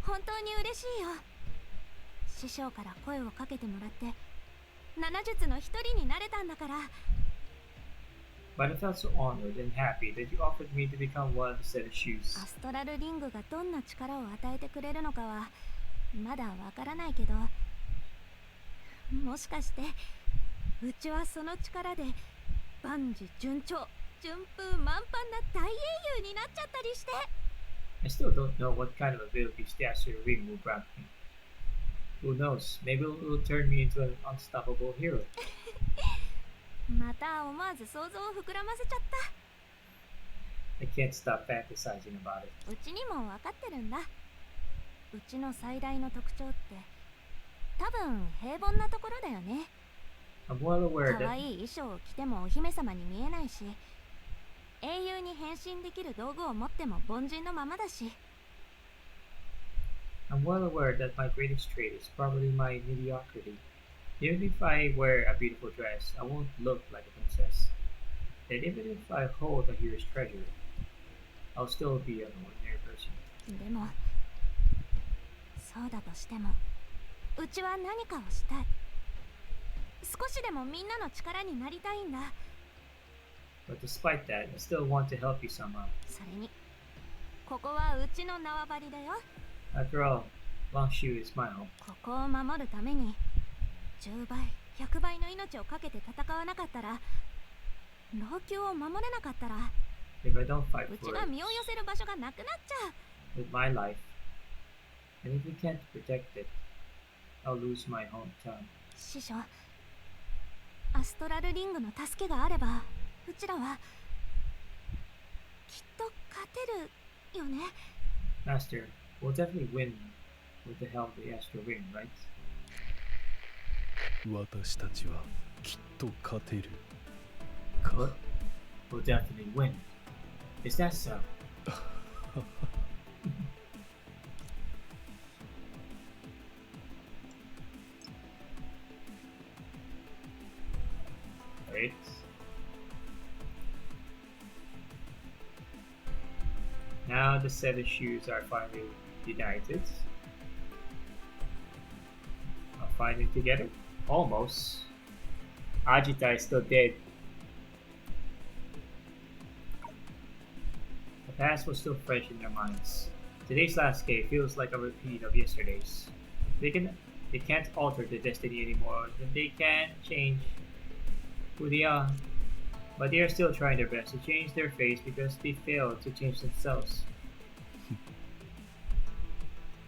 本当に嬉しいよ。師匠から声をかけてもらって7術の一人になれたんだから。 But I felt so honored and happy that you offered me to become one of the set of shoes. アストラルリングがどんな力を与えてくれるのかはまだわからないけど、もしかしてうちはその力で万事順調、順風満帆な大英雄になっちゃったりして。 I still don't know what kind of abilities the Astral Ring will grant me. Who knows? Maybe it will turn me into an unstoppable hero. また思わず想像を膨らませちゃった。 I can't stop fantasizing about it. うちにも分かってるんだ。うちの最大の特徴って多分平凡なところだよね。 I'm well aware 可 that 愛い衣装を着てもお姫様に見えないし、英雄に変身できる道具を持っても凡人のままだし。 I'm well aware that my greatest trait is probably my mediocrity. Even if I wear a beautiful dress, I won't look like a princess. And even if I hold a hero's treasure, I'll still be an ordinary person. でもそうだとしてもうちは何かをしたい。少しでもみんなの力になりたいんだ。 But despite that, I still want to help you somehow. それにここはうちの縄張りだよ。 After all, Longshu is my home. ここを守るために10倍100倍の命をかけて戦わなかったら、老朽を守れなかったら If I don't fight うち for が it 身を寄せる場所がなくなっちゃう。 with my life, and if we can't protect it, I'll lose my hometown. 師匠、アストラルリングの助けがあればうちらはきっと勝てるよね。 Master, we'll definitely win with the help of the Astral Ring, right? 私たちはきっと勝てるか。 What? We'll definitely win. Is that so? Right. Now the seven shoes are finally united. Are finally together? Almost. Ajita is still dead. The past was still fresh in their minds. Today's landscape feels like a repeat of yesterday's. They can't alter their destiny anymore, and they can't change who they are. But they are still trying their best to change their face because they failed to change themselves.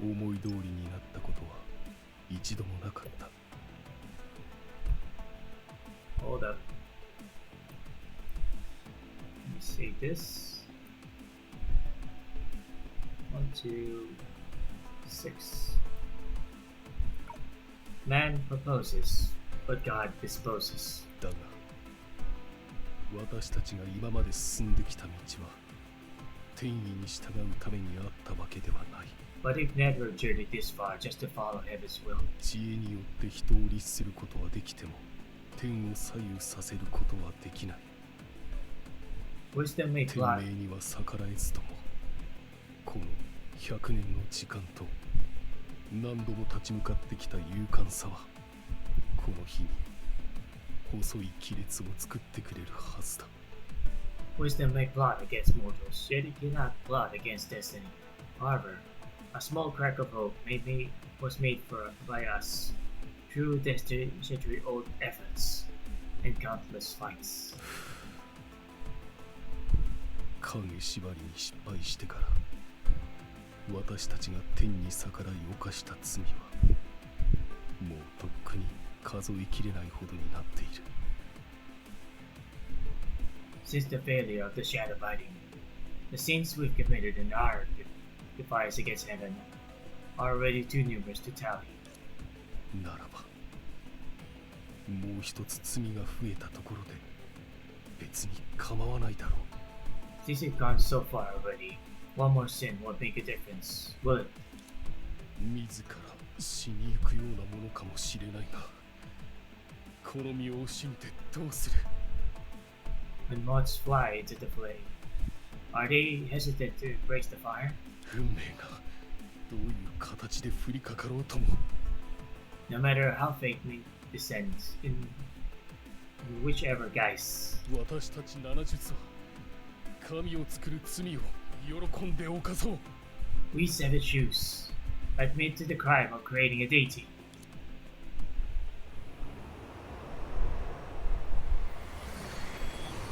思い通りになったことは一度もなかった。 Hold up. Let me save this. 1, 2, 6. Man proposes, but God disposes. だが私たちが今まで進んできた道は天意に従うためにあったわけではない。 But they've never journeyed this far just to follow heaven's will. 知恵によって人を律することはできても天を左右させることはできない。 Wisdom may 天 plot. 命には逆らえずともこの100年の時間と何度も立ち向かってきた勇敢さはこの日に細い亀裂を作ってくれるはずだ。 Wisdom may plot against mortals, yet it cannot plot against destiny. However, a small crack of hope was made by us through century-old efforts and countless fights. 影縛りに失敗してから私たちが天に逆らい犯した罪はもうとっくに数えきれないほどになっている。 Since the failure of the shadow binding, the sins we've committed in our defiance against heaven are already too numerous to tally. ならばもう一つ罪が増えたところで別に構わないだろう。 Since we've gone so far already, one more sin won't make a difference, will it? 自ら死に行くようなものかもしれないがこの身を惜しんでどうする。 When moths fly into the flame, are they hesitant to embrace the fire? 運命がどういう形で降りかかろうとも No matter how fate may descend in whichever guise, 私たち七術は神を作る罪を喜んで犯そう。 we seven shoes admit to the crime of creating a deity.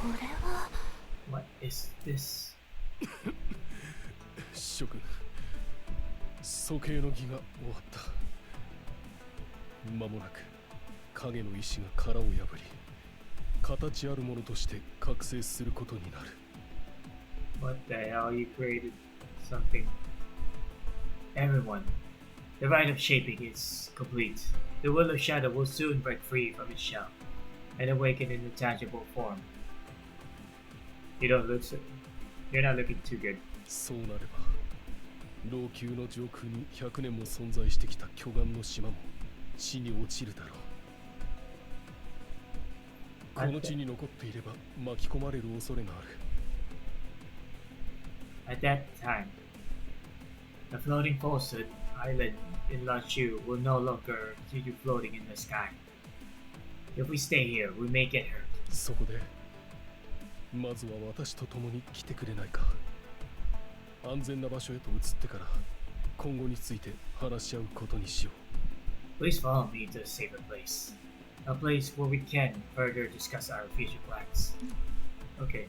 これは What is this? 諸君処刑の儀が終わった。間もなく影の石が殻を破り形あるものとして覚醒することになる。 What the hell? You created something. Everyone, the rite of shaping is complete. The will of shadow will soon break free from its shell and awaken in a tangible form. You're not looking too good. そうなれば老朽の上空に100年も存在してきた巨岩の島も地に落ちるだろう。この地に残っていれば巻き込まれる恐れがある。 At that time, the floating falsehood island in Lanchu will no longer continue floating in the sky. If we stay here, we may get hurt. そこでまずは私と共に来てくれないか。安全な場所へと移ってから今後について話し合うことにしよう。 Please follow me to a safer place. A place where we can further discuss our future plans. Okay.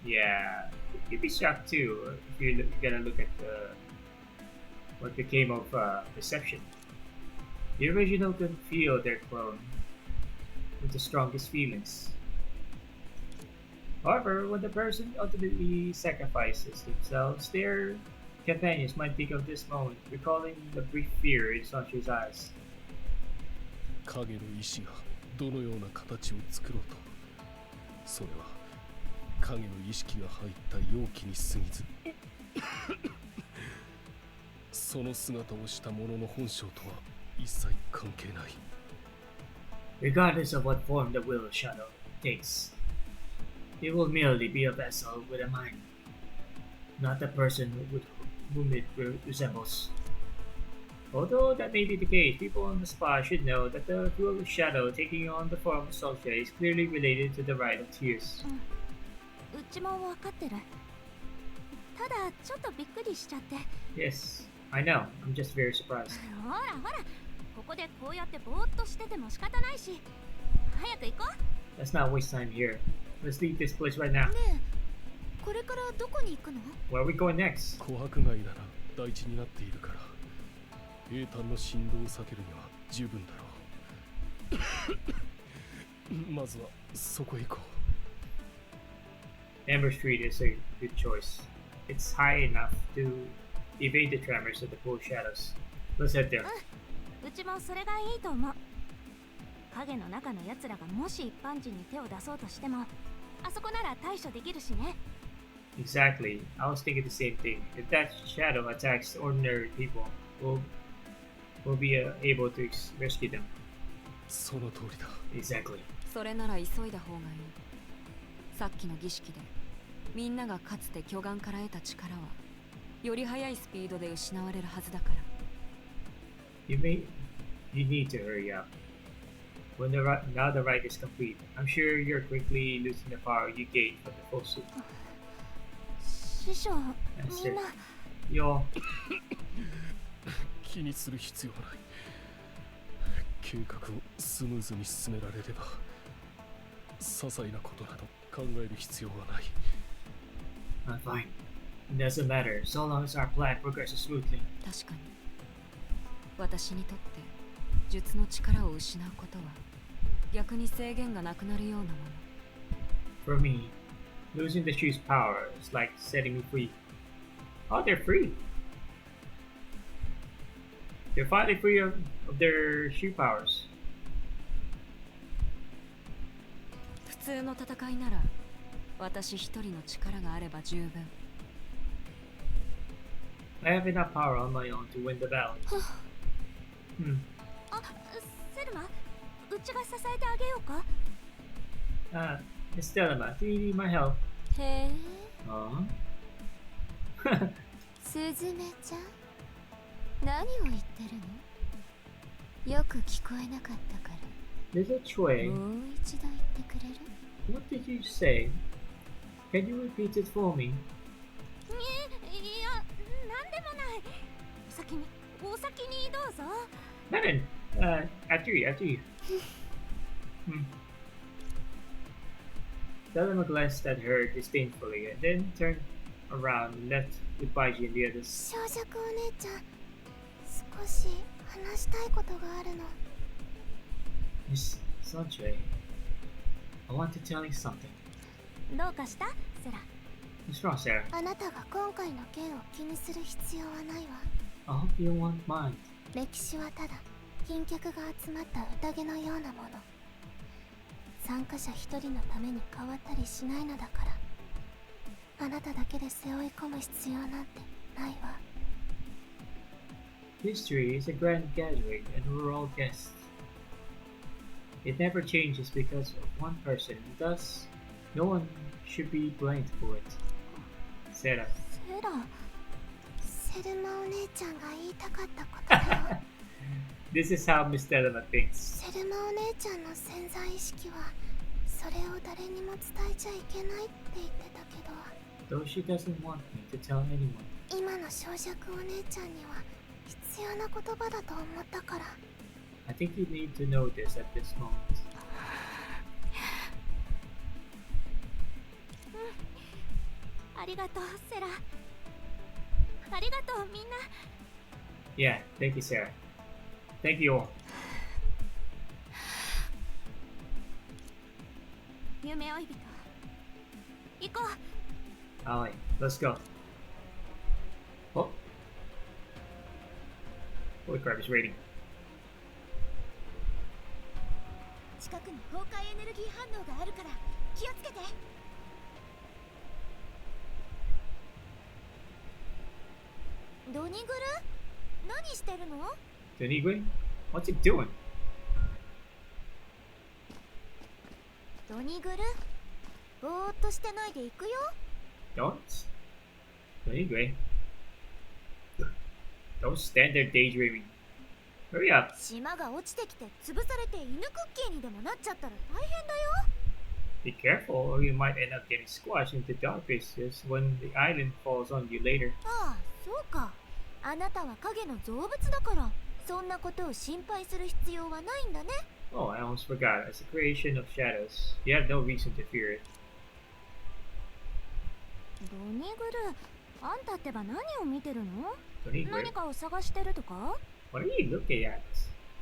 Yeah, you'd be shocked too if you're gonna look at what became of Perception. The original could feel their clone with the strongest feelings. However, when the person ultimately sacrifices themselves, their companions might think of this moment, recalling the brief fear in Sancho's eyes. 影の意志がどのような形を作ろうと、それは影の意識が入った容器に過ぎず、その姿をした者の本性とは一切関係ない。Regardless of what form the will shadow takes, it will merely be a vessel with a mind, not the person whom it resembles. Although that may be the case, people on the spot should know that the will shadow taking on the form of Solskjaer is clearly related to the Rite of Tears. うちも分かってる。ただちょっとびっくりしちゃって。 Yes, I know. I'm just very surprised. ほらほら、ここでこうやってぼーっとしてても仕方ないし、早く行こう。 Let's not waste time here. Let's leave this place right now. ねえ、これからどこに行くの？ Where are we going next? 琥珀街なら大地になっているから、平坦の振動を避けるには十分だろう。まずはそこへ行こう。 Amber Street is a good choice. It's high enough to evade the tremors of the cool shadows. Let's head there. うちもそれがいいと思う。影の中の奴らがもし一般人に手を出そうとしても、あそこなら対処できるしね。 Exactly. I was thinking the same thing. If that shadow attacks ordinary people, we'll be able to rescue them. その通りだ。 Exactly. それなら急いだ方がいい。さっきの儀式でみんながかつて巨岩から得た力はより速いスピードで失われるはずだから。You need to hurry up. Now the rite is complete. I'm sure you're quickly losing the power you gained from the full suit. 師匠、 That's みん it. な。 Yo, 気にする必要はない。計画をスムーズに進められれば、些細なことなど考える必要はない。 I'm fine. It doesn't matter, so long as our plan progresses smoothly. 確かに私にとって術の力を失うことは逆に制限がなくなるようなもの。 For me, losing the shoe's power is like setting me free. Oh, they're free. They're finally free of their shoe powers. 普通の戦いなら私一人の力があれば十分。 I have enough power on my own to win the battle. あ、セルマ、うちが支えてあげようか。 Miss Delima, do you need my help? へえ、 Huh? スズメちゃん、何を言ってるの？よく聞こえなかったから。 Little Chue, もう一度言ってくれる？ what did you say? Can you repeat it for me? いや、なんでもない。お先にどうぞ。 Madden, after you. Delima glanced at her disdainfully and then turned around and left with Baiji and the others. 小弱お姉ちゃん、少し話したいことがあるの。 Miss Sanche, I want to tell you something. どうかしたセラ。 What's wrong, Sarah? あなたが今回の件を気にする必要はないわ。 I hope you won't mind. 歴史はただ賓客が集まった宴のようなもの。参加者一人のために変わったりしないのだから、あなただけで背負い込む必要なんてないわ。 History is a grand gathering and we're all guests. It never changes because of one person, and thus, no one should be blamed for it. Sarah. セラ。セルマお姉ちゃんが言いたかったことだよ。This is how Miss Delima thinks. セルマお姉ちゃんの潜在意識はそれを誰にも伝えちゃいけないって言ってたけど、 Though she doesn't want me to tell anyone. 今の小弱お姉ちゃんには必要な言葉だと思ったから。 I think you need to know this at this moment. ありがとうセラ。ありがとうみんな。 Yeah, thank you, Sarah. Thank you all. 夢追い人。行こう。 Alright, let's go. Oh. Holy crap, it's raining. 近くに崩壊エネルギー反応があるから気をつけて。ドニグル、何してるの？ Denigwe? What's he doing? ドニグル、ぼーっとしてないで行くよ。 Don't? Denigwe? Don't stand there daydreaming. Hurry up. 島が落ちてきて潰されて犬クッキーにでもなっちゃったら大変だよ。 Be careful or you might end up getting squashed into dog pieces when the island falls on you later. ああ、そうか。あなたは影の造物だからそんなことを心配する必要はないんだね。 Oh, I almost forgot. As a creation of shadows, you have no reason to fear it. ドニグル、あんたってば何を見てるの？ Denigwe? 何かを探してるとか？ What are you looking at?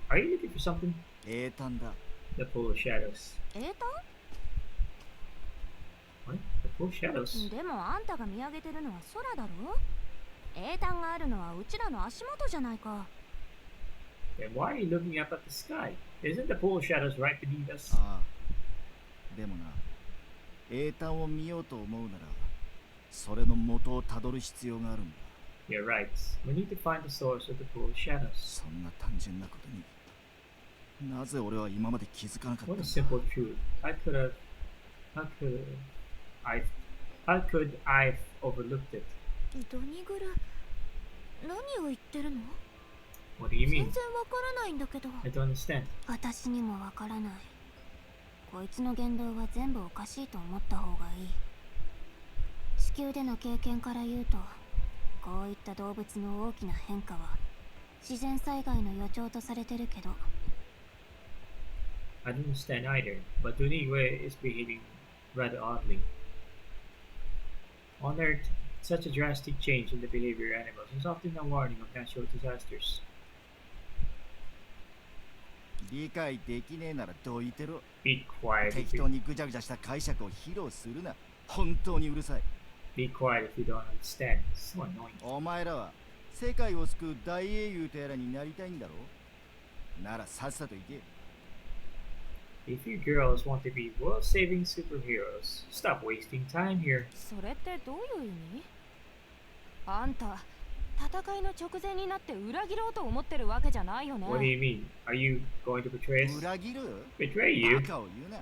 Are you looking for something? 英単だ。 The pool of shadows. 英単？ What? The pool of shadows? でもあんたが見上げてるのは空だろ？英単があるのはうちらの足元じゃないか。 Then why are you looking up at the sky? Isn't the pool of shadows right beneath us? ああ。でもな、英単を見ようと思うなら、それの元をたどる必要があるんだ。You're right. We need to find the source of the pool of shadows. そんな単純なことに、なぜ俺は今まで気づかなかったん What だ。 a simple truth. How could I've overlooked it? ドニグル、何を言ってるの？ What do you 全 mean? 然わからないんだけど。 I don't understand. 私にもわからない。こいつの言動は全部おかしいと思った方がいい。地球での経験から言うと、こういった動物の大きな変化は自然災害の予兆とされてるけど、 I don't understand either, but Dunigwe is behaving rather oddly. On Earth, such a drastic change in the behavior of animals is often a warning of natural disasters. 理解できねえならどいてろ。 Be quiet. If 適 you, 当にぐちゃぐちゃした解釈を披露するな。本当にうるさい。be quiet if you don't understand. It's so annoying. お前らは世界を救う大英雄とやらになりたいんだろ？ならさっさと行け。 If you girls want to be world-saving superheroes, stop wasting time here. それってどういう意味？あんた戦いの直前になって裏切ろうと思ってるわけじゃないよね。 What do you mean? Are you going to betray us? 裏切る？ Betray you? バカを言うな。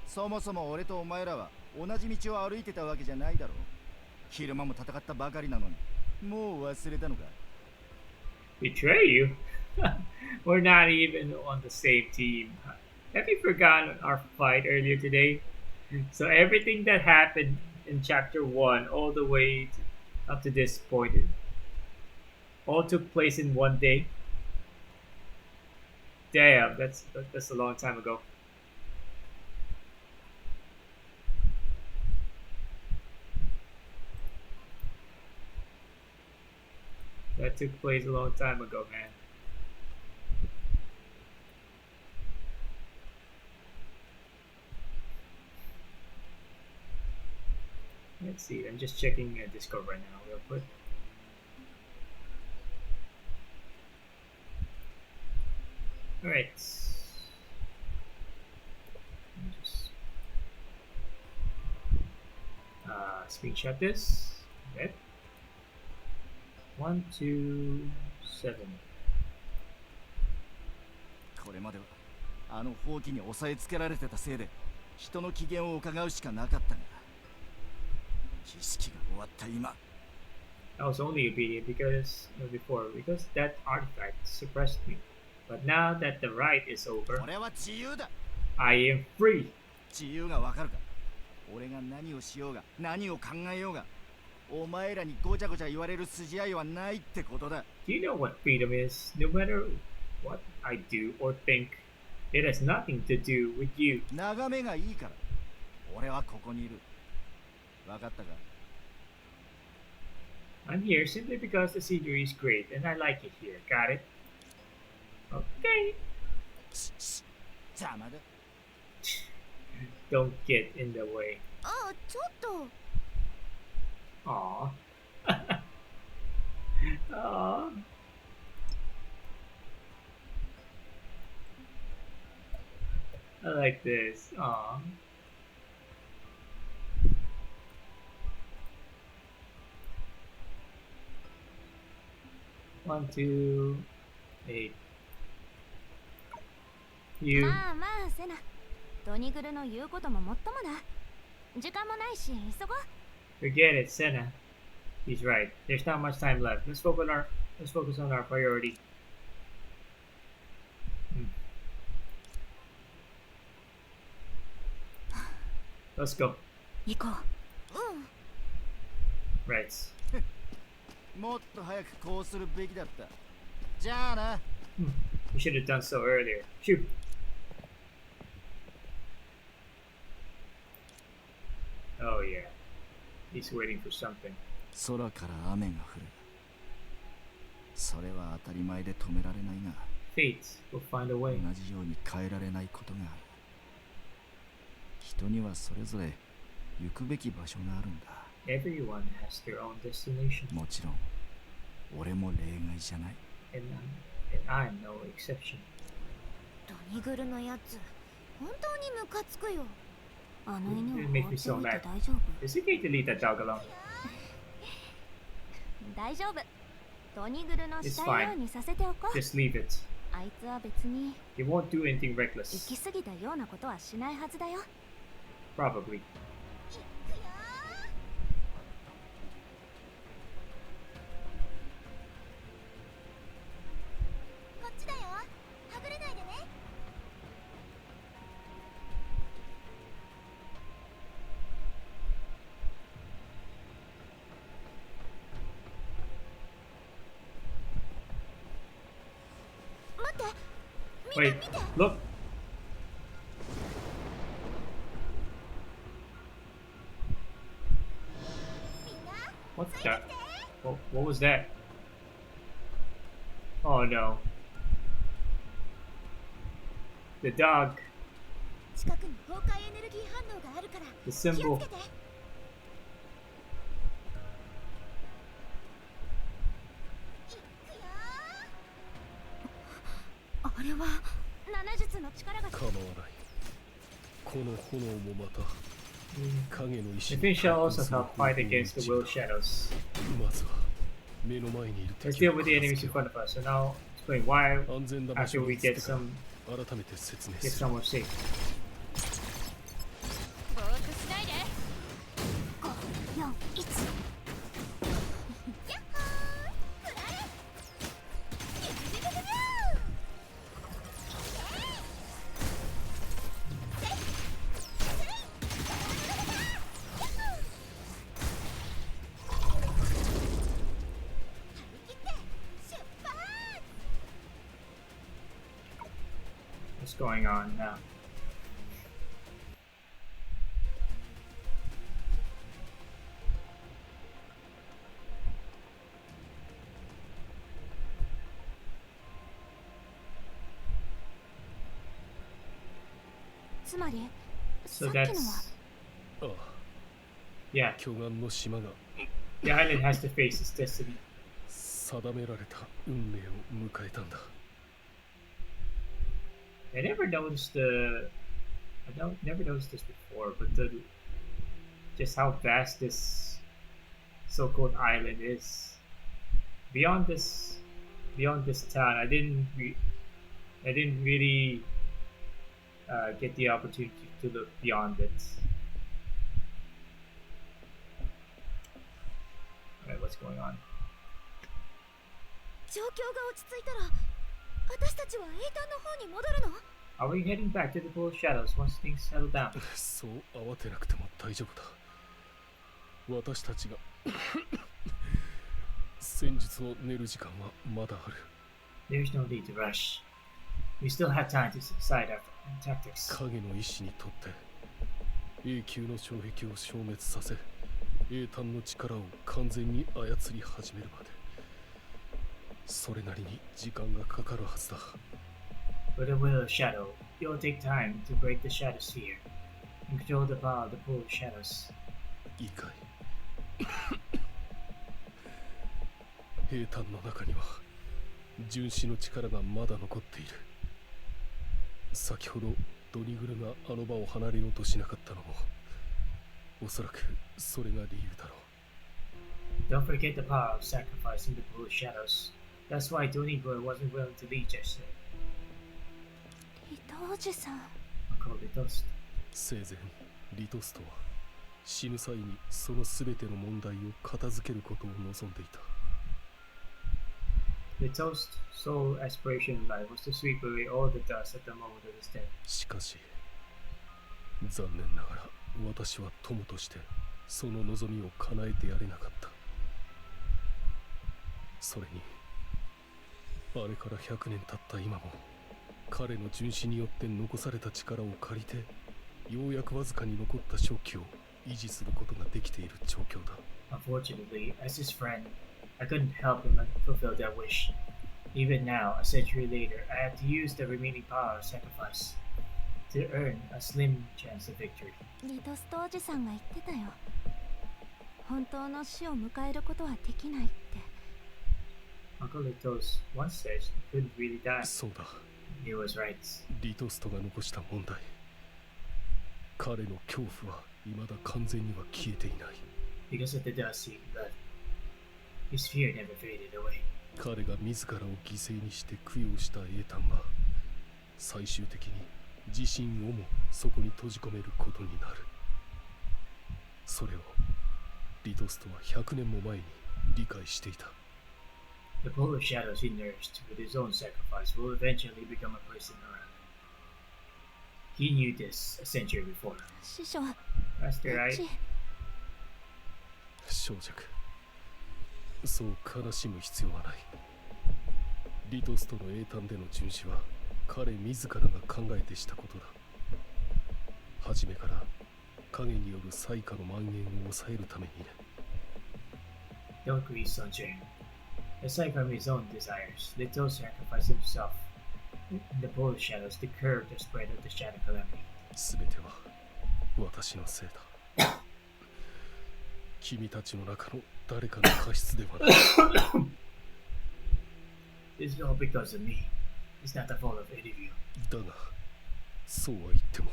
そもそも俺とお前らは同じ道を歩いてたわけじゃないだろう。昼間も戦ったばかりなのに、もう忘れたのか？ Betray you? We're not even on the same team. Have you forgotten our fight earlier today? So everything that happened in chapter 1 all the way up to this point, it all took place in one day. Damn, that's a long time ago. That took place a long time ago, man. Let's see, I'm just checking Discord right now real quick. Alright. Let me just screenshot this. Okay. 1, 2, 7. これまではあの放棄に押さえつけられてたせいで人の機嫌を伺うしかなかったんだ。儀式が終わった今、 I was only obedient because that artifact suppressed me. But now that the rite is over, 俺は自由だ。 I am free. 自由がわかるか？俺が何をしようが何を考えようが、お前らにごちゃごちゃ言われる筋合いはないってことだ。 Do you know what freedom is? No matter what I do or think, it has nothing to do with you. 眺めがいいから俺はここにいる。わかったか？ I'm here simply because the scenery is great and I like it here. Got it? Okay. 邪魔だ。don't get in the way. ああ、ちょっと。 Aw. Aw. I like this. Aw. One, two, eight. You. まあまあ、セナ。ドニグルの言うことももっともだ。時間もないし、急ごう。 Forget it, Senna. He's right. There's not much time left. Let's focus on our priority. Let's go. 行こう。Right. もっと早くこうするべきだった。じゃあな。We should have done so earlier. Shoot. Oh yeah. He's waiting for something. 空から雨が降る。それは当たり前で止められないが、Fate will find a way. 同じように変えられないことがある。人にはそれぞれ行くべき場所があるんだ。Everyone has their own destination. もちろん、俺も例外じゃない。And I'm no exception. ドニグルのやつ、本当にムカつくよ。あの犬を It 放 makes っ me て so おいて mad. 大丈夫？ Is it okay to leave that dog alone? 大丈夫。ドニグルのしたいようにさせておこう。 Just leave it. あいつは別に He won't do anything 行 reckless. き過ぎたようなことはしないはずだよ。 Probably. こっちだよ。はぐれないでね。待って。 Wait, look. What the? What was that? Oh no. The dog. 近くに崩壊エネルギー反応があるから The 気を symbol. つけて。あれは七術の力が。構わない。この炎もまた影の石 The に fish shall also help fight against the will shadows. まずは目の前にいる Let's 敵 deal with the enemies in front of us. So now explain why 安全な場 after 所 we に着い get てから some 改めて説明 get する。 somewhere safe. ぼーっとしないで。 5、4、1。What's going on now? So つまり、 So さっきのは ああ、 Yeah, 巨岩の島が the island has to face its destiny. 定められた運命を迎えたんだ。I never noticed never noticed this before, but just how vast this so-called island is. Beyond this town, I didn't really get the opportunity to look beyond it. Alright, what's going on? 状況が落ち着いたら私たちはエイタンの方に戻るの？ Are we heading back to the pool of shadows once things settle down? そう慌てなくても大丈夫だ。私たちが戦術を練る時間はまだある。 There's no need to rush. We still have time to decide our tactics. 影の意志にとって永久の障壁を消滅させ英単の力を完全に操り始めるまでそれなりに時間がかかるはずだ。 For the will of shadow, it will take time to break the shadow sphere. and control the power of the pool of shadows. いいかい兵隊の中には純子の力がまだ残っている。先ほどドニグルがあの場を離れようとしなかったのもおそらくそれが理由だろう。 Don't forget the power of sacrifice in the pool of shadows. That's why Donigor wasn't willing to lead yesterday. リトおじさん。Uncle Litos. 生前リトストは死ぬ際にその全ての問題を片付けることを望んでいた。 Litos' sole aspiration in life was to sweep away all the dust at the moment of his death. しかし残念ながら私は友としてその望みを叶えてやれなかった。それにあれから100年経った今も彼の殉死によって残された力を借りてようやくわずかに残った正気を維持することができている状況だ。 Unfortunately, as his friend, I couldn't help him fulfill that wish. Even now, a century later, I have to use the remaining power of sacrifice to earn a slim chance of victory. リトストおじさんが言ってたよ。本当の死を迎えることはできないって。 Uncle Litos once said he couldn't really die. そうだ。 He was right. リトストが残した問題。彼の恐怖は未だ完全には消えていない。 Because of the dust he left, his fear never faded away. 彼が自らを犠牲にして供養した英単は最終的に自身をもそこに閉じ込めることになる。それをリトストは100年も前に理解していた。 The pool of shadows he nourished with his own sacrifice will eventually become a prison around him. He knew this a century before. 師匠、 Master, I... 小弱、そう悲しむ必要はない。リトストの英単での殉死は彼自らが考えてしたことだ。初めから影による災禍の蔓延を抑えるためにね。 Don't grieve, Sunshine. Aside from his own desires, Little sacrificed himself in the pool of shadows to curb the spread of the shadow calamity. すべては私のせいだ。君たちの中の誰かの過失ではない。This is all because of me. It's not the fault of any of you. だが、そうは言っても、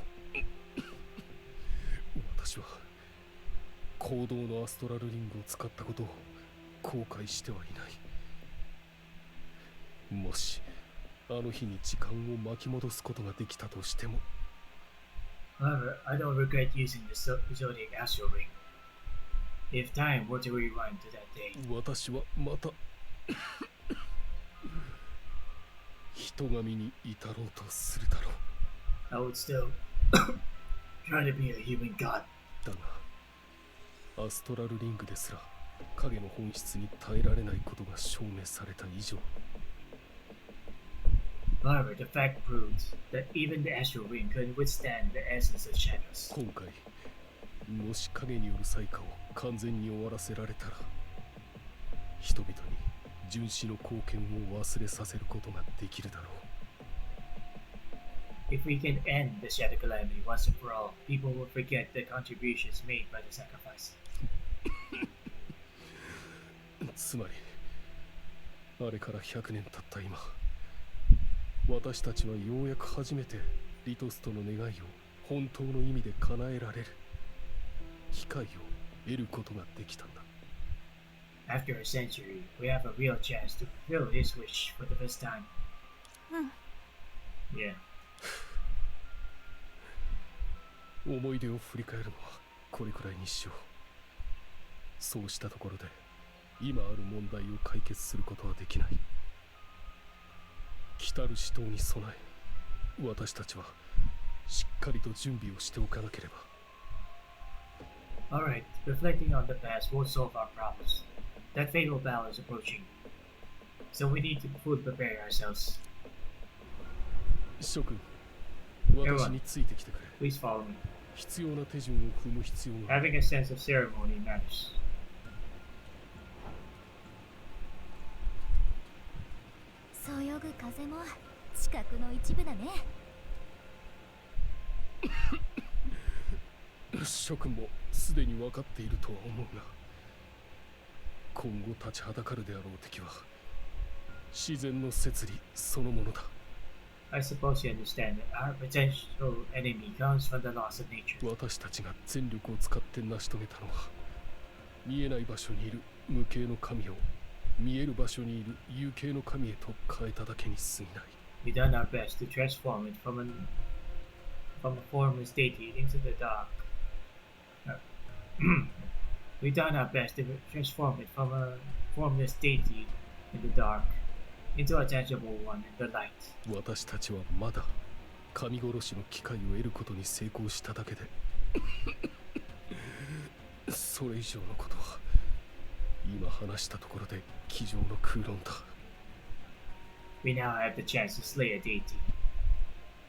私は行動のアストラルリングを使ったことを後悔してはいない。もし、あの日に時間を巻き戻すことができたとしても。 However, I don't regret using the Zodiac Astral Ring. If time were to rewind to that day, 私はまた人神に至ろうとするだろう。 I would still try to be a human god. だが、アストラルリングですら影の本質に耐えられないことが証明された以上、 However, the fact proves that even the Astral Ring couldn't withstand the essence of shadows. 今回もし影による災禍を完全に終わらせられたら、人々に純子の貢献を忘れさせることができるだろう。 If we can end the shadow calamity once and for all, people will forget the contributions made by the sacrifice. つまり、あれから100年経った今、私たちはようやく初めてリトスとの願いを本当の意味で叶えられる機会を得ることができたんだ。 After a century, we have a real chance to fulfill his wish for the first time. Yeah. 思い出を振り返るのはこれくらいにしよう。そうしたところで今ある問題を解決することはできない。来たる死闘に備え、私たちはしっかりと準備をしておかなければ。 Alright, reflecting on the past won't solve our problems. That fatal battle is approaching. So we need to fully prepare ourselves. 諸君、私についてきてくれ。 Please follow me. 必要な手順を踏む必要がある。 Having a sense of ceremony matters. そよぐ風も地殻の一部だね。諸君もすでに分かっているとは思うが、今後立ちはだかるであろう敵は自然の摂理そのものだ。 I suppose you understand that our potential enemy comes from the laws of nature. 私たちが全力を使って成し遂げたのは、見えない場所にいる無形の神を見える場所にいる有形の神へと変えただけに過ぎない。 We done our best to transform it from a formless deity into the dark. We done our best to transform it from a formless deity in the dark into a tangible one in the light. 私たちはまだ神殺しの機会を得ることに成功しただけでそれ以上のことは今話したところで机上の空論だ。 We now have the chance to slay a deity.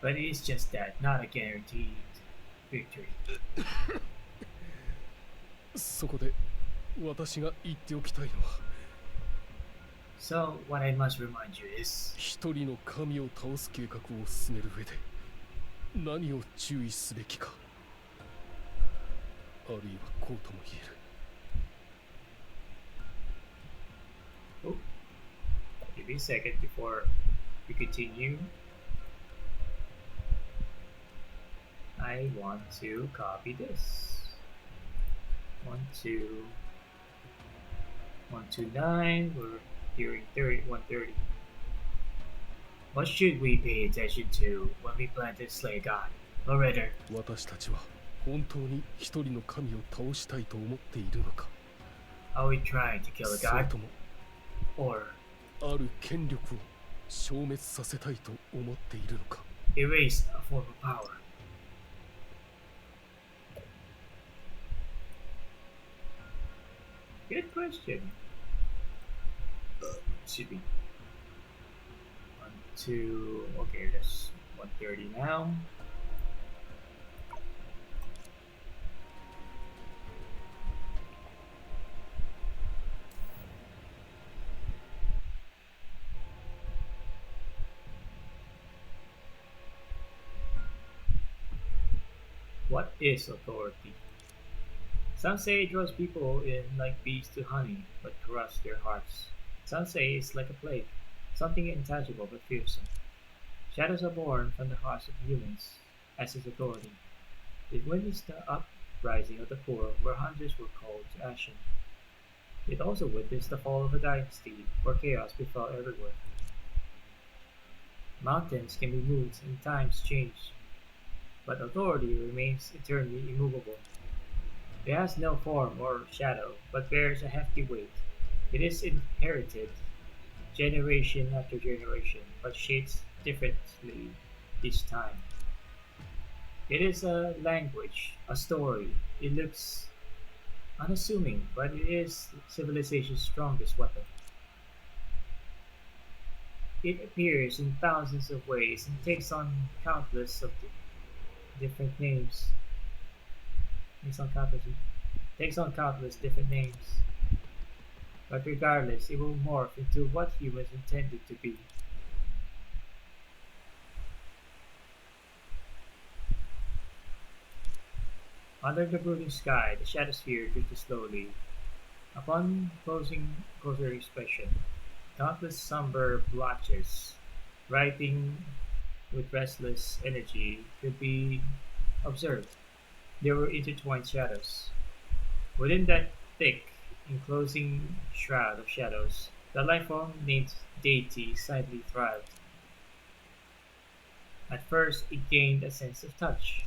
But it is just that, not a guaranteed victory. そこで私が言っておきたいのは、 So, what I must remind you is, 一人の神を倒す計画を進める上で何を注意すべきか、あるいはこうとも言える。 oh, give me a second before we continue. I want to copy this. 129, we're hearing 130. What should we pay attention to when we plan to slay God? Loretta, 私たちは本当に一人の神を倒したいと思っているのか、 are we trying to kill a それ god? とも Or ある権力を消滅させたいと思っているのか。 erase a form of power? Good question. Excuse me. 2, okay, that's 130 now. What is authority? Some say it draws people in like bees to honey, but corrupts their hearts. Some say it's like a plague, something intangible but fearsome. Shadows are born from the hearts of humans, as is authority. It witnessed the uprising of the poor, where hundreds were called to action. It also witnessed the fall of a dynasty, where chaos befell everywhere. Mountains can be moved and times changed, but authority remains eternally immovable. It has no form or shadow, but bears a hefty weight. It is inherited generation after generation, but shaped differently each time. It is a language, a story. It looks unassuming, but it is civilization's strongest weapon. It appears in thousands of ways and takes on countless of different names. Takes on countless different names. But regardless, it will morph into what humans intended to be. Under the brooding sky, the stratosphere drifted slowly. Upon closer inspection, countless somber blotches, writhing with restless energy, could be observed. There were intertwined shadows. Within that thick, enclosing shroud of shadows, the life-form named deity silently thrived. At first, it gained a sense of touch.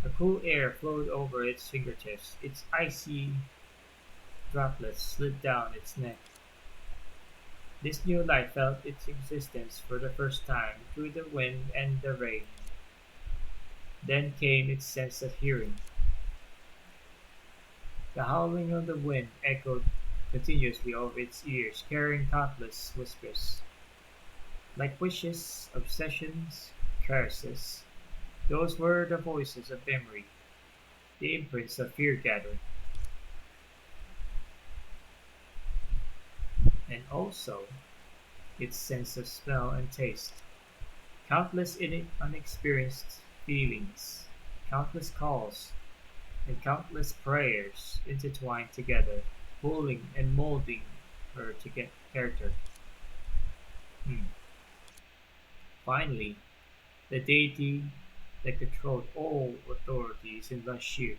A cool air flowed over its fingertips. Its icy droplets slid down its neck. This new light felt its existence for the first time through the wind and the rain. Then came its sense of hearing. The howling of the wind echoed continuously over its ears, carrying countless whispers. Like wishes, obsessions, curses, those were the voices of memory, the imprints of fear gathering. And also, its sense of smell and taste. Countless unexperienced feelings, countless calls, and countless prayers intertwined together, molding and molding her to get character. Hmm. Finally, the deity that controlled all authorities in Bashir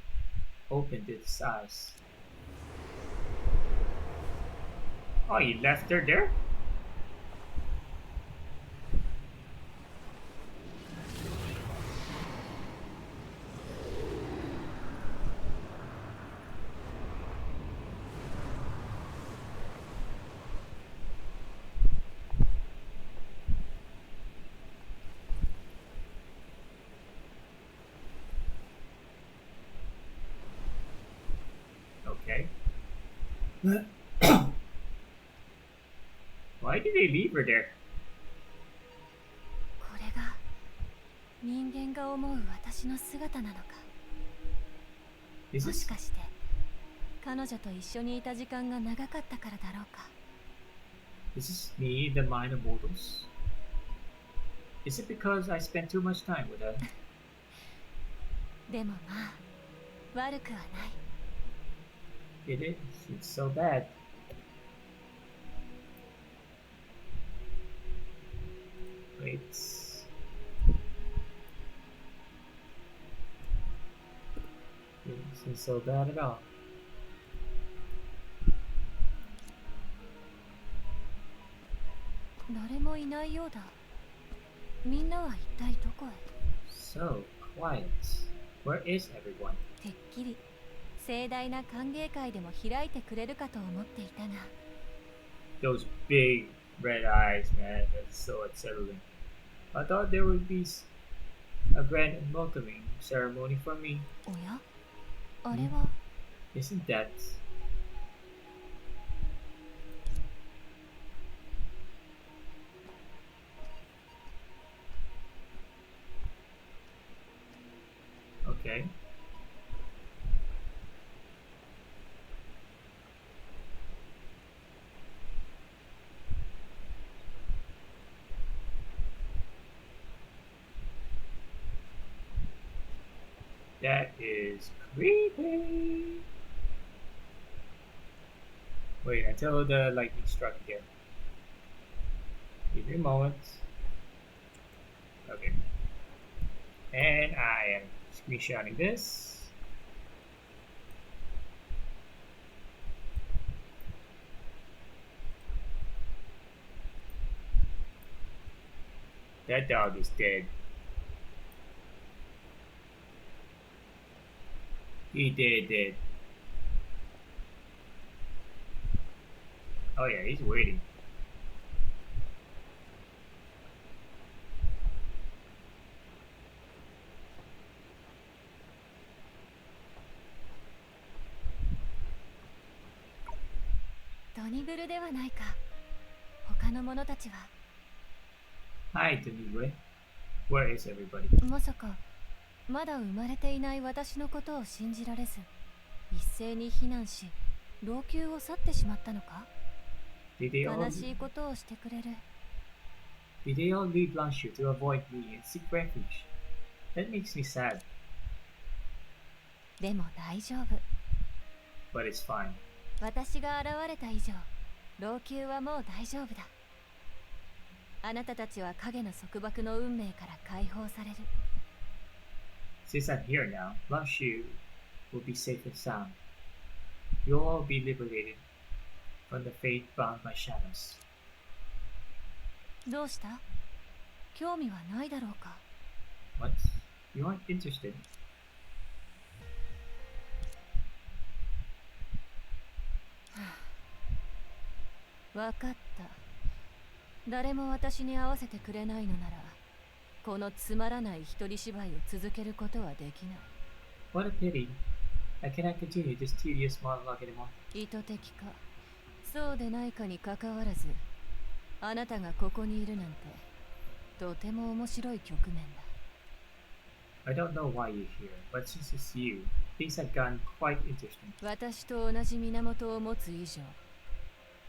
opened its eyes. Oh, you left her there? Okay. Why did they leave her there? これが人間が思う私の姿なのか。 This もし is かして彼女と一緒にいた時間が長かったからだろうか。 this is me, the mind of mortals. Is it because I spent too much time with her? でもまあ悪くはない。 It is. It's so bad. Wait. It isn't so bad at all. 誰もいないようだ。みんなは一体どこへ。 So quiet. Where is everyone? てっきり盛大な歓迎会でも開いてくれるかと思っていたが。 Those big red eyes, man. That's so unsettling. I thought there would be a grand and welcoming ceremony for me. おやあれは、 Isn't that? Okay. That is creepy. Wait until the lightning struck again. Give me a moment. Okay. And I am screenshotting this. That dog is dead. He dead. Oh yeah, he's waiting.ドニブルではないか。他の者たちは。 Hi, Daniwe. Where is everybody? まさかまだ生まれていない私のことを信じられず一斉に避難し老朽を去ってしまったのか。 Did they all 悲しいことをしてくれる。 leave Blanchard to avoid me and seek refuge? That makes me sad, でも大丈夫。 but it's fine. 私が現れた以上老朽はもう大丈夫だ。あなたたちは影の束縛の運命から解放される。 Since I'm here now, Blanchard will be safe and sound. You'll all be liberated from the fate bound by shadows. どうした？興味はないだろうか。 What? You aren't interested? わかった。誰も私に合わせてくれないのなら、このつまらない一人芝居を続けることはできない。 What a pity. I cannot continue this tedious monologue anymore. 意図的か、そうでないかにかかわらず、あなたがここにいるなんて、とても面白い局面だ。 I don't know why you're here, but since it's you, things have gotten quite interesting. 私と同じ源を持つ以上、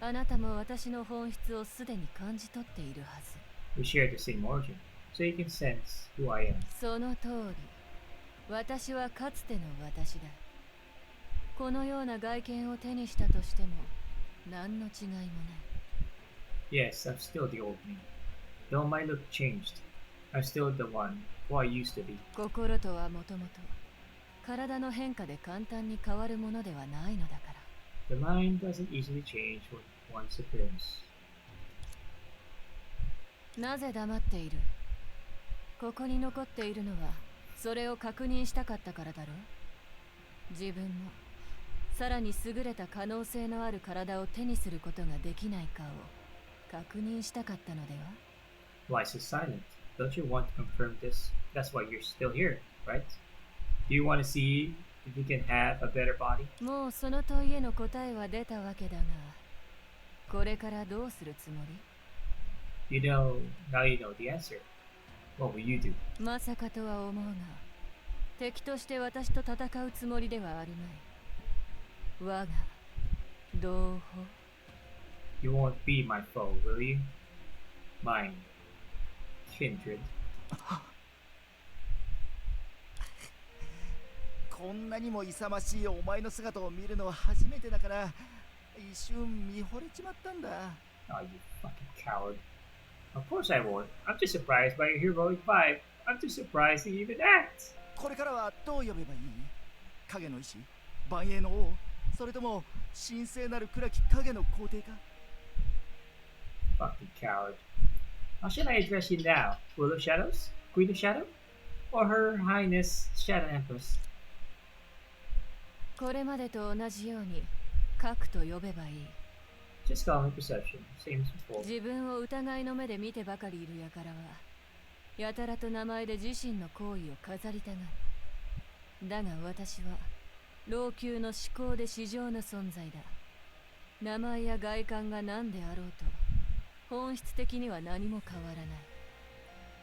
あなたも私の本質をすでに感じ取っているはず。 We share the same origin, so you can sense who I am. その通り、私はかつての私だ。このような外見を手にしたとしても何の違いもない。 Yes, I'm still the old me. Though my look changed, I'm still the one who I used to be. 心とはもともと体の変化で簡単に変わるものではないのだから。 The mind doesn't easily change with one's appearance. なぜ黙っている？ここに残っているのはそれを確認したかったからだろう。自分もさらに優れた可能性のある体を手にすることができないかを確認したかったのでは？ Why so silent? Don't you want to confirm this? That's why you're still here, right? Do you want to see if you can have a better body? もうその問いへの答えは出たわけだが、これからどうするつもり？ You know, now you know the answer. What will you do? まさかとは思うが、敵として私と戦うつもりではあるまい。我が同胞。 You won't be my foe, will you? Mine. Kindred. こんなにも勇ましいお前の姿を見るのは初めてだから一瞬見惚れちまったんだ。 Oh, you fucking coward. Of course I won't. I'm just surprised by your heroic vibe. I'm just surprised you even act. これからはどう呼べばいい？影の意志、万栄の王、それとも神聖なる暗き影の皇帝か？ Fucking coward. How should I address you now? Will of Shadows? Queen of Shadow? Or Her Highness Shadow Empress? これまでと同じように核と呼べばいい。 Just call me perception, same as before. 自分を疑いの目で見てばかりいる輩はやたらと名前で自身の行為を飾りたがる。だが私は老朽の思考で至上の存在だ。名前や外観が何であろうと本質的には何も変わらない。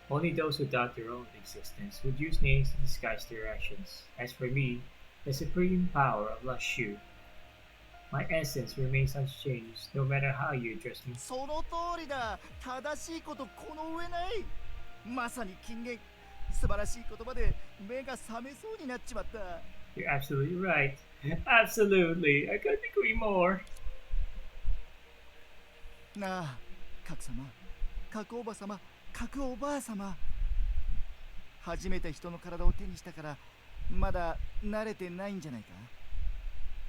Only those who doubt their own existence would use names to disguise their actions. As for me, the supreme power of Last Shoe, my essence remains unchanged no matter how you address me. その通りだ。正しいことこの上ない。まさに金言。素晴らしい言葉で目が覚めそうになっちまった。 You're absolutely right. Absolutely. I couldn't agree more. なあ、角様、角おば様、角おばあ様。初めて人の体を手にしたからまだ慣れてないんじゃないか？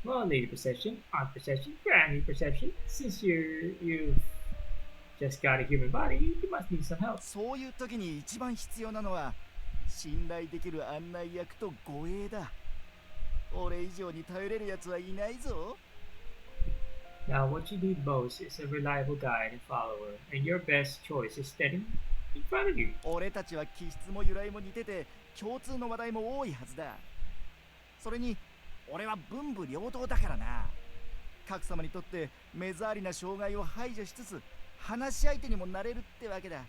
Well, Lady Perception, Aunt Perception, Granny Perception, since you've just got a human body, you must need some help. そういう時に一番必要なのは信頼できる案内役と護衛だ。俺以上に頼れるやつはいないぞ。 Now, what you need most is a reliable guide and follower, and your best choice is standing in front of you. 俺たちは気質も由来も似てて共通の話題も多いはずだ。それに俺は文武両道だからな。角様にとって目障りな障害を排除しつつ話し相手にもなれるってわけだ。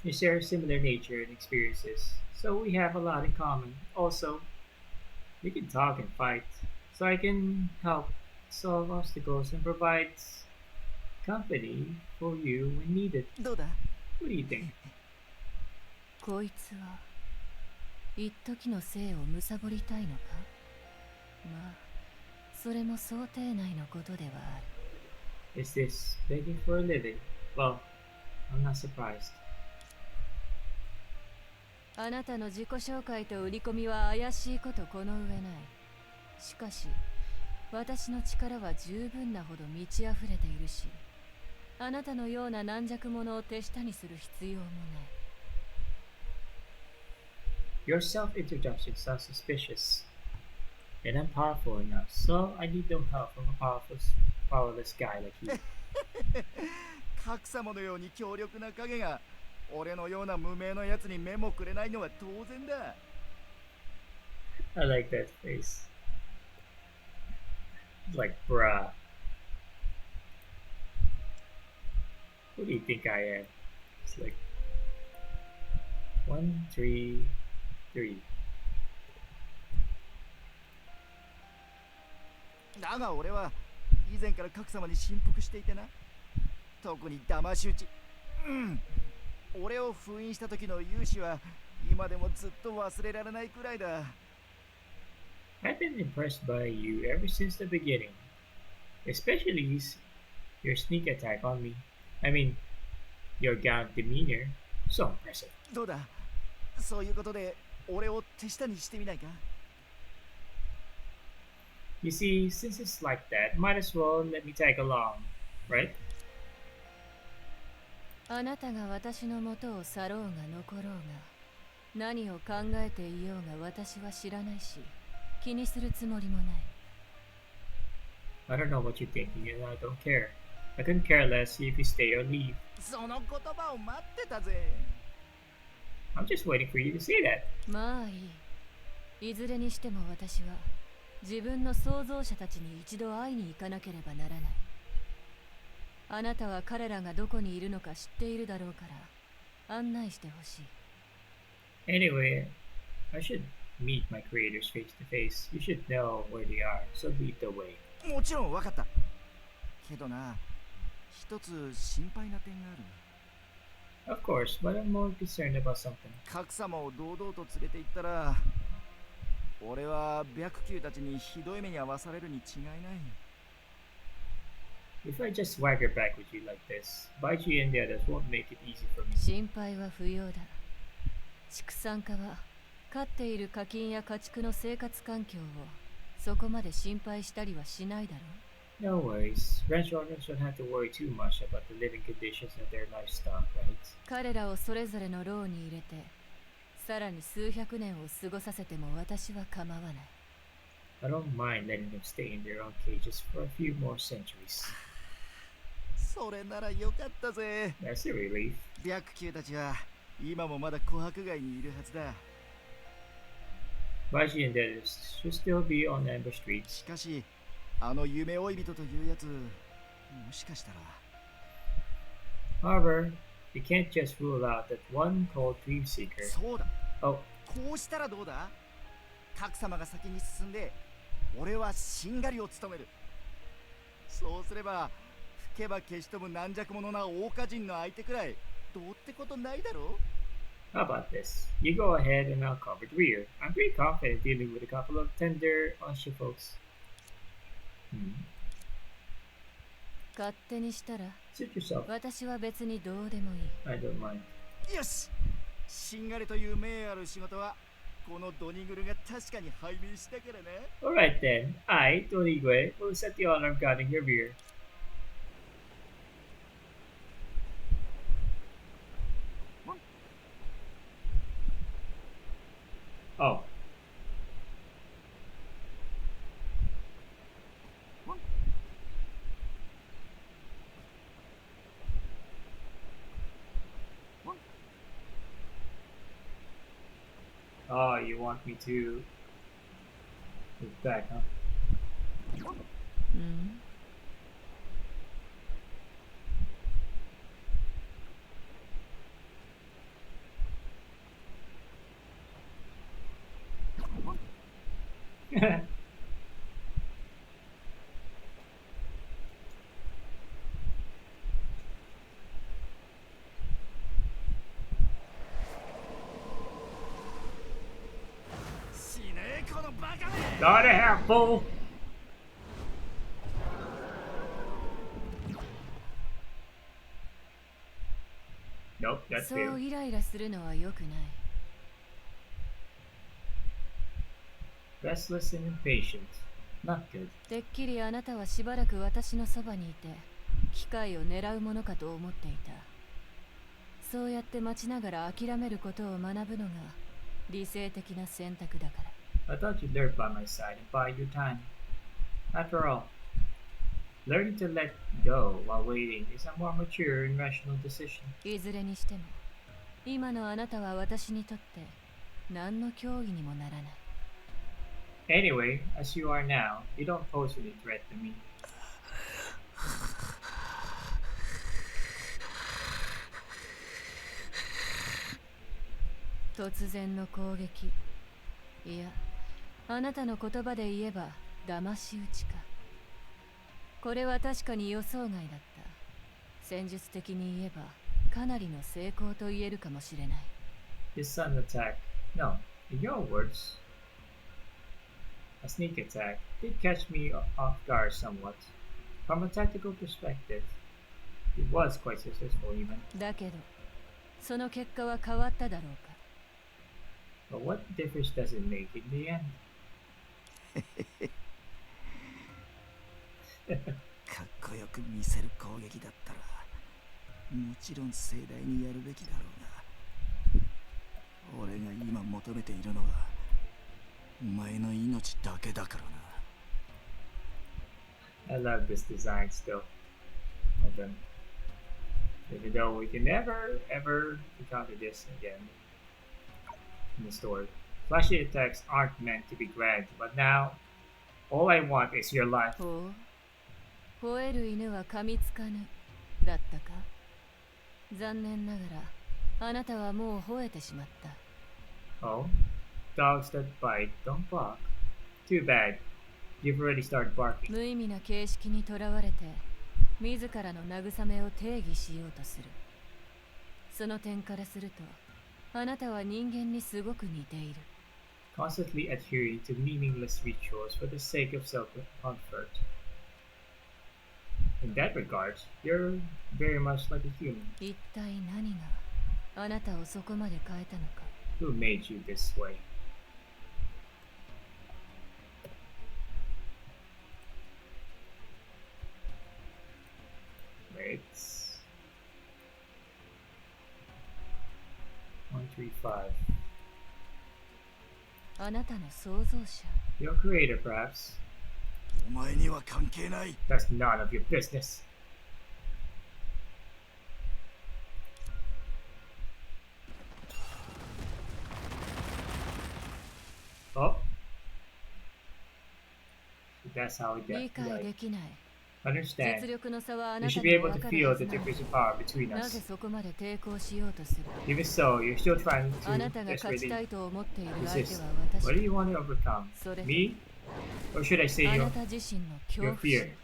We share similar nature and experiences, so we have a lot in common. Also, we can talk and fight, so I can help solve obstacles and provide company for you when needed. どうだ？ What do you think? こいつは一時の生を貪りたいのか？まあそれも想定内のことではある。 Is this begging for a living? Well, I'm not surprised. あなたの自己紹介と売り込みは怪しいことこの上ない。しかし私の力は十分なほど満ち溢れているし、あなたのような軟弱者を手下にする必要もない。 Your self-introduction sounds suspicious. And I'm powerful enough, so I need no help from a powerless guy like you. 角様のように強力な影が俺のような無名のやつに目もくれないのは当然だ。 I like that face. Like, bruh. Who do you think I am? It's like 1, 3, 3. だが俺は以前から角様に信服していてな。特に騙し討ち。俺を封印した時の勇姿は今でもずっと忘れられないくらいだ。I've been impressed by you ever since the beginning, especially your sneak attack on me. I mean, your gallant demeanor. So impressive. どうだ、そういうことで俺を手下にしてみないか？ You see, since it's like that, might as well let me tag along, right? あなたが私の元を去ろうが残ろうが、何を考えていようが私は知らないし、気にするつもりもない。I don't know what you're thinking, and I don't care. I couldn't care less if you stay or leave. その言葉を待ってたぜ。 I'm just waiting for you to say that. まあいい。いずれにしても私は自分の創造者たちに一度会いに行かなければならない。あなたは彼らがどこにいるのか知っているだろうから案内してほしい。Anyway, I should meet my creators face to face. You should know where they are, so lead the way. もちろん分かった。けどな、一つ心配な点がある。 Of course, but I'm more concerned about something. 格様を堂々と連れて行ったら、俺は白球たちにひどい目に遭わされるに違いない。 If I just swagger back with you like this, Baiji and the others won't make it easy for me. 心配は不要だ。畜産家は飼っている課金や家畜の生活環境をそこまで心配したりはしないだろう。No worries. Ranch owners don't have to worry too much about the living conditions of their livestock, right? 彼らをそれぞれの牢に入れて、さらに数百年を過ごさせても私は構わない。I don't mind letting them stay in their own cages for a few more centuries. それならよかったぜ。 That's a relief. 白球たちは今もまだ琥珀街にいるはずだ。 Baiji and the others should still be on Amber Street. しかし、あの夢追い人というやつ、もしかしたら。 However, you can't just rule out that one cold dream seeker. そうだ。 Oh, こうしたらどうだ？格様が先に進んで、俺はしんがりを務める。そうすれば、吹けば消し飛ぶ軟弱者な桜花人の相手くらい、どうってことないだろう？ how about this? You go ahead and I'll cover the rear. I'm pretty confident dealing with a couple of tender Osha folks. 勝手にしたら Suit yourself. 私は別にどうでもいい。 I don't mind. よし、しんがりという名ある仕事はこのドニグルが確かに拝命したからね。 Alright then, I, Tonigwe, will set the honor of guarding your rear. Oh. Oh, you want me to move back, huh? うん。死ねえこのバカめ。 Go to hell, fool! Nope, that's そう failed. イライラするのは良くない。 Restless and impatient. Not good. てっきりあなたはしばらく私のそばにいて、機会を狙うものかと思っていた。そうやって待ちながら諦めることを学ぶのが理性的な選択だから。I thought you'd lurk by my side and bide your time. After all, learning to let go while waiting is a more mature and rational decision. いずれにしても、今のあなたは私にとって何の脅威にもならない。Anyway, as you are now, you don't pose any threat to me. 突然の攻撃。いや、あなたの言葉で言えば騙し討ちか。これは確かに予想外だった。戦術的に言えばかなりの成功と言えるかもしれない。 His sudden attack. No, in your words. A sneak attack did catch me off guard somewhat. From a tactical perspective, it was quite successful even. だけどその結果は変わっただろうか。 But what difference does it make in the end? かっこよく見せる攻撃だったらもちろん盛大にやるべきだろうが、俺が今求めているのはお前の命だけだからな。 I love this design still of them. Even though we can never ever encounter this again in the story. Flashy attacks aren't meant to be grand, but now all I want is your life. ほう、吠える犬は噛みつかぬだったか。残念ながらあなたはもう吠えてしまった。 Oh, dogs that bite don't bark. Too bad. You've already started barking. 無意味な形式にとらわれて自らの慰めを定義しようとする。その点からするとあなたは人間にすごく似ている。 Constantly adhering to meaningless rituals for the sake of self-comfort. In that regard, you're very much like a human. 一体何があなたをそこまで変えたのか。 Who made you this way? Wait. 135. あなたの創造者。 Your creator, perhaps. お前には関係ない。 That's none of your business. Oh. So that's how it 理 got 解で right. きない。 Understand. 実力の差はあ You なた should に be は able 分 to かる feel は the ずなの difference in power between なぜ us. そこまで抵抗しようとする。 Even so, you're still trying あな to たが勝ち desperately たいと思っている相手 resist. は What do 私。 you want to overcome? それと Me? Or should I say あ your, なた自身の恐 your 怖 fear? 心。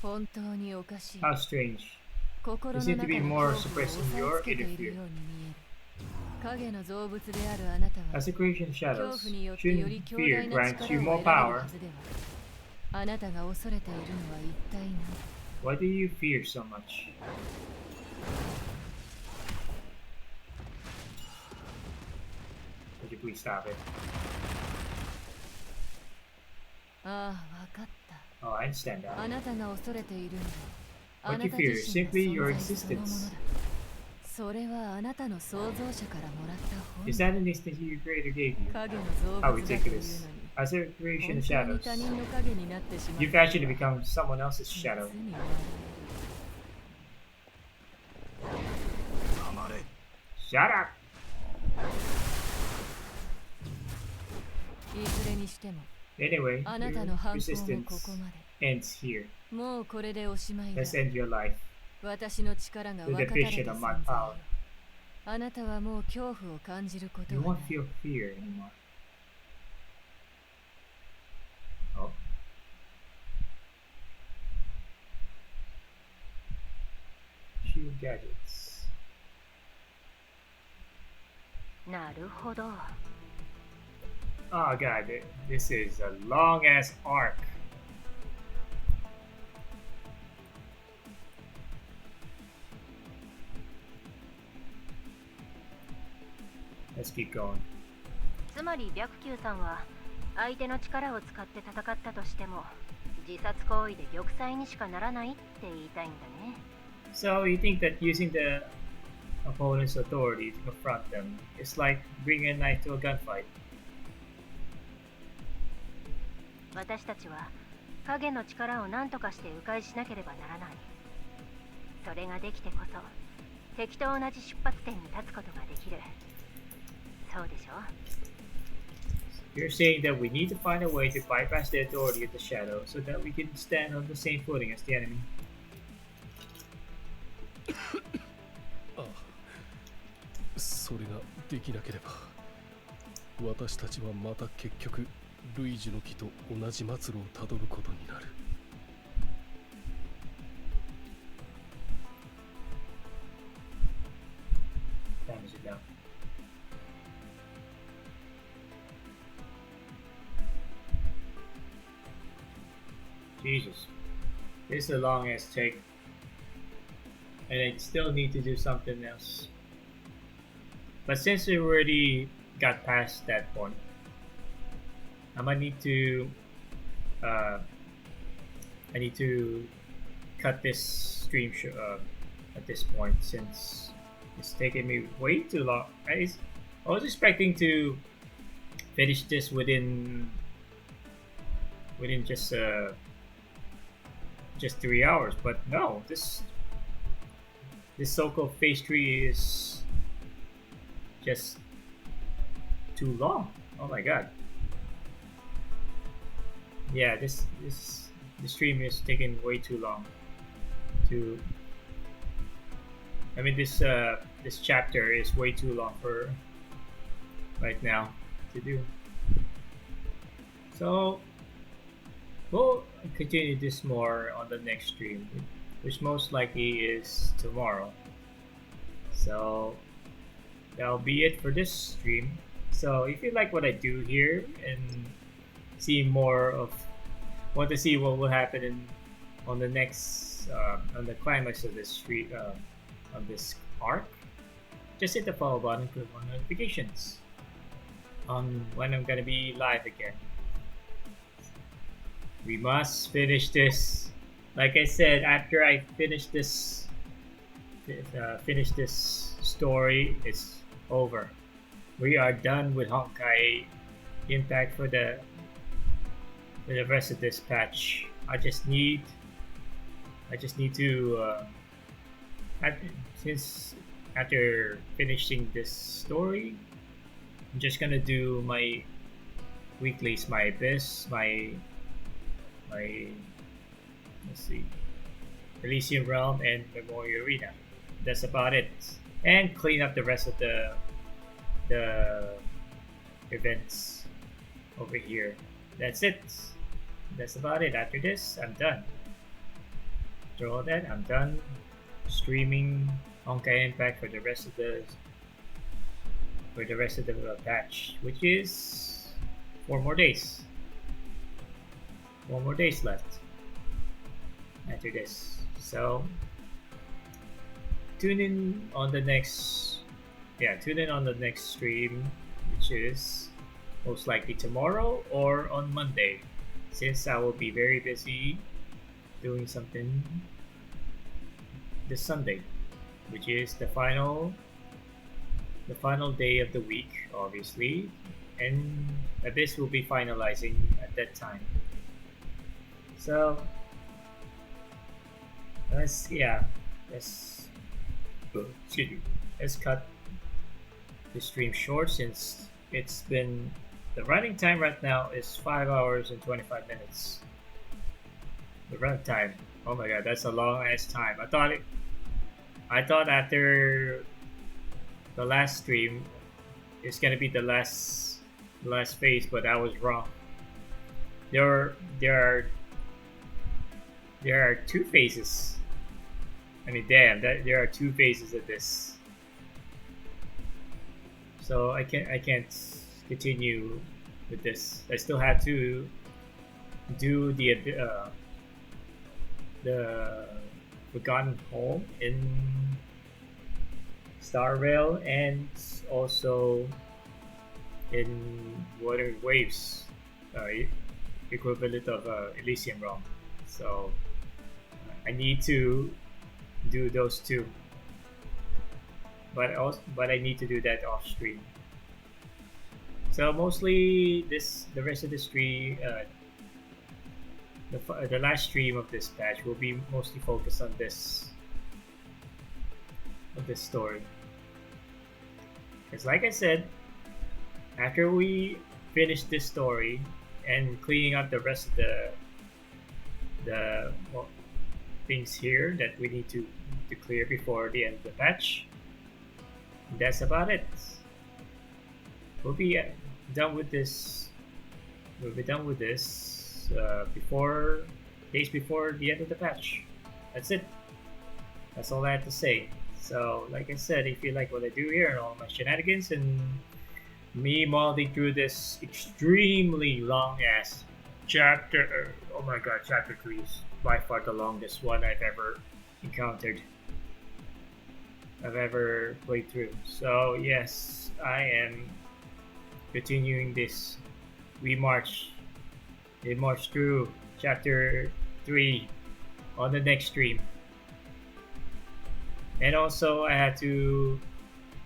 本当におかしい。 How strange. 心 You の seem to 中 be の more 恐怖を suppressing 抑え your つけて inner いる fear. ように見える。影の造物であるあなたは As a creation of 恐 shadows, 怖によってより shouldn't 強 fear 大な grant 力 you を more 得られる power? はずでは。あなたが恐れているのは一体何？ Why do you fear so much? Would you please stop it? ああ、わかった。 Oh, I understand that. あなたが恐れているのはあ What な you た fear 自 is 身の simply 存 your 在そのもの existence. だ。それはあなたの創造者からもらった本 Is that an instinct your creator gave you? 影の造 How 物だというのに ridiculous. As a creation 本 of 当 shadows, に他人の影になってしまう you've actually become someone else's shadow. 実に悪い。黙れ。 Shut up! いずれにしても Anyway, あな your たの反抗も resistance ここま ends here. で。もうこれでおしまいだ。 Let's end your life. 私の力が The 分かたれた depiction 存 of 在 my よ power. あなたはもう恐怖を感じること You は won't ない。 feel fear anymore. Oh. Shield gadgets. なるほど。 Oh god, this is a long ass arc. Let's keep going. つまり白球さんは相手の力を使って戦ったとしても自殺行為で玉砕にしかならないって言いたいんだね。 So you think that using the opponent's authority to confront them is like bringing a knife to a gunfight? 私たちは影の力を何とかして迂回しなければならない。それができてこそ敵と同じ出発点に立つことができる。そうでしょ？ You're saying that we need to find a way to bypass the authority of the shadow so that we can stand on the same footing as the enemy. ああ、それができなければ私たちはまた結局ルイージの木と同じ末路をたどることになる。Jesus, this is a long ass take, and I still need to do something else. But since we already got past that point, I might need to. Uh, I need to cut this stream at this point since it's taking me way too long. I was expecting to finish this within just 3 hours, but no, this so-called phase 3 is just too long. Oh my god. Yeah, the stream is taking way too long to I mean this chapter is way too long for right now to do. So we'll continue this more on the next stream, which most likely is tomorrow. So that'll be it for this stream. So if you like what I do here and see more of want to see what will happen on the next on the climax of this street of this arc, just hit the follow button and click on notifications on when I'm gonna be live again. We must finish this. Like I said, after I finish this story, it's over. We are done with Honkai Impact for the rest of this patch. I just need to since after finishing this story, I'm just gonna do my weeklies, my abyss, my let's see, Elysium Realm and Memorial Arena. That's about it. And clean up the rest of the events over here. That's it. That's about it. After this, I'm done. After all that, I'm done streaming Honkai Impact for the rest of the patch, which is 4 more days. 4 more days left after this. So tune in on the next stream, which is most likely tomorrow or on Monday, since I will be very busy doing something this Sunday, which is the final day of the week, obviously, and Abyss will be finalizing at that time. So let's cut the stream short, since it's been the running time right now is 5 hours and 25 minutes. The run time, oh my god, that's a long ass time. I thought after the last stream it's gonna be the last phase, but I was wrong. There are 2 phases. I mean, damn, there are 2 phases of this. So I can't continue with this. I still have to do the Forgotten Home in Star Rail, and also in Water Waves, equivalent of Elysium Realm. So I need to do those 2, but I need to do that off stream. So mostly the rest of the stream, the last stream of this patch will be mostly focused on this story. Because like I said, after we finish this story and cleaning up the rest of the things here that we need to clear before the end of the patch, that's about it. We'll be done with this. Before days before the end of the patch. That's it. That's all I have to say. So, like I said, if you like what I do here and all my shenanigans and me molding through this extremely long ass chapter. Oh my god, chapter 3 is by far the longest one I've ever encountered. I've ever played through. So yes, I am continuing this. We march through chapter 3 on the next stream. And also I had to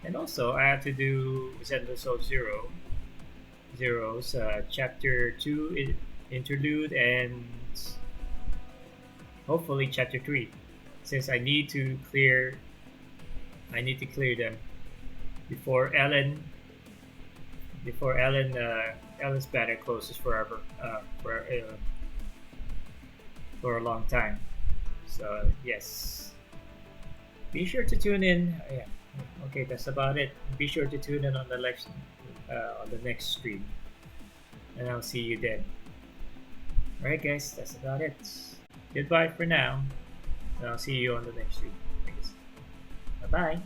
do Zenless of Zero's chapter 2 interlude and hopefully chapter 3, since I need to clear them before Ellen's banner closes forever for a long time. So yes, be sure to tune in. Yeah, okay, that's about it. Be sure to tune in on the next stream, and I'll see you then. Alright guys, that's about it. Goodbye for now, and I'll see you on the next stream. Bye bye.